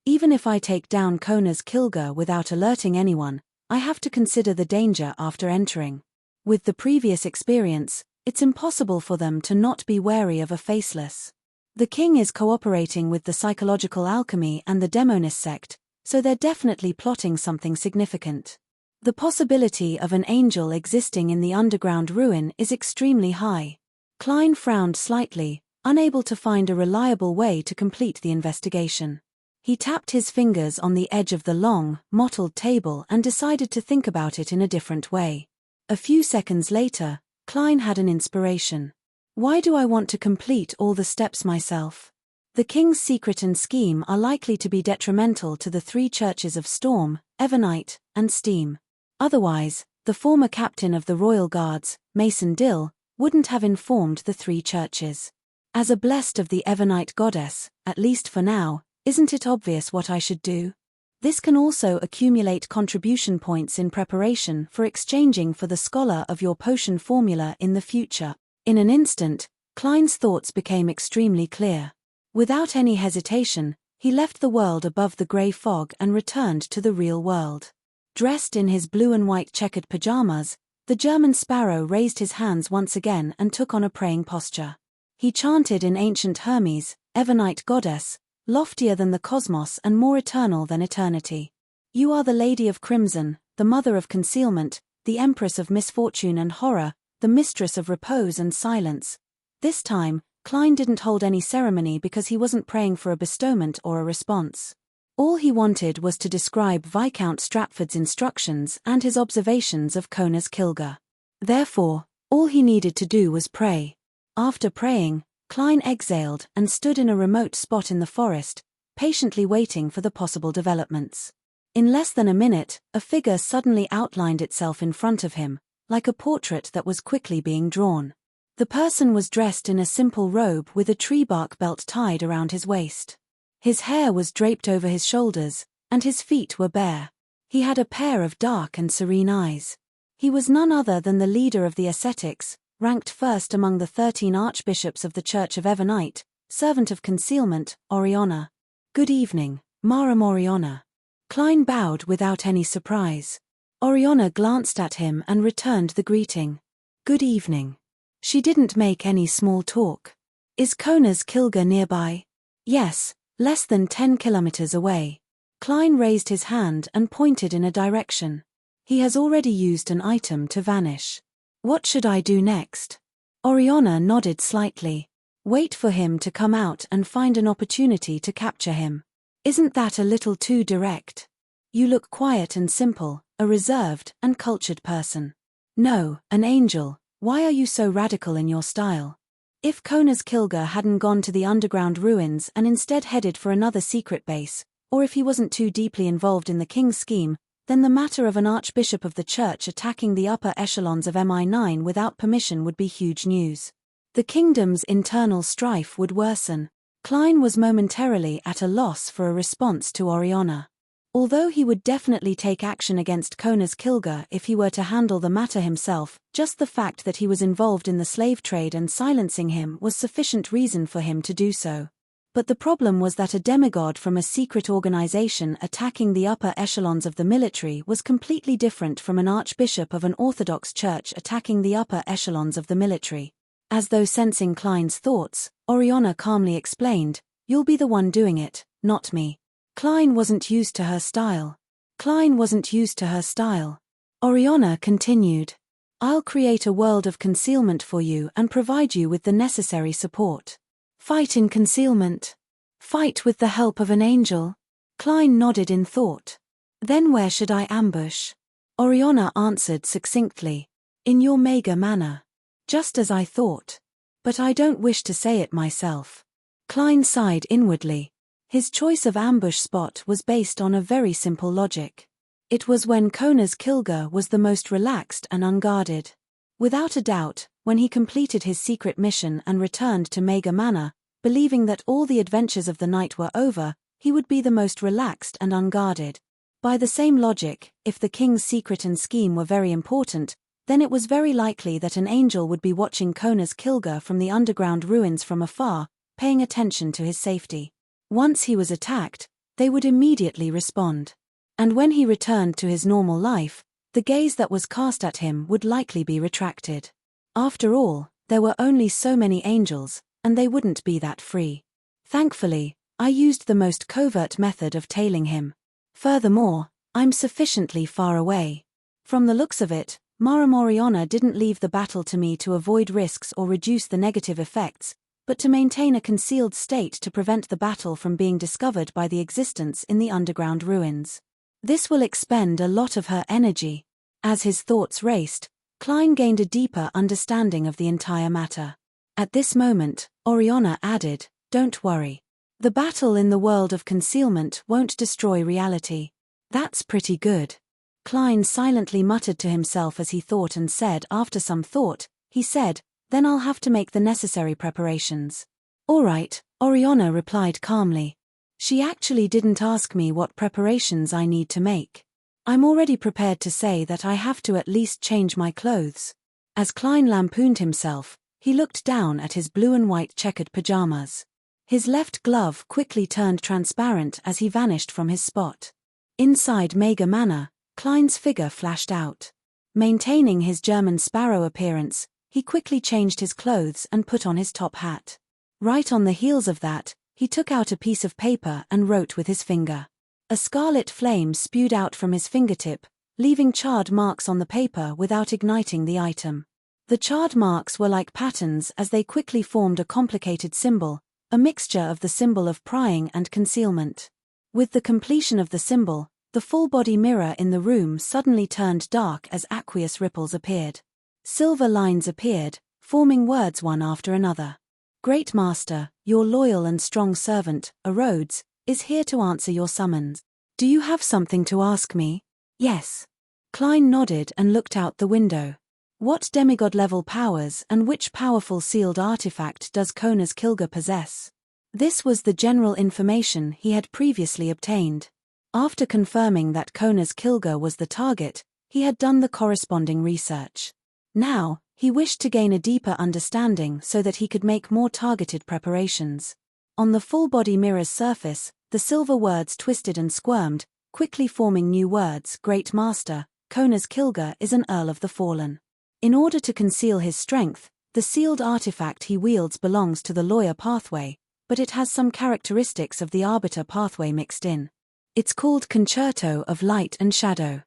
Speaker 1: Even if I take down Conas Kilger without alerting anyone, I have to consider the danger after entering. With the previous experience, it's impossible for them to not be wary of a faceless. The king is cooperating with the psychological alchemy and the Demonist sect, so they're definitely plotting something significant. The possibility of an angel existing in the underground ruin is extremely high. Klein frowned slightly, unable to find a reliable way to complete the investigation. He tapped his fingers on the edge of the long, mottled table and decided to think about it in a different way. A few seconds later, Klein had an inspiration. Why do I want to complete all the steps myself? The king's secret and scheme are likely to be detrimental to the three churches of Storm, Evernite, and Steam. Otherwise, the former captain of the Royal Guards, Mason Dill, wouldn't have informed the three churches. As a blessed of the Evernite goddess, at least for now, isn't it obvious what I should do? This can also accumulate contribution points in preparation for exchanging for the scholar of your potion formula in the future. In an instant, Klein's thoughts became extremely clear. Without any hesitation, he left the world above the grey fog and returned to the real world. Dressed in his blue and white checkered pajamas, The German sparrow raised his hands once again and took on a praying posture. He chanted in ancient Hermes, Evernite goddess, loftier than the cosmos and more eternal than eternity. You are the Lady of Crimson, the Mother of Concealment, the Empress of Misfortune and Horror, the Mistress of Repose and Silence. This time, Klein didn't hold any ceremony because he wasn't praying for a bestowment or a response. All he wanted was to describe Viscount Stratford's instructions and his observations of Kona's Kilga. Therefore, all he needed to do was pray. After praying, Klein exhaled and stood in a remote spot in the forest, patiently waiting for the possible developments. In less than a minute, a figure suddenly outlined itself in front of him, like a portrait that was quickly being drawn. The person was dressed in a simple robe with a tree bark belt tied around his waist. His hair was draped over his shoulders, and his feet were bare. He had a pair of dark and serene eyes. He was none other than the leader of the ascetics, ranked first among the 13 archbishops of the Church of Evernite, servant of concealment, Oriana. Good evening, Maram Oriana. Klein bowed without any surprise. Oriana glanced at him and returned the greeting. Good evening. She didn't make any small talk. Is Kona's Kilga nearby? Yes, less than 10 kilometers away. Klein raised his hand and pointed in a direction. He has already used an item to vanish. What should I do next? Oriana nodded slightly. Wait for him to come out and find an opportunity to capture him. Isn't that a little too direct? You look quiet and simple, a reserved and cultured person. No, an angel. Why are you so radical in your style? If Kona's Kilga hadn't gone to the underground ruins and instead headed for another secret base, or if he wasn't too deeply involved in the king's scheme, then the matter of an archbishop of the church attacking the upper echelons of MI9 without permission would be huge news. The kingdom's internal strife would worsen. Klein was momentarily at a loss for a response to Oriana. Although he would definitely take action against Kona's Kilga if he were to handle the matter himself, just the fact that he was involved in the slave trade and silencing him was sufficient reason for him to do so. But the problem was that a demigod from a secret organization attacking the upper echelons of the military was completely different from an archbishop of an Orthodox church attacking the upper echelons of the military. As though sensing Klein's thoughts, Oriana calmly explained, "You'll be the one doing it, not me." Klein wasn't used to her style. Oriana continued. I'll create a world of concealment for you and provide you with the necessary support. Fight in concealment. Fight with the help of an angel. Klein nodded in thought. Then where should I ambush? Oriana answered succinctly. In your mega manor. Just as I thought. But I don't wish to say it myself. Klein sighed inwardly. His choice of ambush spot was based on a very simple logic. It was when Kona's Kilga was the most relaxed and unguarded. Without a doubt, when he completed his secret mission and returned to Mega Manor, believing that all the adventures of the night were over, he would be the most relaxed and unguarded. By the same logic, if the king's secret and scheme were very important, then it was very likely that an angel would be watching Kona's Kilga from the underground ruins from afar, paying attention to his safety. Once he was attacked, they would immediately respond. And when he returned to his normal life, the gaze that was cast at him would likely be retracted. After all, there were only so many angels, and they wouldn't be that free. Thankfully, I used the most covert method of tailing him. Furthermore, I'm sufficiently far away. From the looks of it, Maram Oriana didn't leave the battle to me to avoid risks or reduce the negative effects, but to maintain a concealed state to prevent the battle from being discovered by the existence in the underground ruins. This will expend a lot of her energy. As his thoughts raced, Klein gained a deeper understanding of the entire matter. At this moment, Oriana added, Don't worry. The battle in the world of concealment won't destroy reality. That's pretty good. Klein silently muttered to himself as he thought and said after some thought, he said, Then I'll have to make the necessary preparations. All right, Oriana replied calmly. She actually didn't ask me what preparations I need to make. I'm already prepared to say that I have to at least change my clothes. As Klein lampooned himself, he looked down at his blue and white checkered pajamas. His left glove quickly turned transparent as he vanished from his spot. Inside Mega Manor, Klein's figure flashed out. Maintaining his German sparrow appearance, he quickly changed his clothes and put on his top hat. Right on the heels of that, he took out a piece of paper and wrote with his finger. A scarlet flame spewed out from his fingertip, leaving charred marks on the paper without igniting the item. The charred marks were like patterns as they quickly formed a complicated symbol, a mixture of the symbol of prying and concealment. With the completion of the symbol, the full-body mirror in the room suddenly turned dark as aqueous ripples appeared. Silver lines appeared, forming words one after another. Great Master, your loyal and strong servant, Rhodes, is here to answer your summons. Do you have something to ask me? Yes. Klein nodded and looked out the window. What demigod-level powers and which powerful sealed artifact does Kona's Kilga possess? This was the general information he had previously obtained. After confirming that Kona's Kilga was the target, he had done the corresponding research. Now, he wished to gain a deeper understanding so that he could make more targeted preparations. On the full-body mirror's surface, the silver words twisted and squirmed, quickly forming new words. Great Master, Kona's Kilga is an Earl of the Fallen. In order to conceal his strength, the sealed artifact he wields belongs to the lawyer pathway, but it has some characteristics of the arbiter pathway mixed in. It's called Concerto of Light and Shadow.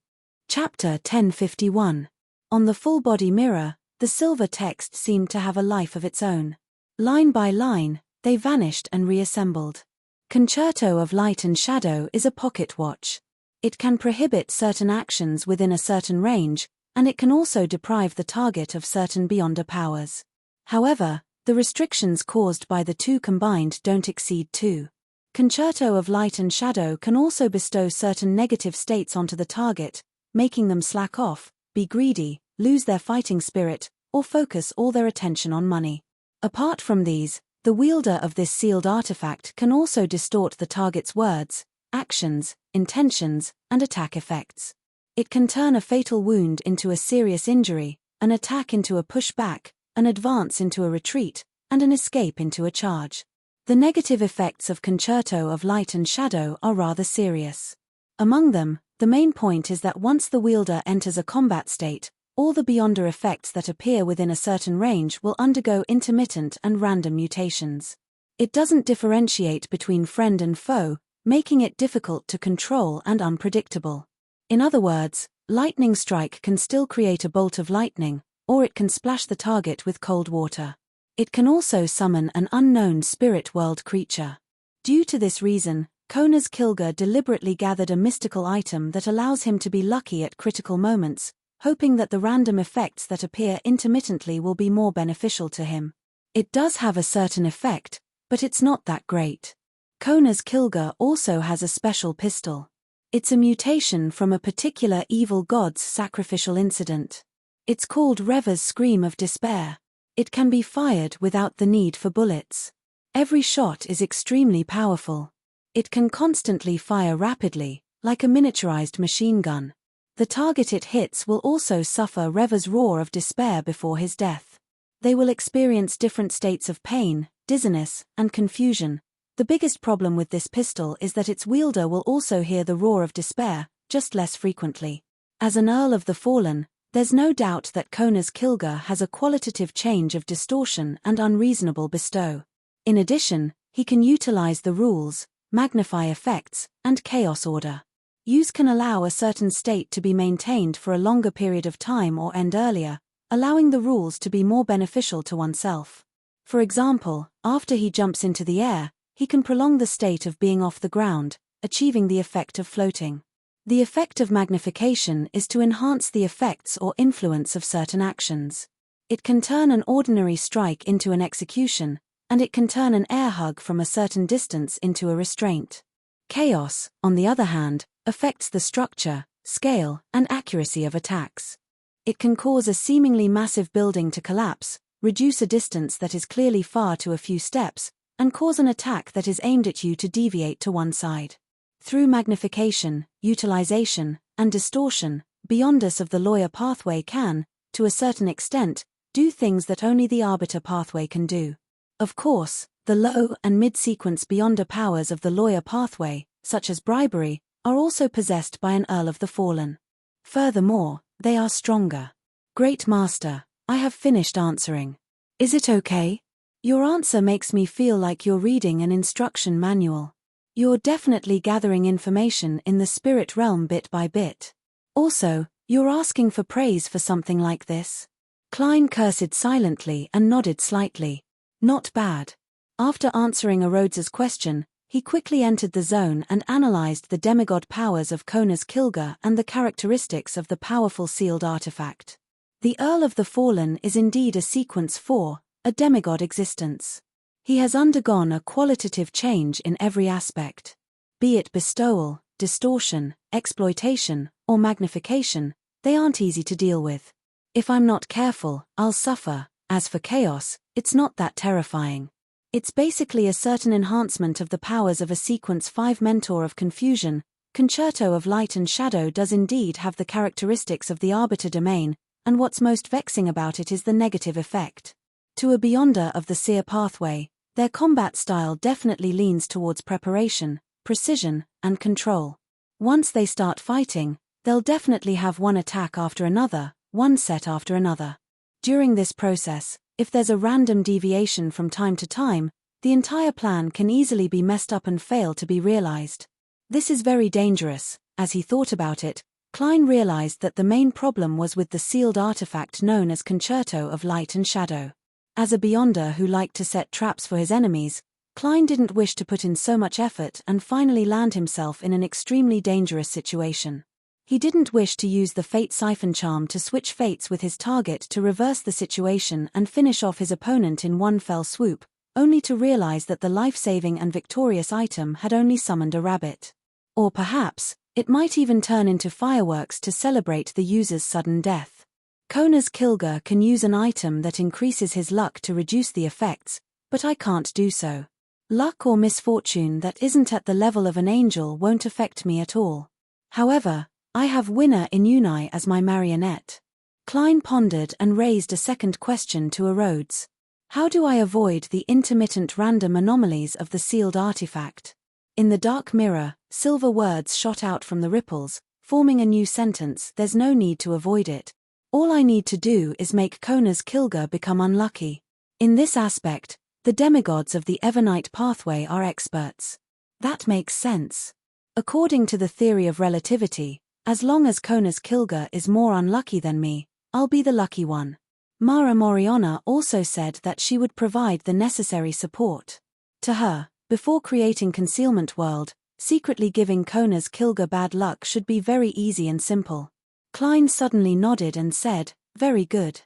Speaker 1: Chapter 1051. On the full-body mirror, the silver text seemed to have a life of its own. Line by line, they vanished and reassembled. Concerto of Light and Shadow is a pocket watch. It can prohibit certain actions within a certain range, and it can also deprive the target of certain beyonder powers. However, the restrictions caused by the two combined don't exceed 2. Concerto of Light and Shadow can also bestow certain negative states onto the target, making them slack off, be greedy, lose their fighting spirit, or focus all their attention on money. Apart from these, the wielder of this sealed artifact can also distort the target's words, actions, intentions, and attack effects. It can turn a fatal wound into a serious injury, an attack into a pushback, an advance into a retreat, and an escape into a charge. The negative effects of Concerto of Light and Shadow are rather serious. Among them, the main point is that once the wielder enters a combat state, all the beyonder effects that appear within a certain range will undergo intermittent and random mutations. It doesn't differentiate between friend and foe, making it difficult to control and unpredictable. In other words, lightning strike can still create a bolt of lightning, or it can splash the target with cold water. It can also summon an unknown spirit world creature. Due to this reason, Kona's Kilga deliberately gathered a mystical item that allows him to be lucky at critical moments, hoping that the random effects that appear intermittently will be more beneficial to him. It does have a certain effect, but it's not that great. Kona's Kilga also has a special pistol. It's a mutation from a particular evil god's sacrificial incident. It's called Reva's Scream of Despair. It can be fired without the need for bullets. Every shot is extremely powerful. It can constantly fire rapidly, like a miniaturized machine gun. The target it hits will also suffer Reva's roar of despair before his death. They will experience different states of pain, dizziness, and confusion. The biggest problem with this pistol is that its wielder will also hear the roar of despair, just less frequently. As an Earl of the Fallen, there's no doubt that Kona's Kilga has a qualitative change of distortion and unreasonable bestow. In addition, he can utilize the rules, magnify effects, and chaos order. Use can allow a certain state to be maintained for a longer period of time or end earlier, allowing the rules to be more beneficial to oneself. For example, after he jumps into the air, he can prolong the state of being off the ground, achieving the effect of floating. The effect of magnification is to enhance the effects or influence of certain actions. It can turn an ordinary strike into an execution, and it can turn an air hug from a certain distance into a restraint. Chaos, on the other hand, affects the structure, scale, and accuracy of attacks. It can cause a seemingly massive building to collapse, reduce a distance that is clearly far to a few steps, and cause an attack that is aimed at you to deviate to one side. Through magnification, utilization, and distortion, Beyonders of the lawyer pathway can, to a certain extent, do things that only the arbiter pathway can do. Of course, the low and mid-sequence Beyonder powers of the lawyer pathway, such as bribery, are also possessed by an Earl of the Fallen. Furthermore, They are stronger. Great Master, I have finished answering. Is it okay? Your answer makes me feel like you're reading an instruction manual. You're definitely gathering information in the spirit realm bit by bit. Also, you're asking for praise for something like this? Klein cursed silently and nodded slightly. Not bad. After answering Rhodes's question, he quickly entered the zone and analyzed the demigod powers of Kona's Kilga and the characteristics of the powerful sealed artifact. The Earl of the Fallen is indeed a sequence 4, a demigod existence. He has undergone a qualitative change in every aspect. Be it bestowal, distortion, exploitation, or magnification, they aren't easy to deal with. If I'm not careful, I'll suffer. As for chaos, it's not that terrifying. It's basically a certain enhancement of the powers of a sequence 5 mentor of confusion. Concerto of Light and Shadow does indeed have the characteristics of the arbiter domain, and what's most vexing about it is the negative effect. To a Beyonder of the Seer pathway, their combat style definitely leans towards preparation, precision, and control. Once they start fighting, they'll definitely have one attack after another, one set after another. During this process, if there's a random deviation from time to time, the entire plan can easily be messed up and fail to be realized. This is very dangerous. As he thought about it, Klein realized that the main problem was with the sealed artifact known as Concerto of Light and Shadow. As a Beyonder who liked to set traps for his enemies, Klein didn't wish to put in so much effort and finally land himself in an extremely dangerous situation. He didn't wish to use the Fate Siphon Charm to switch fates with his target to reverse the situation and finish off his opponent in one fell swoop, only to realize that the life-saving and victorious item had only summoned a rabbit. Or perhaps, it might even turn into fireworks to celebrate the user's sudden death. Kona's Kilga can use an item that increases his luck to reduce the effects, but I can't do so. Luck or misfortune that isn't at the level of an angel won't affect me at all. However, I have Winner Inuni as my marionette. Klein pondered and raised a second question to Rhodes. How do I avoid the intermittent random anomalies of the sealed artifact? In the dark mirror, silver words shot out from the ripples, forming a new sentence. There's no need to avoid it. All I need to do is make Kona's Kilga become unlucky. In this aspect, the demigods of the Evernight pathway are experts. That makes sense. According to the theory of relativity, as long as Kona's Kilga is more unlucky than me, I'll be the lucky one. Mara Moriona also said that she would provide the necessary support. To her, before creating Concealment World, secretly giving Kona's Kilga bad luck should be very easy and simple. Klein suddenly nodded and said, "Very good.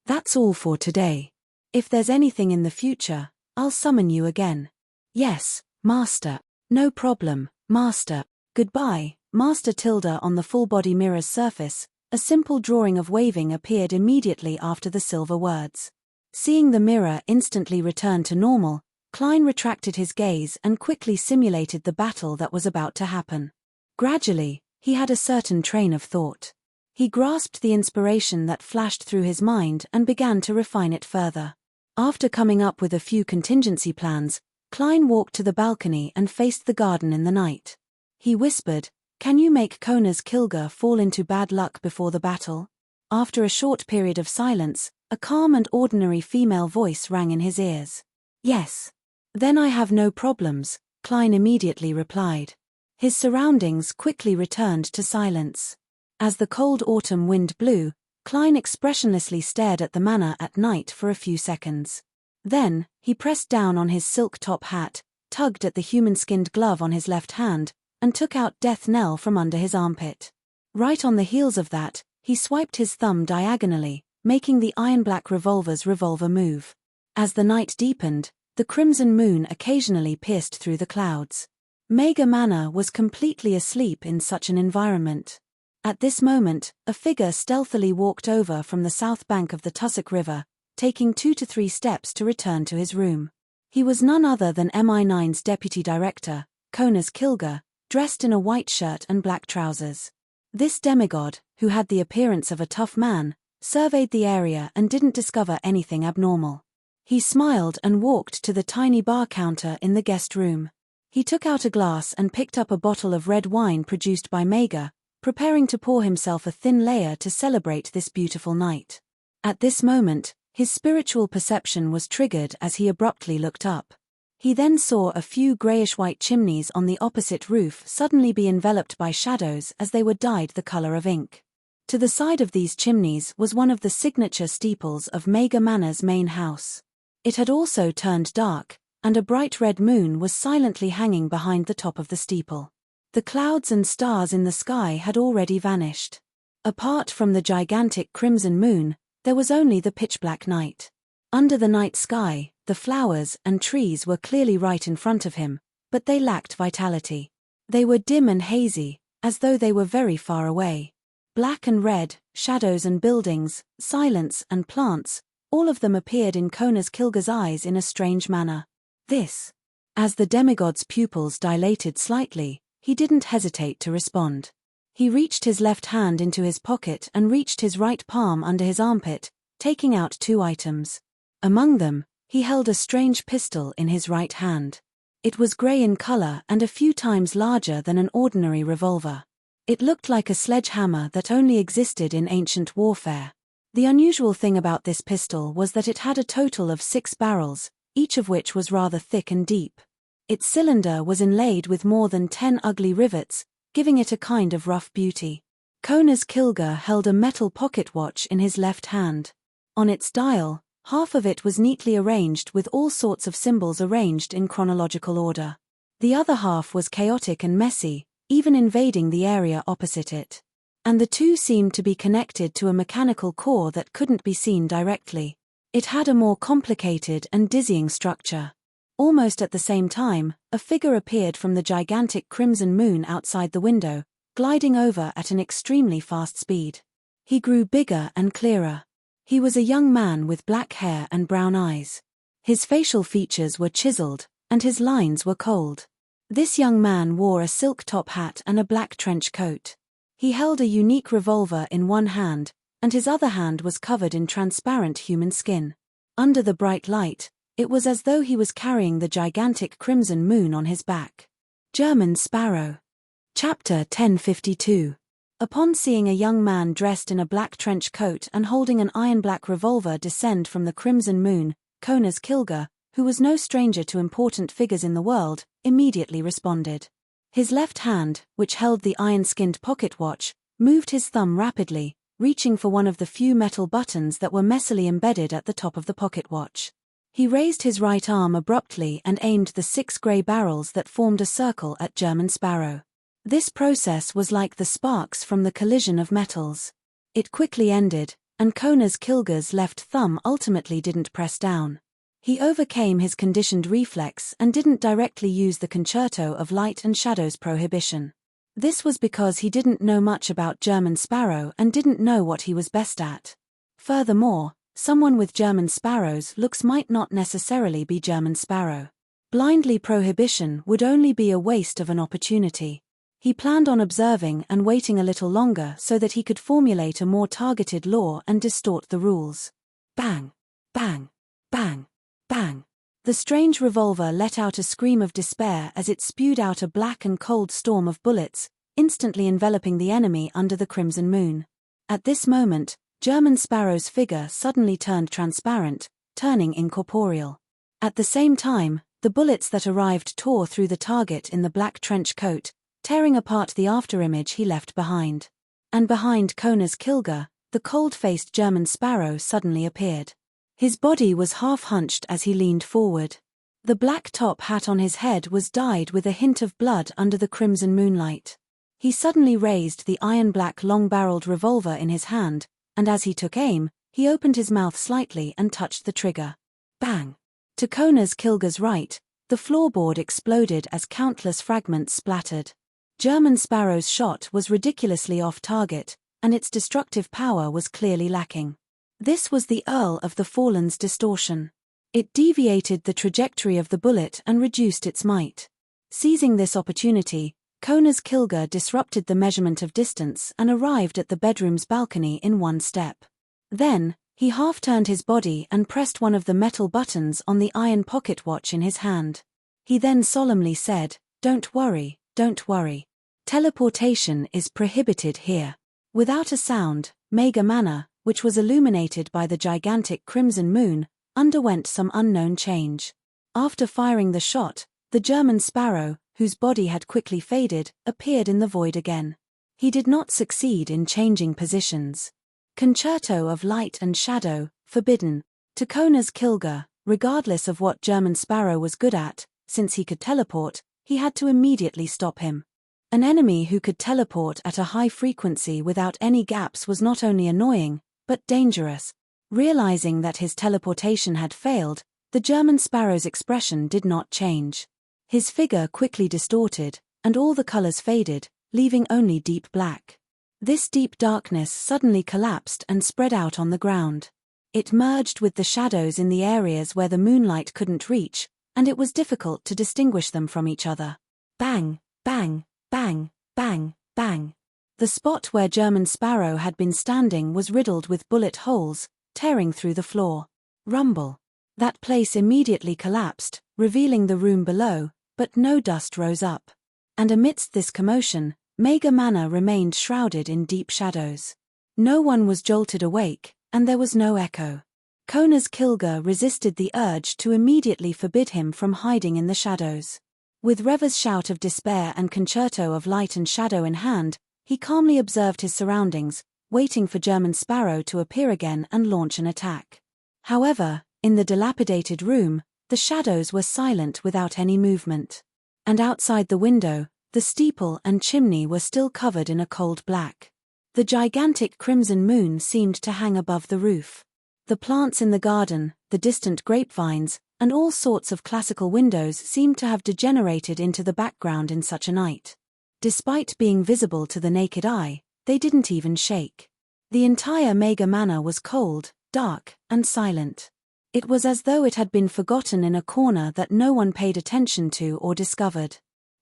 Speaker 1: That's all for today. If there's anything in the future, I'll summon you again." "Yes, Master." "No problem, Master. Goodbye, Master." Tilda on the full-body mirror's surface, a simple drawing of waving appeared immediately after the silver words. Seeing the mirror instantly return to normal, Klein retracted his gaze and quickly simulated the battle that was about to happen. Gradually, he had a certain train of thought. He grasped the inspiration that flashed through his mind and began to refine it further. After coming up with a few contingency plans, Klein walked to the balcony and faced the garden in the night. He whispered, "Can you make Kona's Kilga fall into bad luck before the battle?" After a short period of silence, a calm and ordinary female voice rang in his ears. "Yes." "Then I have no problems," Klein immediately replied. His surroundings quickly returned to silence. As the cold autumn wind blew, Klein expressionlessly stared at the manor at night for a few seconds. Then, he pressed down on his silk top hat, tugged at the human-skinned glove on his left hand, and took out Death Knell from under his armpit. Right on the heels of that, he swiped his thumb diagonally, making the iron-black revolver's revolver move. As the night deepened, the crimson moon occasionally pierced through the clouds. Mega Manor was completely asleep in such an environment. At this moment, a figure stealthily walked over from the south bank of the Tussock River, taking 2 to 3 steps to return to his room. He was none other than MI9's deputy director, Kona's Kilga, dressed in a white shirt and black trousers. This demigod, who had the appearance of a tough man, surveyed the area and didn't discover anything abnormal. He smiled and walked to the tiny bar counter in the guest room. He took out a glass and picked up a bottle of red wine produced by Mega, preparing to pour himself a thin layer to celebrate this beautiful night. At this moment, his spiritual perception was triggered as he abruptly looked up. He then saw a few grayish-white chimneys on the opposite roof suddenly be enveloped by shadows as they were dyed the color of ink. To the side of these chimneys was one of the signature steeples of Mega Manor's main house. It had also turned dark, and a bright red moon was silently hanging behind the top of the steeple. The clouds and stars in the sky had already vanished. Apart from the gigantic crimson moon, there was only the pitch-black night. Under the night sky, the flowers and trees were clearly right in front of him, but they lacked vitality. They were dim and hazy, as though they were very far away. Black and red, shadows and buildings, silence and plants, all of them appeared in Konas Kilga's eyes in a strange manner. As the demigod's pupils dilated slightly, he didn't hesitate to respond. He reached his left hand into his pocket and reached his right palm under his armpit, taking out 2 items. Among them, he held a strange pistol in his right hand. It was grey in color and a few times larger than an ordinary revolver. It looked like a sledgehammer that only existed in ancient warfare. The unusual thing about this pistol was that it had a total of 6 barrels, each of which was rather thick and deep. Its cylinder was inlaid with more than 10 ugly rivets, giving it a kind of rough beauty. Konas Kilga held a metal pocket watch in his left hand. On its dial, half of it was neatly arranged with all sorts of symbols arranged in chronological order. The other half was chaotic and messy, even invading the area opposite it. And the two seemed to be connected to a mechanical core that couldn't be seen directly. It had a more complicated and dizzying structure. Almost at the same time, a figure appeared from the gigantic crimson moon outside the window, gliding over at an extremely fast speed. He grew bigger and clearer. He was a young man with black hair and brown eyes. His facial features were chiseled, and his lines were cold. This young man wore a silk top hat and a black trench coat. He held a unique revolver in one hand, and his other hand was covered in transparent human skin. Under the bright light, it was as though he was carrying the gigantic crimson moon on his back. German Sparrow. Chapter 1052. Upon seeing a young man dressed in a black trench coat and holding an iron-black revolver descend from the crimson moon, Konas Kilga, who was no stranger to important figures in the world, immediately responded. His left hand, which held the iron-skinned pocket watch, moved his thumb rapidly, reaching for one of the few metal buttons that were messily embedded at the top of the pocket watch. He raised his right arm abruptly and aimed the 6 grey barrels that formed a circle at German Sparrow. This process was like the sparks from the collision of metals. It quickly ended, and Konas Kilga's left thumb ultimately didn't press down. He overcame his conditioned reflex and didn't directly use the concerto of light and shadows prohibition. This was because he didn't know much about German Sparrow and didn't know what he was best at. Furthermore, someone with German Sparrow's looks might not necessarily be German Sparrow. Blindly prohibition would only be a waste of an opportunity. He planned on observing and waiting a little longer so that he could formulate a more targeted law and distort the rules. Bang! Bang! Bang! Bang! The strange revolver let out a scream of despair as it spewed out a black and cold storm of bullets, instantly enveloping the enemy under the crimson moon. At this moment, German Sparrow's figure suddenly turned transparent, turning incorporeal. At the same time, the bullets that arrived tore through the target in the black trench coat, tearing apart the afterimage he left behind. And behind Konas Kilga, the cold-faced German Sparrow suddenly appeared. His body was half-hunched as he leaned forward. The black top hat on his head was dyed with a hint of blood under the crimson moonlight. He suddenly raised the iron-black long-barreled revolver in his hand, and as he took aim, he opened his mouth slightly and touched the trigger. Bang! To Konas Kilga's right, the floorboard exploded as countless fragments splattered. German Sparrow's shot was ridiculously off-target, and its destructive power was clearly lacking. This was the Earl of the Fallen's distortion. It deviated the trajectory of the bullet and reduced its might. Seizing this opportunity, Konas Kilga disrupted the measurement of distance and arrived at the bedroom's balcony in one step. Then, he half-turned his body and pressed one of the metal buttons on the iron pocket watch in his hand. He then solemnly said, "Don't worry, don't worry. Teleportation is prohibited here. Without a sound, Mega Manor, which was illuminated by the gigantic crimson moon, underwent some unknown change. After firing the shot, the German sparrow, whose body had quickly faded, appeared in the void again. He did not succeed in changing positions. Concerto of Light and Shadow, forbidden. To Kona's Kilger, regardless of what German sparrow was good at, since he could teleport, he had to immediately stop him. An enemy who could teleport at a high frequency without any gaps was not only annoying, but dangerous. Realizing that his teleportation had failed, the German sparrow's expression did not change. His figure quickly distorted, and all the colors faded, leaving only deep black. This deep darkness suddenly collapsed and spread out on the ground. It merged with the shadows in the areas where the moonlight couldn't reach, and it was difficult to distinguish them from each other. Bang, bang, bang, bang, bang. The spot where German sparrow had been standing was riddled with bullet holes, tearing through the floor. Rumble. That place immediately collapsed, revealing the room below, but no dust rose up. And amidst this commotion, Mega Manor remained shrouded in deep shadows. No one was jolted awake, and there was no echo. Kona's Kilger resisted the urge to immediately forbid him from hiding in the shadows. With Reva's shout of despair and Concerto of Light and Shadow in hand, he calmly observed his surroundings, waiting for German sparrow to appear again and launch an attack. However, in the dilapidated room, the shadows were silent without any movement. And outside the window, the steeple and chimney were still covered in a cold black. The gigantic crimson moon seemed to hang above the roof. The plants in the garden, the distant grapevines, and all sorts of classical windows seemed to have degenerated into the background in such a night. Despite being visible to the naked eye, they didn't even shake. The entire Mega Manor was cold, dark, and silent. It was as though it had been forgotten in a corner that no one paid attention to or discovered.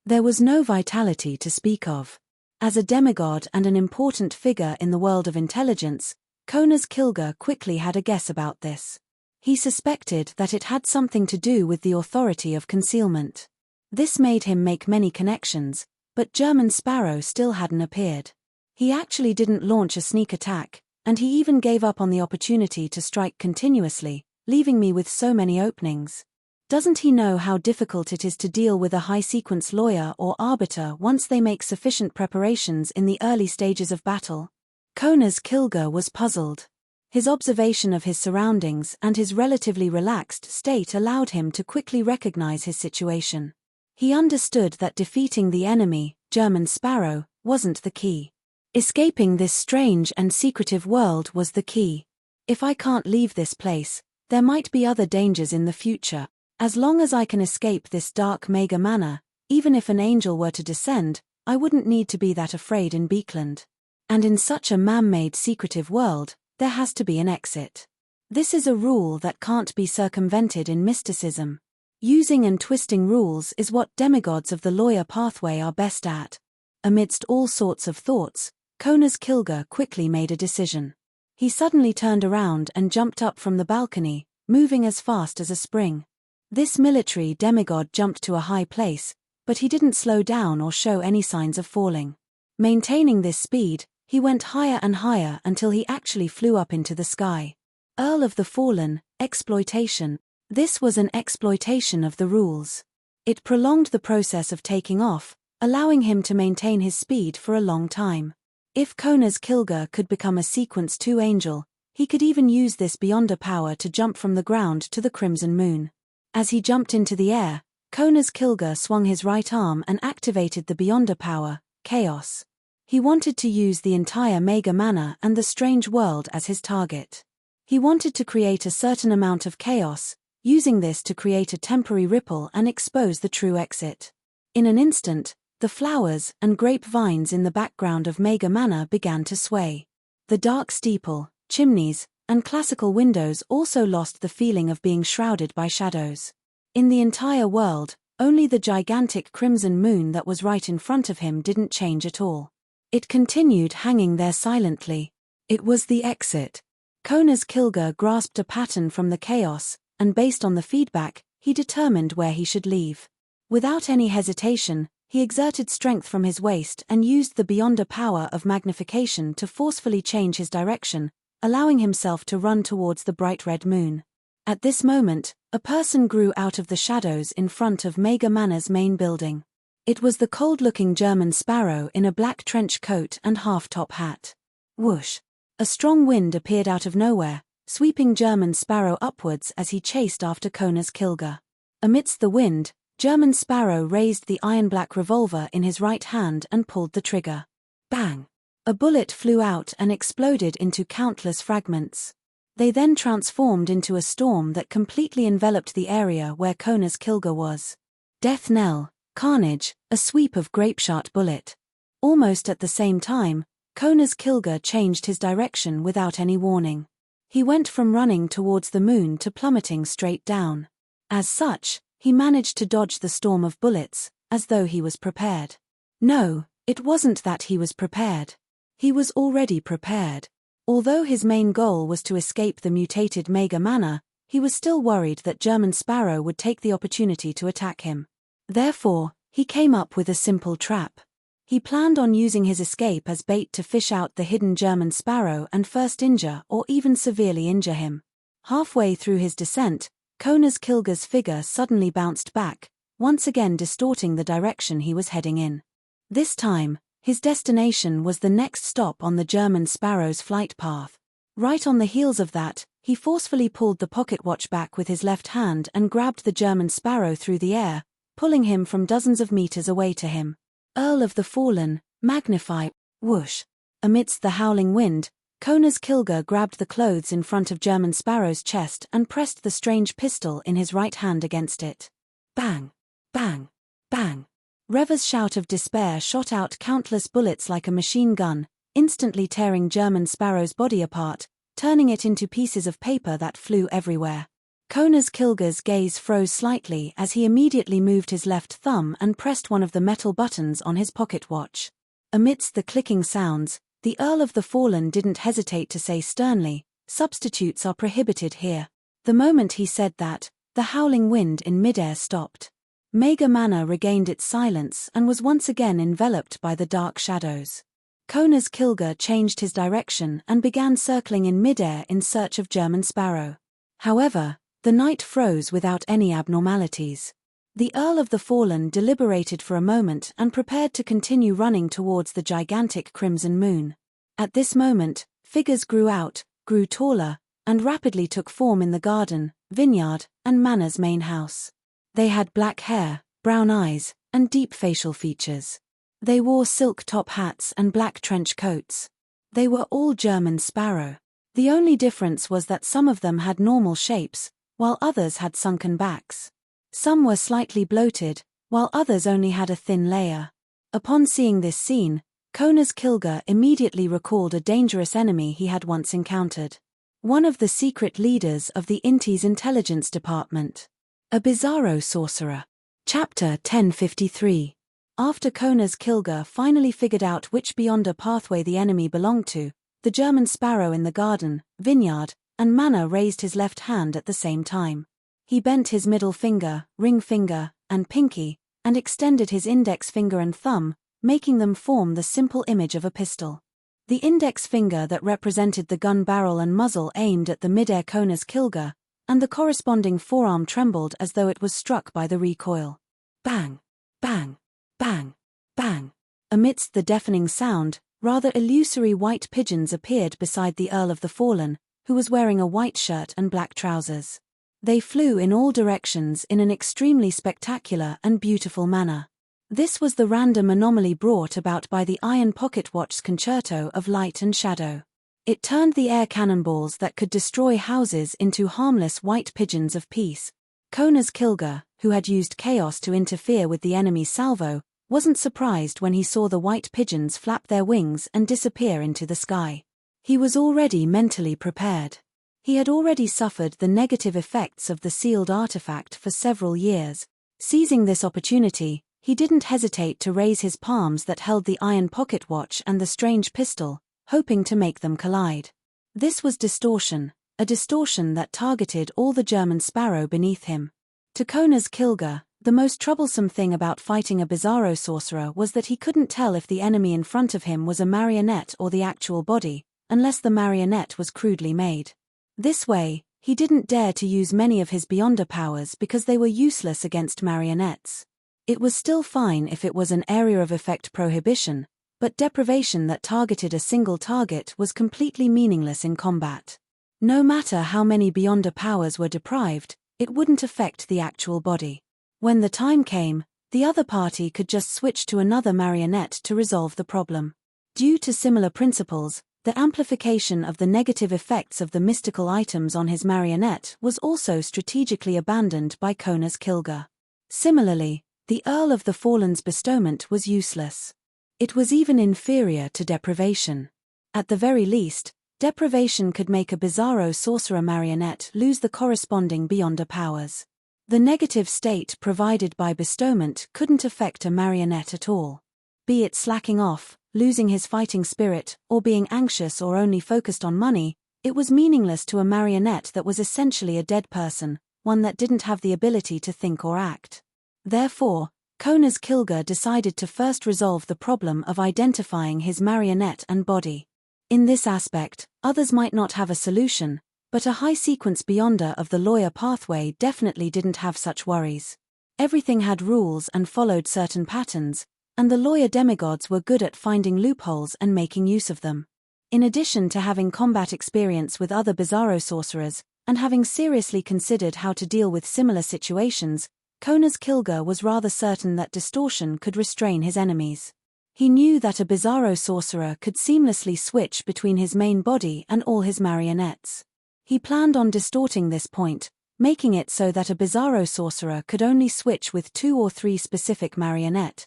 Speaker 1: There was no vitality to speak of. As a demigod and an important figure in the world of intelligence, Kona's Kilger quickly had a guess about this. He suspected that it had something to do with the authority of concealment. This made him make many connections, but German sparrow still hadn't appeared. He actually didn't launch a sneak attack, and he even gave up on the opportunity to strike continuously, leaving me with so many openings. Doesn't he know how difficult it is to deal with a high-sequence lawyer or arbiter once they make sufficient preparations in the early stages of battle? Kona's Kilger was puzzled. His observation of his surroundings and his relatively relaxed state allowed him to quickly recognize his situation. He understood that defeating the enemy, German sparrow, wasn't the key. Escaping this strange and secretive world was the key. If I can't leave this place, there might be other dangers in the future. As long as I can escape this dark Mega Manor, even if an angel were to descend, I wouldn't need to be that afraid in Beekland. And in such a man-made secretive world, there has to be an exit. This is a rule that can't be circumvented in mysticism. Using and twisting rules is what demigods of the lawyer pathway are best at. Amidst all sorts of thoughts, Kona's Kilger quickly made a decision. He suddenly turned around and jumped up from the balcony, moving as fast as a spring. This military demigod jumped to a high place, but he didn't slow down or show any signs of falling. Maintaining this speed, he went higher and higher until he actually flew up into the sky. Earl of the Fallen, exploitation. This was an exploitation of the rules. It prolonged the process of taking off, allowing him to maintain his speed for a long time. If Kona's Kilger could become a Sequence 2 angel, he could even use this Beyonder power to jump from the ground to the crimson moon. As he jumped into the air, Kona's Kilger swung his right arm and activated the Beyonder power, Chaos. He wanted to use the entire Mega Manor and the strange world as his target. He wanted to create a certain amount of chaos, using this to create a temporary ripple and expose the true exit. In an instant, the flowers and grapevines in the background of Mega Manor began to sway. The dark steeple, chimneys, and classical windows also lost the feeling of being shrouded by shadows. In the entire world, only the gigantic crimson moon that was right in front of him didn't change at all. It continued hanging there silently. It was the exit. Kona's Kilger grasped a pattern from the chaos, and based on the feedback, he determined where he should leave. Without any hesitation, He exerted strength from his waist and used the beyonder power of magnification to forcefully change his direction, allowing himself to run towards the bright red moon. At this moment, a person grew out of the shadows in front of Mega Manor's main building. It was the cold-looking German sparrow in a black trench coat and half-top hat. Whoosh! A strong wind appeared out of nowhere, sweeping German sparrow upwards as he chased after Kona's Kilga. Amidst the wind, German sparrow raised the iron-black revolver in his right hand and pulled the trigger. Bang! A bullet flew out and exploded into countless fragments. They then transformed into a storm that completely enveloped the area where Kona's Kilga was. Death knell, carnage, a sweep of grapeshot bullet. Almost at the same time, Kona's Kilga changed his direction without any warning. He went from running towards the moon to plummeting straight down. As such, he managed to dodge the storm of bullets, as though he was prepared. No, it wasn't that he was prepared. He was already prepared. Although his main goal was to escape the mutated Mega Manor, he was still worried that German Sparrow would take the opportunity to attack him. Therefore, he came up with a simple trap. He planned on using his escape as bait to fish out the hidden German Sparrow and first injure or even severely injure him. Halfway through his descent, Kona's Kilga's figure suddenly bounced back, once again distorting the direction he was heading in. This time, his destination was the next stop on the German Sparrow's flight path. Right on the heels of that, he forcefully pulled the pocket watch back with his left hand and grabbed the German Sparrow through the air, pulling him from dozens of meters away to him. Earl of the Fallen, magnify, whoosh. Amidst the howling wind, Kona's Kilga grabbed the clothes in front of German Sparrow's chest and pressed the strange pistol in his right hand against it. Bang! Bang! Bang! Reva's shout of despair shot out countless bullets like a machine gun, instantly tearing German Sparrow's body apart, turning it into pieces of paper that flew everywhere. Kona's Kilga's gaze froze slightly as he immediately moved his left thumb and pressed one of the metal buttons on his pocket watch. Amidst the clicking sounds, the Earl of the Fallen didn't hesitate to say sternly, "Substitutes are prohibited here." The moment he said that, the howling wind in midair stopped. Mega Manor regained its silence and was once again enveloped by the dark shadows. Kona's Kilga changed his direction and began circling in midair in search of German Sparrow. However, the night froze without any abnormalities. The Earl of the Fallen deliberated for a moment and prepared to continue running towards the gigantic crimson moon. At this moment, figures grew out, grew taller, and rapidly took form in the garden, vineyard, and Manor's main house. They had black hair, brown eyes, and deep facial features. They wore silk top hats and black trench coats. They were all German Sparrow. The only difference was that some of them had normal shapes, while others had sunken backs. Some were slightly bloated, while others only had a thin layer. Upon seeing this scene, Kona's Kilga immediately recalled a dangerous enemy he had once encountered. One of the secret leaders of the Inti's intelligence department. A bizarro sorcerer. Chapter 1053. After Kona's Kilga finally figured out which beyonder pathway the enemy belonged to, the German Sparrow in the garden, vineyard, and Manor raised his left hand at the same time. He bent his middle finger, ring finger, and pinky, and extended his index finger and thumb, making them form the simple image of a pistol. The index finger that represented the gun barrel and muzzle aimed at the mid-air Kona's Kilga, and the corresponding forearm trembled as though it was struck by the recoil. Bang! Bang! Bang! Bang! Amidst the deafening sound, rather illusory white pigeons appeared beside the Earl of the Fallen, who was wearing a white shirt and black trousers. They flew in all directions in an extremely spectacular and beautiful manner. This was the random anomaly brought about by the iron pocket watch's concerto of light and shadow. It turned the air cannonballs that could destroy houses into harmless white pigeons of peace. Kona's Kilga, who had used chaos to interfere with the enemy's salvo, wasn't surprised when he saw the white pigeons flap their wings and disappear into the sky. He was already mentally prepared. He had already suffered the negative effects of the sealed artifact for several years. Seizing this opportunity, he didn't hesitate to raise his palms that held the iron pocket watch and the strange pistol, hoping to make them collide. This was distortion, a distortion that targeted all the German Sparrow beneath him. To Kona's Kilga, The most troublesome thing about fighting a Bizarro sorcerer was that he couldn't tell if the enemy in front of him was a marionette or the actual body, unless the marionette was crudely made. This way, he didn't dare to use many of his Beyonder powers because they were useless against marionettes. It was still fine if it was an area of effect prohibition, but deprivation that targeted a single target was completely meaningless in combat. No matter how many Beyonder powers were deprived, it wouldn't affect the actual body. When the time came, the other party could just switch to another marionette to resolve the problem. Due to similar principles, the amplification of the negative effects of the mystical items on his marionette was also strategically abandoned by Kona's Kilga. Similarly, the Earl of the Fallen's bestowment was useless. It was even inferior to deprivation. At the very least, deprivation could make a Bizarro sorcerer marionette lose the corresponding Beyonder powers. The negative state provided by bestowment couldn't affect a marionette at all. Be it slacking off, losing his fighting spirit, or being anxious or only focused on money, it was meaningless to a marionette that was essentially a dead person, one that didn't have the ability to think or act. Therefore, Kona's Kilga decided to first resolve the problem of identifying his marionette and body. In this aspect, others might not have a solution, but a high-sequence Beyonder of the lawyer pathway definitely didn't have such worries. Everything had rules and followed certain patterns, and the lawyer demigods were good at finding loopholes and making use of them. In addition to having combat experience with other Bizarro sorcerers, and having seriously considered how to deal with similar situations, Kona's Kilga was rather certain that distortion could restrain his enemies. He knew that a Bizarro sorcerer could seamlessly switch between his main body and all his marionettes. He planned on distorting this point, making it so that a Bizarro sorcerer could only switch with 2 or 3 specific marionette.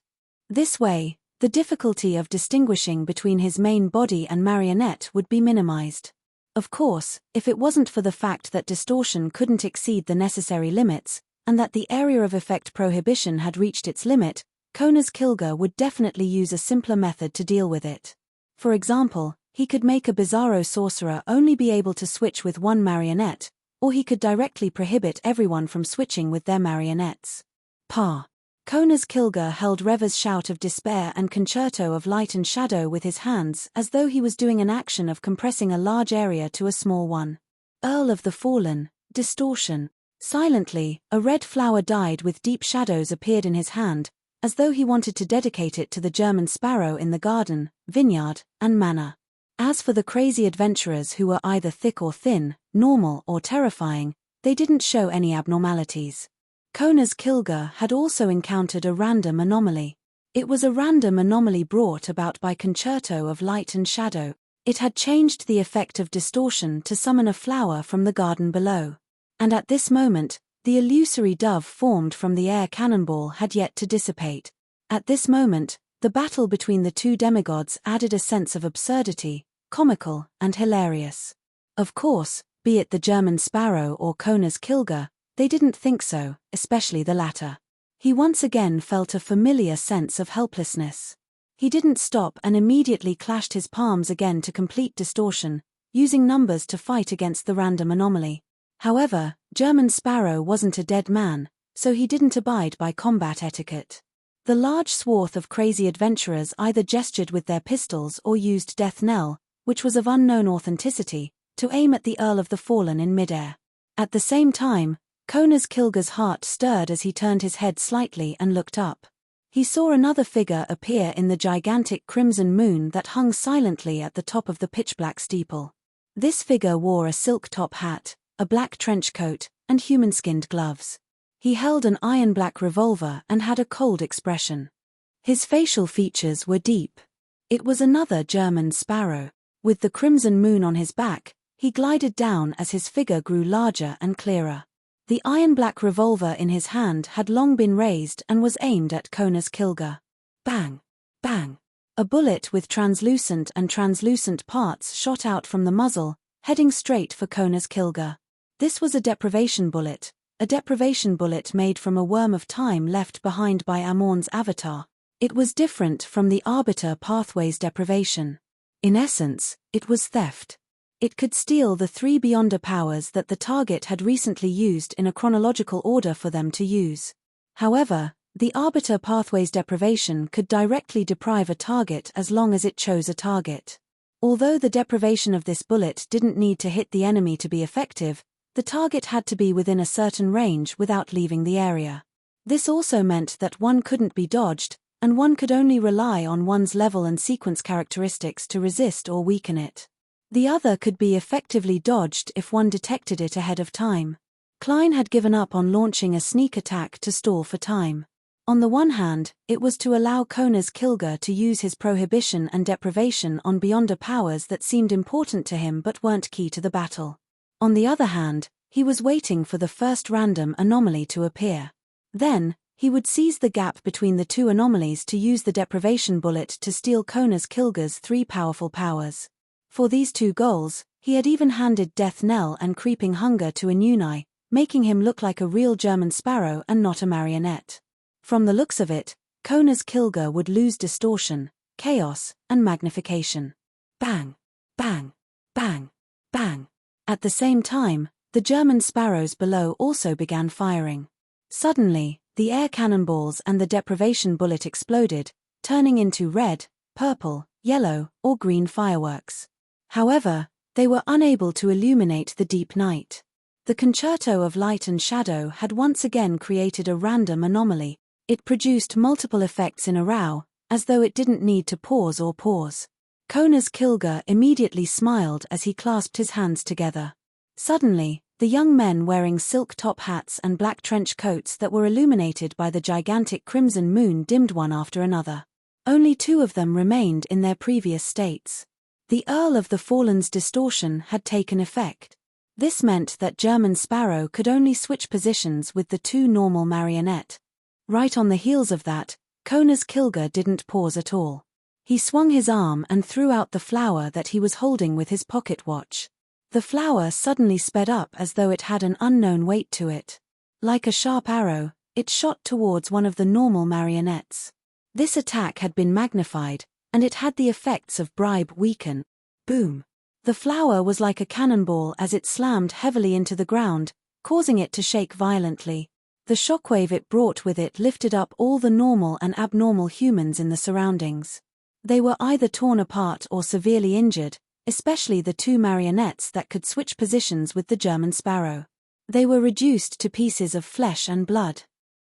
Speaker 1: This way, the difficulty of distinguishing between his main body and marionette would be minimized. Of course, if it wasn't for the fact that distortion couldn't exceed the necessary limits, and that the area of effect prohibition had reached its limit, Kona's Kilga would definitely use a simpler method to deal with it. For example, he could make a Bizarro sorcerer only be able to switch with one marionette, or he could directly prohibit everyone from switching with their marionettes. Kona's Kilga held Reva's Shout of Despair and Concerto of Light and Shadow with his hands as though he was doing an action of compressing a large area to a small one. Earl of the Fallen, Distortion. Silently, a red flower dyed with deep shadows appeared in his hand, as though he wanted to dedicate it to the German sparrow in the garden, vineyard, and manor. As for the crazy adventurers who were either thick or thin, normal or terrifying, they didn't show any abnormalities. Kona's Kilga had also encountered a random anomaly. It was a random anomaly brought about by Concerto of Light and Shadow. It had changed the effect of distortion to summon a flower from the garden below. And at this moment, the illusory dove formed from the air cannonball had yet to dissipate. At this moment, the battle between the two demigods added a sense of absurdity, comical, and hilarious. Of course, be it the German sparrow or Kona's Kilga, they didn't think so, especially the latter. He once again felt a familiar sense of helplessness. He didn't stop and immediately clashed his palms again to complete distortion, using numbers to fight against the random anomaly. However, German Sparrow wasn't a dead man, so he didn't abide by combat etiquette. The large swath of crazy adventurers either gestured with their pistols or used Death Knell, which was of unknown authenticity, to aim at the Earl of the Fallen in midair. At the same time, Kona's Kilga's heart stirred as he turned his head slightly and looked up. He saw another figure appear in the gigantic crimson moon that hung silently at the top of the pitch-black steeple. This figure wore a silk top hat, a black trench coat, and human-skinned gloves. He held an iron-black revolver and had a cold expression. His facial features were deep. It was another German sparrow. With the crimson moon on his back, he glided down as his figure grew larger and clearer. The iron-black revolver in his hand had long been raised and was aimed at Kona's Kilga. Bang! Bang! A bullet with translucent parts shot out from the muzzle, heading straight for Kona's Kilga. This was a deprivation bullet made from a worm of time left behind by Amorn's avatar. It was different from the Arbiter Pathway's deprivation. In essence, it was theft. It could steal the 3 Beyonder powers that the target had recently used in a chronological order for them to use. However, the Arbiter Pathway's deprivation could directly deprive a target as long as it chose a target. Although the deprivation of this bullet didn't need to hit the enemy to be effective, the target had to be within a certain range without leaving the area. This also meant that one couldn't be dodged, and one could only rely on one's level and sequence characteristics to resist or weaken it. The other could be effectively dodged if one detected it ahead of time. Klein had given up on launching a sneak attack to stall for time. On the one hand, it was to allow Kona's Kilger to use his prohibition and deprivation on Beyonder powers that seemed important to him but weren't key to the battle. On the other hand, he was waiting for the first random anomaly to appear. Then, he would seize the gap between the two anomalies to use the deprivation bullet to steal Kona's Kilger's 3 powerful powers. For these 2 goals, he had even handed Death Knell and Creeping Hunger to Enigmas, making him look like a real German sparrow and not a marionette. From the looks of it, Kona's Kilger would lose distortion, chaos, and magnification. Bang! Bang! Bang! Bang! At the same time, the German sparrows below also began firing. Suddenly, the air cannonballs and the deprivation bullet exploded, turning into red, purple, yellow, or green fireworks. However, they were unable to illuminate the deep night. The concerto of light and shadow had once again created a random anomaly. It produced multiple effects in a row, as though it didn't need to pause or pause. Kona's Kilger immediately smiled as he clasped his hands together. Suddenly, the young men wearing silk top hats and black trench coats that were illuminated by the gigantic crimson moon dimmed one after another. Only 2 of them remained in their previous states. The Earl of the Fallen's distortion had taken effect. This meant that German Sparrow could only switch positions with the 2 normal marionette. Right on the heels of that, Kona's Kilger didn't pause at all. He swung his arm and threw out the flower that he was holding with his pocket watch. The flower suddenly sped up as though it had an unknown weight to it. Like a sharp arrow, it shot towards one of the normal marionettes. This attack had been magnified, and it had the effects of bribe weaken. Boom! The flower was like a cannonball as it slammed heavily into the ground, causing it to shake violently. The shockwave it brought with it lifted up all the normal and abnormal humans in the surroundings. They were either torn apart or severely injured, especially the 2 marionettes that could switch positions with the German Sparrow. They were reduced to pieces of flesh and blood.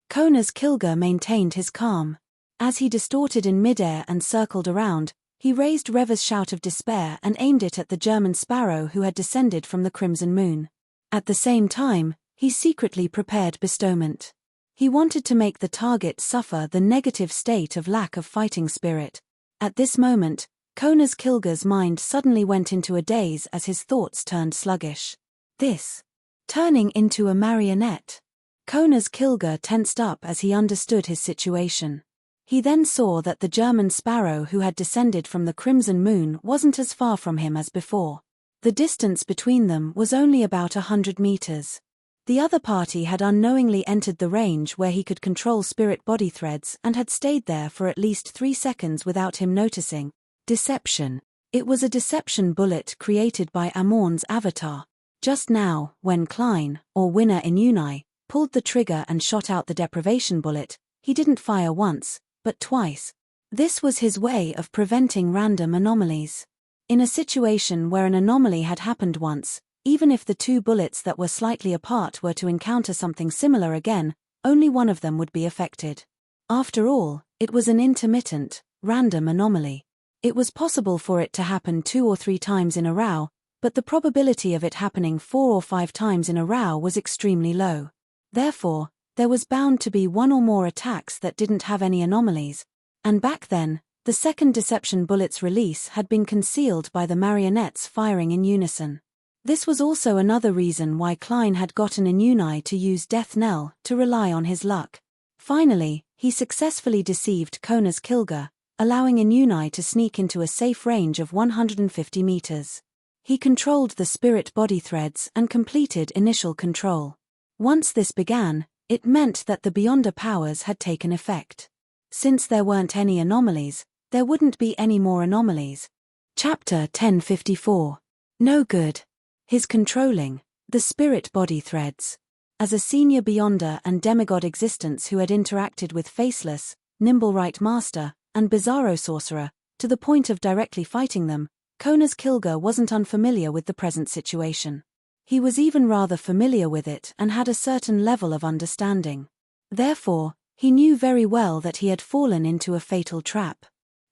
Speaker 1: Kona's Kilger maintained his calm. As he distorted in midair and circled around, he raised Reva's shout of despair and aimed it at the German Sparrow who had descended from the crimson moon. At the same time, he secretly prepared bestowment. He wanted to make the target suffer the negative state of lack of fighting spirit. At this moment, Kona's Kilger's mind suddenly went into a daze as his thoughts turned sluggish. This. Turning into a marionette. Kona's Kilger tensed up as he understood his situation. He then saw that the German Sparrow who had descended from the crimson moon wasn't as far from him as before. The distance between them was only about 100 meters. The other party had unknowingly entered the range where he could control spirit body threads and had stayed there for at least 3 seconds without him noticing. Deception. It was a deception bullet created by Amorn's avatar. Just now, when Klein, or winner Enigmas, pulled the trigger and shot out the deprivation bullet, he didn't fire once, but twice. This was his way of preventing random anomalies. In a situation where an anomaly had happened once, even if the 2 bullets that were slightly apart were to encounter something similar again, only one of them would be affected. After all, it was an intermittent, random anomaly. It was possible for it to happen 2 or 3 times in a row, but the probability of it happening 4 or 5 times in a row was extremely low. Therefore, there was bound to be 1 or more attacks that didn't have any anomalies, and back then, the second deception bullet's release had been concealed by the marionettes firing in unison. This was also another reason why Klein had gotten Enigmas to use Death Knell to rely on his luck. Finally, he successfully deceived Kona's Kilger, allowing Enigmas to sneak into a safe range of 150 meters. He controlled the spirit body threads and completed initial control. Once this began, it meant that the Beyonder powers had taken effect. Since there weren't any anomalies, there wouldn't be any more anomalies. Chapter 1054. No good. His controlling, the spirit body threads. As a senior Beyonder and demigod existence who had interacted with Faceless, Nimble Right Master, and Bizarro Sorcerer, to the point of directly fighting them, Konas Kilger wasn't unfamiliar with the present situation. He was even rather familiar with it and had a certain level of understanding. Therefore, he knew very well that he had fallen into a fatal trap.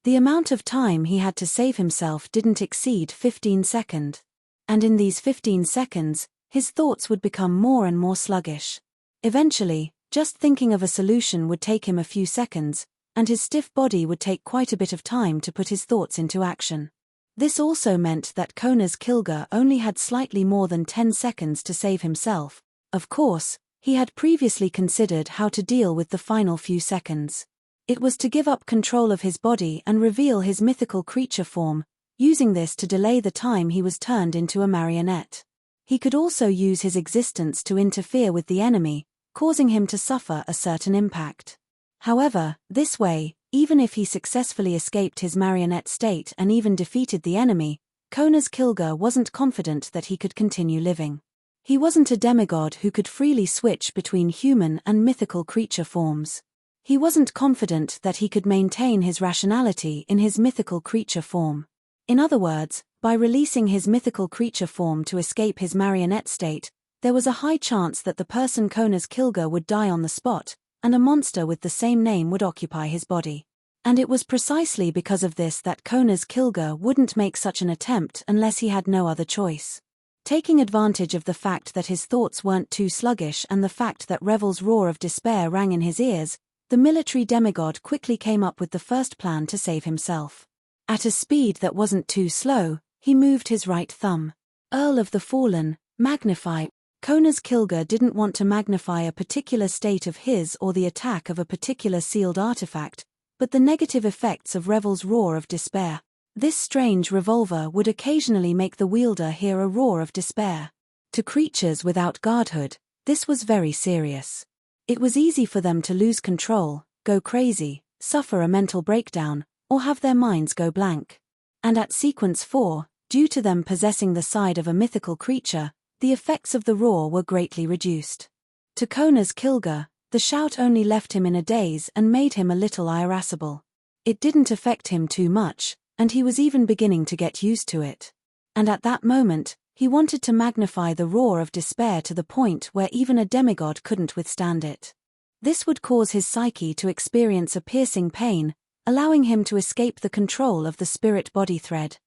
Speaker 1: The amount of time he had to save himself didn't exceed 15 seconds. And in these 15 seconds, his thoughts would become more and more sluggish. Eventually, just thinking of a solution would take him a few seconds, and his stiff body would take quite a bit of time to put his thoughts into action. This also meant that Konas Kilger only had slightly more than 10 seconds to save himself. Of course, he had previously considered how to deal with the final few seconds. It was to give up control of his body and reveal his mythical creature form, using this to delay the time he was turned into a marionette. He could also use his existence to interfere with the enemy, causing him to suffer a certain impact. However, this way, even if he successfully escaped his marionette state and even defeated the enemy, Konas Kilger wasn't confident that he could continue living. He wasn't a demigod who could freely switch between human and mythical creature forms. He wasn't confident that he could maintain his rationality in his mythical creature form. In other words, by releasing his mythical creature form to escape his marionette state, there was a high chance that the person Konas Kilger would die on the spot, and a monster with the same name would occupy his body. And it was precisely because of this that Konas Kilger wouldn't make such an attempt unless he had no other choice. Taking advantage of the fact that his thoughts weren't too sluggish and the fact that Revel's roar of despair rang in his ears, the military demigod quickly came up with the first plan to save himself. At a speed that wasn't too slow, he moved his right thumb. Earl of the Fallen, magnify. Konas Kilger didn't want to magnify a particular state of his or the attack of a particular sealed artifact, but the negative effects of Revel's roar of despair. This strange revolver would occasionally make the wielder hear a roar of despair. To creatures without guardhood, this was very serious. It was easy for them to lose control, go crazy, suffer a mental breakdown, or have their minds go blank. And at sequence 4, due to them possessing the side of a mythical creature, the effects of the roar were greatly reduced. To Konas Kilger, the shout only left him in a daze and made him a little irascible. It didn't affect him too much, and he was even beginning to get used to it. And at that moment, he wanted to magnify the roar of despair to the point where even a demigod couldn't withstand it. This would cause his psyche to experience a piercing pain, allowing him to escape the control of the spirit-body thread.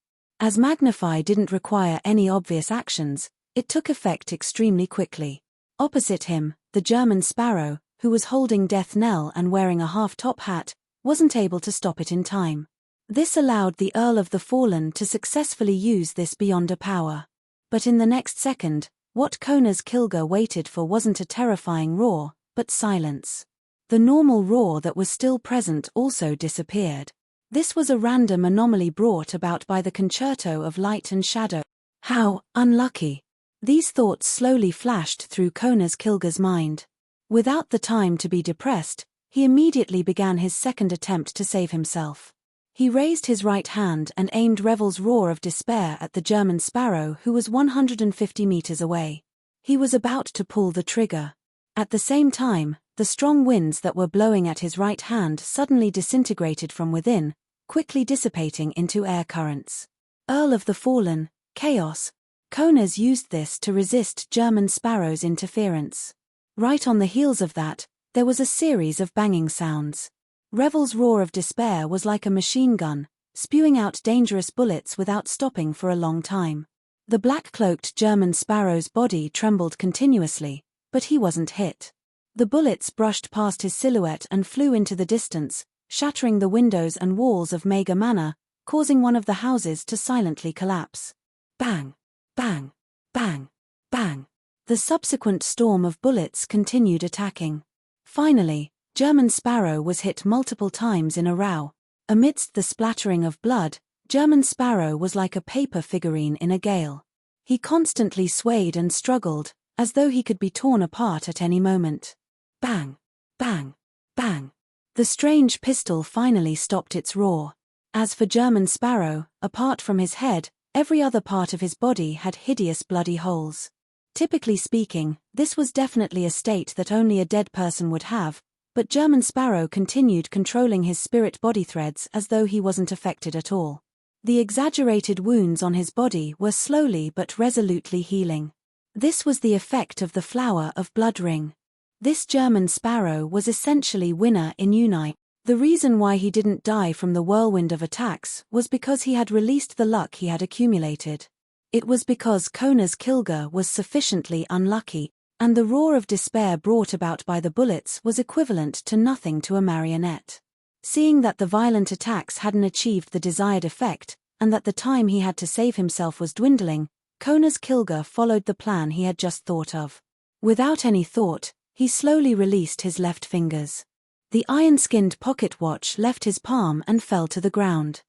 Speaker 1: As Magnify didn't require any obvious actions, it took effect extremely quickly. Opposite him, the German Sparrow, who was holding Death Knell and wearing a half-top hat, wasn't able to stop it in time. This allowed the Earl of the Fallen to successfully use this Beyonder power. But in the next second, what Konas Kilger waited for wasn't a terrifying roar, but silence. The normal roar that was still present also disappeared. This was a random anomaly brought about by the concerto of light and shadow. How unlucky! These thoughts slowly flashed through Konas Kilger's mind. Without the time to be depressed, he immediately began his second attempt to save himself. He raised his right hand and aimed Revel's roar of despair at the German Sparrow who was 150 meters away. He was about to pull the trigger. At the same time, the strong winds that were blowing at his right hand suddenly disintegrated from within, quickly dissipating into air currents. Earl of the Fallen, Chaos. Konas used this to resist German Sparrow's interference. Right on the heels of that, there was a series of banging sounds. Revel's roar of despair was like a machine gun, spewing out dangerous bullets without stopping for a long time. The black-cloaked German Sparrow's body trembled continuously, but he wasn't hit. The bullets brushed past his silhouette and flew into the distance, shattering the windows and walls of Mega Manor, causing one of the houses to silently collapse. Bang! Bang! Bang! Bang! The subsequent storm of bullets continued attacking. Finally, German Sparrow was hit multiple times in a row. Amidst the splattering of blood, German Sparrow was like a paper figurine in a gale. He constantly swayed and struggled, as though he could be torn apart at any moment. Bang! Bang! Bang! The strange pistol finally stopped its roar. As for German Sparrow, apart from his head, every other part of his body had hideous bloody holes. Typically speaking, this was definitely a state that only a dead person would have, but German Sparrow continued controlling his spirit body threads as though he wasn't affected at all. The exaggerated wounds on his body were slowly but resolutely healing. This was the effect of the flower of blood ring. This German Sparrow was essentially winner in Unite. The reason why he didn't die from the whirlwind of attacks was because he had released the luck he had accumulated. It was because Kona's Kilga was sufficiently unlucky, and the roar of despair brought about by the bullets was equivalent to nothing to a marionette. Seeing that the violent attacks hadn't achieved the desired effect, and that the time he had to save himself was dwindling, Kona's Kilga followed the plan he had just thought of. Without any thought, he slowly released his left fingers. The iron-skinned pocket watch left his palm and fell to the ground.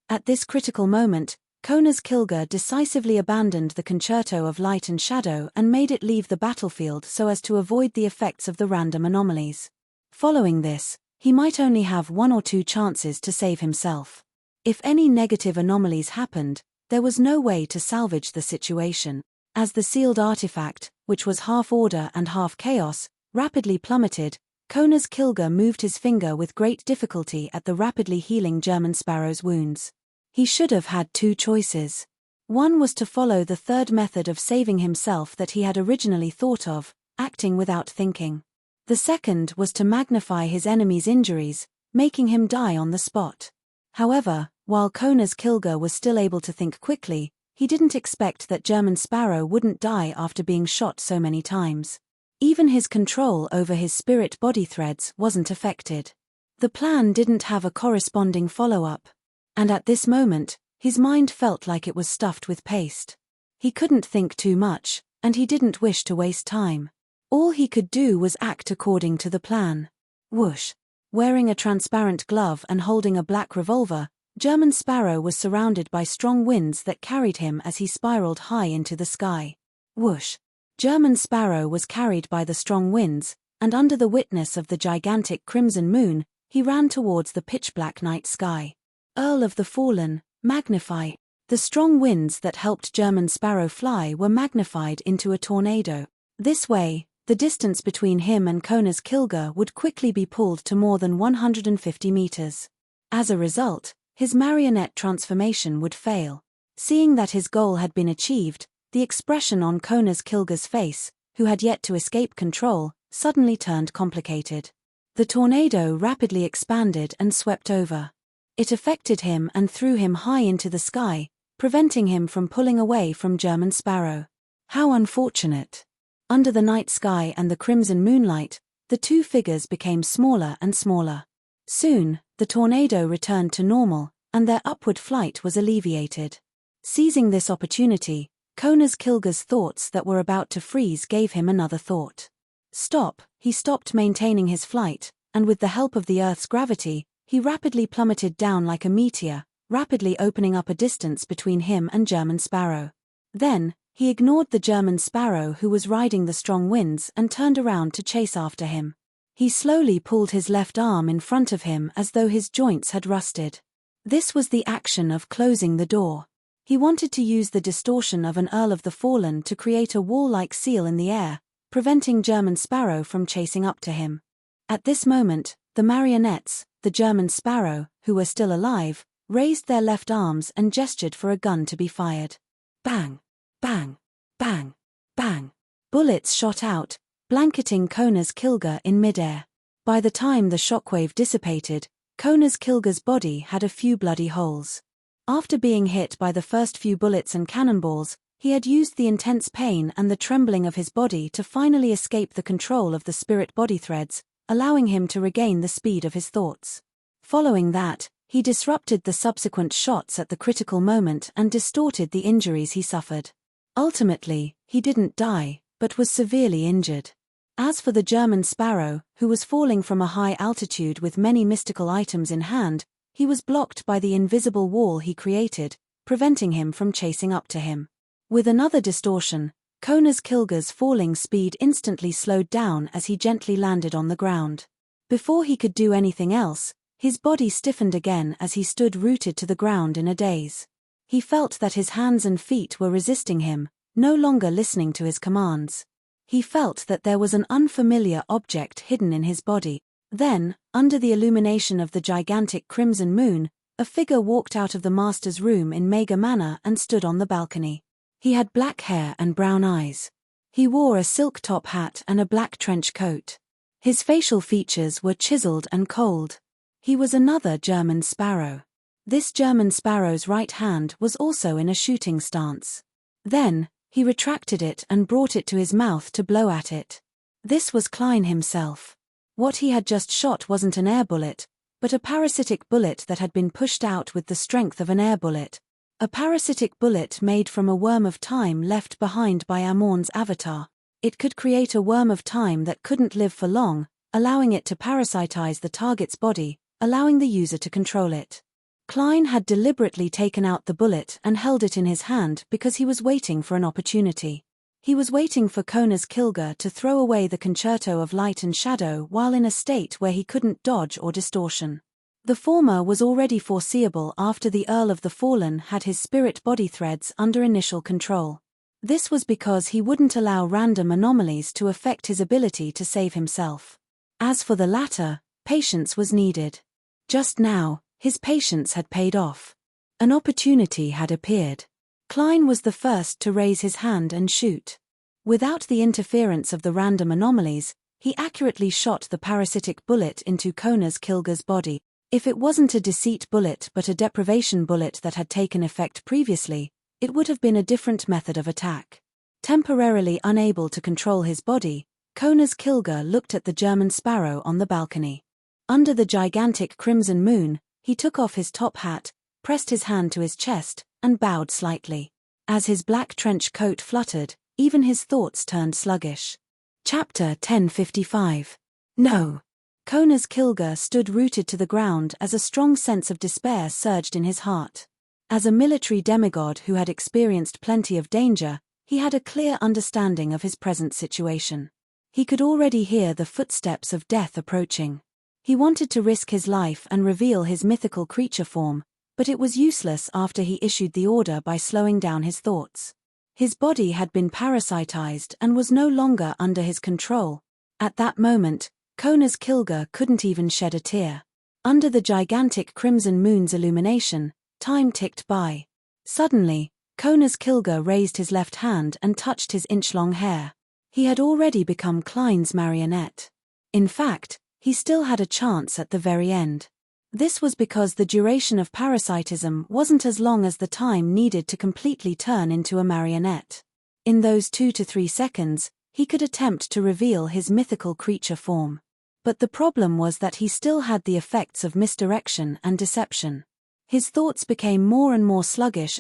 Speaker 1: At this critical moment, Kona's Kilga decisively abandoned the concerto of light and shadow and made it leave the battlefield so as to avoid the effects of the random anomalies. Following this, he might only have 1 or 2 chances to save himself. If any negative anomalies happened, there was no way to salvage the situation, as the sealed artifact, which was half order and half chaos, rapidly plummeted. Kona's Kilga moved his finger with great difficulty at the rapidly healing German Sparrow's wounds. He should have had 2 choices. One was to follow the third method of saving himself that he had originally thought of, acting without thinking. The second was to magnify his enemy's injuries, making him die on the spot. However, while Kona's Kilga was still able to think quickly, he didn't expect that German Sparrow wouldn't die after being shot so many times. Even his control over his spirit body threads wasn't affected. The plan didn't have a corresponding follow-up. And at this moment, his mind felt like it was stuffed with paste. He couldn't think too much, and he didn't wish to waste time. All he could do was act according to the plan. Whoosh! Wearing a transparent glove and holding a black revolver, German Sparrow was surrounded by strong winds that carried him as he spiraled high into the sky. Whoosh! German Sparrow was carried by the strong winds, and under the witness of the gigantic crimson moon, he ran towards the pitch-black night sky. Earl of the Fallen, magnify. The strong winds that helped German Sparrow fly were magnified into a tornado. This way, the distance between him and Kona's Kilga would quickly be pulled to more than 150 meters. As a result, his marionette transformation would fail. Seeing that his goal had been achieved, the expression on Kona's Kilga's face, who had yet to escape control, suddenly turned complicated. The tornado rapidly expanded and swept over. It affected him and threw him high into the sky, preventing him from pulling away from German Sparrow. How unfortunate. Under the night sky and the crimson moonlight, the 2 figures became smaller and smaller. Soon, the tornado returned to normal, and their upward flight was alleviated. Seizing this opportunity, Kona's Kilga's thoughts that were about to freeze gave him another thought. Stop! He stopped maintaining his flight, and with the help of the Earth's gravity, he rapidly plummeted down like a meteor, rapidly opening up a distance between him and German Sparrow. Then, he ignored the German Sparrow who was riding the strong winds and turned around to chase after him. He slowly pulled his left arm in front of him as though his joints had rusted. This was the action of closing the door. He wanted to use the distortion of an Earl of the Fallen to create a wall-like seal in the air, preventing German Sparrow from chasing up to him. At this moment, the marionettes, the German Sparrow, who were still alive, raised their left arms and gestured for a gun to be fired. Bang! Bang! Bang! Bang! Bullets shot out, blanketing Kona's Kilga in midair. By the time the shockwave dissipated, Kona's Kilga's body had a few bloody holes. After being hit by the first few bullets and cannonballs, he had used the intense pain and the trembling of his body to finally escape the control of the spirit body threads, allowing him to regain the speed of his thoughts. Following that, he disrupted the subsequent shots at the critical moment and distorted the injuries he suffered. Ultimately, he didn't die, but was severely injured. As for the German Sparrow, who was falling from a high altitude with many mystical items in hand, he was blocked by the invisible wall he created, preventing him from chasing up to him. With another distortion, Kona's Kilga's falling speed instantly slowed down as he gently landed on the ground. Before he could do anything else, his body stiffened again as he stood rooted to the ground in a daze. He felt that his hands and feet were resisting him, no longer listening to his commands. He felt that there was an unfamiliar object hidden in his body. Then, under the illumination of the gigantic crimson moon, a figure walked out of the master's room in Mega Manor and stood on the balcony. He had black hair and brown eyes. He wore a silk top hat and a black trench coat. His facial features were chiseled and cold. He was another German sparrow. This German sparrow's right hand was also in a shooting stance. Then, he retracted it and brought it to his mouth to blow at it. This was Klein himself. What he had just shot wasn't an air bullet, but a parasitic bullet that had been pushed out with the strength of an air bullet. A parasitic bullet made from a worm of time left behind by Amorn's avatar. It could create a worm of time that couldn't live for long, allowing it to parasitize the target's body, allowing the user to control it. Klein had deliberately taken out the bullet and held it in his hand because he was waiting for an opportunity. He was waiting for Kona's Kilga to throw away the concerto of light and shadow while in a state where he couldn't dodge or distortion. The former was already foreseeable after the Earl of the Fallen had his spirit body threads under initial control. This was because he wouldn't allow random anomalies to affect his ability to save himself. As for the latter, patience was needed. Just now, his patience had paid off. An opportunity had appeared. Klein was the first to raise his hand and shoot. Without the interference of the random anomalies, he accurately shot the parasitic bullet into Kona's Kilga's body. If it wasn't a deceit bullet but a deprivation bullet that had taken effect previously, it would have been a different method of attack. Temporarily unable to control his body, Kona's Kilga looked at the German sparrow on the balcony. Under the gigantic crimson moon, he took off his top hat, pressed his hand to his chest, and bowed slightly. As his black trench coat fluttered, even his thoughts turned sluggish. Chapter 1055. No. Kona's Kilga stood rooted to the ground as a strong sense of despair surged in his heart. As a military demigod who had experienced plenty of danger, he had a clear understanding of his present situation. He could already hear the footsteps of death approaching. He wanted to risk his life and reveal his mythical creature form, but it was useless after he issued the order by slowing down his thoughts. His body had been parasitized and was no longer under his control. At that moment, Kona's Kilga couldn't even shed a tear. Under the gigantic crimson moon's illumination, time ticked by. Suddenly, Kona's Kilga raised his left hand and touched his inch-long hair. He had already become Klein's marionette. In fact, he still had a chance at the very end. This was because the duration of parasitism wasn't as long as the time needed to completely turn into a marionette. In those 2 to 3 seconds, he could attempt to reveal his mythical creature form. But the problem was that he still had the effects of misdirection and deception. His thoughts became more and more sluggish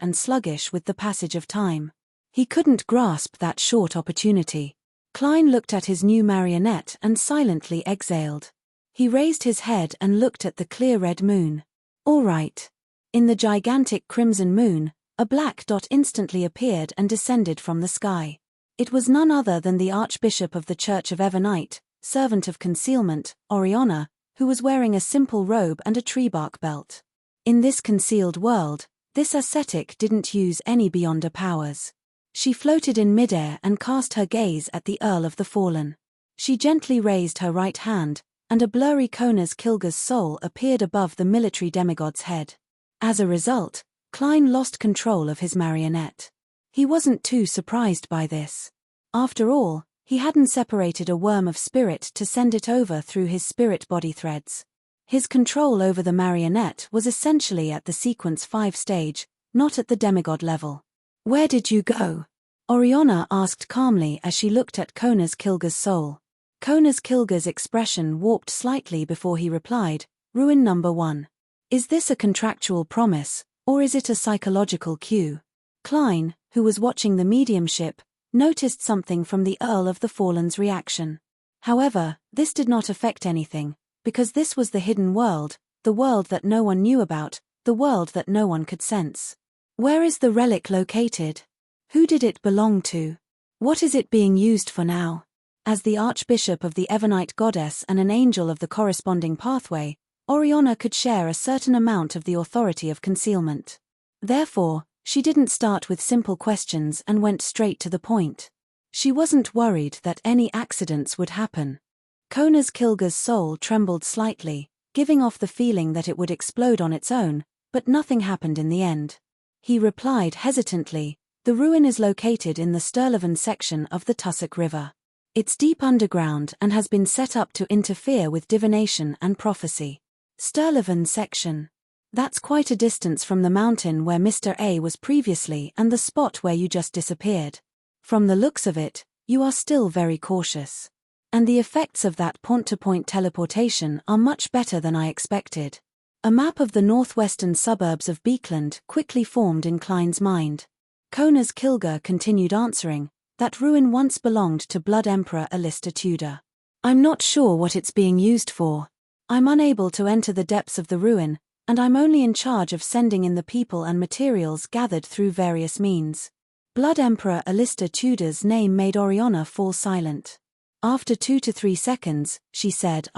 Speaker 1: with the passage of time. He couldn't grasp that short opportunity. Klein looked at his new marionette and silently exhaled. He raised his head and looked at the clear red moon. All right. In the gigantic crimson moon, a black dot instantly appeared and descended from the sky. It was none other than the Archbishop of the Church of Evernite, servant of concealment, Oriana, who was wearing a simple robe and a tree bark belt. In this concealed world, this ascetic didn't use any Beyonder powers. She floated in midair and cast her gaze at the Earl of the Fallen. She gently raised her right hand, and a blurry Kona's Kilga's soul appeared above the military demigod's head. As a result, Klein lost control of his marionette. He wasn't too surprised by this. After all, he hadn't separated a worm of spirit to send it over through his spirit body threads. His control over the marionette was essentially at the sequence 5 stage, not at the demigod level. "Where did you go?" Oriana asked calmly as she looked at Kona's Kilga's soul. Kona's Kilga's expression warped slightly before he replied, "Ruin number 1. Is this a contractual promise, or is it a psychological cue?" Klein, who was watching the mediumship, noticed something from the Earl of the Fallen's reaction. However, this did not affect anything, because this was the hidden world, the world that no one knew about, the world that no one could sense. Where is the relic located? Who did it belong to? What is it being used for now? As the Archbishop of the Evernite goddess and an angel of the corresponding pathway, Oriana could share a certain amount of the authority of concealment. Therefore, She didn't start with simple questions and went straight to the point. She wasn't worried that any accidents would happen. Kona's Kilga's soul trembled slightly, giving off the feeling that it would explode on its own, but nothing happened in the end. He replied hesitantly, "The ruin is located in the Sturlevin section of the Tussock River. It's deep underground and has been set up to interfere with divination and prophecy." Sturlevin section. That's quite a distance from the mountain where Mr. A was previously and the spot where you just disappeared. From the looks of it, you are still very cautious. And the effects of that point-to-point teleportation are much better than I expected. A map of the northwestern suburbs of Beekland quickly formed in Klein's mind. Kona's Kilga continued answering, "That ruin once belonged to Blood Emperor Alistair Tudor. I'm not sure what it's being used for. I'm unable to enter the depths of the ruin, and I'm only in charge of sending in the people and materials gathered through various means." Blood Emperor Alistair Tudor's name made Oriana fall silent. After 2 to 3 seconds, she said,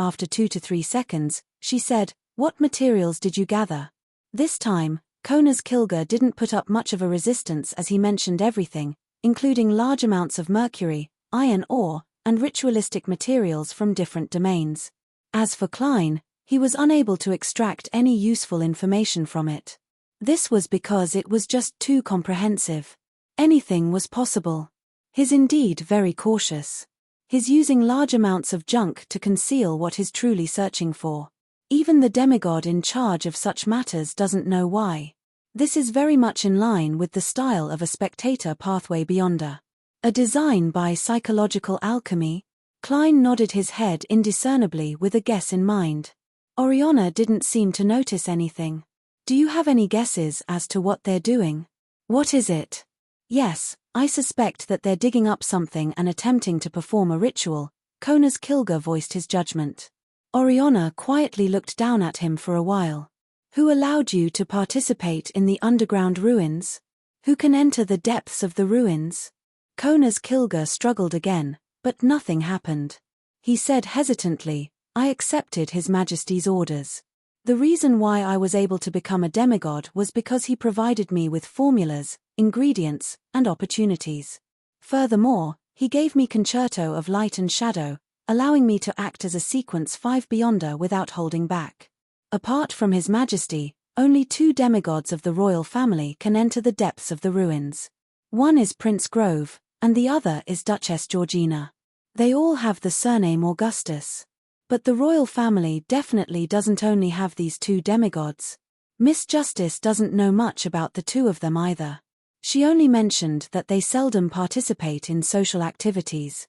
Speaker 1: "What materials did you gather?" This time, Kona's Kilga didn't put up much of a resistance as he mentioned everything, including large amounts of mercury, iron ore, and ritualistic materials from different domains. As for Klein, he was unable to extract any useful information from it. This was because it was just too comprehensive. Anything was possible. He's indeed very cautious. He's using large amounts of junk to conceal what he's truly searching for. Even the demigod in charge of such matters doesn't know why. This is very much in line with the style of a spectator pathway beyonder. A design by psychological alchemy? Klein nodded his head indiscernibly with a guess in mind. Oriana didn't seem to notice anything. "Do you have any guesses as to what they're doing?" "What is it?" "Yes, I suspect that they're digging up something and attempting to perform a ritual." Kona's Kilga voiced his judgment. Oriana quietly looked down at him for a while. "Who allowed you to participate in the underground ruins? Who can enter the depths of the ruins?" Kona's Kilga struggled again, but nothing happened. He said hesitantly, "I accepted His Majesty's orders. The reason why I was able to become a demigod was because he provided me with formulas, ingredients, and opportunities. Furthermore, he gave me Concerto of Light and Shadow, allowing me to act as a Sequence 5 Beyonder without holding back. Apart from His Majesty, only 2 demigods of the royal family can enter the depths of the ruins. One is Prince Grove, and the other is Duchess Georgina. They all have the surname Augustus. But the royal family definitely doesn't only have these 2 demigods. Miss Justice doesn't know much about the 2 of them either. She only mentioned that they seldom participate in social activities.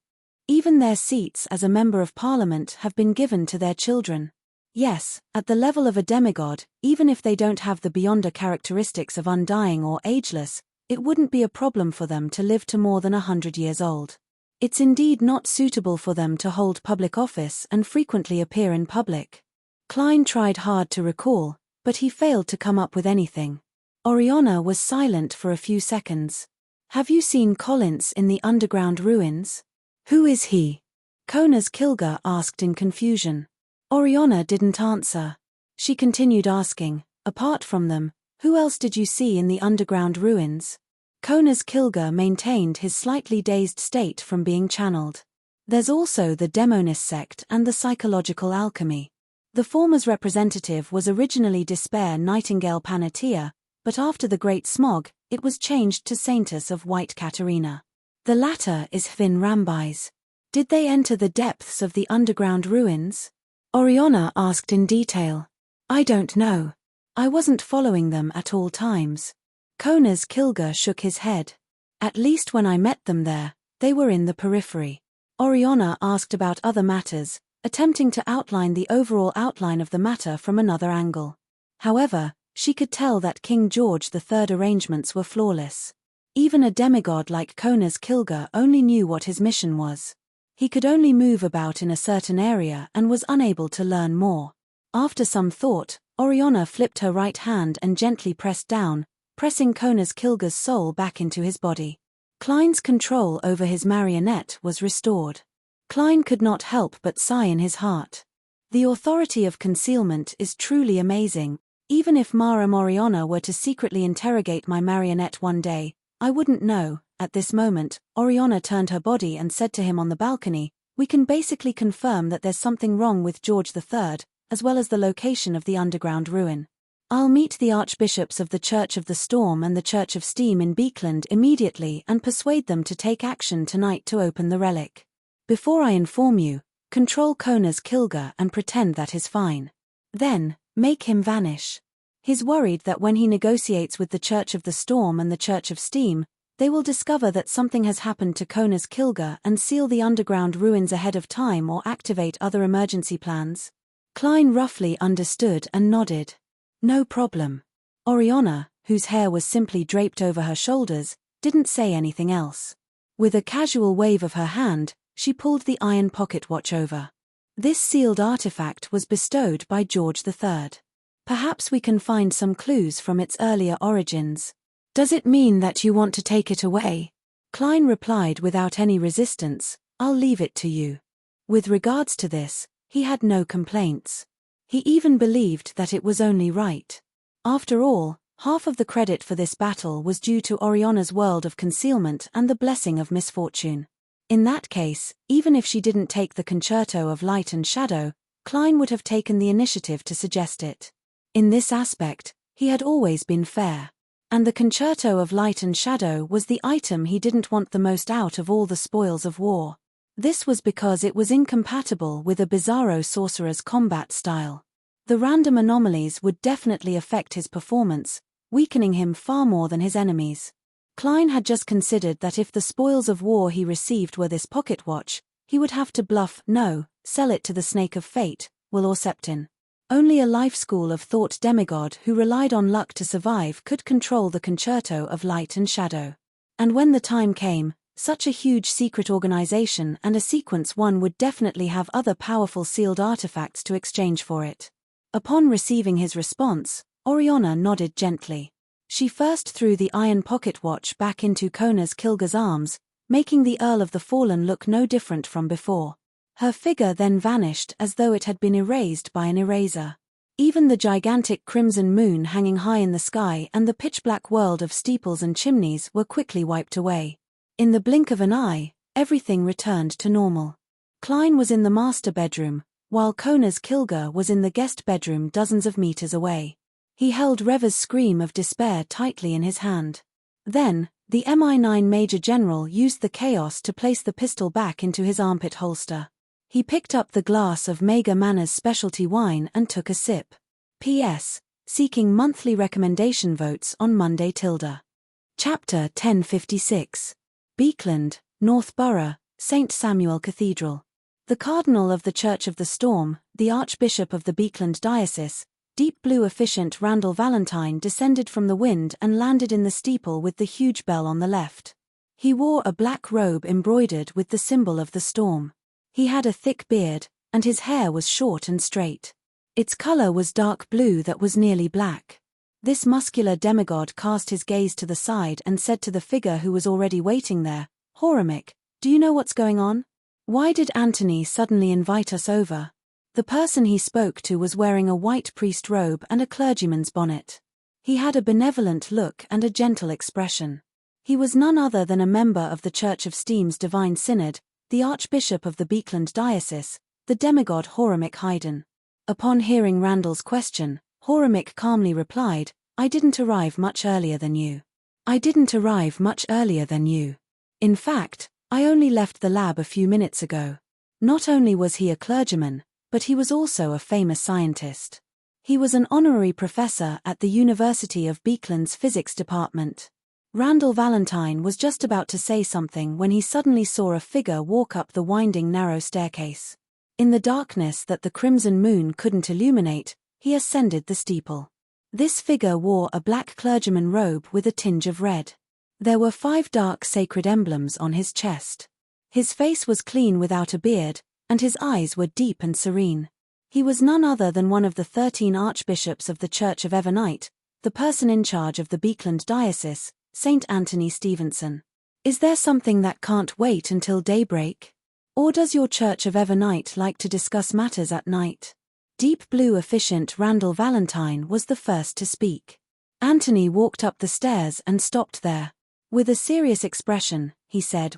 Speaker 1: Even their seats as a member of parliament have been given to their children. Yes, at the level of a demigod, even if they don't have the beyonder characteristics of undying or ageless, it wouldn't be a problem for them to live to more than 100 years old. It's indeed not suitable for them to hold public office and frequently appear in public. Klein tried hard to recall, but he failed to come up with anything. Oriana was silent for a few seconds. "Have you seen Collins in the underground ruins?" "Who is he?" Kona's Kilga asked in confusion. Oriana didn't answer. She continued asking, "Apart from them, who else did you see in the underground ruins?" Kona's Kilga maintained his slightly dazed state from being channeled. "There's also the Demonist sect and the psychological alchemy. The former's representative was originally Despair Nightingale Panatia, but after the Great Smog, it was changed to Saintess of White Katerina. The latter is Hvin Rambais. Did they enter the depths of the underground ruins?" Oriana asked in detail. "I don't know. I wasn't following them at all times." Kona's Kilga shook his head. "At least when I met them there, they were in the periphery." Oriana asked about other matters, attempting to outline the overall outline of the matter from another angle. However, she could tell that King George III arrangements were flawless. Even a demigod like Kona's Kilga only knew what his mission was. He could only move about in a certain area and was unable to learn more. After some thought, Oriana flipped her right hand and gently pressed down, pressing Kona's Kilga's soul back into his body. Klein's control over his marionette was restored. Klein could not help but sigh in his heart. The authority of concealment is truly amazing, Even if Mara Moriona were to secretly interrogate my marionette one day, I wouldn't know." At this moment, Oriana turned her body and said to him on the balcony, "We can basically confirm that there's something wrong with George III, as well as the location of the underground ruin. I'll meet the archbishops of the Church of the Storm and the Church of Steam in Beekland immediately and persuade them to take action tonight to open the relic. Before I inform you, control Kona's Kilga and pretend that is fine. Then, make him vanish. He's worried that when he negotiates with the Church of the Storm and the Church of Steam, they will discover that something has happened to Kona's Kilga and seal the underground ruins ahead of time or activate other emergency plans." Klein roughly understood and nodded. "No problem." Oriana, whose hair was simply draped over her shoulders, didn't say anything else. With a casual wave of her hand, she pulled the iron pocket watch over. This sealed artifact was bestowed by George III. Perhaps we can find some clues from its earlier origins. "Does it mean that you want to take it away?" Klein replied without any resistance, "I'll leave it to you." With regards to this, he had no complaints. He even believed that it was only right. After all, half of the credit for this battle was due to Oriana's world of concealment and the blessing of misfortune. In that case, even if she didn't take the concerto of light and shadow, Klein would have taken the initiative to suggest it. In this aspect, he had always been fair. And the concerto of light and shadow was the item he didn't want the most out of all the spoils of war. This was because it was incompatible with a bizarro sorcerer's combat style. The random anomalies would definitely affect his performance, weakening him far more than his enemies. Klein had just considered that if the spoils of war he received were this pocket watch, he would have to bluff no, sell it to the Snake of Fate, Will or Septin. Only a life school of thought demigod who relied on luck to survive could control the concerto of light and shadow. And when the time came, such a huge secret organization and a sequence one would definitely have other powerful sealed artifacts to exchange for it. Upon receiving his response, Oriana nodded gently. She first threw the iron pocket watch back into Kona's Kilga's arms, making the Earl of the Fallen look no different from before. Her figure then vanished as though it had been erased by an eraser. Even the gigantic crimson moon hanging high in the sky and the pitch-black world of steeples and chimneys were quickly wiped away. In the blink of an eye, everything returned to normal. Klein was in the master bedroom, while Kona's Kilga was in the guest bedroom dozens of meters away. He held Reva's scream of despair tightly in his hand. Then, the Mi-9 Major General used the chaos to place the pistol back into his armpit holster. He picked up the glass of Mega Manna's specialty wine and took a sip. P.S. Seeking monthly recommendation votes on Monday tilde. Chapter 1056. Beekland, North Borough, St. Samuel Cathedral. The Cardinal of the Church of the Storm, the Archbishop of the Beekland Diocese, deep blue efficient Randall Valentine descended from the wind and landed in the steeple with the huge bell on the left. He wore a black robe embroidered with the symbol of the storm. He had a thick beard, and his hair was short and straight. Its color was dark blue that was nearly black. This muscular demigod cast his gaze to the side and said to the figure who was already waiting there, "Horamic, do you know what's going on? Why did Antony suddenly invite us over?" The person he spoke to was wearing a white priest robe and a clergyman's bonnet. He had a benevolent look and a gentle expression. He was none other than a member of the Church of Steam's Divine Synod, the Archbishop of the Beekland Diocese, the demigod Horamic Haydn. Upon hearing Randall's question, Horamic calmly replied, "I didn't arrive much earlier than you. I didn't arrive much earlier than you. In fact, I only left the lab a few minutes ago." Not only was he a clergyman, but he was also a famous scientist. He was an honorary professor at the University of Beekland's physics department. Randall Valentine was just about to say something when he suddenly saw a figure walk up the winding narrow staircase. In the darkness that the crimson moon couldn't illuminate, he ascended the steeple. This figure wore a black clergyman robe with a tinge of red. There were 5 dark sacred emblems on his chest. His face was clean without a beard, and his eyes were deep and serene. He was none other than one of the 13 archbishops of the Church of Evernite, the person in charge of the Beekland Diocese, St. Anthony Stevenson. "Is there something that can't wait until daybreak? Or does your Church of Evernite like to discuss matters at night?" Deep blue efficient Randall Valentine was the first to speak. Anthony walked up the stairs and stopped there. With a serious expression, he said,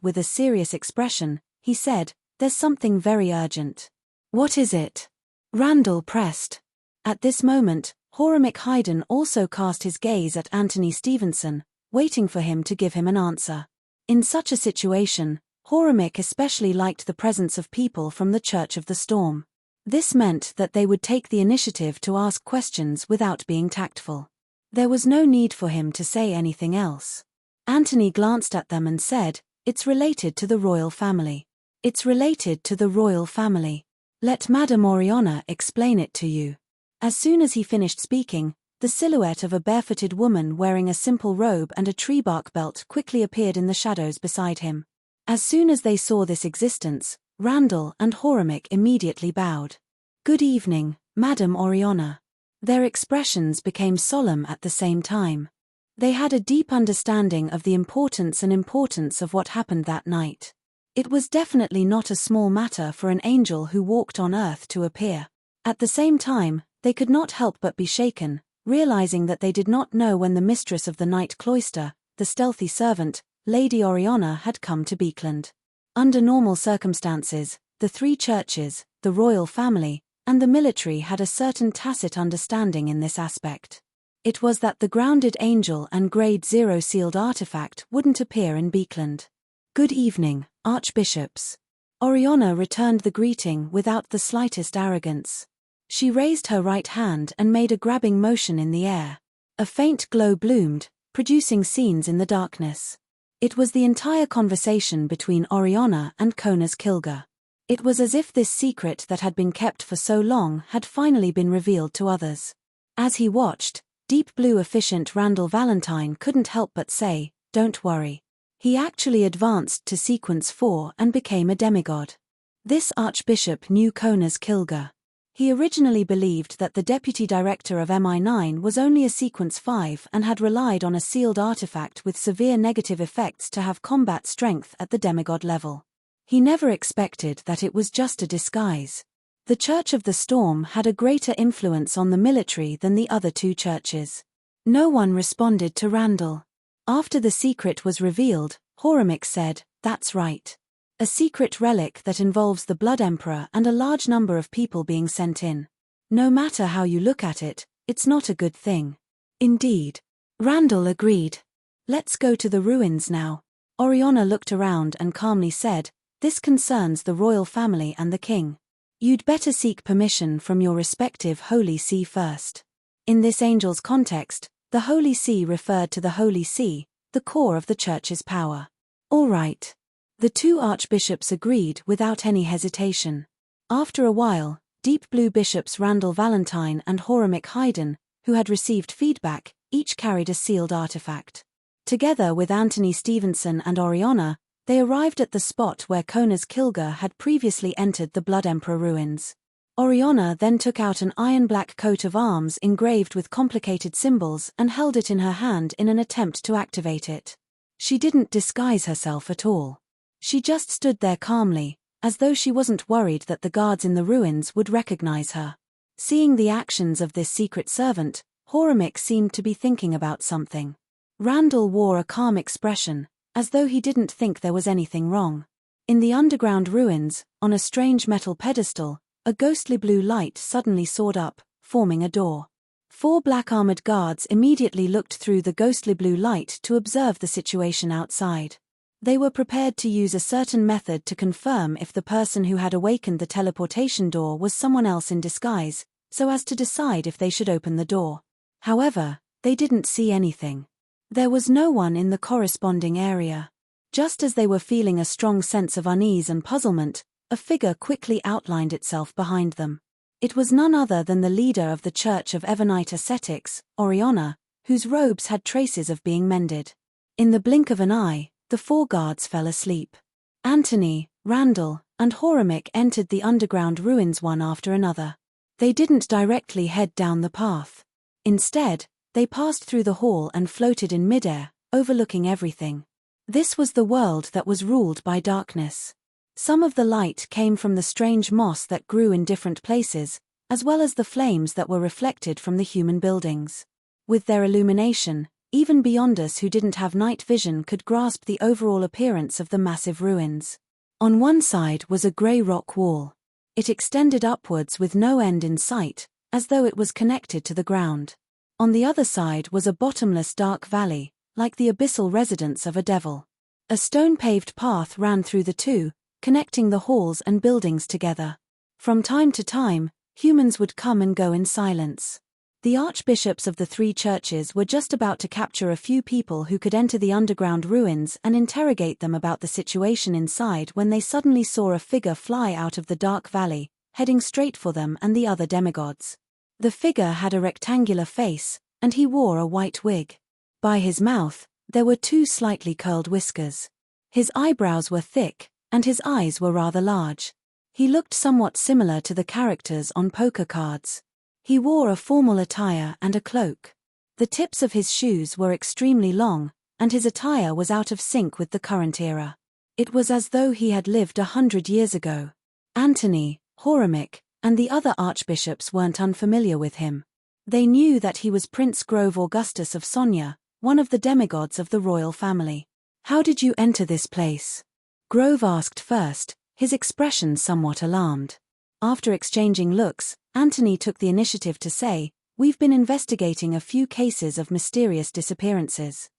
Speaker 1: "There's something very urgent." "What is it?" Randall pressed. At this moment, Horamic Hayden also cast his gaze at Anthony Stevenson, waiting for him to give him an answer. In such a situation, Horamic especially liked the presence of people from the Church of the Storm. This meant that they would take the initiative to ask questions without being tactful. There was no need for him to say anything else. Anthony glanced at them and said, "It's related to the royal family. It's related to the royal family. Let Madame Oriana explain it to you." As soon as he finished speaking, the silhouette of a barefooted woman wearing a simple robe and a tree bark belt quickly appeared in the shadows beside him. As soon as they saw this existence, Randall and Horamic immediately bowed. "Good evening, Madame Oriana." Their expressions became solemn at the same time. They had a deep understanding of the importance of what happened that night. It was definitely not a small matter for an angel who walked on earth to appear. At the same time, they could not help but be shaken, realizing that they did not know when the mistress of the night cloister, the stealthy servant, Lady Oriana, had come to Beekland. Under normal circumstances, the three churches, the royal family, and the military had a certain tacit understanding in this aspect. It was that the grounded angel and Grade 0 sealed artifact wouldn't appear in Beekland. "Good evening, Archbishops." Oriana returned the greeting without the slightest arrogance. She raised her right hand and made a grabbing motion in the air. A faint glow bloomed, producing scenes in the darkness. It was the entire conversation between Oriana and Conas Kilger. It was as if this secret that had been kept for so long had finally been revealed to others. As he watched, deep blue efficient Randall Valentine couldn't help but say, "Don't worry." He actually advanced to sequence 4 and became a demigod. This archbishop knew Conas Kilger. He originally believed that the deputy director of MI9 was only a sequence 5 and had relied on a sealed artifact with severe negative effects to have combat strength at the demigod level. He never expected that it was just a disguise. The Church of the Storm had a greater influence on the military than the other two churches. No one responded to Randall. After the secret was revealed, Horamic said, "That's right. A secret relic that involves the Blood Emperor and a large number of people being sent in. No matter how you look at it, it's not a good thing." "Indeed." Randall agreed. "Let's go to the ruins now." Oriana looked around and calmly said, "This concerns the royal family and the king. You'd better seek permission from your respective Holy See first." In this angel's context, the Holy See referred to the Holy See, the core of the church's power. "All right." The two archbishops agreed without any hesitation. After a while, deep blue bishops Randall Valentine and Horamic Hayden, who had received feedback, each carried a sealed artifact. Together with Anthony Stevenson and Oriana, they arrived at the spot where Conas Kilger had previously entered the Blood Emperor ruins. Oriana then took out an iron-black coat of arms engraved with complicated symbols and held it in her hand in an attempt to activate it. She didn't disguise herself at all. She just stood there calmly, as though she wasn't worried that the guards in the ruins would recognize her. Seeing the actions of this secret servant, Horamic seemed to be thinking about something. Randall wore a calm expression, as though he didn't think there was anything wrong. In the underground ruins, on a strange metal pedestal, a ghostly blue light suddenly soared up, forming a door. 4 black-armored guards immediately looked through the ghostly blue light to observe the situation outside. They were prepared to use a certain method to confirm if the person who had awakened the teleportation door was someone else in disguise, so as to decide if they should open the door. However, they didn't see anything. There was no one in the corresponding area. Just as they were feeling a strong sense of unease and puzzlement, a figure quickly outlined itself behind them. It was none other than the leader of the Church of Evernite Ascetics, Oriana, whose robes had traces of being mended. In the blink of an eye, the 4 guards fell asleep. Anthony, Randall, and Horamic entered the underground ruins one after another. They didn't directly head down the path. Instead, they passed through the hall and floated in midair, overlooking everything. This was the world that was ruled by darkness. Some of the light came from the strange moss that grew in different places, as well as the flames that were reflected from the human buildings. With their illumination, even beyond us who didn't have night vision could grasp the overall appearance of the massive ruins. On one side was a grey rock wall. It extended upwards with no end in sight, as though it was connected to the ground. On the other side was a bottomless dark valley, like the abyssal residence of a devil. A stone-paved path ran through the two, connecting the halls and buildings together. From time to time, humans would come and go in silence. The archbishops of the three churches were just about to capture a few people who could enter the underground ruins and interrogate them about the situation inside when they suddenly saw a figure fly out of the dark valley, heading straight for them and the other demigods. The figure had a rectangular face, and he wore a white wig. By his mouth, there were two slightly curled whiskers. His eyebrows were thick, and his eyes were rather large. He looked somewhat similar to the characters on poker cards. He wore a formal attire and a cloak. The tips of his shoes were extremely long, and his attire was out of sync with the current era. It was as though he had lived 100 years ago. Antony, Horamik, and the other archbishops weren't unfamiliar with him. They knew that he was Prince Grove Augustus of Sonia, one of the demigods of the royal family. "How did you enter this place?" Grove asked first, his expression somewhat alarmed. After exchanging looks, Antony took the initiative to say, "We've been investigating a few cases of mysterious disappearances.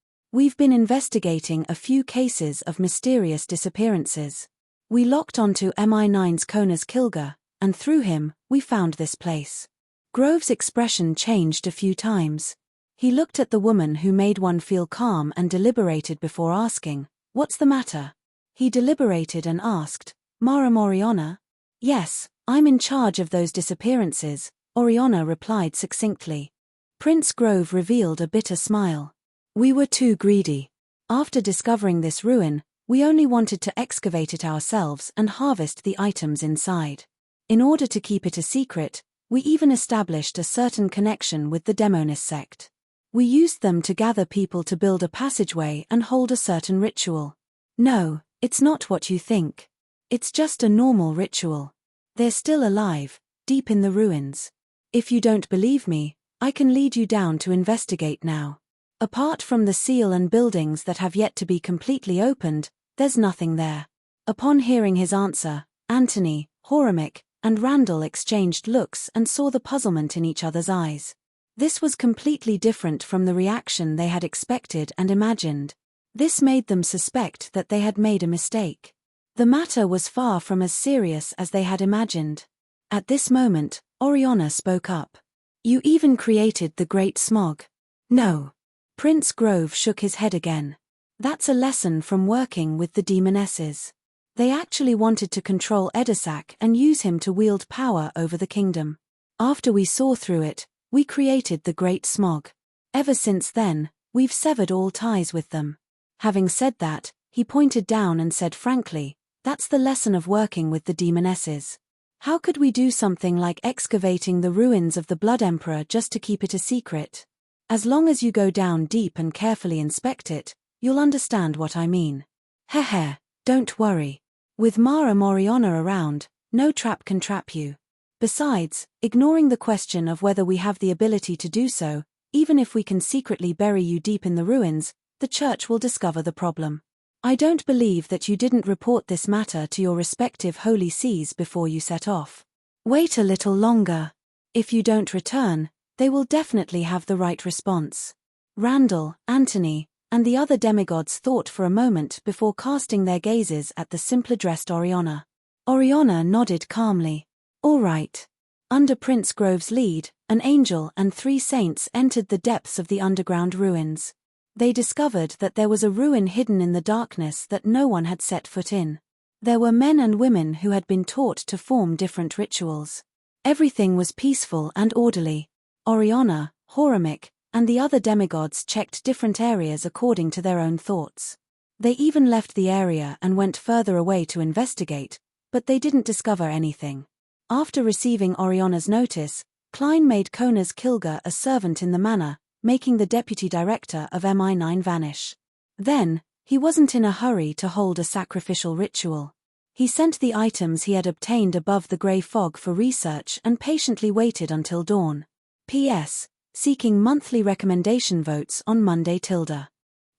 Speaker 1: We locked onto MI9's Kona's Kilga, and through him, we found this place." Grove's expression changed a few times. He looked at the woman who made one feel calm and deliberated before asking, "What's the matter?" He deliberated and asked, "Mara Oriana?" "Yes, I'm in charge of those disappearances," Oriana replied succinctly. Prince Grove revealed a bitter smile. "We were too greedy. After discovering this ruin, we only wanted to excavate it ourselves and harvest the items inside. In order to keep it a secret, we even established a certain connection with the Demonis sect. We used them to gather people to build a passageway and hold a certain ritual. No, it's not what you think. It's just a normal ritual. They're still alive, deep in the ruins. If you don't believe me, I can lead you down to investigate now. Apart from the seal and buildings that have yet to be completely opened, there's nothing there." Upon hearing his answer, Antony, Horamik, and Randall exchanged looks and saw the puzzlement in each other's eyes. This was completely different from the reaction they had expected and imagined. This made them suspect that they had made a mistake. The matter was far from as serious as they had imagined. At this moment, Oriana spoke up. "You even created the Great Smog." "No." Prince Grove shook his head again. "That's a lesson from working with the demonesses. They actually wanted to control Edisac and use him to wield power over the kingdom. After we saw through it, we created the Great Smog. Ever since then, we've severed all ties with them." Having said that, he pointed down and said frankly, "That's the lesson of working with the demonesses. How could we do something like excavating the ruins of the Blood Emperor just to keep it a secret? As long as you go down deep and carefully inspect it, you'll understand what I mean. Heh, don't worry. With Mara Oriana around, no trap can trap you. Besides, ignoring the question of whether we have the ability to do so, even if we can secretly bury you deep in the ruins, the church will discover the problem. I don't believe that you didn't report this matter to your respective holy sees before you set off. Wait a little longer. If you don't return, they will definitely have the right response." Randall, Antony, and the other demigods thought for a moment before casting their gazes at the simple-dressed Oriana. Oriana nodded calmly. "All right." Under Prince Grove's lead, an angel and 3 saints entered the depths of the underground ruins. They discovered that there was a ruin hidden in the darkness that no one had set foot in. There were men and women who had been taught to form different rituals. Everything was peaceful and orderly. Oriana, Horamik, and the other demigods checked different areas according to their own thoughts. They even left the area and went further away to investigate, but they didn't discover anything. After receiving Oriana's notice, Klein made Kona's Kilga a servant in the manor, making the deputy director of MI9 vanish. Then, he wasn't in a hurry to hold a sacrificial ritual. He sent the items he had obtained above the grey fog for research and patiently waited until dawn. P.S. Seeking monthly recommendation votes on Monday. Chapter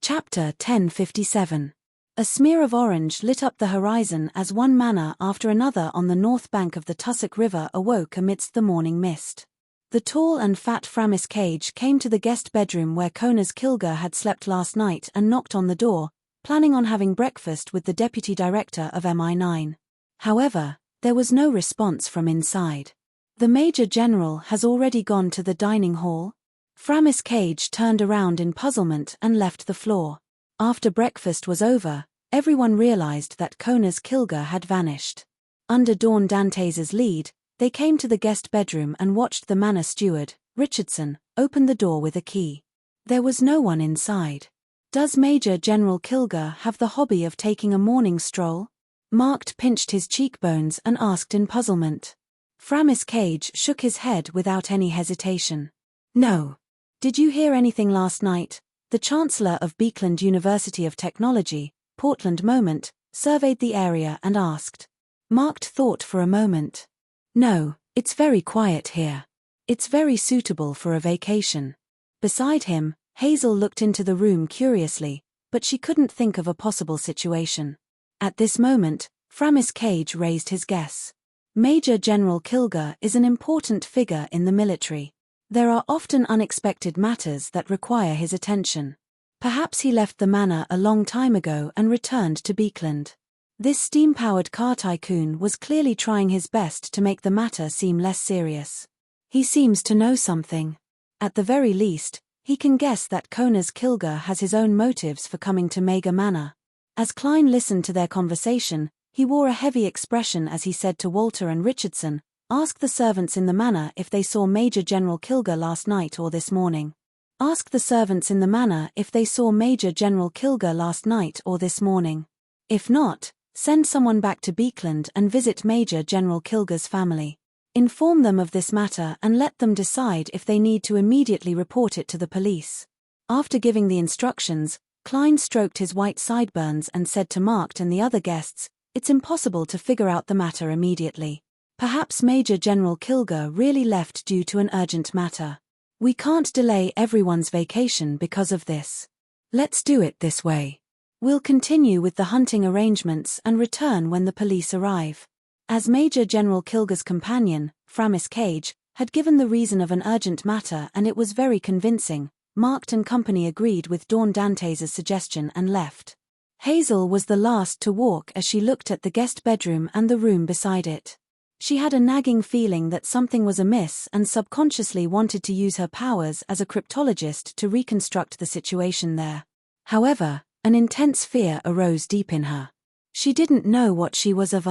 Speaker 1: 1057. A smear of orange lit up the horizon as one manor after another on the north bank of the Tussock River awoke amidst the morning mist. The tall and fat Framis Cage came to the guest bedroom where Conas Kilger had slept last night and knocked on the door, planning on having breakfast with the deputy director of MI9. However, there was no response from inside. The Major General has already gone to the dining hall? Framis Cage turned around in puzzlement and left the floor. After breakfast was over, everyone realized that Conas Kilger had vanished. Under Dawn Dantes' lead, they came to the guest bedroom and watched the manor steward, Richardson, open the door with a key. There was no one inside. Does Major General Kilger have the hobby of taking a morning stroll? Marked pinched his cheekbones and asked in puzzlement. Framis Cage shook his head without any hesitation. No. Did you hear anything last night? The Chancellor of Beekland University of Technology, Portland Moment, surveyed the area and asked. Marked thought for a moment. No, it's very quiet here. It's very suitable for a vacation. Beside him, Hazel looked into the room curiously, but she couldn't think of a possible situation. At this moment, Framis Cage raised his guess. Major General Kilger is an important figure in the military. There are often unexpected matters that require his attention. Perhaps he left the manor a long time ago and returned to Beekland. This steam-powered car tycoon was clearly trying his best to make the matter seem less serious. He seems to know something. At the very least, he can guess that Conas Kilger has his own motives for coming to Mega Manor. As Klein listened to their conversation, he wore a heavy expression as he said to Walter and Richardson, "Ask the servants in the manor if they saw Major General Kilger last night or this morning. Ask the servants in the manor if they saw Major General Kilger last night or this morning. If not, send someone back to Beekland and visit Major General Kilger's family. Inform them of this matter and let them decide if they need to immediately report it to the police." After giving the instructions, Klein stroked his white sideburns and said to Marked and the other guests, "It's impossible to figure out the matter immediately. Perhaps Major General Kilger really left due to an urgent matter. We can't delay everyone's vacation because of this. Let's do it this way. We'll continue with the hunting arrangements and return when the police arrive." As Major General Kilger's companion, Framis Cage, had given the reason of an urgent matter and it was very convincing, Marked and company agreed with Dawn Dantes' suggestion and left. Hazel was the last to walk as she looked at the guest bedroom and the room beside it. She had a nagging feeling that something was amiss and subconsciously wanted to use her powers as a cryptologist to reconstruct the situation there. However, an intense fear arose deep in her. She didn't know what she was of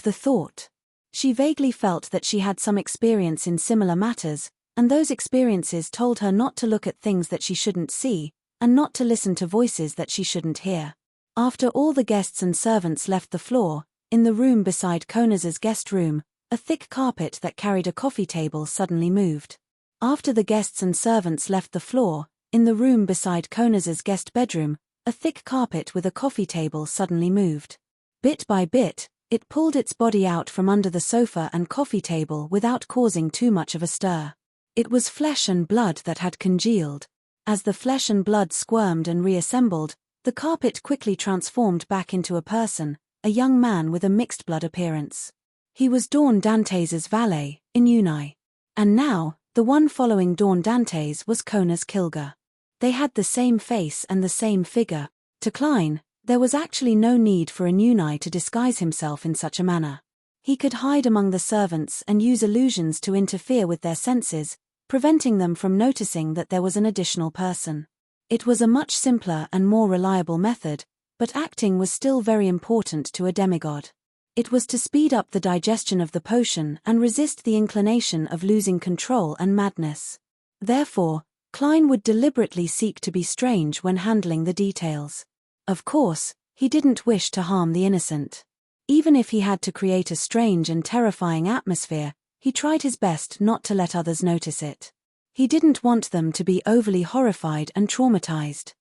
Speaker 1: the thought. She vaguely felt that she had some experience in similar matters, and those experiences told her not to look at things that she shouldn't see, and not to listen to voices that she shouldn't hear. After all the guests and servants left the floor, in the room beside Conas's guest room, a thick carpet that carried a coffee table suddenly moved. After the guests and servants left the floor, in the room beside Conas's guest bedroom, a thick carpet with a coffee table suddenly moved. Bit by bit, it pulled its body out from under the sofa and coffee table without causing too much of a stir. It was flesh and blood that had congealed. As the flesh and blood squirmed and reassembled, the carpet quickly transformed back into a person, a young man with a mixed blood appearance. He was Dawn Dantes' valet, Inuni. And now, the one following Dawn Dantes was Conas Kilger. They had the same face and the same figure. To Klein, there was actually no need for Inuni to disguise himself in such a manner. He could hide among the servants and use illusions to interfere with their senses, preventing them from noticing that there was an additional person. It was a much simpler and more reliable method, but acting was still very important to a demigod. It was to speed up the digestion of the potion and resist the inclination of losing control and madness. Therefore, Klein would deliberately seek to be strange when handling the details. Of course, he didn't wish to harm the innocent. Even if he had to create a strange and terrifying atmosphere, he tried his best not to let others notice it. He didn't want them to be overly horrified and traumatized.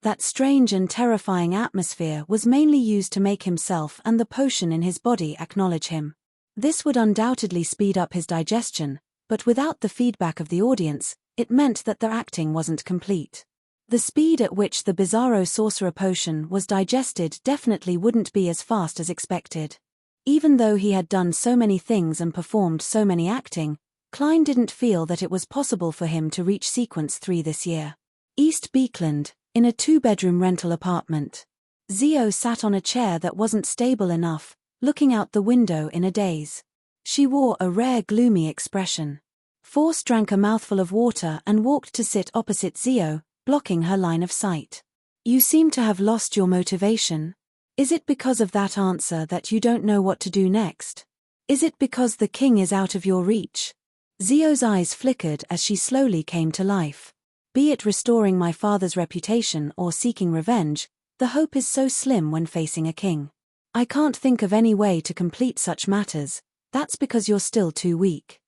Speaker 1: That strange and terrifying atmosphere was mainly used to make himself and the potion in his body acknowledge him. This would undoubtedly speed up his digestion, but without the feedback of the audience, it meant that their acting wasn't complete. The speed at which the Bizarro Sorcerer potion was digested definitely wouldn't be as fast as expected. Even though he had done so many things and performed so many acting, Klein didn't feel that it was possible for him to reach Sequence 3 this year. East Beekland, in a 2-bedroom rental apartment. Zio sat on a chair that wasn't stable enough, looking out the window in a daze. She wore a rare gloomy expression. Force drank a mouthful of water and walked to sit opposite Zio, blocking her line of sight. You seem to have lost your motivation. Is it because of that answer that you don't know what to do next? Is it because the king is out of your reach? Zio's eyes flickered as she slowly came to life. Be it restoring my father's reputation or seeking revenge, the hope is so slim when facing a king. I can't think of any way to complete such matters. That's because you're still too weak.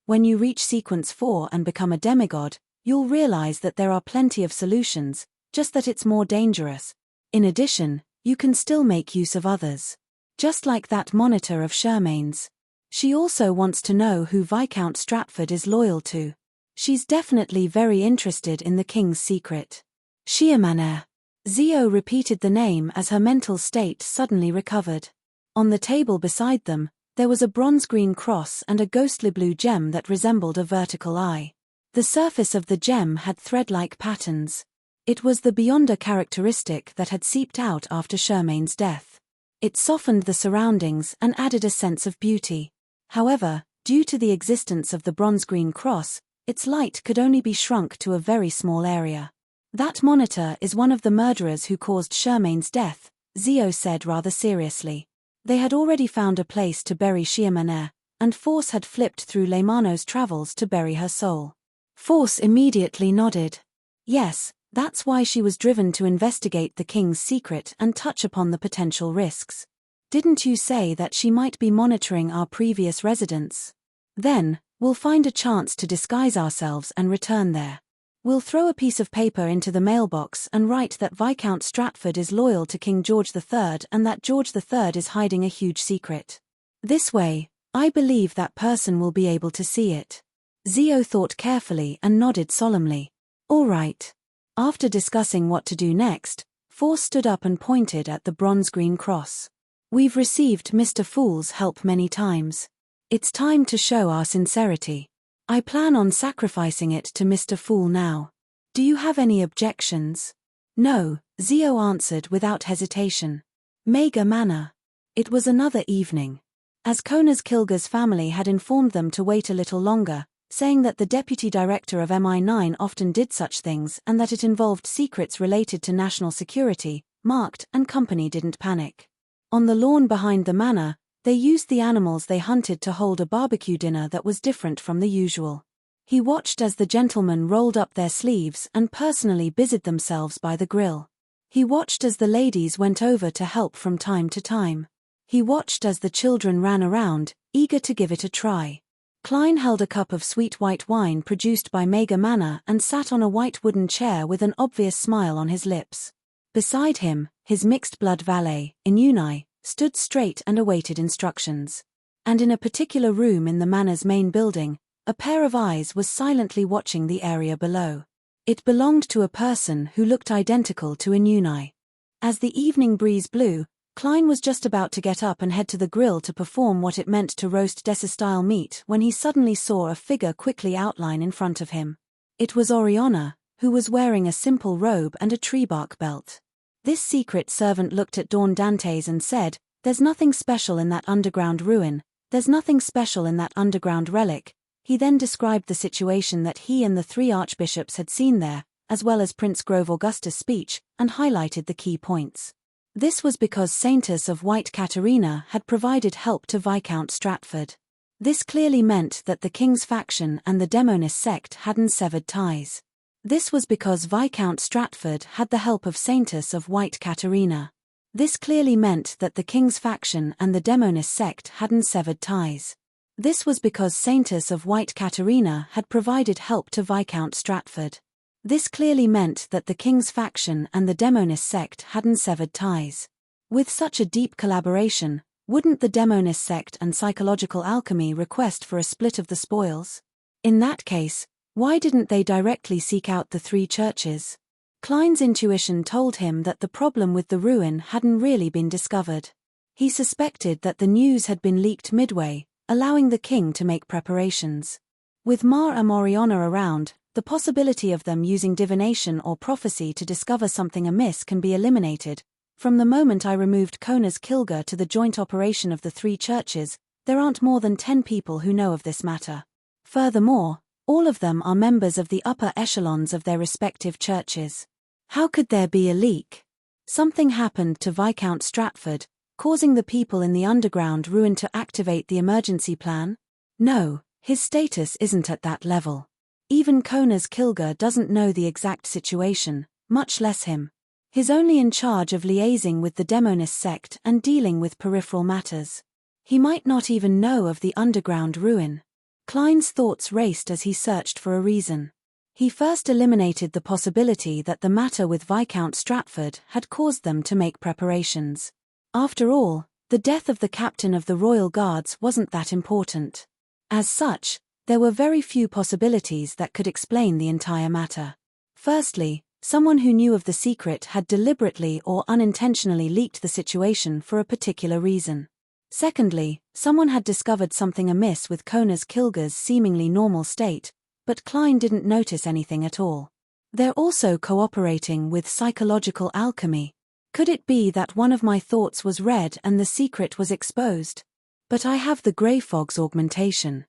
Speaker 1: When you reach Sequence 4 and become a demigod, you'll realize that there are plenty of solutions, just that it's more dangerous. In addition, you can still make use of others. Just like that monitor of Charmaine's. She also wants to know who Viscount Stratford is loyal to. She's definitely very interested in the king's secret. Shiamaner. Zio repeated the name as her mental state suddenly recovered. On the table beside them, there was a bronze-green cross and a ghostly blue gem that resembled a vertical eye. The surface of the gem had thread-like patterns. It was the Beyonder characteristic that had seeped out after Charmaine's death. It softened the surroundings and added a sense of beauty. However, due to the existence of the bronze-green cross, its light could only be shrunk to a very small area. That monitor is one of the murderers who caused Charmaine's death, Zio said rather seriously. They had already found a place to bury Shiamaner, and Force had flipped through Leymano's travels to bury her soul. Force immediately nodded. Yes, that's why she was driven to investigate the king's secret and touch upon the potential risks. Didn't you say that she might be monitoring our previous residence? Then, we'll find a chance to disguise ourselves and return there. We'll throw a piece of paper into the mailbox and write that Viscount Stratford is loyal to King George III and that George III is hiding a huge secret. This way, I believe that person will be able to see it. Zio thought carefully and nodded solemnly. All right. After discussing what to do next, Force stood up and pointed at the bronze-green cross. We've received Mr. Fool's help many times. It's time to show our sincerity. I plan on sacrificing it to Mr. Fool now. Do you have any objections? No, Zio answered without hesitation. Mega Manor. It was another evening. As Kona's Kilger's family had informed them to wait a little longer, saying that the deputy director of MI9 often did such things and that it involved secrets related to national security, Marked and company didn't panic. On the lawn behind the manor, they used the animals they hunted to hold a barbecue dinner that was different from the usual. He watched as the gentlemen rolled up their sleeves and personally busied themselves by the grill. He watched as the ladies went over to help from time to time. He watched as the children ran around, eager to give it a try. Klein held a cup of sweet white wine produced by Mega Manor and sat on a white wooden chair with an obvious smile on his lips. Beside him, his mixed-blood valet, Inuni, stood straight and awaited instructions. And in a particular room in the manor's main building, a pair of eyes was silently watching the area below. It belonged to a person who looked identical to Inuni. As the evening breeze blew, Klein was just about to get up and head to the grill to perform what it meant to roast Dessa-style meat when he suddenly saw a figure quickly outline in front of him. It was Oriana, who was wearing a simple robe and a tree bark belt. This secret servant looked at Dawn Dantes and said, "There's nothing special in that underground ruin, there's nothing special in that underground relic." He then described the situation that he and the 3 archbishops had seen there, as well as Prince Grove Augustus' speech, and highlighted the key points. This was because Saintess of White Caterina had provided help to Viscount Stratford. This clearly meant that the king's faction and the Demonist sect hadn't severed ties. This was because Viscount Stratford had the help of Saintess of White Caterina. This clearly meant that the king's faction and the Demonist sect hadn't severed ties. This was because Saintess of White Caterina had provided help to Viscount Stratford. This clearly meant that the king's faction and the demonist sect hadn't severed ties. With such a deep collaboration, wouldn't the demonist sect and psychological alchemy request for a split of the spoils? In that case, why didn't they directly seek out the three churches? Klein's intuition told him that the problem with the ruin hadn't really been discovered. He suspected that the news had been leaked midway, allowing the king to make preparations. With Mar and Oriana around, the possibility of them using divination or prophecy to discover something amiss can be eliminated. From the moment I removed Kona's Kilga to the joint operation of the three churches, there aren't more than 10 people who know of this matter. Furthermore, all of them are members of the upper echelons of their respective churches. How could there be a leak? Something happened to Viscount Stratford, causing the people in the underground ruin to activate the emergency plan? No, his status isn't at that level. Even Kona's Kilga doesn't know the exact situation, much less him. He's only in charge of liaising with the demonist sect and dealing with peripheral matters. He might not even know of the underground ruin. Klein's thoughts raced as he searched for a reason. He first eliminated the possibility that the matter with Viscount Stratford had caused them to make preparations. After all, the death of the captain of the Royal Guards wasn't that important. As such, there were very few possibilities that could explain the entire matter. Firstly, someone who knew of the secret had deliberately or unintentionally leaked the situation for a particular reason. Secondly, someone had discovered something amiss with Kona's Kilga's seemingly normal state, but Klein didn't notice anything at all. They're also cooperating with psychological alchemy. Could it be that one of my thoughts was read and the secret was exposed? But I have the Grey Fog's augmentation.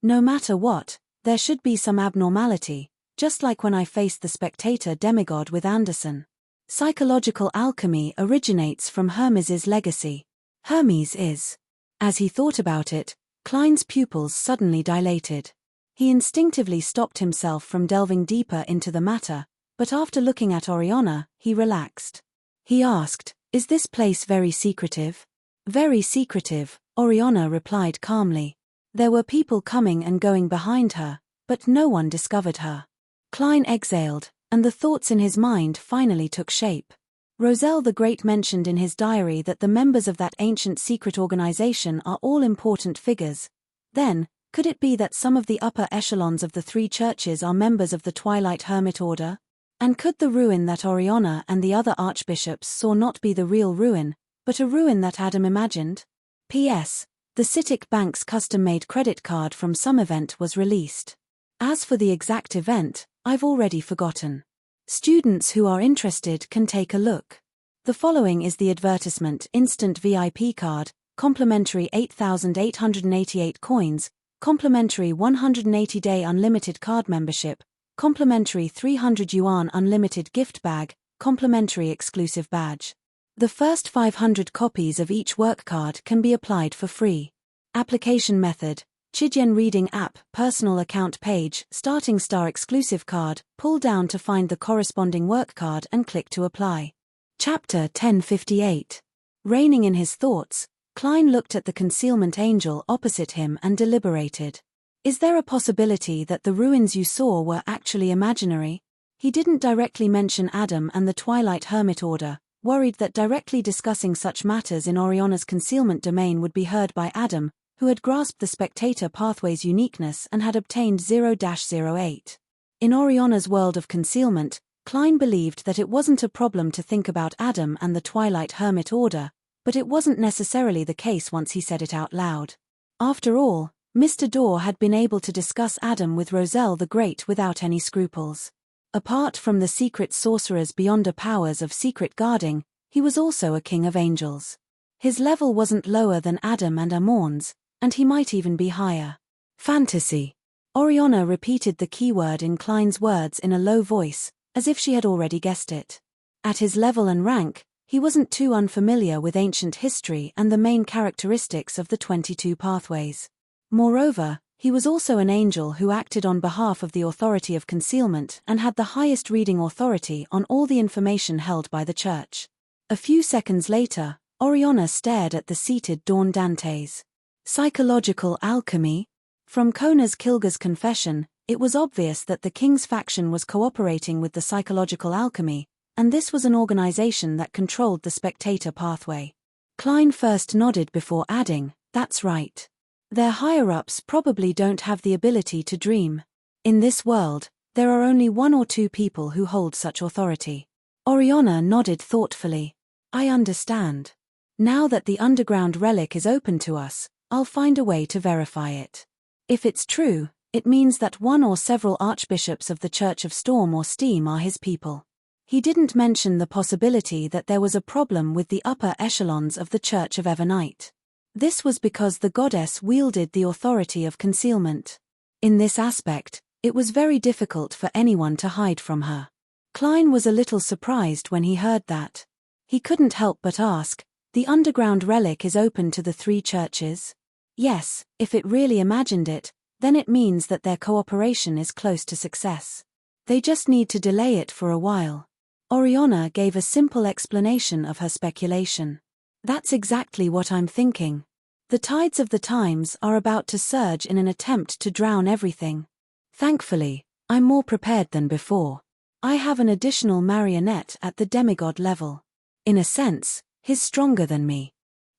Speaker 1: No matter what, there should be some abnormality, just like when I faced the spectator demigod with Anderson. Psychological alchemy originates from Hermes's legacy. Hermes is. As he thought about it, Klein's pupils suddenly dilated. He instinctively stopped himself from delving deeper into the matter, but after looking at Oriana, he relaxed. He asked, "Is this place very secretive?" "Very secretive," Oriana replied calmly. There were people coming and going behind her, but no one discovered her. Klein exhaled, and the thoughts in his mind finally took shape. Roselle the Great mentioned in his diary that the members of that ancient secret organization are all important figures. Then, could it be that some of the upper echelons of the three churches are members of the Twilight Hermit Order? And could the ruin that Oriana and the other archbishops saw not be the real ruin, but a ruin that Adam imagined? P.S. The Citic Bank's custom-made credit card from some event was released. As for the exact event, I've already forgotten. Students who are interested can take a look. The following is the advertisement: instant VIP card, complimentary 8,888 coins, complimentary 180-day unlimited card membership, complimentary 300 yuan unlimited gift bag, complimentary exclusive badge. The first 500 copies of each work card can be applied for free. Application method: Chijian Reading app, personal account page, starting star exclusive card, pull down to find the corresponding work card and click to apply. Chapter 1058. Reining in his thoughts, Klein looked at the concealment angel opposite him and deliberated. Is there a possibility that the ruins you saw were actually imaginary? He didn't directly mention Adam and the Twilight Hermit Order, worried that directly discussing such matters in Oriana's concealment domain would be heard by Adam, who had grasped the spectator pathway's uniqueness and had obtained 0-08. In Oriana's world of concealment, Klein believed that it wasn't a problem to think about Adam and the Twilight Hermit Order, but it wasn't necessarily the case once he said it out loud. After all, Mr. Dorr had been able to discuss Adam with Roselle the Great without any scruples. Apart from the secret sorcerer's beyonder powers of secret guarding, he was also a king of angels. His level wasn't lower than Adam and Amorn's, and he might even be higher. Fantasy. Oriana repeated the keyword in Klein's words in a low voice, as if she had already guessed it. At his level and rank, he wasn't too unfamiliar with ancient history and the main characteristics of the 22 pathways. Moreover, he was also an angel who acted on behalf of the authority of concealment and had the highest reading authority on all the information held by the church. A few seconds later, Oriana stared at the seated Dawn Dantes. Psychological alchemy? From Kona's Kilga's confession, It was obvious that the king's faction was cooperating with the psychological alchemy, and this was an organization that controlled the spectator pathway. Klein first nodded before adding, "That's right. Their higher-ups probably don't have the ability to dream. In this world, there are only one or two people who hold such authority." Oriana nodded thoughtfully. "I understand. Now that the underground relic is open to us, I'll find a way to verify it. If it's true, it means that one or several archbishops of the Church of Storm or Steam are his people." He didn't mention the possibility that there was a problem with the upper echelons of the Church of Evernight. This was because the goddess wielded the authority of concealment. In this aspect, it was very difficult for anyone to hide from her. Klein was a little surprised when he heard that. He couldn't help but ask, "The underground relic is open to the three churches?" Yes, if it really imagined it, then it means that their cooperation is close to success. They just need to delay it for a while. Oriana gave a simple explanation of her speculation. "That's exactly what I'm thinking. The tides of the times are about to surge in an attempt to drown everything. Thankfully, I'm more prepared than before. I have an additional marionette at the demigod level. In a sense, he's stronger than me.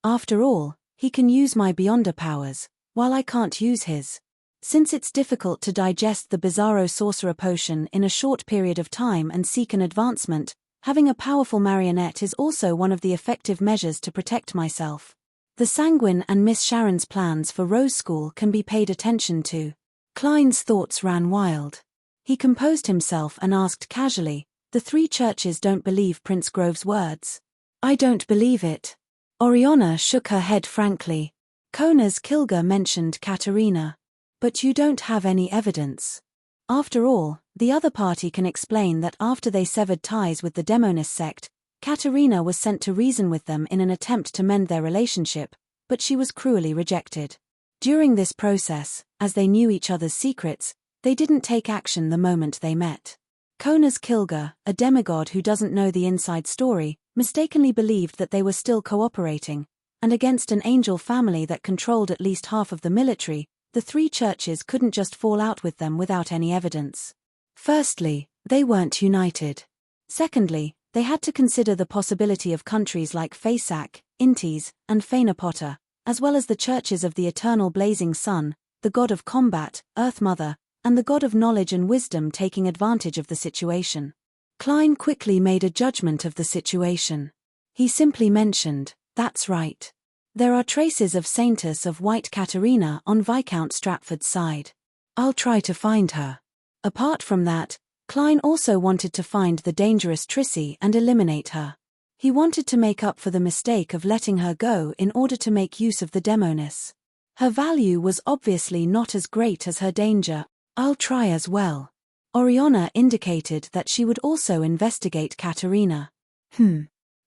Speaker 1: After all, he can use my Beyonder powers, while I can't use his. Since it's difficult to digest the Bizarro Sorcerer Potion in a short period of time and seek an advancement, having a powerful marionette is also one of the effective measures to protect myself. The Sanguine and Miss Sharon's plans for Rose School can be paid attention to." Klein's thoughts ran wild. He composed himself and asked casually, "The three churches don't believe Prince Grove's words?" "I don't believe it." Oriana shook her head frankly. "Kona's Kilga mentioned Katerina. But you don't have any evidence. After all, the other party can explain that after they severed ties with the Demonist sect, Katerina was sent to reason with them in an attempt to mend their relationship, but she was cruelly rejected. During this process, as they knew each other's secrets, they didn't take action the moment they met. Kona's Kilga, a demigod who doesn't know the inside story, mistakenly believed that they were still cooperating, and against an angel family that controlled at least half of the military, the three churches couldn't just fall out with them without any evidence. Firstly, they weren't united. Secondly, they had to consider the possibility of countries like Fasak, Intis, and Fainapota, as well as the churches of the eternal blazing sun, the god of combat, Earth Mother, and the god of knowledge and wisdom taking advantage of the situation. Klein quickly made a judgment of the situation. He simply mentioned, "That's right. There are traces of Saintess of White Katerina on Viscount Stratford's side. I'll try to find her." Apart from that, Klein also wanted to find the dangerous Trissy and eliminate her. He wanted to make up for the mistake of letting her go in order to make use of the Demoness. Her value was obviously not as great as her danger. "I'll try as well." Oriana indicated that she would also investigate Katerina.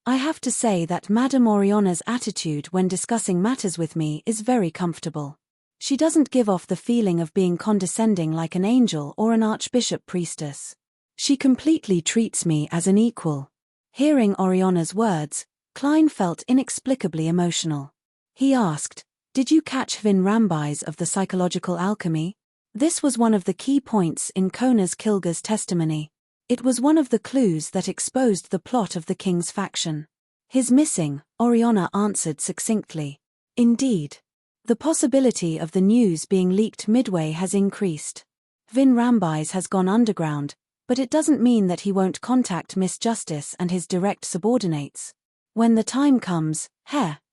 Speaker 1: I have to say that Madame Oriana's attitude when discussing matters with me is very comfortable. She doesn't give off the feeling of being condescending like an angel or an archbishop priestess. She completely treats me as an equal. Hearing Oriana's words, Klein felt inexplicably emotional. He asked, "Did you catch Hvin Rambais of the psychological alchemy?" This was one of the key points in Kona's Kilga's testimony. It was one of the clues that exposed the plot of the king's faction. "His missing," Oriana answered succinctly. "Indeed. The possibility of the news being leaked midway has increased. Hvin Rambais has gone underground, but it doesn't mean that he won't contact Miss Justice and his direct subordinates. When the time comes,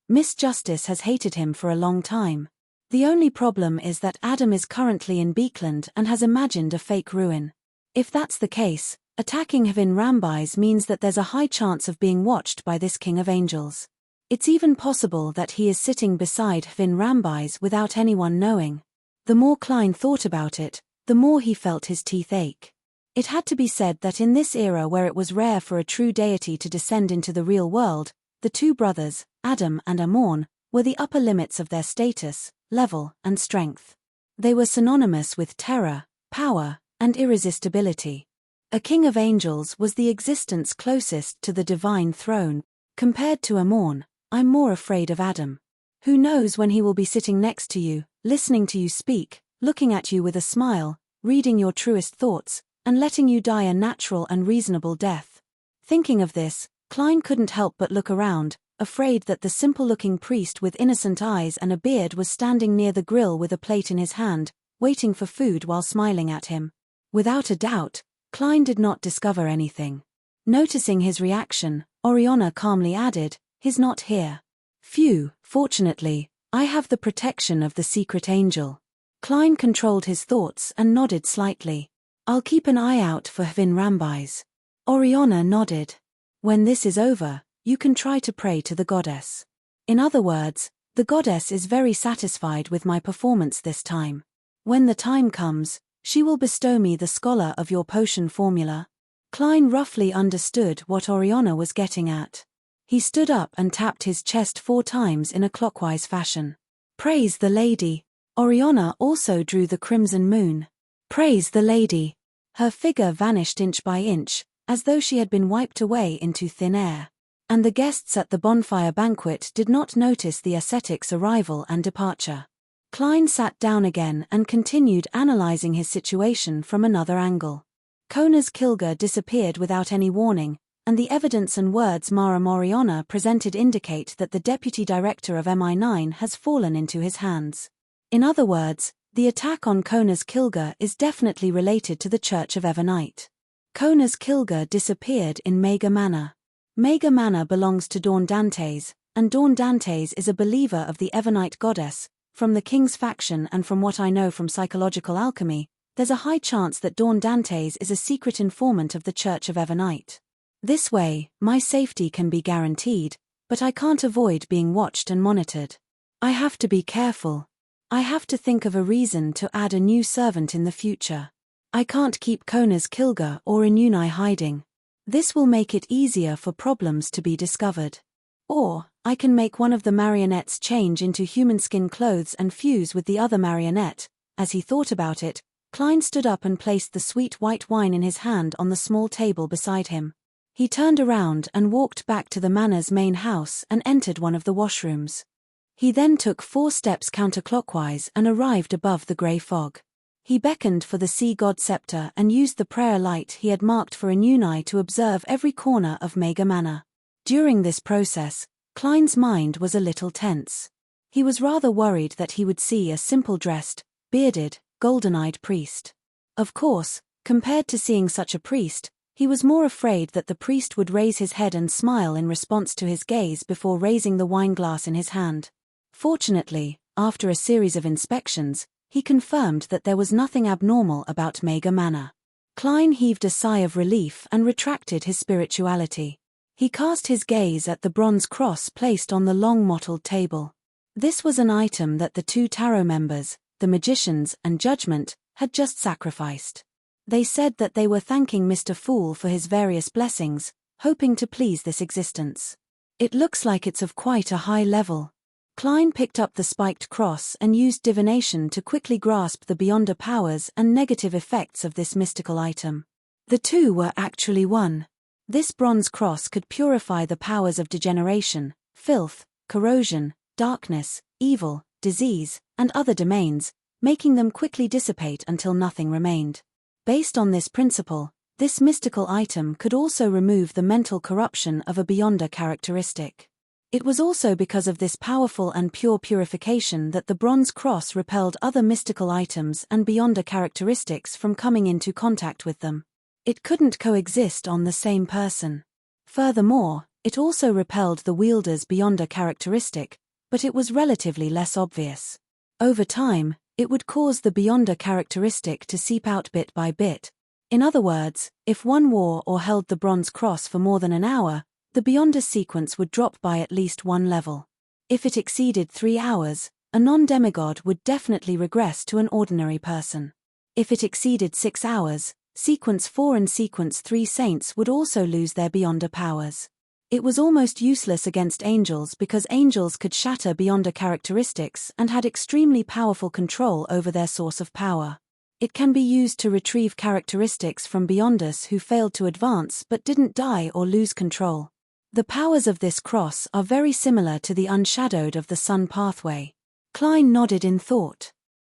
Speaker 1: Miss Justice has hated him for a long time. The only problem is that Adam is currently in Beekland and has imagined a fake ruin. If that's the case, attacking Hvin Rambais means that there's a high chance of being watched by this King of Angels. It's even possible that he is sitting beside Hvin Rambais without anyone knowing." The more Klein thought about it, the more he felt his teeth ache. It had to be said that in this era where it was rare for a true deity to descend into the real world, the two brothers, Adam and Amorn, were the upper limits of their status, level, and strength. They were synonymous with terror, power, and irresistibility. A King of Angels was the existence closest to the divine throne. Compared to Amorn, I'm more afraid of Adam. Who knows when he will be sitting next to you, listening to you speak, looking at you with a smile, reading your truest thoughts, and letting you die a natural and reasonable death. Thinking of this, Klein couldn't help but look around, afraid that the simple-looking priest with innocent eyes and a beard was standing near the grill with a plate in his hand, waiting for food while smiling at him. Without a doubt, Klein did not discover anything. Noticing his reaction, Oriana calmly added, "He's not here." "Phew, fortunately, I have the protection of the secret angel." Klein controlled his thoughts and nodded slightly. "I'll keep an eye out for Hvin Rambais." Oriana nodded. "When this is over, you can try to pray to the goddess. In other words, the goddess is very satisfied with my performance this time. When the time comes, she will bestow me the scholar of your potion formula." Klein roughly understood what Oriana was getting at. He stood up and tapped his chest 4 times in a clockwise fashion. "Praise the lady." Oriana also drew the crimson moon. "Praise the lady." Her figure vanished inch by inch, as though she had been wiped away into thin air. And the guests at the bonfire banquet did not notice the ascetic's arrival and departure. Klein sat down again and continued analyzing his situation from another angle. Kona's Kilga disappeared without any warning, and the evidence and words Mara Moriana presented indicate that the deputy director of MI9 has fallen into his hands. In other words, the attack on Kona's Kilga is definitely related to the Church of Evernite. Kona's Kilga disappeared in Mega Manor. Mega Manor belongs to Dawn Dantes, and Dawn Dantes is a believer of the Evernite goddess. From the king's faction and from what I know from psychological alchemy, there's a high chance that Dawn Dantes is a secret informant of the Church of Evernite. This way, my safety can be guaranteed, but I can't avoid being watched and monitored. I have to be careful. I have to think of a reason to add a new servant in the future. I can't keep Kona's Kilga or Inuni hiding. This will make it easier for problems to be discovered. Or, I can make one of the marionettes change into human skin clothes and fuse with the other marionette. As he thought about it, Klein stood up and placed the sweet white wine in his hand on the small table beside him. He turned around and walked back to the manor's main house and entered one of the washrooms. He then took 4 steps counterclockwise and arrived above the grey fog. He beckoned for the sea god scepter and used the prayer light he had marked for Inuni to observe every corner of Mega Manor. During this process, Klein's mind was a little tense. He was rather worried that he would see a simple-dressed, bearded, golden-eyed priest. Of course, compared to seeing such a priest, he was more afraid that the priest would raise his head and smile in response to his gaze before raising the wine glass in his hand. Fortunately, after a series of inspections, he confirmed that there was nothing abnormal about Mega Manor. Klein heaved a sigh of relief and retracted his spirituality. He cast his gaze at the bronze cross placed on the long mottled table. This was an item that the 2 tarot members, the Magicians and Judgment, had just sacrificed. They said that they were thanking Mr. Fool for his various blessings, hoping to please this existence. It looks like it's of quite a high level. Klein picked up the spiked cross and used divination to quickly grasp the beyonder powers and negative effects of this mystical item. The 2 were actually one. This bronze cross could purify the powers of degeneration, filth, corrosion, darkness, evil, disease, and other domains, making them quickly dissipate until nothing remained. Based on this principle, this mystical item could also remove the mental corruption of a beyonder characteristic. It was also because of this powerful and pure purification that the bronze cross repelled other mystical items and beyonder characteristics from coming into contact with them. It couldn't coexist on the same person. Furthermore, it also repelled the wielder's beyonder characteristic, but it was relatively less obvious. Over time, it would cause the beyonder characteristic to seep out bit by bit. In other words, if one wore or held the bronze cross for more than an hour, the beyonder sequence would drop by at least 1 level. If it exceeded 3 hours, a non-demigod would definitely regress to an ordinary person. If it exceeded 6 hours, Sequence 4 and Sequence 3 saints would also lose their beyonder powers. It was almost useless against angels because angels could shatter beyonder characteristics and had extremely powerful control over their source of power. It can be used to retrieve characteristics from beyonders who failed to advance but didn't die or lose control. The powers of this cross are very similar to the unshadowed of the sun pathway. Klein nodded in thought.